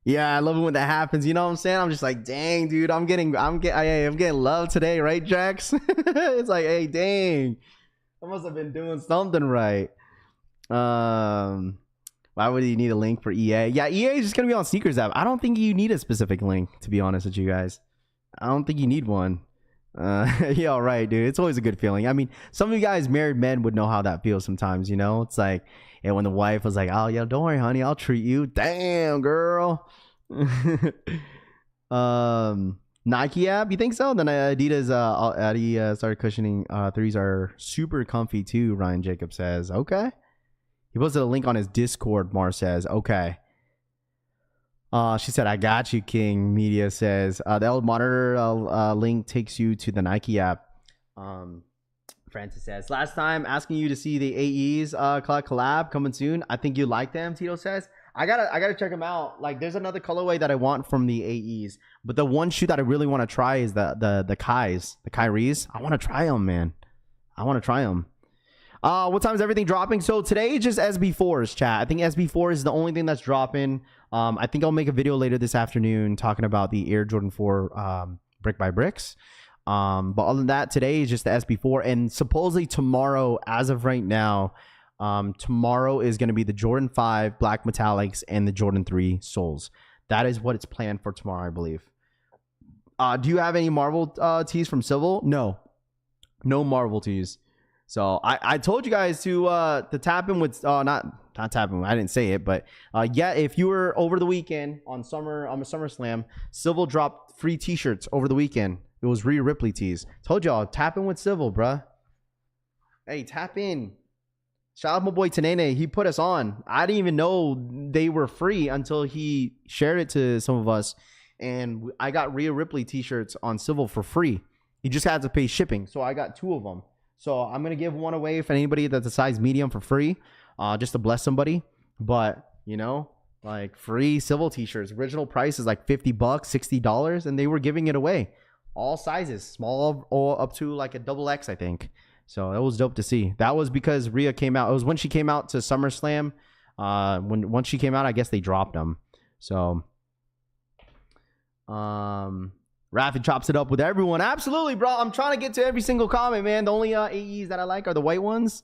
Yeah, I love it when that happens. You know what I'm saying? I'm just like, dang, dude, I'm getting love today, right, Jax? It's like, hey, dang. I must have been doing something right. Why would you need a link for EA? Yeah, EA is just gonna be on Sneakers app. I don't think you need a specific link, to be honest with you guys. I don't think you need one. Yeah, right, dude. It's always a good feeling. I mean, some of you guys, married men, would know how that feels sometimes. You know, it's like, and when the wife was like, "Oh, yeah, don't worry, honey, I'll treat you." Damn, girl. Nike app, you think so? Then Adidas started cushioning. Threes are super comfy too. Ryan Jacob says, okay. He posted a link on his Discord. Mar says, okay. She said, I got you, King. Media says, the L monitor link takes you to the Nike app. Francis says, last time asking you to see the AEs collab coming soon. I think you like them. Tito says, I gotta check them out. Like, there's another colorway that I want from the AEs, but the one shoe that I really want to try is the Kais, the Kyries. I want to try them, man. I want to try them. What time is everything dropping? So today is just SB4s, chat. I think SB4 is the only thing that's dropping. I think I'll make a video later this afternoon talking about the Air Jordan 4 brick by bricks. But other than that, today is just the SB4, and supposedly tomorrow, as of right now, tomorrow is going to be the Jordan 5 black metallics and the Jordan 3 soles. That is what it's planned for tomorrow, I believe. Do you have any Marvel tees from Civil? No Marvel tees. So I told you guys to tap in with not tap in. I didn't say it, but yeah, if you were over the weekend on SummerSlam, Civil dropped free T-shirts over the weekend. It was Rhea Ripley tees. Told y'all, tap in with Civil, bruh. Hey, tap in. Shout out my boy Tanene. He put us on. I didn't even know they were free until he shared it to some of us, and I got Rhea Ripley T-shirts on Civil for free. You just had to pay shipping, so I got 2 of them. So I'm going to give one away for anybody that's a size medium for free, just to bless somebody. But, you know, like free Civil T-shirts. Original price is like $50, $60, and they were giving it away. All sizes, small or up to like a XXX, I think. So that was dope to see. That was because Rhea came out. It was when she came out to SummerSlam. Once she came out, I guess they dropped them. So, Rafi chops it up with everyone. Absolutely, bro. I'm trying to get to every single comment, man. The only AEs that I like are the white ones.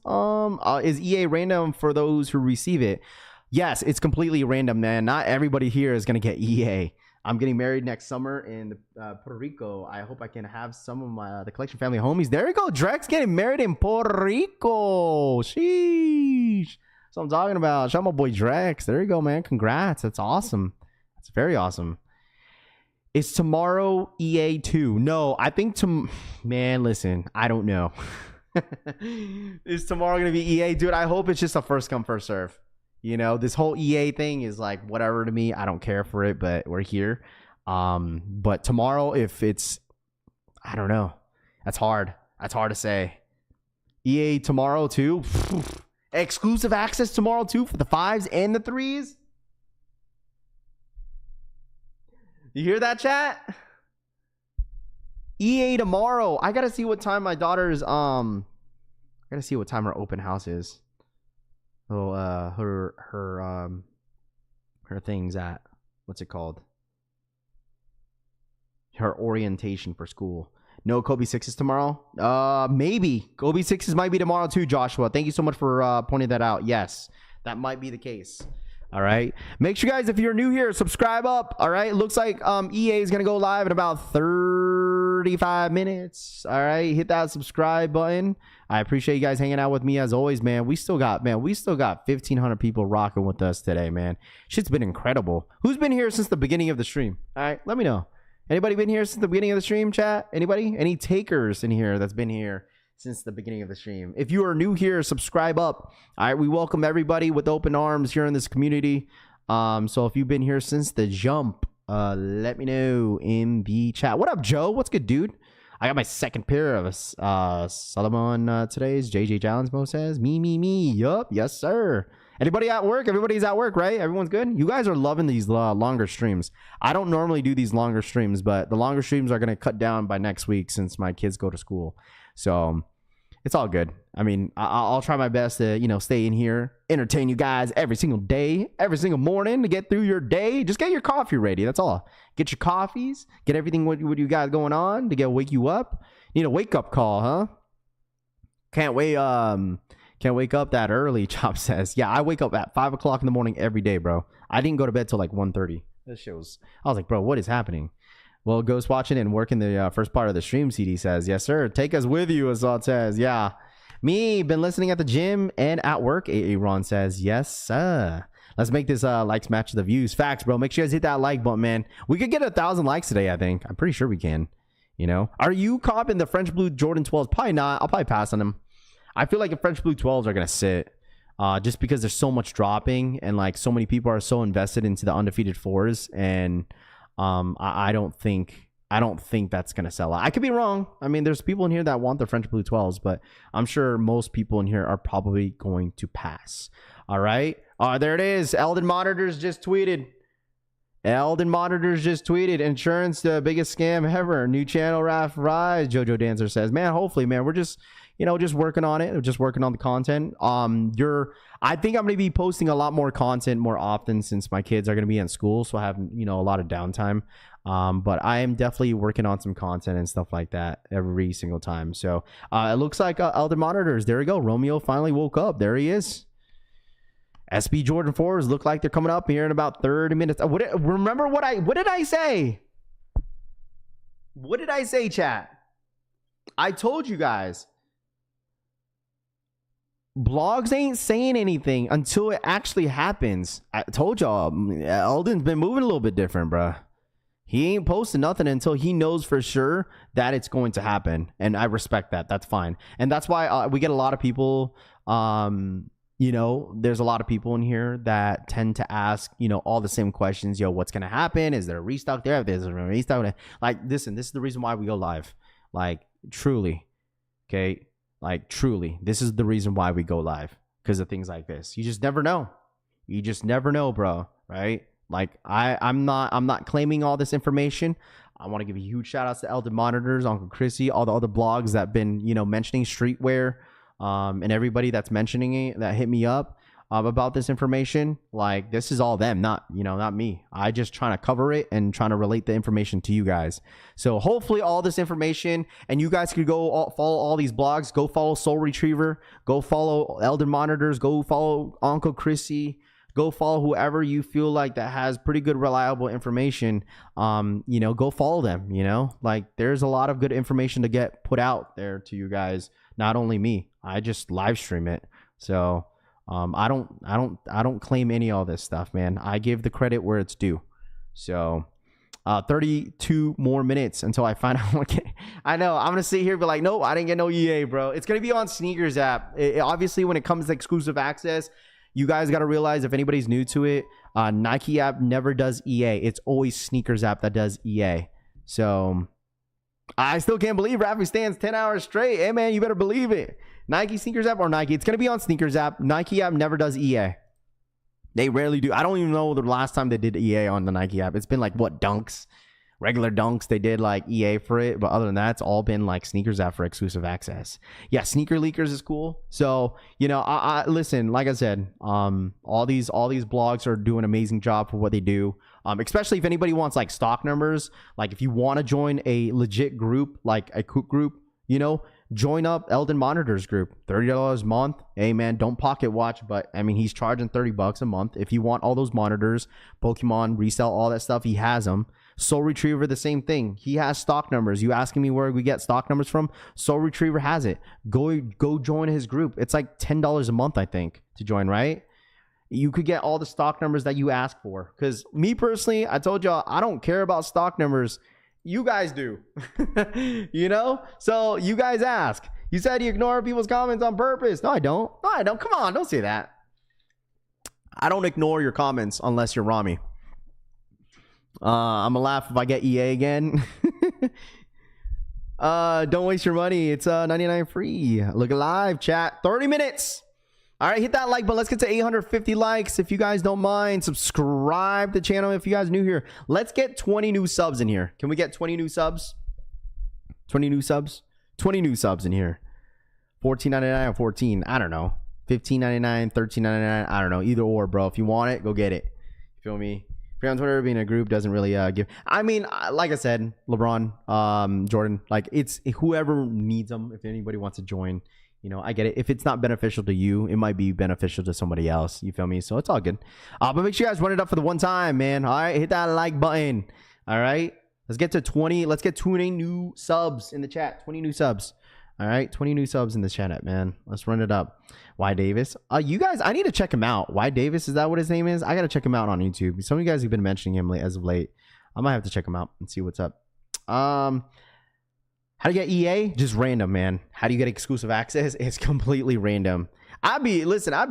Is EA random for those who receive it? Yes, it's completely random, man. Not everybody here is going to get EA. I'm getting married next summer in Puerto Rico. I hope I can have some of the collection family homies. There you go. Drex getting married in Puerto Rico. Sheesh. That's what I'm talking about. Shout out my boy Drex. There you go, man. Congrats. That's awesome. That's very awesome. Is tomorrow EA 2? No, I think man, listen, I don't know. Is tomorrow going to be EA? Dude, I hope it's just a first come, first serve. You know, this whole EA thing is like whatever to me. I don't care for it, but we're here. But tomorrow, if it's, I don't know. That's hard. That's hard to say. EA tomorrow too. Exclusive access tomorrow too for the 5s and the 3s. You hear that, chat? EA tomorrow. I gotta see what time my daughter's I gotta see what time her open house is. Oh, her thing's at, what's it called? Her orientation for school. No Kobe 6s tomorrow? Maybe. Kobe 6s might be tomorrow too, Joshua. Thank you so much for pointing that out. Yes, that might be the case. All right. Make sure, guys, if you're new here, subscribe up. All right. Looks like EA is going to go live in about 35 minutes. All right. Hit that subscribe button. I appreciate you guys hanging out with me as always, man. We still got 1,500 people rocking with us today, man. Shit's been incredible. Who's been here since the beginning of the stream? All right. Let me know. Anybody been here since the beginning of the stream, chat? Anybody? Any takers in here that's been here since the beginning of the stream? If you are new here, subscribe up. All right, we welcome everybody with open arms here in this community. So if you've been here since the jump, let me know in the chat. What up, Joe? What's good, dude? I got my second pair of Solomon today's. JJ Jallens Mo says, me. Yup, yes, sir. Anybody at work? Everybody's at work, right? Everyone's good? You guys are loving these longer streams. I don't normally do these longer streams, but the longer streams are going to cut down by next week since my kids go to school. So it's all good. I mean, I'll try my best to, stay in here, entertain you guys every single day, every single morning to get through your day. Just get your coffee ready. That's all. Get your coffees. Get everything what you got going on to wake you up. Need a wake up call, huh? Can't wait up that early, Chop says. Yeah, I wake up at 5 o'clock in the morning every day, bro. I didn't go to bed till like 1:30. This shit was, I was like, bro, what is happening? Well, Ghost watching and working the first part of the stream, CD says. Yes, sir. Take us with you, Assault says. Yeah. Me, been listening at the gym and at work, AA Ron says. Yes, sir. Let's make this likes match the views. Facts, bro. Make sure you guys hit that like button, man. We could get 1,000 likes today, I think. I'm pretty sure we can. You know? Are you copping the French Blue Jordan 12s? Probably not. I'll probably pass on them. I feel like the French Blue 12s are going to sit. Just because there's so much dropping and like so many people are so invested into the Undefeated 4s, and I don't think that's gonna sell out. I could be wrong. I mean, there's people in here that want the French Blue 12s, but I'm sure most people in here are probably going to pass. All right, there it is. Eldon Monitors just tweeted. Insurance, the biggest scam ever. New channel, Raf Rise. Jojo Dancer says, man, hopefully, man, we're just working on it. We're just working on the content. I think I'm going to be posting a lot more content more often since my kids are going to be in school. So I have, a lot of downtime. But I am definitely working on some content and stuff like that every single time. So it looks like Elder Monitors. There we go. Romeo finally woke up. There he is. SB Jordan 4s look like they're coming up here in about 30 minutes. What did I say? What did I say, chat? I told you guys. Blogs ain't saying anything until it actually happens. I told y'all, Eldon's been moving a little bit different, bruh. He ain't posting nothing until he knows for sure that it's going to happen. And I respect that. That's fine. And that's why we get a lot of people, there's a lot of people in here that tend to ask, all the same questions. What's going to happen? Is there a restock there? If there's a restock, like, listen, this is the reason why we go live. Like, truly. Okay. Like, truly, this is the reason why we go live, because of things like this. You just never know. You just never know, bro. Right? Like, I'm not claiming all this information. I want to give a huge shout outs to Eldon Monitors, Uncle Chrissy, all the other blogs that have been, mentioning streetwear, and everybody that's mentioning it that hit me up about this information. Like, this is all them, not me. I just trying to cover it and trying to relate the information to you guys. So hopefully all this information, and you guys could go follow all these blogs. Go follow Soul Retriever. Go follow Elder Monitors. Go follow Uncle Chrissy. Go follow whoever you feel like that has pretty good, reliable information. Go follow them. Like, there's a lot of good information to get put out there to you guys. Not only me. I just live stream it. So I don't claim any of all this stuff, man. I give the credit where it's due. So 32 more minutes until I find out what I know. I'm gonna sit here and be like, nope, I didn't get no EA, bro. It's gonna be on Sneakers app. Obviously, when it comes to exclusive access, you guys got to realize, if anybody's new to it, Nike app never does EA. It's always Sneakers app that does EA. So I still can't believe Rafi stands 10 hours straight. Hey, man, you better believe it. Nike Sneakers app or Nike. It's going to be on Sneakers app. Nike app never does EA. They rarely do. I don't even know the last time they did EA on the Nike app. It's been like, what, Dunks? Regular Dunks, they did like EA for it. But other than that, it's all been like Sneakers app for exclusive access. Yeah, Sneaker Leakers is cool. So, I listen, like I said, all these blogs are doing an amazing job for what they do. Especially if anybody wants like stock numbers. Like, if you want to join a legit group, like a Coop group, join up Eldon Monitors group. $30 a month. Hey, man, don't pocket watch, but I mean, he's charging $30 a month. If you want all those monitors, Pokemon, resell, all that stuff, he has them. Soul Retriever, the same thing. He has stock numbers. You asking me where we get stock numbers from? Soul Retriever has it. Go join his group. It's like $10 a month, I think, to join, right? You could get all the stock numbers that you ask for. Because me personally, I told y'all, I don't care about stock numbers. You guys do. So you guys ask. You said you ignore people's comments on purpose. No, I don't. Come on, don't say that. I don't ignore your comments unless you're Rami. I'm gonna laugh if I get EA again. Don't waste your money. It's 99 free. Look alive, chat. 30 minutes. All right, hit that like button. Let's get to 850 likes if you guys don't mind. Subscribe to the channel if you guys are new here. Let's get 20 new subs in here. Can we get 20 new subs? 20 new subs? 20 new subs in here. $14.99 or 14. I don't know. $15.99, $13.99. I don't know. Either or, bro. If you want it, go get it. You feel me? Free on Twitter, being a group doesn't really give. I mean, like I said, LeBron, Jordan, like, it's whoever needs them. If anybody wants to join, You know, I get it. If it's not beneficial to you, it might be beneficial to somebody else. You feel me? So it's all good. But make sure you guys run it up for the one time, man. All right, hit that like button. All right, let's get to 20. Let's get 20 new subs in the chat. 20 new subs. All right, 20 new subs in the chat, man. Let's run it up. Y Davis. You guys, I need to check him out. Y Davis, is that what his name is? I gotta check him out on YouTube. Some of you guys have been mentioning him as of late. I might have to check him out and see what's up. How do you get EA? Just random, man. How do you get exclusive access? It's completely random. I'd be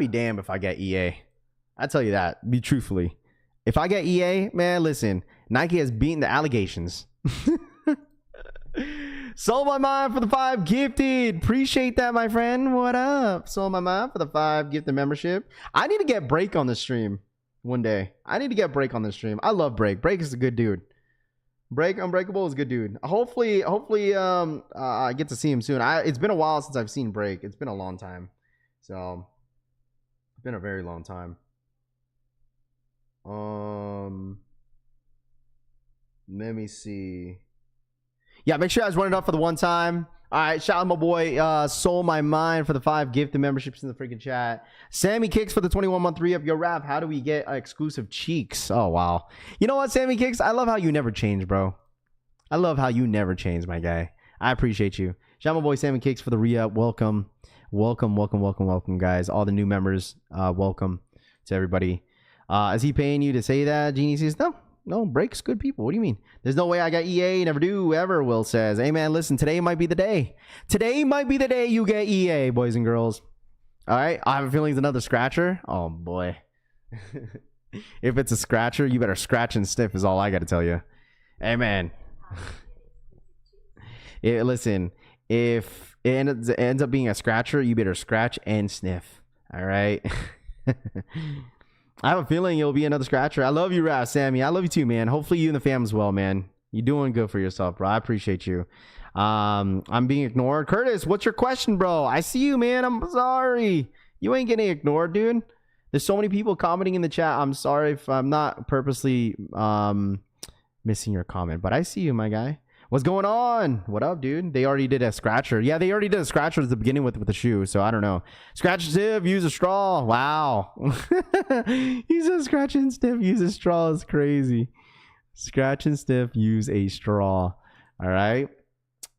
damned if I get EA. I tell you that. Be truthfully. If I get EA, man, listen. Nike has beaten the allegations. Sold my mind for the 5 gifted. Appreciate that, my friend. What up? Sold my mind for the 5 gifted membership. I need to get Break on the stream one day. I need to get Break on the stream. I love Break. Break is a good dude. Break Unbreakable is a good dude. Hopefully, I get to see him soon. It's been a while since I've seen Break. It's been a long time. So, it's been a very long time. Let me see. Yeah, make sure you guys run it up for the one time. All right, shout out my boy Sold My Mind for the 5 gifted memberships in the freaking chat. Sammy Kicks for the 21-month re-up. Yo, Raph, how do we get exclusive cheeks? Oh, wow. You know what, Sammy Kicks? I love how you never change, bro. I love how you never change, my guy. I appreciate you. Shout out my boy Sammy Kicks for the re-up. Welcome, guys. All the new members, welcome to everybody. Is he paying you to say that? Genie says, no, Break's good people. What do you mean? There's no way I got EA. Never do, ever, Will says. Hey, man, listen, today might be the day. Today might be the day you get EA, boys and girls. All right? I have a feeling it's another scratcher. Oh, boy. If it's a scratcher, you better scratch and sniff is all I got to tell you. Hey, man. Listen, if it ends up being a scratcher, you better scratch and sniff. All right? I have a feeling it'll be another scratcher. I love you, Raph, Sammy. I love you too, man. Hopefully you and the fam as well, man. You're doing good for yourself, bro. I appreciate you. I'm being ignored. Curtis, what's your question, bro? I see you, man. I'm sorry. You ain't getting ignored, dude. There's so many people commenting in the chat. I'm sorry if I'm not purposely missing your comment, but I see you, my guy. What's going on? What up, dude? They already did a scratcher. Yeah, they already did a scratcher at the beginning with the shoe, so I don't know. Scratch and sniff, use a straw. Wow. He said scratch and sniff, use a straw is crazy. Scratch and sniff, use a straw. All right.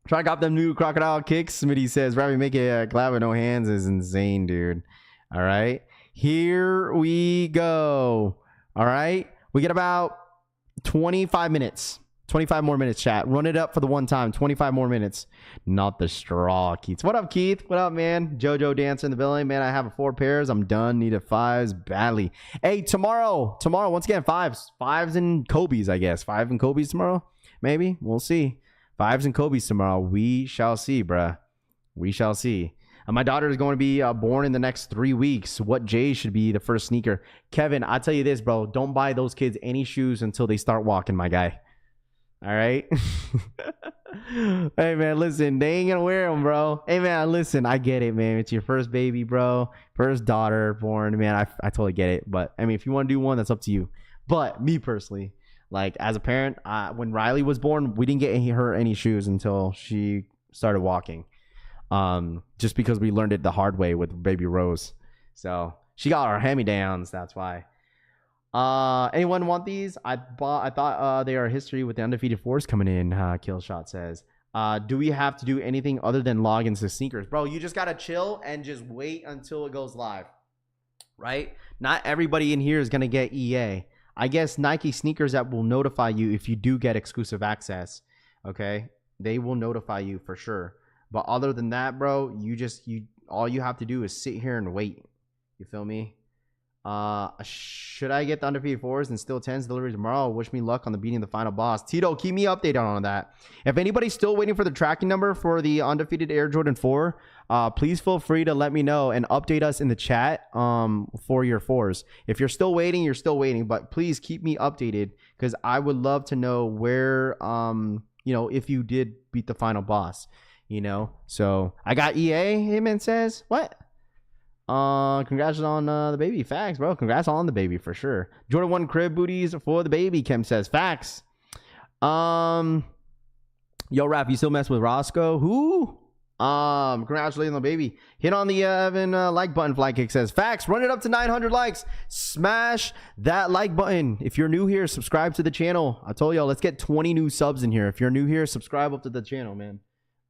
Try to cop them new crocodile kicks. Smitty says, Ravi, make it glad with no hands is insane, dude. All right. Here we go. All right. We get about 25 minutes. 25 more minutes, chat. Run it up for the one time. 25 more minutes. Not the straw, Keith. What up, Keith? What up, man? Jojo Dancer in the building. Man, I have 4 pairs. I'm done. Need a 5s badly. Hey, tomorrow, once again, 5s. 5s and Kobe's, I guess. 5 and Kobe's tomorrow? Maybe. We'll see. 5s and Kobe's tomorrow. We shall see, bruh. We shall see. My daughter is going to be born in the next 3 weeks. What J should be the first sneaker? Kevin, I'll tell you this, bro. Don't buy those kids any shoes until they start walking, my guy. All right. Hey, man, listen, they ain't gonna wear them, bro. Hey, man, listen, I get it, man. It's your first baby, bro. First daughter born, man. I totally get it. But I mean, if you want to do one, that's up to you. But me personally, like as a parent, when Riley was born, we didn't get her any shoes until she started walking. Just because we learned it the hard way with baby Rose. So she got our hand-me-downs. That's why. Anyone want these? I thought they are history with the undefeated force coming in. Killshot says. Do we have to do anything other than log into sneakers? Bro, you just gotta chill and just wait until it goes live. Right? Not everybody in here is gonna get EA. I guess Nike sneakers app will notify you if you do get exclusive access. Okay? They will notify you for sure. But other than that, bro, all you have to do is sit here and wait. You feel me? Should I get the undefeated 4s and still 10s delivery tomorrow? Wish me luck on the beating the final boss. Tito, keep me updated on that. If anybody's still waiting for the tracking number for the undefeated Air Jordan 4, please feel free to let me know and update us in the chat for your 4s. If you're still waiting, you're still waiting, but please keep me updated because I would love to know where if you did beat the final boss, So I got EA, Hitman says. What? Congrats on the baby. Facts, bro. Congrats on the baby for sure. Jordan 1 crib booties for the baby, Kim says. Facts. Yo, Raph, you still mess with Roscoe? Who? Congratulations on the baby. Hit on the Evan like button. Flykick says facts. Run it up to 900 likes. Smash that like button. If you're new here, subscribe to the channel. I told y'all, let's get 20 new subs in here. If you're new here, subscribe up to the channel, man.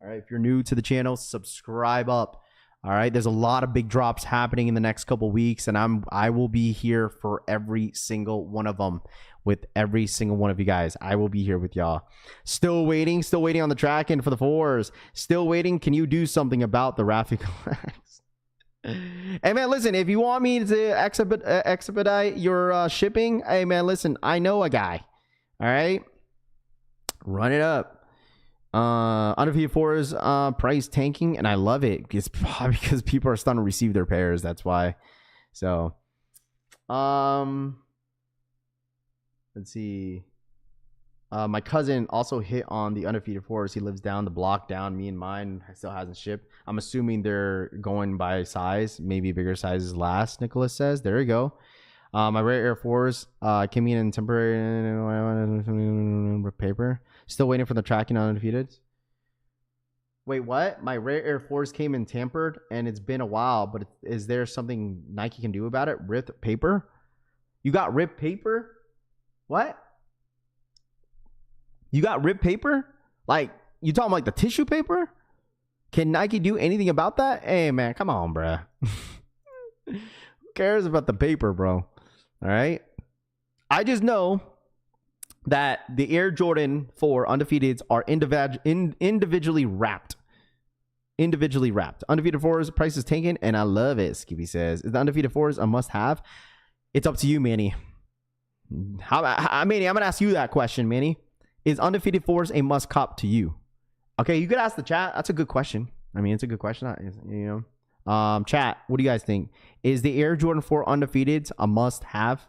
All right, if you're new to the channel, subscribe up. All right, there's a lot of big drops happening in the next couple weeks, and I will be here for every single one of them. With every single one of you guys, I will be here with y'all. Still waiting on the tracking for the 4s. Still waiting. Can you do something about the Rafi collapse? Hey man, listen, if you want me to expedite your shipping, hey man, listen, I know a guy. All right, run it up. Undefeated 4's price tanking, and I love it. It's probably because people are starting to receive their pairs. That's why. So, let's see. My cousin also hit on the Undefeated 4s. He lives down the block down. Me and mine still hasn't shipped. I'm assuming they're going by size. Maybe bigger sizes last, Nicholas says. There you go. My Rare Air 4s came in temporary paper. Still waiting for the tracking on Undefeated. Wait, what? My Rare Air 4s came in tampered, and it's been a while, but is there something Nike can do about it? Ripped paper? You got ripped paper? What? You got ripped paper? Like, you talking like the tissue paper? Can Nike do anything about that? Hey, man, come on, bruh. Who cares about the paper, bro? All right? I just know that the Air Jordan 4 Undefeateds are individually wrapped. Individually wrapped. Undefeated 4's price is tanking, and I love it, Skippy says. Is the Undefeated 4's a must-have? It's up to you, Manny. Manny, I'm going to ask you that question, Manny. Is Undefeated 4's a must-cop to you? Okay, you could ask the chat. That's a good question. I mean, it's a good question, you know. Chat, what do you guys think? Is the Air Jordan 4 Undefeateds a must-have?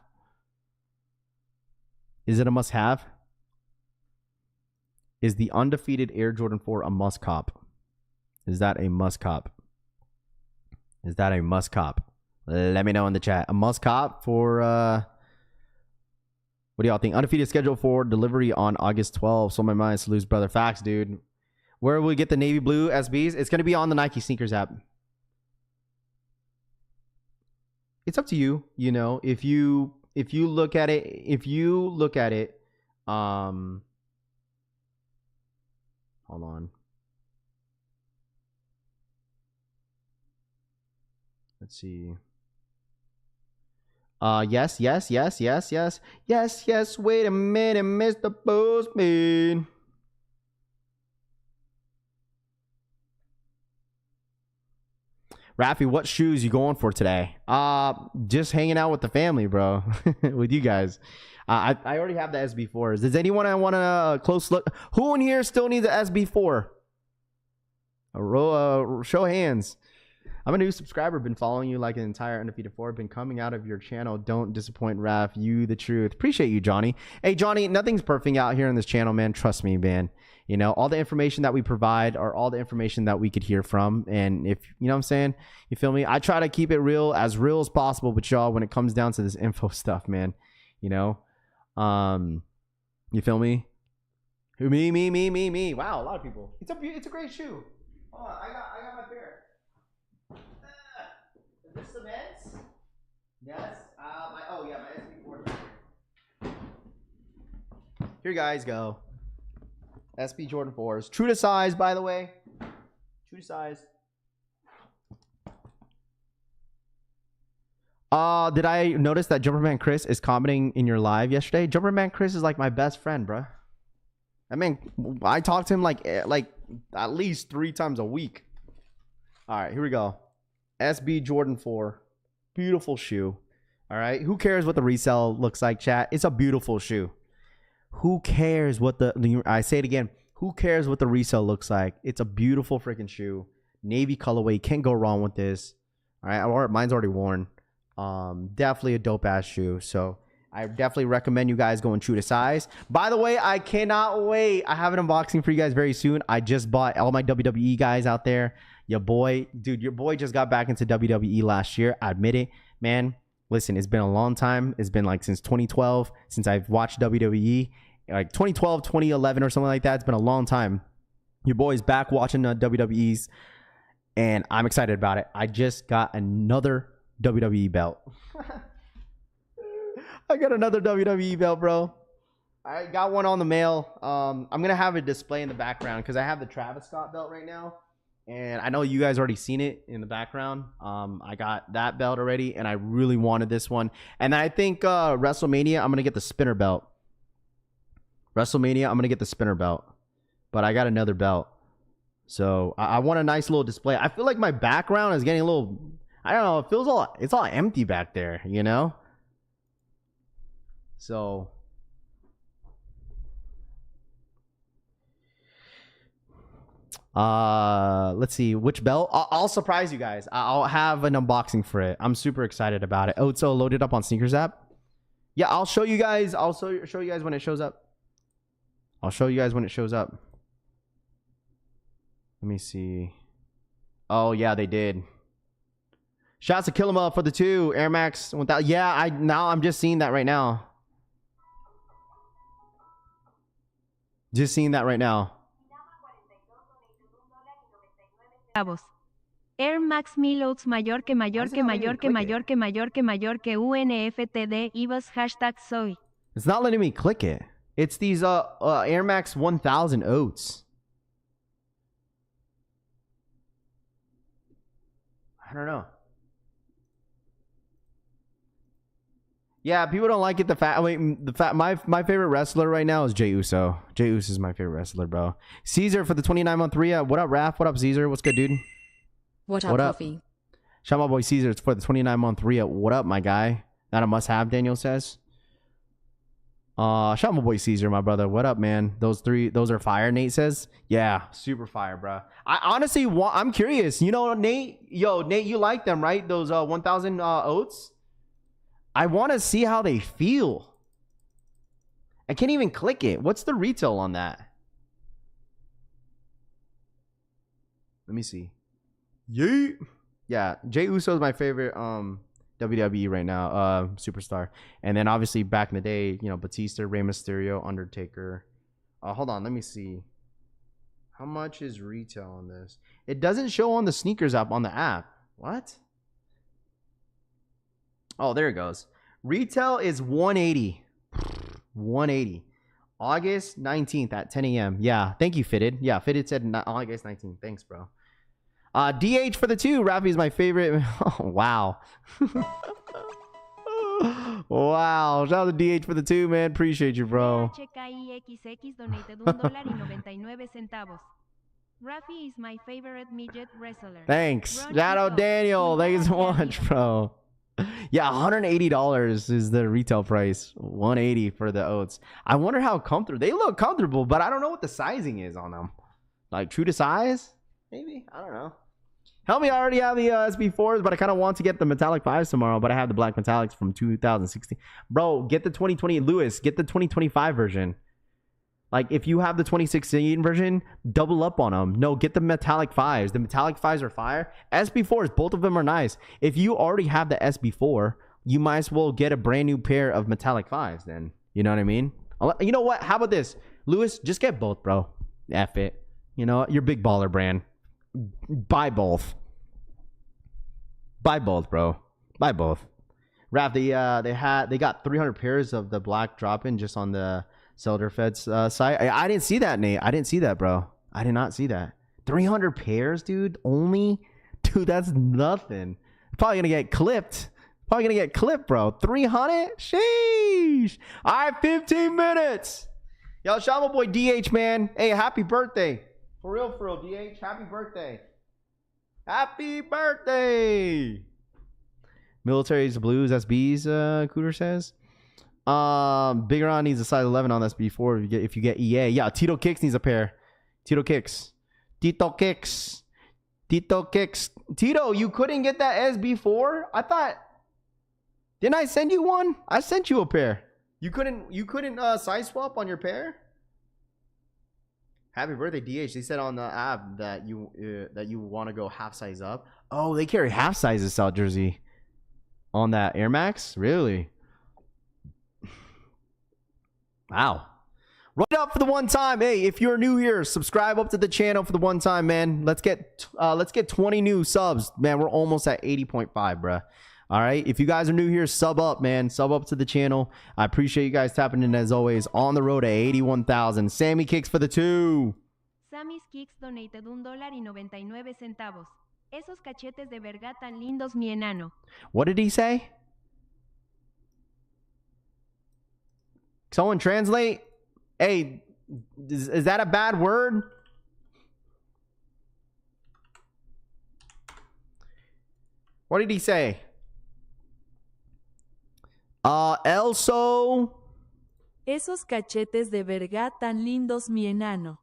Is it a must-have? Is the Undefeated Air Jordan 4 a must-cop? Is that a must-cop? Is that a must-cop? Let me know in the chat. A must-cop for... what do y'all think? Undefeated scheduled for delivery on August 12th. So my mind to lose, brother. Facts, dude. Where will we get the navy blue SBs? It's going to be on the Nike sneakers app. It's up to you. You know, if you look at it, hold on. Let's see. Yes. Wait a minute, Mr. Postman. Rafi, what shoes you going for today? Just hanging out with the family, bro. With you guys. I already have the SB4s. Does anyone want a close look? Who in here still needs the SB4? Show hands. I'm a new subscriber. Been following you like an entire Undefeated 4. Been coming out of your channel. Don't disappoint, Raf. You the truth. Appreciate you, Johnny. Hey, Johnny, nothing's perfect out here on this channel, man. Trust me, man. You know, all the information that we provide are all the information that we could hear from. And if, you know what I'm saying? You feel me? I try to keep it real as possible with y'all when it comes down to this info stuff, man. You know? You feel me? Me. Wow, a lot of people. It's a great shoe. Hold on, I got my pair. Is this cement? Yes. My SB4. Here you guys go. SB Jordan 4s. True to size, by the way. True to size. Did I notice that Jumperman Chris is commenting in your live yesterday? Jumperman Chris is like my best friend, bro. I mean, I talk to him like at least 3 times a week. All right, here we go. SB Jordan 4. Beautiful shoe. All right. Who cares what the resale looks like, chat? It's a beautiful shoe. Who cares what I say it again. Who cares what the resale looks like? It's a beautiful freaking shoe. Navy colorway. Can't go wrong with this. All right. Mine's already worn. Definitely a dope ass shoe. So I definitely recommend you guys going true to size. By the way, I cannot wait. I have an unboxing for you guys very soon. I just bought all my WWE guys out there. Your boy just got back into WWE last year. I admit it, man. Listen, it's been a long time. It's been like since 2012 since I've watched WWE. Like 2012, 2011 or something like that. It's been a long time. Your boy's back watching WWE's, and I'm excited about it. I just got another WWE belt. I got another WWE belt, bro. I got one on the mail. I'm gonna have a display in the background because I have the Travis Scott belt right now, and I know you guys already seen it in the background. I got that belt already, and I really wanted this one. And I think WrestleMania, I'm gonna get the spinner belt. WrestleMania, I'm gonna get the spinner belt, but I got another belt, so I want a nice little display. I feel like my background is getting a little, I don't know, it's all empty back there, you know. So let's see which belt. I'll surprise you guys. I'll have an unboxing for it. I'm super excited about it. Oh, it's loaded up on Sneakers app. Yeah, I'll show you guys. I'll show you guys when it shows up. I'll show you guys when it shows up. Let me see. Oh yeah, they did. Shouts to Killama for the 2 Air Max 1000. Yeah, I'm just seeing that right now. Just seeing that right now. Air Max 1000 mayor que mayor que mayor que mayor que mayor que mayor que UNFTD IVAS #soy. It's not letting me click it. It's these Air Max 1000 oats. I don't know. Yeah, people don't like it. My favorite wrestler right now is Jey Uso. Jey Uso is my favorite wrestler, bro. Caesar for the 29-month re-up. What up, Raph? What up, Caesar? What's good, dude? What up, Coffee? Shout out my boy Caesar for the 29-month re-up. What up, my guy? Not a must-have, Daniel says. Shout out my boy Caesar, my brother. What up, man? Those are fire, Nate says. Yeah, super fire, bro. I honestly I'm curious. You know, Nate, you like them, right? Those 1000 oats? I want to see how they feel. I can't even click it. What's the retail on that? Let me see. Yeah, Jey Uso is my favorite WWE right now, superstar. And then obviously back in the day, you know, Batista, Rey Mysterio, Undertaker. Hold on, let me see. How much is retail on this? It doesn't show on the Sneakers app on the app. What? Oh, there it goes. Retail is $180. $180. August 19th at 10 a.m. Yeah, thank you, Fitted. Yeah, Fitted said August 19th. Thanks, bro. DH for the 2. Rafi's my favorite. Oh, wow. Wow. Shout out to DH for the 2, man. Appreciate you, bro. HKIXX donated $1.99. Rafi is my favorite midget wrestler. Thanks. Shout out Daniel. Thank you so much, bro. Yeah, $180 is the retail price. $180 for the oats. I wonder how comfortable. They look comfortable, but I don't know what the sizing is on them. Like true to size? Maybe. I don't know. Help me, I already have the SB4s, but I kind of want to get the metallic 5s tomorrow, but I have the black metallics from 2016. Bro, get the 2020. Lewis, get the 2025 version. Like, if you have the 2016 version, double up on them. No, get the metallic 5s. The metallic 5s are fire. SB4s, both of them are nice. If you already have the SB4, you might as well get a brand new pair of metallic 5s then. You know what I mean? You know what? How about this? Lewis, just get both, bro. F it. You know what? You're big baller brand. Buy both. Buy both, bro. Buy both. Raph, they got 300 pairs of the black drop-in just on the Zelda Fed's site. I didn't see that, Nate. I didn't see that, bro. I did not see that. 300 pairs, dude. Only? Dude, that's nothing. Probably gonna get clipped. Bro. 300? Sheesh. All right, 15 minutes. Yo, shout out my boy DH, man. Hey, happy birthday. For real, DH. Happy birthday. Happy birthday. Military's Blues SBs, Cooter says. Bigger on needs a size 11 on SB4 if you get EA. Yeah, Tito Kicks needs a pair. Tito Kicks. Tito, you couldn't get that SB4? I thought, didn't I send you one? I sent you a pair. You couldn't size swap on your pair? Happy birthday, DH. They said on the app that you want to go half size up. Oh, they carry half sizes out jersey on that Air Max? Really? Wow. Right up for the one time. Hey, if you're new here, subscribe up to the channel for the one time, man. Let's get 20 new subs. Man, we're almost at 80.5, bruh. All right. If you guys are new here, sub up, man. Sub up to the channel. I appreciate you guys tapping in as always. On the road to 81,000. Sammy Kicks for the 2. Sammy's Kicks donated $1.99. Esos cachetes de verga tan lindos, mi enano. What did he say? Someone translate. Hey, is that a bad word? What did he say? Elso. Esos cachetes de verga tan lindos, mi enano.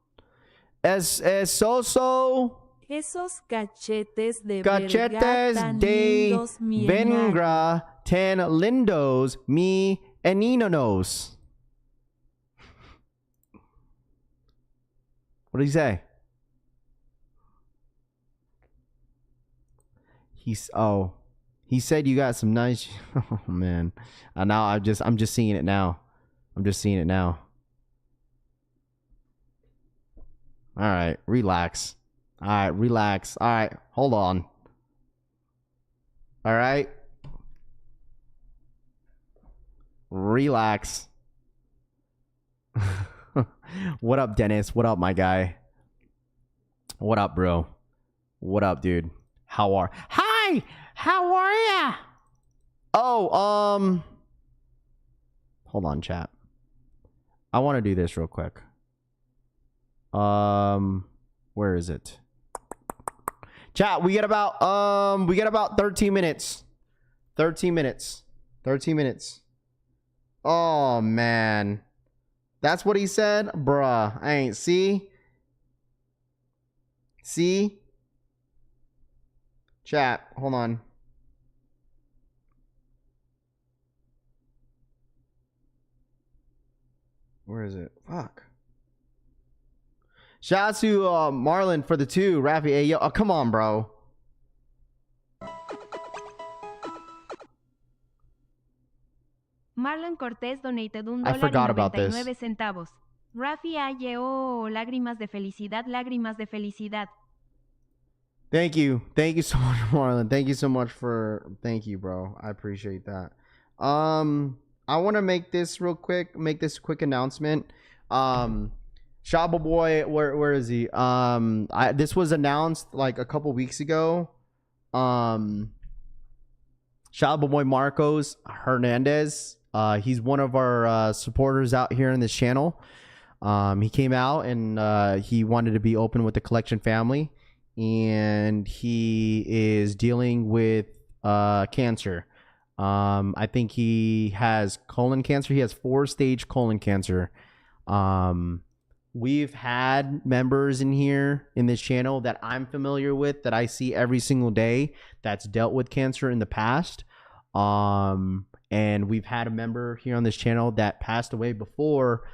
Soso. Esos cachetes de Cachetes verga tan de lindos, mi enano. vengra tan lindos, mi eninonos. What did he say? He said you got some nice. Oh man, now I'm just seeing it now. I'm just seeing it now. All right, relax. All right, relax. All right, hold on. All right, relax. What up, Dennis? What up, my guy? What up, bro? What up, dude? Hi! How are ya? Oh, hold on, chat. I want to do this real quick. Where is it? Chat, we get about 13 minutes. 13 minutes. 13 minutes. Oh, man. That's what he said? Bruh, I ain't see? See? Chat, hold on. Where is it? Fuck. Shout out to Marlon for the 2. Rafi, hey, yo, come on, bro. Marlon Cortés donated I forgot about this. $1.99. Rafi Ayeo, lágrimas de felicidad, lágrimas de felicidad. Thank you. Thank you so much, Marlon. Thank you so much for... Thank you, bro. I appreciate that. I want to make this real quick. Make this quick announcement. Shaba Boy, where is he? This was announced like a couple weeks ago. Shaba Boy Marcos Hernandez. He's one of our supporters out here in this channel. He came out and he wanted to be open with the collection family, and he is dealing with cancer. I think he has colon cancer. He has 4-stage colon cancer. We've had members in here in this channel that I'm familiar with, that I see every single day, that's dealt with cancer in the past. And we've had a member here on this channel that passed away before,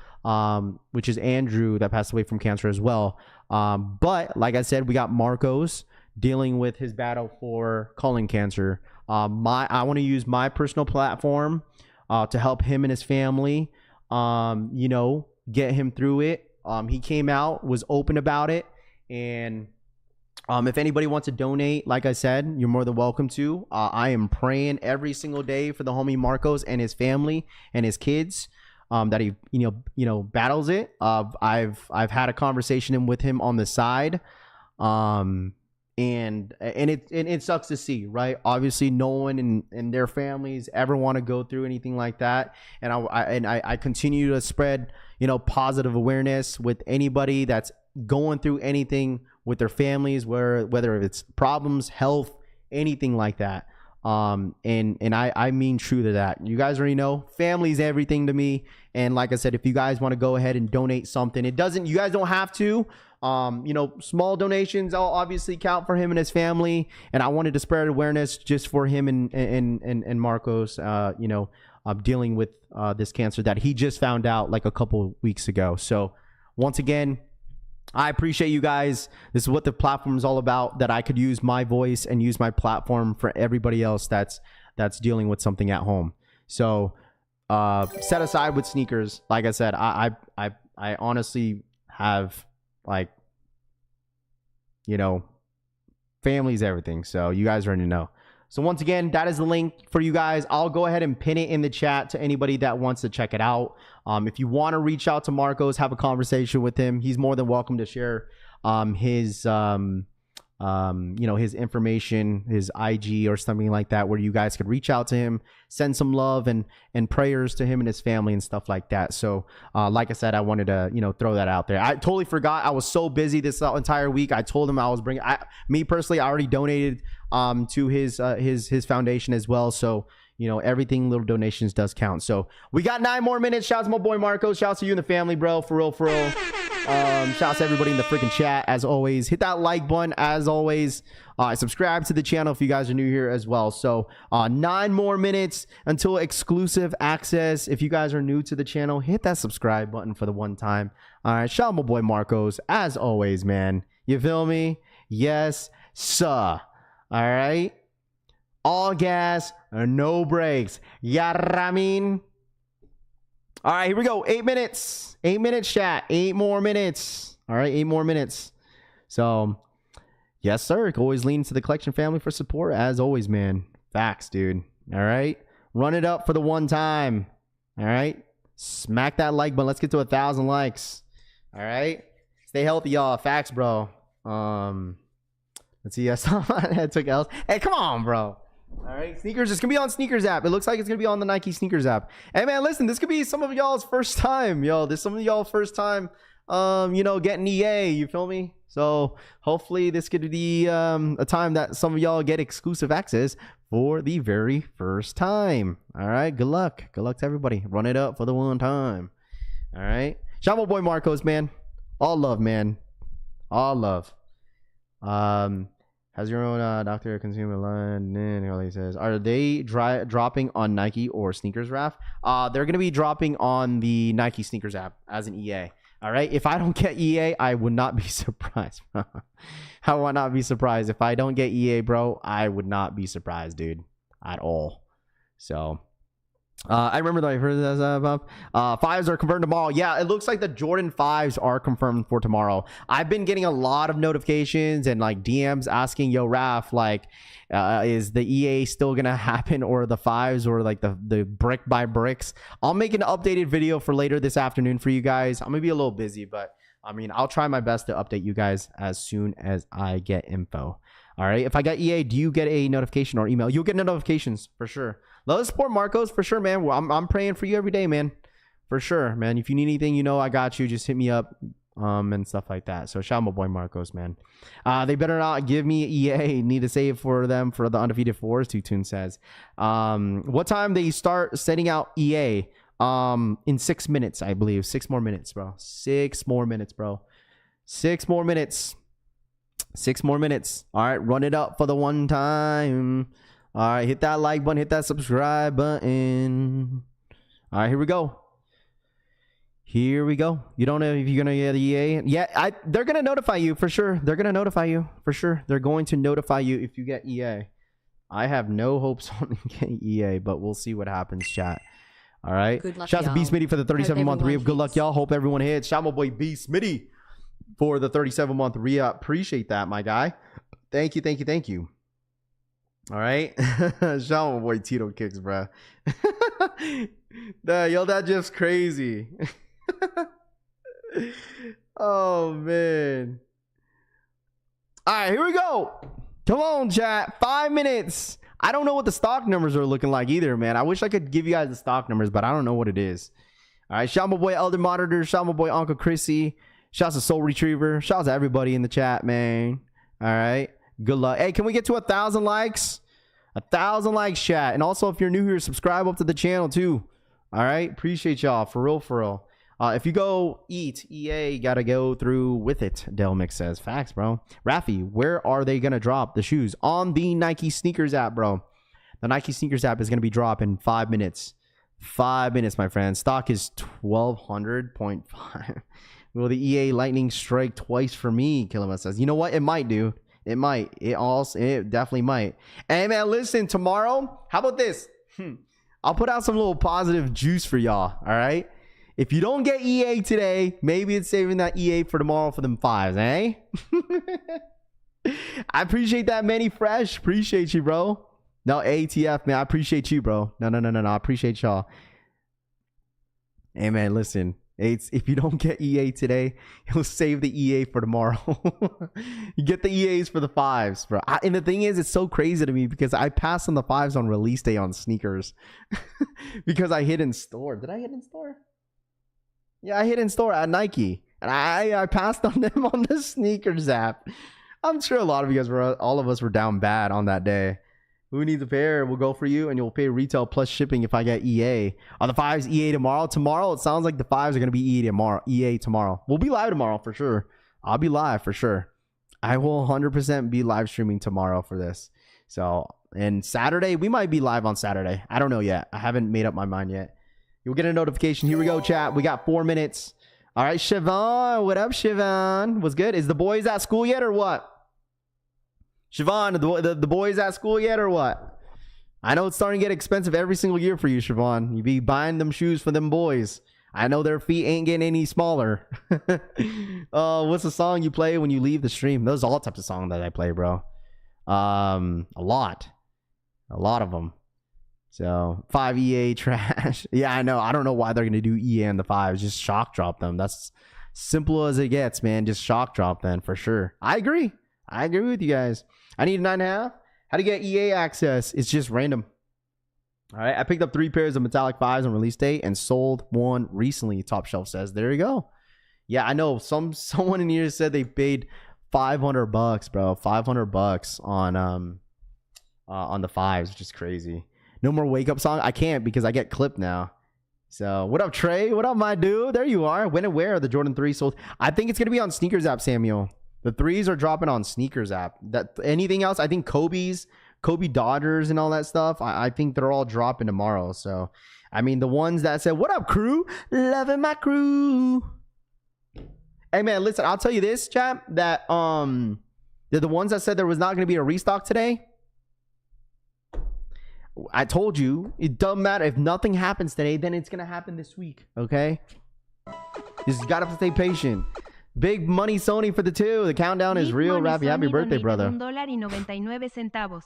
which is Andrew, that passed away from cancer as well. But like I said, we got Marcos dealing with his battle for colon cancer. I want to use my personal platform to help him and his family, get him through it. He came out, was open about it, and if anybody wants to donate, like I said, you're more than welcome to. I am praying every single day for the homie Marcos and his family and his kids, that he battles it. I've had a conversation with him on the side, and it sucks to see, right? Obviously, no one in their families ever want to go through anything like that, and I continue to spread positive awareness with anybody that's going through anything with their families, whether it's problems, health, anything like that. And I mean true to that. You guys already know, family's everything to me. And like I said, if you guys want to go ahead and donate something, you guys don't have to. Small donations all obviously count for him and his family. And I wanted to spread awareness just for him and Marcos, dealing with this cancer that he just found out like a couple weeks ago. So once again, I appreciate you guys. This is what the platform is all about, that I could use my voice and use my platform for everybody else that's dealing with something at home. So set aside with sneakers. Like I said, I I honestly have, like, you know, family's everything. So you guys already know. So once again, that is the link for you guys. I'll go ahead and pin it in the chat to anybody that wants to check it out. If you want to reach out to Marcos, have a conversation with him, he's more than welcome to share his his information, his IG or something like that, where you guys could reach out to him, send some love and prayers to him and his family and stuff like that. So like I said, I wanted to throw that out there. I totally forgot. I was so busy this entire week. I told him I was bringing, me personally, I already donated to his foundation as well. So everything, little donations does count. So we got 9 more minutes. Shout out to my boy Marcos. Shout out to you and the family, bro. For real. Shout out to everybody in the freaking chat. As always, hit that like button. As always, subscribe to the channel if you guys are new here as well. So 9 more minutes until exclusive access. If you guys are new to the channel, hit that subscribe button for the one time. All right, shout out my boy Marcos. As always, man. You feel me? Yes, sir. All right. All gas, no brakes. Yaramin. All right, here we go. 8 minutes. 8 minutes, chat. 8 more minutes. All right, 8 more minutes. So, yes, sir. Always lean to the collection family for support. As always, man. Facts, dude. All right. Run it up for the one time. All right. Smack that like button. Let's get to 1,000 likes. All right. Stay healthy, y'all. Facts, bro. Let's see. I saw that took else. Hey, come on, bro. All right, sneakers. It's gonna be on Sneakers app. It looks like it's gonna be on the Nike Sneakers app. Hey, man, listen. This could be some of y'all's first time, yo. This some of y'all first time, getting EA. You feel me? So hopefully this could be a time that some of y'all get exclusive access for the very first time. All right. Good luck. Good luck to everybody. Run it up for the one time. All right. Shout out my boy Marcos, man. All love, man. All love. Has your own doctor consumer line? He says, are they dropping on Nike or Sneakers, Raf? They're going to be dropping on the Nike Sneakers app as an EA. All right. If I don't get EA, I would not be surprised. I would not be surprised. If I don't get EA, bro, I would not be surprised, dude, at all. So I remember that I heard this about 5s are confirmed tomorrow. Yeah, it looks like the Jordan 5s are confirmed for tomorrow. I've been getting a lot of notifications and like DMs asking, yo, Raf, like, is the EA still gonna happen, or the 5s, or like the brick by bricks? I'll make an updated video for later this afternoon for you guys. I'm gonna be a little busy, but I mean, I'll try my best to update you guys as soon as I get info. All right. If I got EA, do you get a notification or email? You'll get notifications for sure. Love support Marcos for sure, man. Well, I'm praying for you every day, man. For sure, man. If you need anything, I got you. Just hit me up, and stuff like that. So shout out my boy Marcos, man. They better not give me EA. Need to save for them for the Undefeated 4s. Tutun says. What time they start setting out EA? In 6 minutes, I believe. 6 more minutes, bro. 6 more minutes, bro. 6 more minutes. 6 more minutes. All right, run it up for the one time. All right, hit that like button, hit that subscribe button. All right, here we go. Here we go. You don't know if you're gonna get EA. Yeah, they're gonna notify you for sure. They're gonna notify you for sure. They're going to notify you if you get EA. I have no hopes on getting EA, but we'll see what happens, chat. All right. Good luck, shout out to B Smitty for the 37-month re-up. Good luck, y'all. Hope everyone hits. Shout out my boy B Smitty for the 37-month re-up. Appreciate that, my guy. Thank you, thank you, thank you. All right. Shout out my boy Tito Kicks, bro. Yo, that just crazy. Oh, man. All right, here we go. Come on, chat. 5 minutes. I don't know what the stock numbers are looking like either, man. I wish I could give you guys the stock numbers, but I don't know what it is. All right. Shout out my boy Elder Monitor. Shout out my boy Uncle Chrissy. Shout out to Soul Retriever. Shout out to everybody in the chat, man. All right. Good luck. Hey, can we get to 1,000 likes? 1,000 likes, chat. And also, if you're new here, subscribe up to the channel too. All right. Appreciate y'all. For real, for real. If you go eat, EA gotta go through with it, Delmix says. Facts, bro. Rafi, where are they gonna drop the shoes? On the Nike Sneakers app, bro. The Nike Sneakers app is gonna be dropping 5 minutes. 5 minutes, my friend. Stock is 1,200.5. Will the EA lightning strike twice for me? Kilima says. You know what? It might, dude. It might. It definitely might. And man, listen, tomorrow, how about this? I'll put out some little positive juice for y'all. All right. If you don't get EA today, maybe it's saving that EA for tomorrow for them fives, eh? I appreciate that, Manny Fresh. Appreciate you, bro. No, ATF, man. I appreciate you, bro. No. I appreciate y'all. Hey, man, listen. If you don't get EA today, he'll save the EA for tomorrow. You get the EAs for the fives, bro. And the thing is, it's so crazy to me because I passed on the fives on release day on sneakers because I hit in store. Did I hit in store? Yeah, I hit in store at Nike, and I passed on them on the sneakers app. I'm sure a lot of you guys all of us were down bad on that day. Who needs a pair? We'll go for you, and you'll pay retail plus shipping if I get EA. Are the fives EA tomorrow? Tomorrow, it sounds like the fives are going to be EA tomorrow. We'll be live tomorrow for sure. I'll be live for sure. I will 100% be live streaming tomorrow for this. So, and Saturday, we might be live on Saturday. I don't know yet. I haven't made up my mind yet. You'll get a notification. Here we go, chat. We got 4 minutes. All right, Siobhan. What up, Siobhan? What's good? Is the boys at school yet or what? Siobhan, the boys at school yet or what? I know it's starting to get expensive every single year for you, Siobhan. You be buying them shoes for them boys. I know their feet ain't getting any smaller. What's the song you play when you leave the stream? Those are all types of songs that I play, bro. A lot of them. So 5 EA trash. Yeah, I know. I don't know why they're gonna do EA and the fives. Just shock drop them. That's simple as it gets, man. Just shock drop them for sure. I agree with you guys. I need a 9.5. How to get EA access? It's just random. All right. I picked up 3 pairs of metallic fives on release date and sold one recently. Top Shelf says. There you go. Yeah, I know. Someone in here said they paid $500, bro. $500 on the fives, which is crazy. No more wake up song. I can't because I get clipped now. So what up, Trey? What up, my dude? There you are. When and where are the Jordan 3 sold? I think it's gonna be on Sneakers app, Samuel. The 3s are dropping on Sneakers app. That anything else? I think Kobe Dodgers and all that stuff. I think they're all dropping tomorrow. So, I mean, the ones that said, "What up, crew? Loving my crew." Hey, man, listen. I'll tell you this, chat. That they're the ones that said there was not going to be a restock today. I told you it doesn't matter if nothing happens today. Then it's gonna happen this week. Okay. Just gotta stay patient. Big money Sony for the 2. The countdown is real. Rafi, happy birthday, brother. $1.99.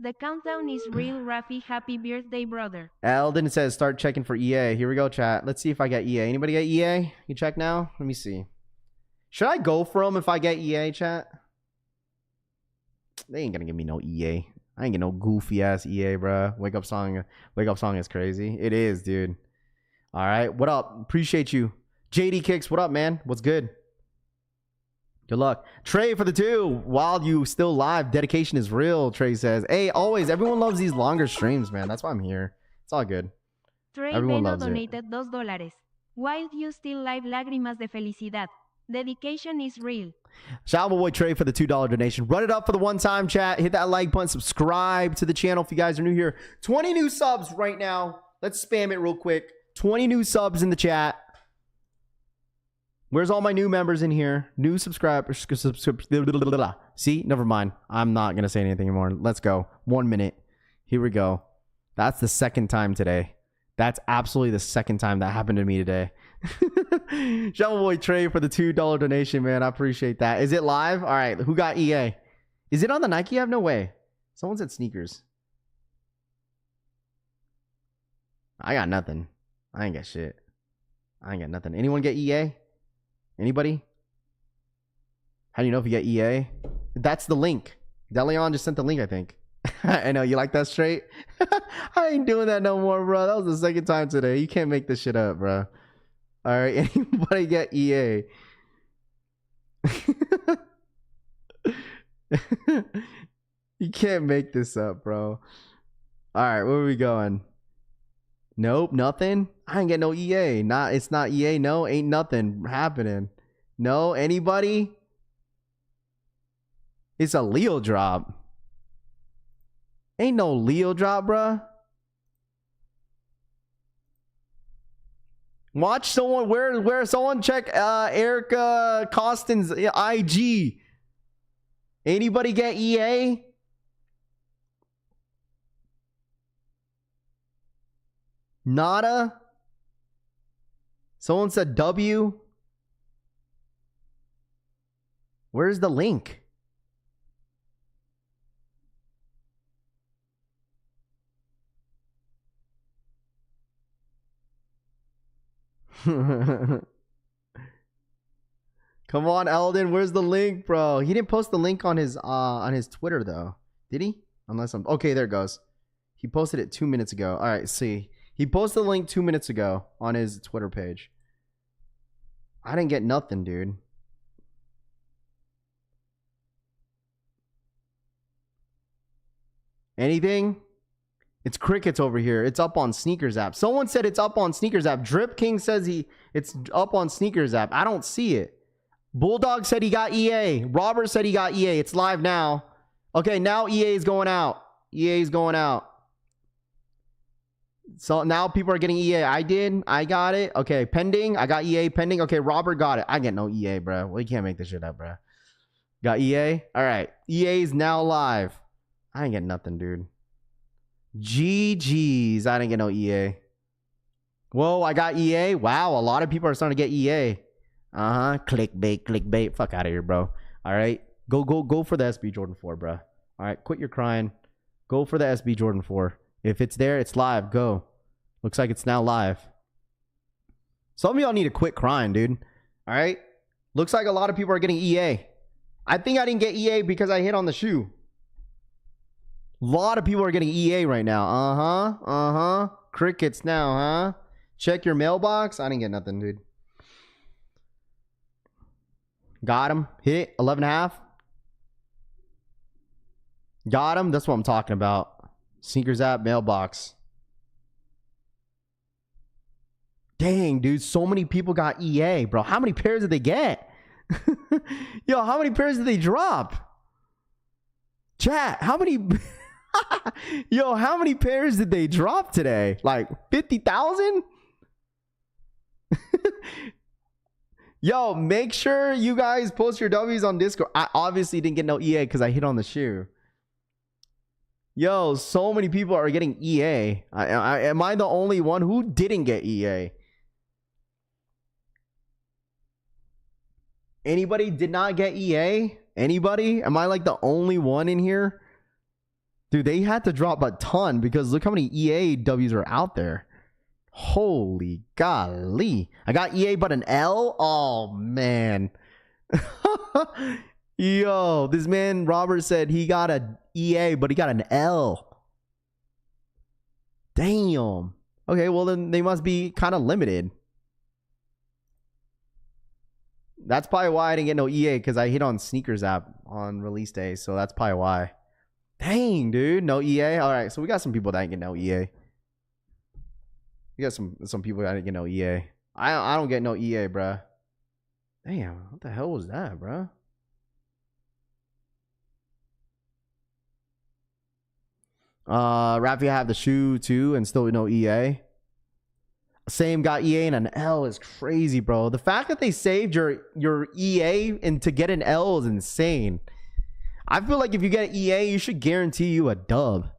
The countdown is real. Rafi, happy birthday, brother. Eldon says start checking for EA. Here we go, chat. Let's see if I get EA. Anybody get EA? You check now? Let me see. Should I go for them if I get EA, chat? They ain't gonna give me no EA. I ain't get no goofy ass EA, bro. Wake up song is crazy. It is, dude. All right. What up? Appreciate you. JD Kicks, what up, man? What's good? Good luck. Trey for the 2. While you still live, dedication is real, Trey says. Hey, always, everyone loves these longer streams, man. That's why I'm here. It's all good. Trey Everyone Beno loves donated $2. While you still live, lágrimas de felicidad. Dedication is real. Shout out my boy Trey for the $2 donation. Run it up for the one time, chat. Hit that like button. Subscribe to the channel if you guys are new here. 20 new subs right now. Let's spam it real quick. 20 new subs in the chat. Where's all my new members in here? New subscribers. See? Never mind. I'm not going to say anything anymore. Let's go. 1 minute. Here we go. That's the second time today. That's absolutely the second time that happened to me today. Shout out boy Trey for the $2 donation, man. I appreciate that. Is it live? All right. Who got EA? Is it on the Nike app? No way. Someone said sneakers. I got nothing. I ain't got shit. I ain't got nothing. Anyone get EA? Anybody? How do you know if you get EA? That's the link. Deleon just sent the link, I think. I know. You like that straight? I ain't doing that no more, bro. That was the second time today. You can't make this shit up, bro. All right. Anybody get EA? You can't make this up, bro. All right. Where are we going? Nope. Nothing. I ain't get no EA. It's not EA. No, ain't nothing happening. No. Anybody? It's a Leo drop. Ain't no Leo drop, bruh. Watch someone where someone check Erica Costin's IG. Anybody get EA? Nada. Someone said W. Where's the link? Come on, Eldon. Where's the link, bro? He didn't post the link on his Twitter though, did he? Unless I'm okay. There it goes. He posted it 2 minutes ago. All right, see. He posted the link 2 minutes ago on his Twitter page. I didn't get nothing, dude. Anything? It's crickets over here. It's up on Sneakers app. Someone said it's up on Sneakers app. Drip King says it's up on Sneakers app. I don't see it. Bulldog said he got EA. Robert said he got EA. It's live now. Okay, now EA is going out. EA is going out. So now people are getting EA. I did. I got it. Okay, pending. I got EA pending. Okay, Robert got it. I get no EA, bro. We can't make this shit up, bro. Got EA? All right. EA is now live. I ain't getting nothing, dude. GG's. I didn't get no EA. Whoa, I got EA. Wow, a lot of people are starting to get EA. Clickbait, clickbait. Fuck out of here, bro. All right. Go for the SB Jordan 4, bro. All right, quit your crying. Go for the SB Jordan 4. If it's there, it's live. Go. Looks like it's now live. Some of y'all need to quit crying, dude. All right. Looks like a lot of people are getting EA. I think I didn't get EA because I hit on the shoe. A lot of people are getting EA right now. Crickets now, huh? Check your mailbox. I didn't get nothing, dude. Got him. Hit 11.5. Got him. That's what I'm talking about. Sneakers app, mailbox. Dang, dude. So many people got EA, bro. How many pairs did they get? Yo, how many pairs did they drop? Chat, how many... Yo, how many pairs did they drop today? Like 50,000? Yo, make sure you guys post your W's on Discord. I obviously didn't get no EA because I hit on the shoe. Yo, so many people are getting EA. Am I the only one who didn't get EA? Anybody did not get EA? Anybody? Am I like the only one in here? Dude, they had to drop a ton because look how many EA W's are out there. Holy golly. I got EA but an L? Oh, man. Yo, this man, Robert, said he got an EA, but he got an L. Damn. Okay, well, then they must be kind of limited. That's probably why I didn't get no EA, because I hit on Sneakers app on release day, so that's probably why. Dang, dude, no EA. All right, so we got some people that didn't get no EA. We got some people that didn't get no EA. I don't get no EA, bruh. Damn, what the hell was that, bruh? Rafi have the shoe too, and still no EA. Same got EA and an L is crazy, bro. The fact that they saved your EA and to get an L is insane. I feel like if you get EA, you should guarantee you a dub.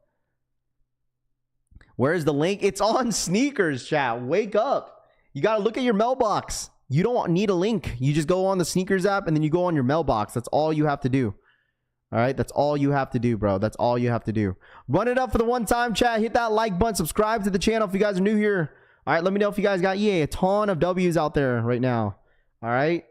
Where's the link? It's on Sneakers, chat. Wake up. You got to look at your mailbox. You don't need a link. You just go on the Sneakers app and then you go on your mailbox. That's all you have to do. All right? That's all you have to do, bro. That's all you have to do. Run it up for the one time, chat. Hit that like button. Subscribe to the channel if you guys are new here. All right? Let me know if you guys got EA. A ton of W's out there right now. All right?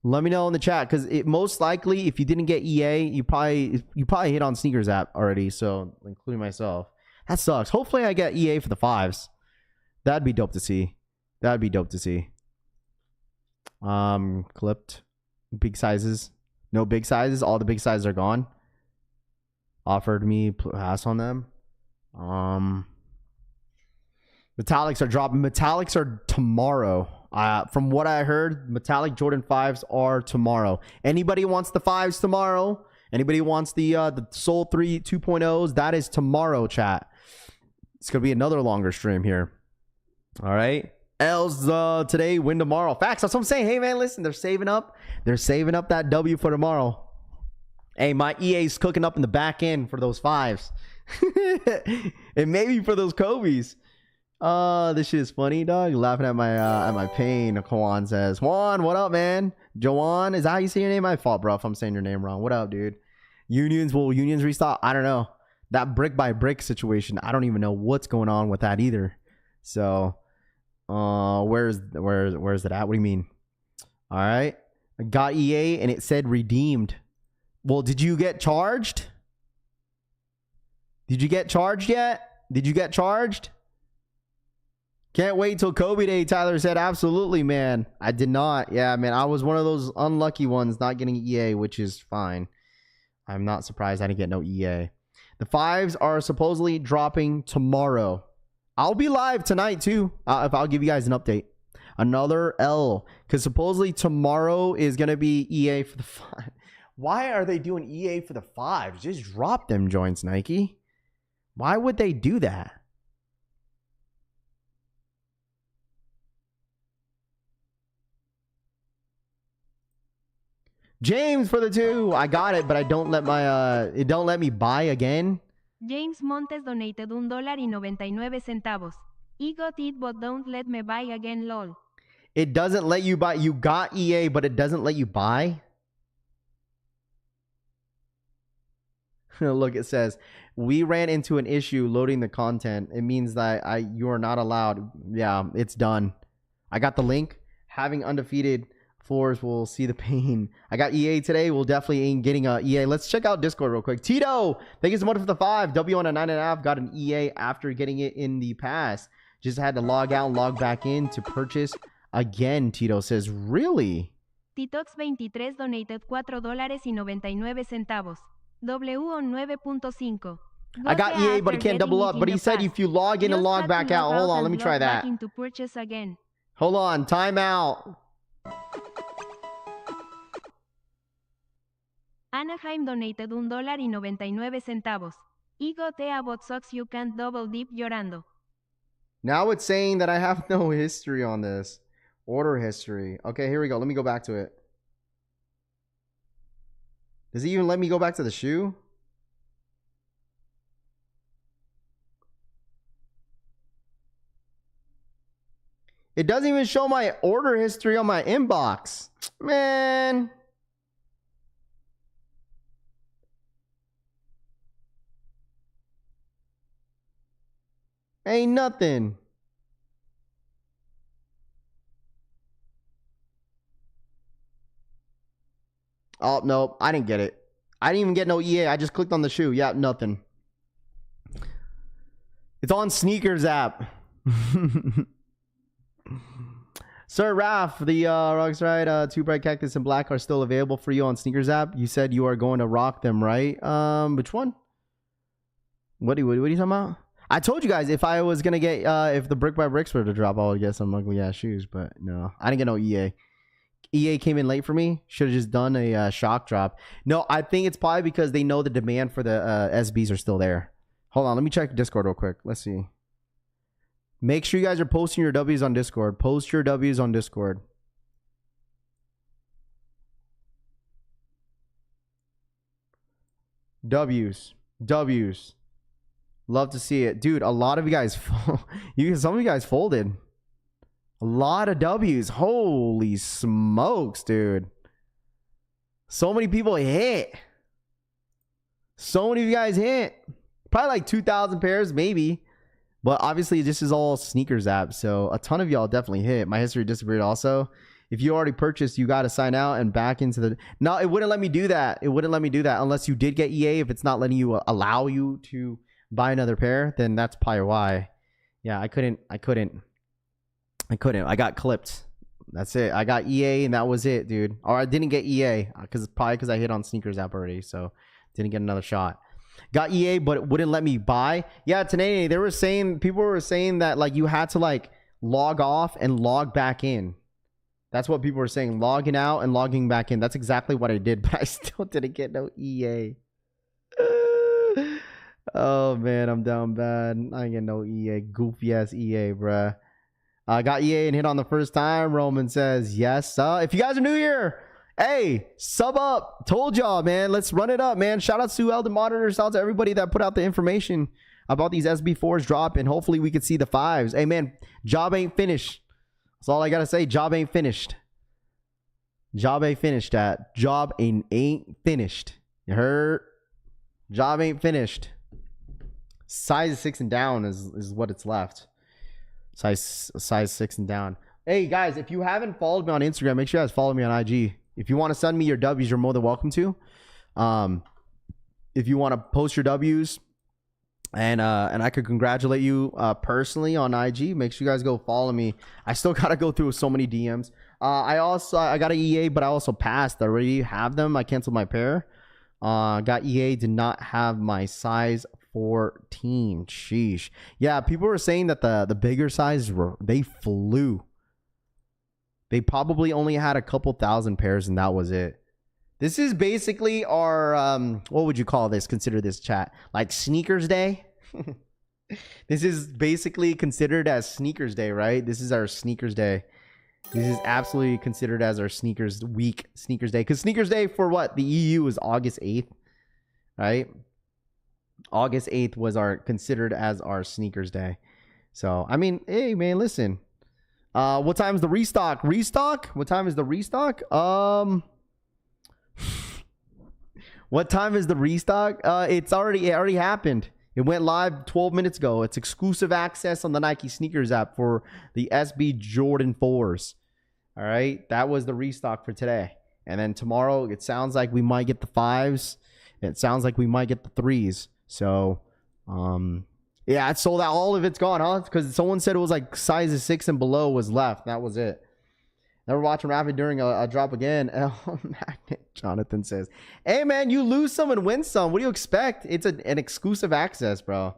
Let me know in the chat, because it most likely, if you didn't get EA, you probably hit on Sneakers app already, so including myself. That sucks. Hopefully I get EA for the 5s. That'd be dope to see. That'd be dope to see. Clipped. Big sizes. No big sizes. All the big sizes are gone. Offered me pass on them. Metallics are dropping. Metallics are tomorrow. From what I heard, metallic Jordan 5s are tomorrow. Anybody wants the 5s tomorrow? Anybody wants the Soul 3 2.0s? That is tomorrow, chat. It's going to be another longer stream here. All right. L's today, win tomorrow. Facts. That's what I'm saying. Hey, man, listen. They're saving up. They're saving up that W for tomorrow. Hey, my EA's cooking up in the back end for those 5s. And maybe for those Kobe's. This shit is funny, dog. Laughing at my pain. Juan says, Juan, what up, man? Joanne, is that how you say your name? My fault, bro, if I'm saying your name wrong. What up, dude? Will unions restock? I don't know. That brick by brick situation, I don't even know what's going on with that either. So, where's it at? What do you mean? All right, I got EA and it said redeemed. Well, did you get charged? Did you get charged yet? Did you get charged? Can't wait till Kobe Day, Tyler said. Absolutely, man. I did not. Yeah, man. I was one of those unlucky ones not getting EA, which is fine. I'm not surprised I didn't get no EA. The 5s are supposedly dropping tomorrow. I'll be live tonight, too, if I'll give you guys an update. Another L. Because supposedly tomorrow is going to be EA for the 5. Why are they doing EA for the 5s? Just drop them joints, Nike. Why would they do that? James for the 2. I got it, but I don't let my it don't let me buy again. James Montes donated $1.99. I got it, but don't let me buy again, lol. It doesn't let you buy. You got EA, but it doesn't let you buy. Look, it says we ran into an issue loading the content. It means that you are not allowed. Yeah, it's done. I got the link. Having undefeated floors will see the pain. I got EA today. We'll definitely ain't getting a EA. Let's check out Discord real quick. Tito, thank you so much for the 5. W on a 9.5. Got an EA after getting it in the past. Just had to log out and log back in to purchase again. Tito says, really? Titox23 donated $4.99. W on 9.5. I got EA, but he can't double up. But he said if you log in and log back out. Hold on, let me try that. Hold on, time out. Anaheim donated $1.99. I got a bot socks you can't double dip llorando. Now it's saying that I have no history on this. Order history. Okay, here we go. Let me go back to it. Does it even let me go back to the shoe? It doesn't even show my order history on my inbox. Man. Ain't nothing. Oh, no. I didn't get it. I didn't even get no EA. I just clicked on the shoe. Yeah, nothing. It's on Sneakers app. Sir Raph, the Rocks Ride, 2 Bright Cactus and Black are still available for you on Sneakers app. You said you are going to rock them, right? Which one? What are you talking about? I told you guys if I was gonna get if the brick by bricks were to drop, I would get some ugly ass shoes, but no, I didn't get no EA. EA came in late for me. Should have just done a shock drop. No, I think it's probably because they know the demand for the SBs are still there. Hold on, let me check Discord real quick. Let's see. Make sure you guys are posting your W's on Discord. Post your W's on Discord. W's. Love to see it. Dude, a lot of you guys some of you guys folded. A lot of W's. Holy smokes, dude. So many people hit. So many of you guys hit. Probably like 2,000 pairs, maybe. But obviously, this is all Sneakers app. So a ton of y'all definitely hit. My history disappeared also. If you already purchased, you got to sign out and back into the... No, it wouldn't let me do that. It wouldn't let me do that unless you did get EA. If it's not letting you allow you to buy another pair, then that's probably why. Yeah, I couldn't. I got clipped. That's it. I got EA and that was it, dude. Or I didn't get EA because I hit on Sneakers app already, so didn't get another shot. Got EA, but it wouldn't let me buy. Yeah, today people were saying that like you had to like log off and log back in. That's what people were saying. Logging out and logging back in. That's exactly what I did, but I still didn't get no EA. Oh man, I'm down bad. I ain't get no EA. Goofy ass EA, bruh. I got EA and hit on the first time. Roman says yes. If you guys are new here, hey, sub up. Told y'all, man. Let's run it up, man. Shout out to Elden Monitor. Shout out to everybody that put out the information about these SB4s dropping. Hopefully we could see the 5s. Hey man, job ain't finished. That's all I gotta say. Job ain't finished. Job ain't finished. Job ain't finished. You heard? Job ain't finished. Size 6 and down is what it's left. Size 6 and down. Hey guys, if you haven't followed me on Instagram, make sure you guys follow me on IG. If you want to send me your W's, you're more than welcome to. If you want to post your W's and I could congratulate you personally on IG, make sure you guys go follow me. I still gotta go through so many DMs. I got an EA, but I also passed. I already have them. I canceled my pair. Got EA, did not have my size 14. Sheesh. Yeah, people were saying that the bigger sizes they flew. They probably only had a couple thousand pairs and that was it. This is basically our what would you call this? Consider this, chat, like sneakers day. This is basically considered as sneakers day, right? This is our sneakers day. This is absolutely considered as our sneakers week, sneakers day. Because sneakers day for what? The EU is August 8th, right? August 8th was considered as our sneakers day. So, I mean, hey, man, listen. What time is the restock? Restock? What time is the restock? What time is the restock? It already happened. It went live 12 minutes ago. It's exclusive access on the Nike sneakers app for the SB Jordan 4s. All right. That was the restock for today. And then tomorrow, it sounds like we might get the 5s. It sounds like we might get the 3s. So, yeah, it's sold out. All of it's gone, huh? Because someone said it was like sizes 6 and below was left. That was it. Never watching Rapid during a drop again. Oh, Magnet, Jonathan says. Hey, man, you lose some and win some. What do you expect? It's an exclusive access, bro.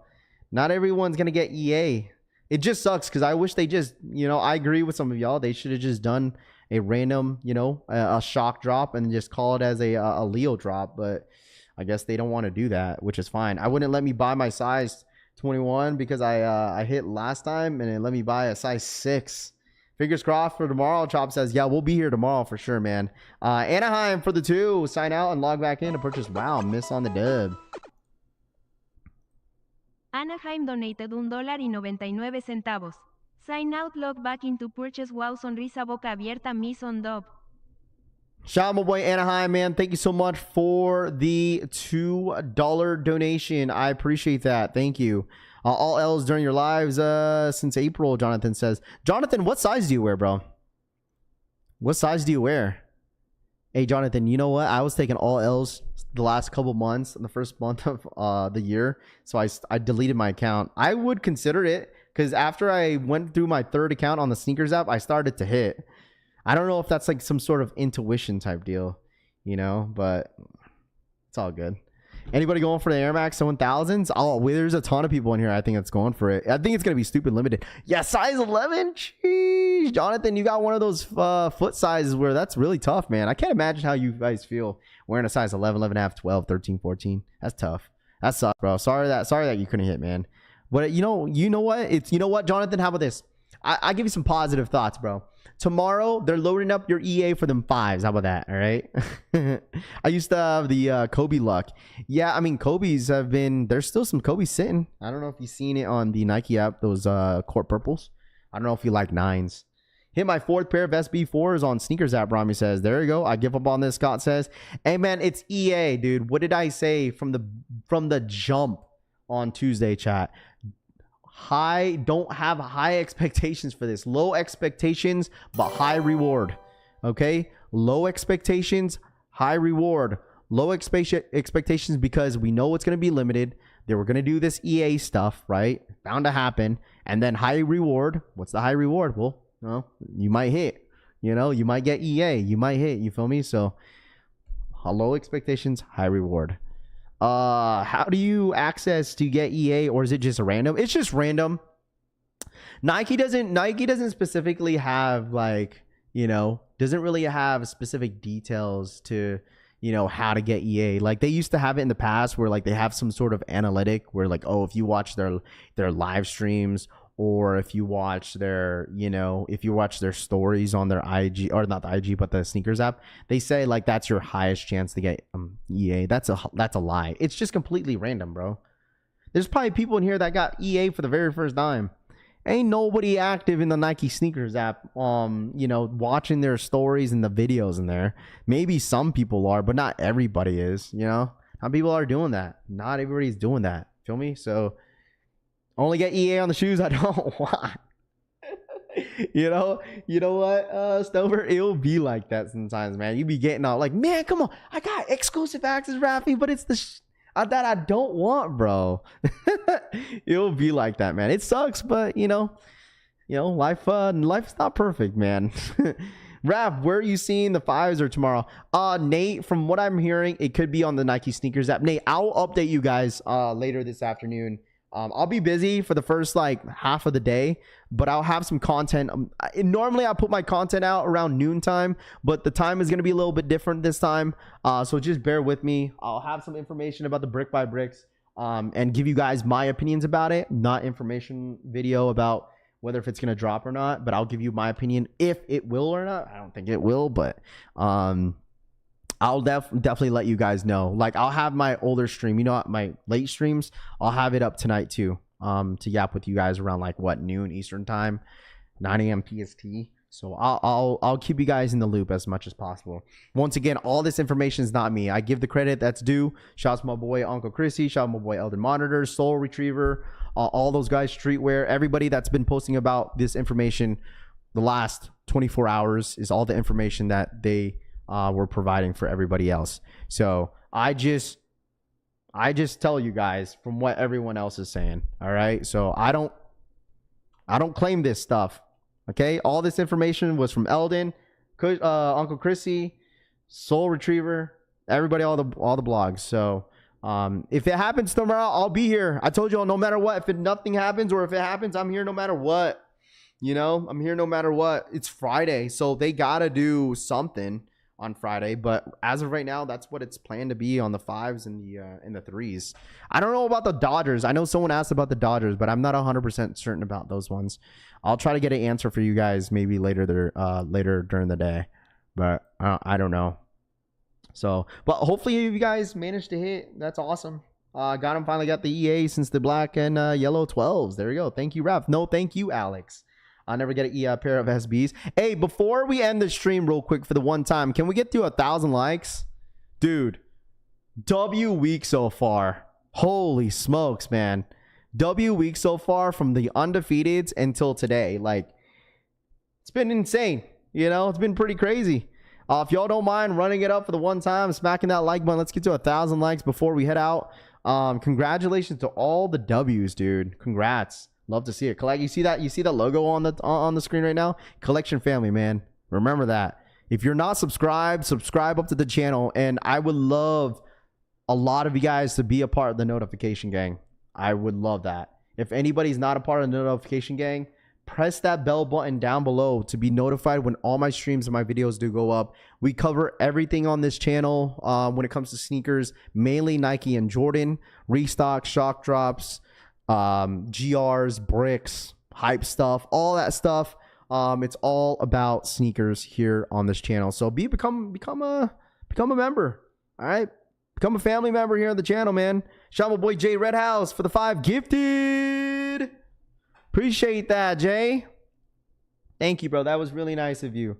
Not everyone's going to get EA. It just sucks because I wish they just, I agree with some of y'all. They should have just done a random, a shock drop and just call it as a Leo drop. But I guess they don't want to do that, which is fine. I wouldn't let me buy my size 21 because I hit last time and it let me buy a size 6. Fingers crossed for tomorrow. Chop says, yeah, we'll be here tomorrow for sure, man. Anaheim for the 2. Sign out and log back in to purchase. Wow, miss on the dub. Anaheim donated $1.99. Sign out, log back in to purchase. Wow, sonrisa boca abierta, miss on dub. Shout out my boy Anaheim, man. Thank you so much for the $2 donation. I appreciate that. Thank you. All L's during your lives since April, Jonathan says. Jonathan, what size do you wear, bro? What size do you wear? Hey, Jonathan, you know what? I was taking all L's the last couple months, in the first month of the year. So I deleted my account. I would consider it because after I went through my 3rd account on the sneakers app, I started to hit. I don't know if that's like some sort of intuition type deal, but it's all good. Anybody going for the Air Max 1000s? Oh, there's a ton of people in here. I think that's going for it. I think it's going to be stupid limited. Yeah, size 11. Jeez. Jonathan, you got one of those foot sizes where that's really tough, man. I can't imagine how you guys feel wearing a size 11, 11 and a half, 12, 13, 14. That's tough. That sucks, bro. Sorry that you couldn't hit, man. But you know what? You know what, Jonathan? How about this? I give you some positive thoughts, bro. Tomorrow, they're loading up your EA for them 5s. How about that? All right. I used to have the Kobe luck. Yeah, I mean, Kobe's there's still some Kobe sitting. I don't know if you've seen it on the Nike app, those court purples. I don't know if you like 9s. Hit my 4th pair of SB4s on sneakers app, Rami says. There you go. I give up on this, Scott says. Hey, man, it's EA, dude. What did I say from the jump on Tuesday, chat? Don't have high expectations for this. Low expectations, but high reward. Okay? Low expectations, high reward. Low expectations because we know it's going to be limited. They were going to do this EA stuff, right? Bound to happen. And then high reward. What's the high reward? Well, you might hit. You might get EA. You might hit. You feel me? So, low expectations, high reward. How do you access to get EA, or is it just random? It's just random. Nike doesn't specifically have doesn't really have specific details to how to get EA. Like they used to have it in the past where they have some sort of analytic where if you watch their live streams, or if you watch their stories on their IG, or not the IG, but the sneakers app, they say that's your highest chance to get EA. That's a lie. It's just completely random, bro. There's probably people in here that got EA for the very first time. Ain't nobody active in the Nike sneakers app, you know, watching their stories and the videos in there. Maybe some people are, but not everybody is, you know. Some people are doing that. Not everybody's doing that. Feel me? So only get EA on the shoes I don't want. You know what, Stover? It'll be like that sometimes, man. You be getting all like, man, come on, I got exclusive access, Rafi, but it's the that I don't want, bro. It'll be like that, man. It sucks, but you know, life's not perfect, man. Raph, where are you seeing the 5s or tomorrow? Nate, from what I'm hearing, it could be on the Nike sneakers app. Nate, I'll update you guys later this afternoon. I'll be busy for the first like half of the day, but I'll have some content. Normally I put my content out around noontime, but the time is going to be a little bit different this time. So just bear with me. I'll have some information about the brick by bricks and give you guys my opinions about it. Not information video about whether if it's going to drop or not, but I'll give you my opinion if it will or not. I don't think it will, but I'll definitely let you guys know. Like, I'll have my older stream, you know, my late streams, I'll have it up tonight too, to yap with you guys around like what, noon Eastern time, 9 a.m. PST. So I'll keep you guys in the loop as much as possible. Once again, all this information is not me. I give the credit that's due. Shouts to my boy Uncle Chrissy, shout out my boy Elden Monitor, Soul Retriever, all those guys, Streetwear, everybody that's been posting about this information the last 24 hours is all the information that they we're providing for everybody else. So I just tell you guys from what everyone else is saying. All right. So I don't claim this stuff. Okay. All this information was from Eldon, Uncle Chrissy, Soul Retriever, everybody, all the blogs. So if it happens tomorrow, I'll be here. I told you all, no matter what, if nothing happens or if it happens, I'm here no matter what. You know, I'm here no matter what. It's Friday, so they gotta do something on Friday, but as of right now, that's what it's planned to be on the 5s and the 3s. I don't know about the Dodgers. I know someone asked about the Dodgers, but I'm not 100% certain about those ones. I'll try to get an answer for you guys maybe later during the day, but I don't know. So, but hopefully you guys managed to hit. That's awesome. Finally got the EA since the black and yellow 12s. There you go. Thank you, Raph. No, thank you, Alex. I'll never get a pair of SBs. Hey, before we end the stream real quick for the one time, can we get to 1,000 likes? Dude, W week so far. Holy smokes, man. W week so far from the Undefeateds until today. Like, it's been insane. You know, it's been pretty crazy. If y'all don't mind running it up for the one time, smacking that like button. Let's get to 1,000 likes before we head out. Congratulations to all the W's, dude. Congrats. Love to see it. You see that? You see the logo on the screen right now? Collection family, man. Remember that. If you're not subscribed, subscribe up to the channel. And I would love a lot of you guys to be a part of the notification gang. I would love that. If anybody's not a part of the notification gang, press that bell button down below to be notified when all my streams and my videos do go up. We cover everything on this channel when it comes to sneakers, mainly Nike and Jordan, restock, shock drops, GRs, bricks, hype stuff, all that stuff. It's all about sneakers here on this channel. So become a member. All right, become a family member here on the channel, man. Shout out my boy Jay Red House for the 5 gifted. Appreciate that, Jay. Thank you, bro. That was really nice of you.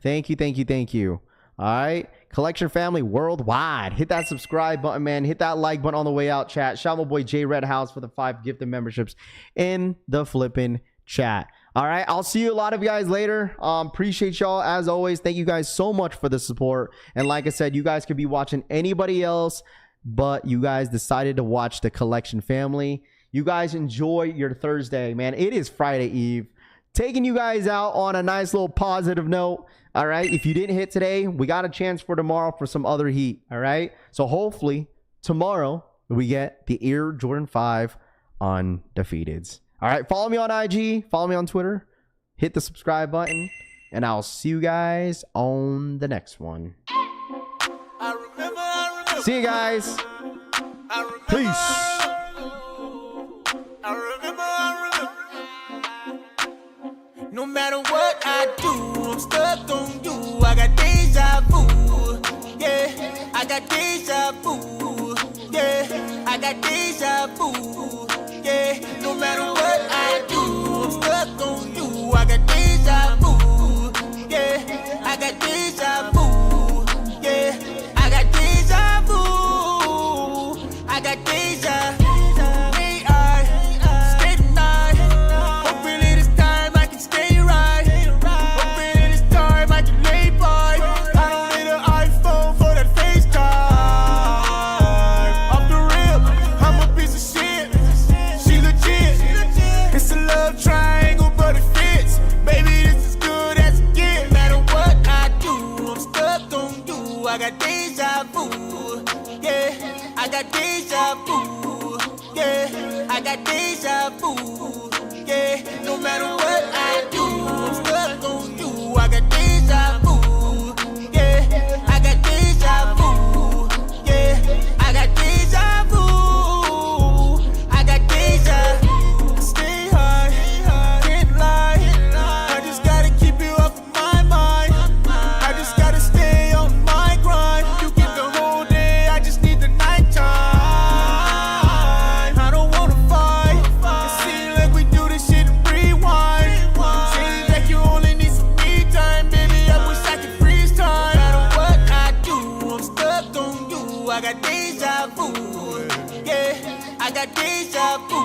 Thank you. All right, collection family worldwide. Hit that subscribe button, man. Hit that like button on the way out, chat. Shout out my boy Jay Red House for the 5 gifted memberships in the flipping chat. All right, I'll see you a lot of you guys later. Appreciate y'all as always. Thank you guys so much for the support. And like I said, you guys could be watching anybody else, but you guys decided to watch the collection family. You guys enjoy your Thursday, man. It is Friday Eve. Taking you guys out on a nice little positive note. All right. If you didn't hit today, we got a chance for tomorrow for some other heat. All right. So hopefully tomorrow we get the Air Jordan 5 Undefeateds. All right. Follow me on IG. Follow me on Twitter. Hit the subscribe button. And I'll see you guys on the next one. See you guys. Peace. No matter what I do, I'm stuck on you. I got deja vu. Yeah, I got deja vu. Yeah, I got deja vu. do. I got deja vu. Yeah, I got deja vu. Yeah, I got deja vu. Yeah, no matter what I do, I'm stuck on you. I got deja vu. Yeah, I got deja vu. Yeah, I got deja vu. I got deja. Stay high, can't lie. I just gotta keep you off of my mind. I just gotta stay on my grind. You get the whole day, I just need the nighttime. I don't wanna fight. It seems like we do this shit and rewind. Seems like you only need some me time, baby. I wish I could freeze time. No matter what I do, I'm stuck on you. I got deja vu. Yeah, I got deja vu.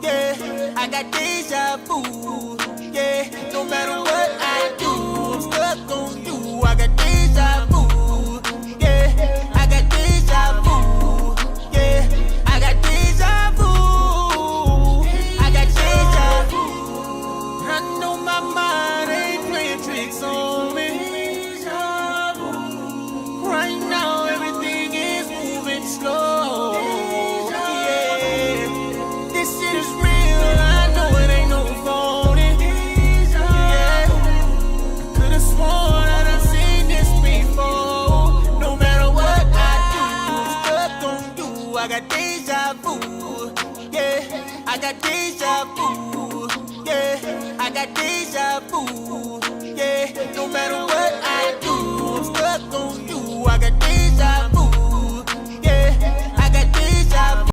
Yeah, I got deja vu. Yeah, no matter what I do, I'm stuck on you. I got deja vu. Yeah, I got deja vu. Yeah, I got deja vu. I got deja vu. I know my mind ain't playing tricks on me. Right now everything is moving slow. Yeah, this shit is real. I know it ain't no phony. Yeah, could've sworn I done seen this before. No matter what I do, I'm stuck on you. I got deja vu. Yeah, I got deja vu. Yeah, I got deja vu. Yeah, no matter what I do, I'm stuck on you. I got deja vu.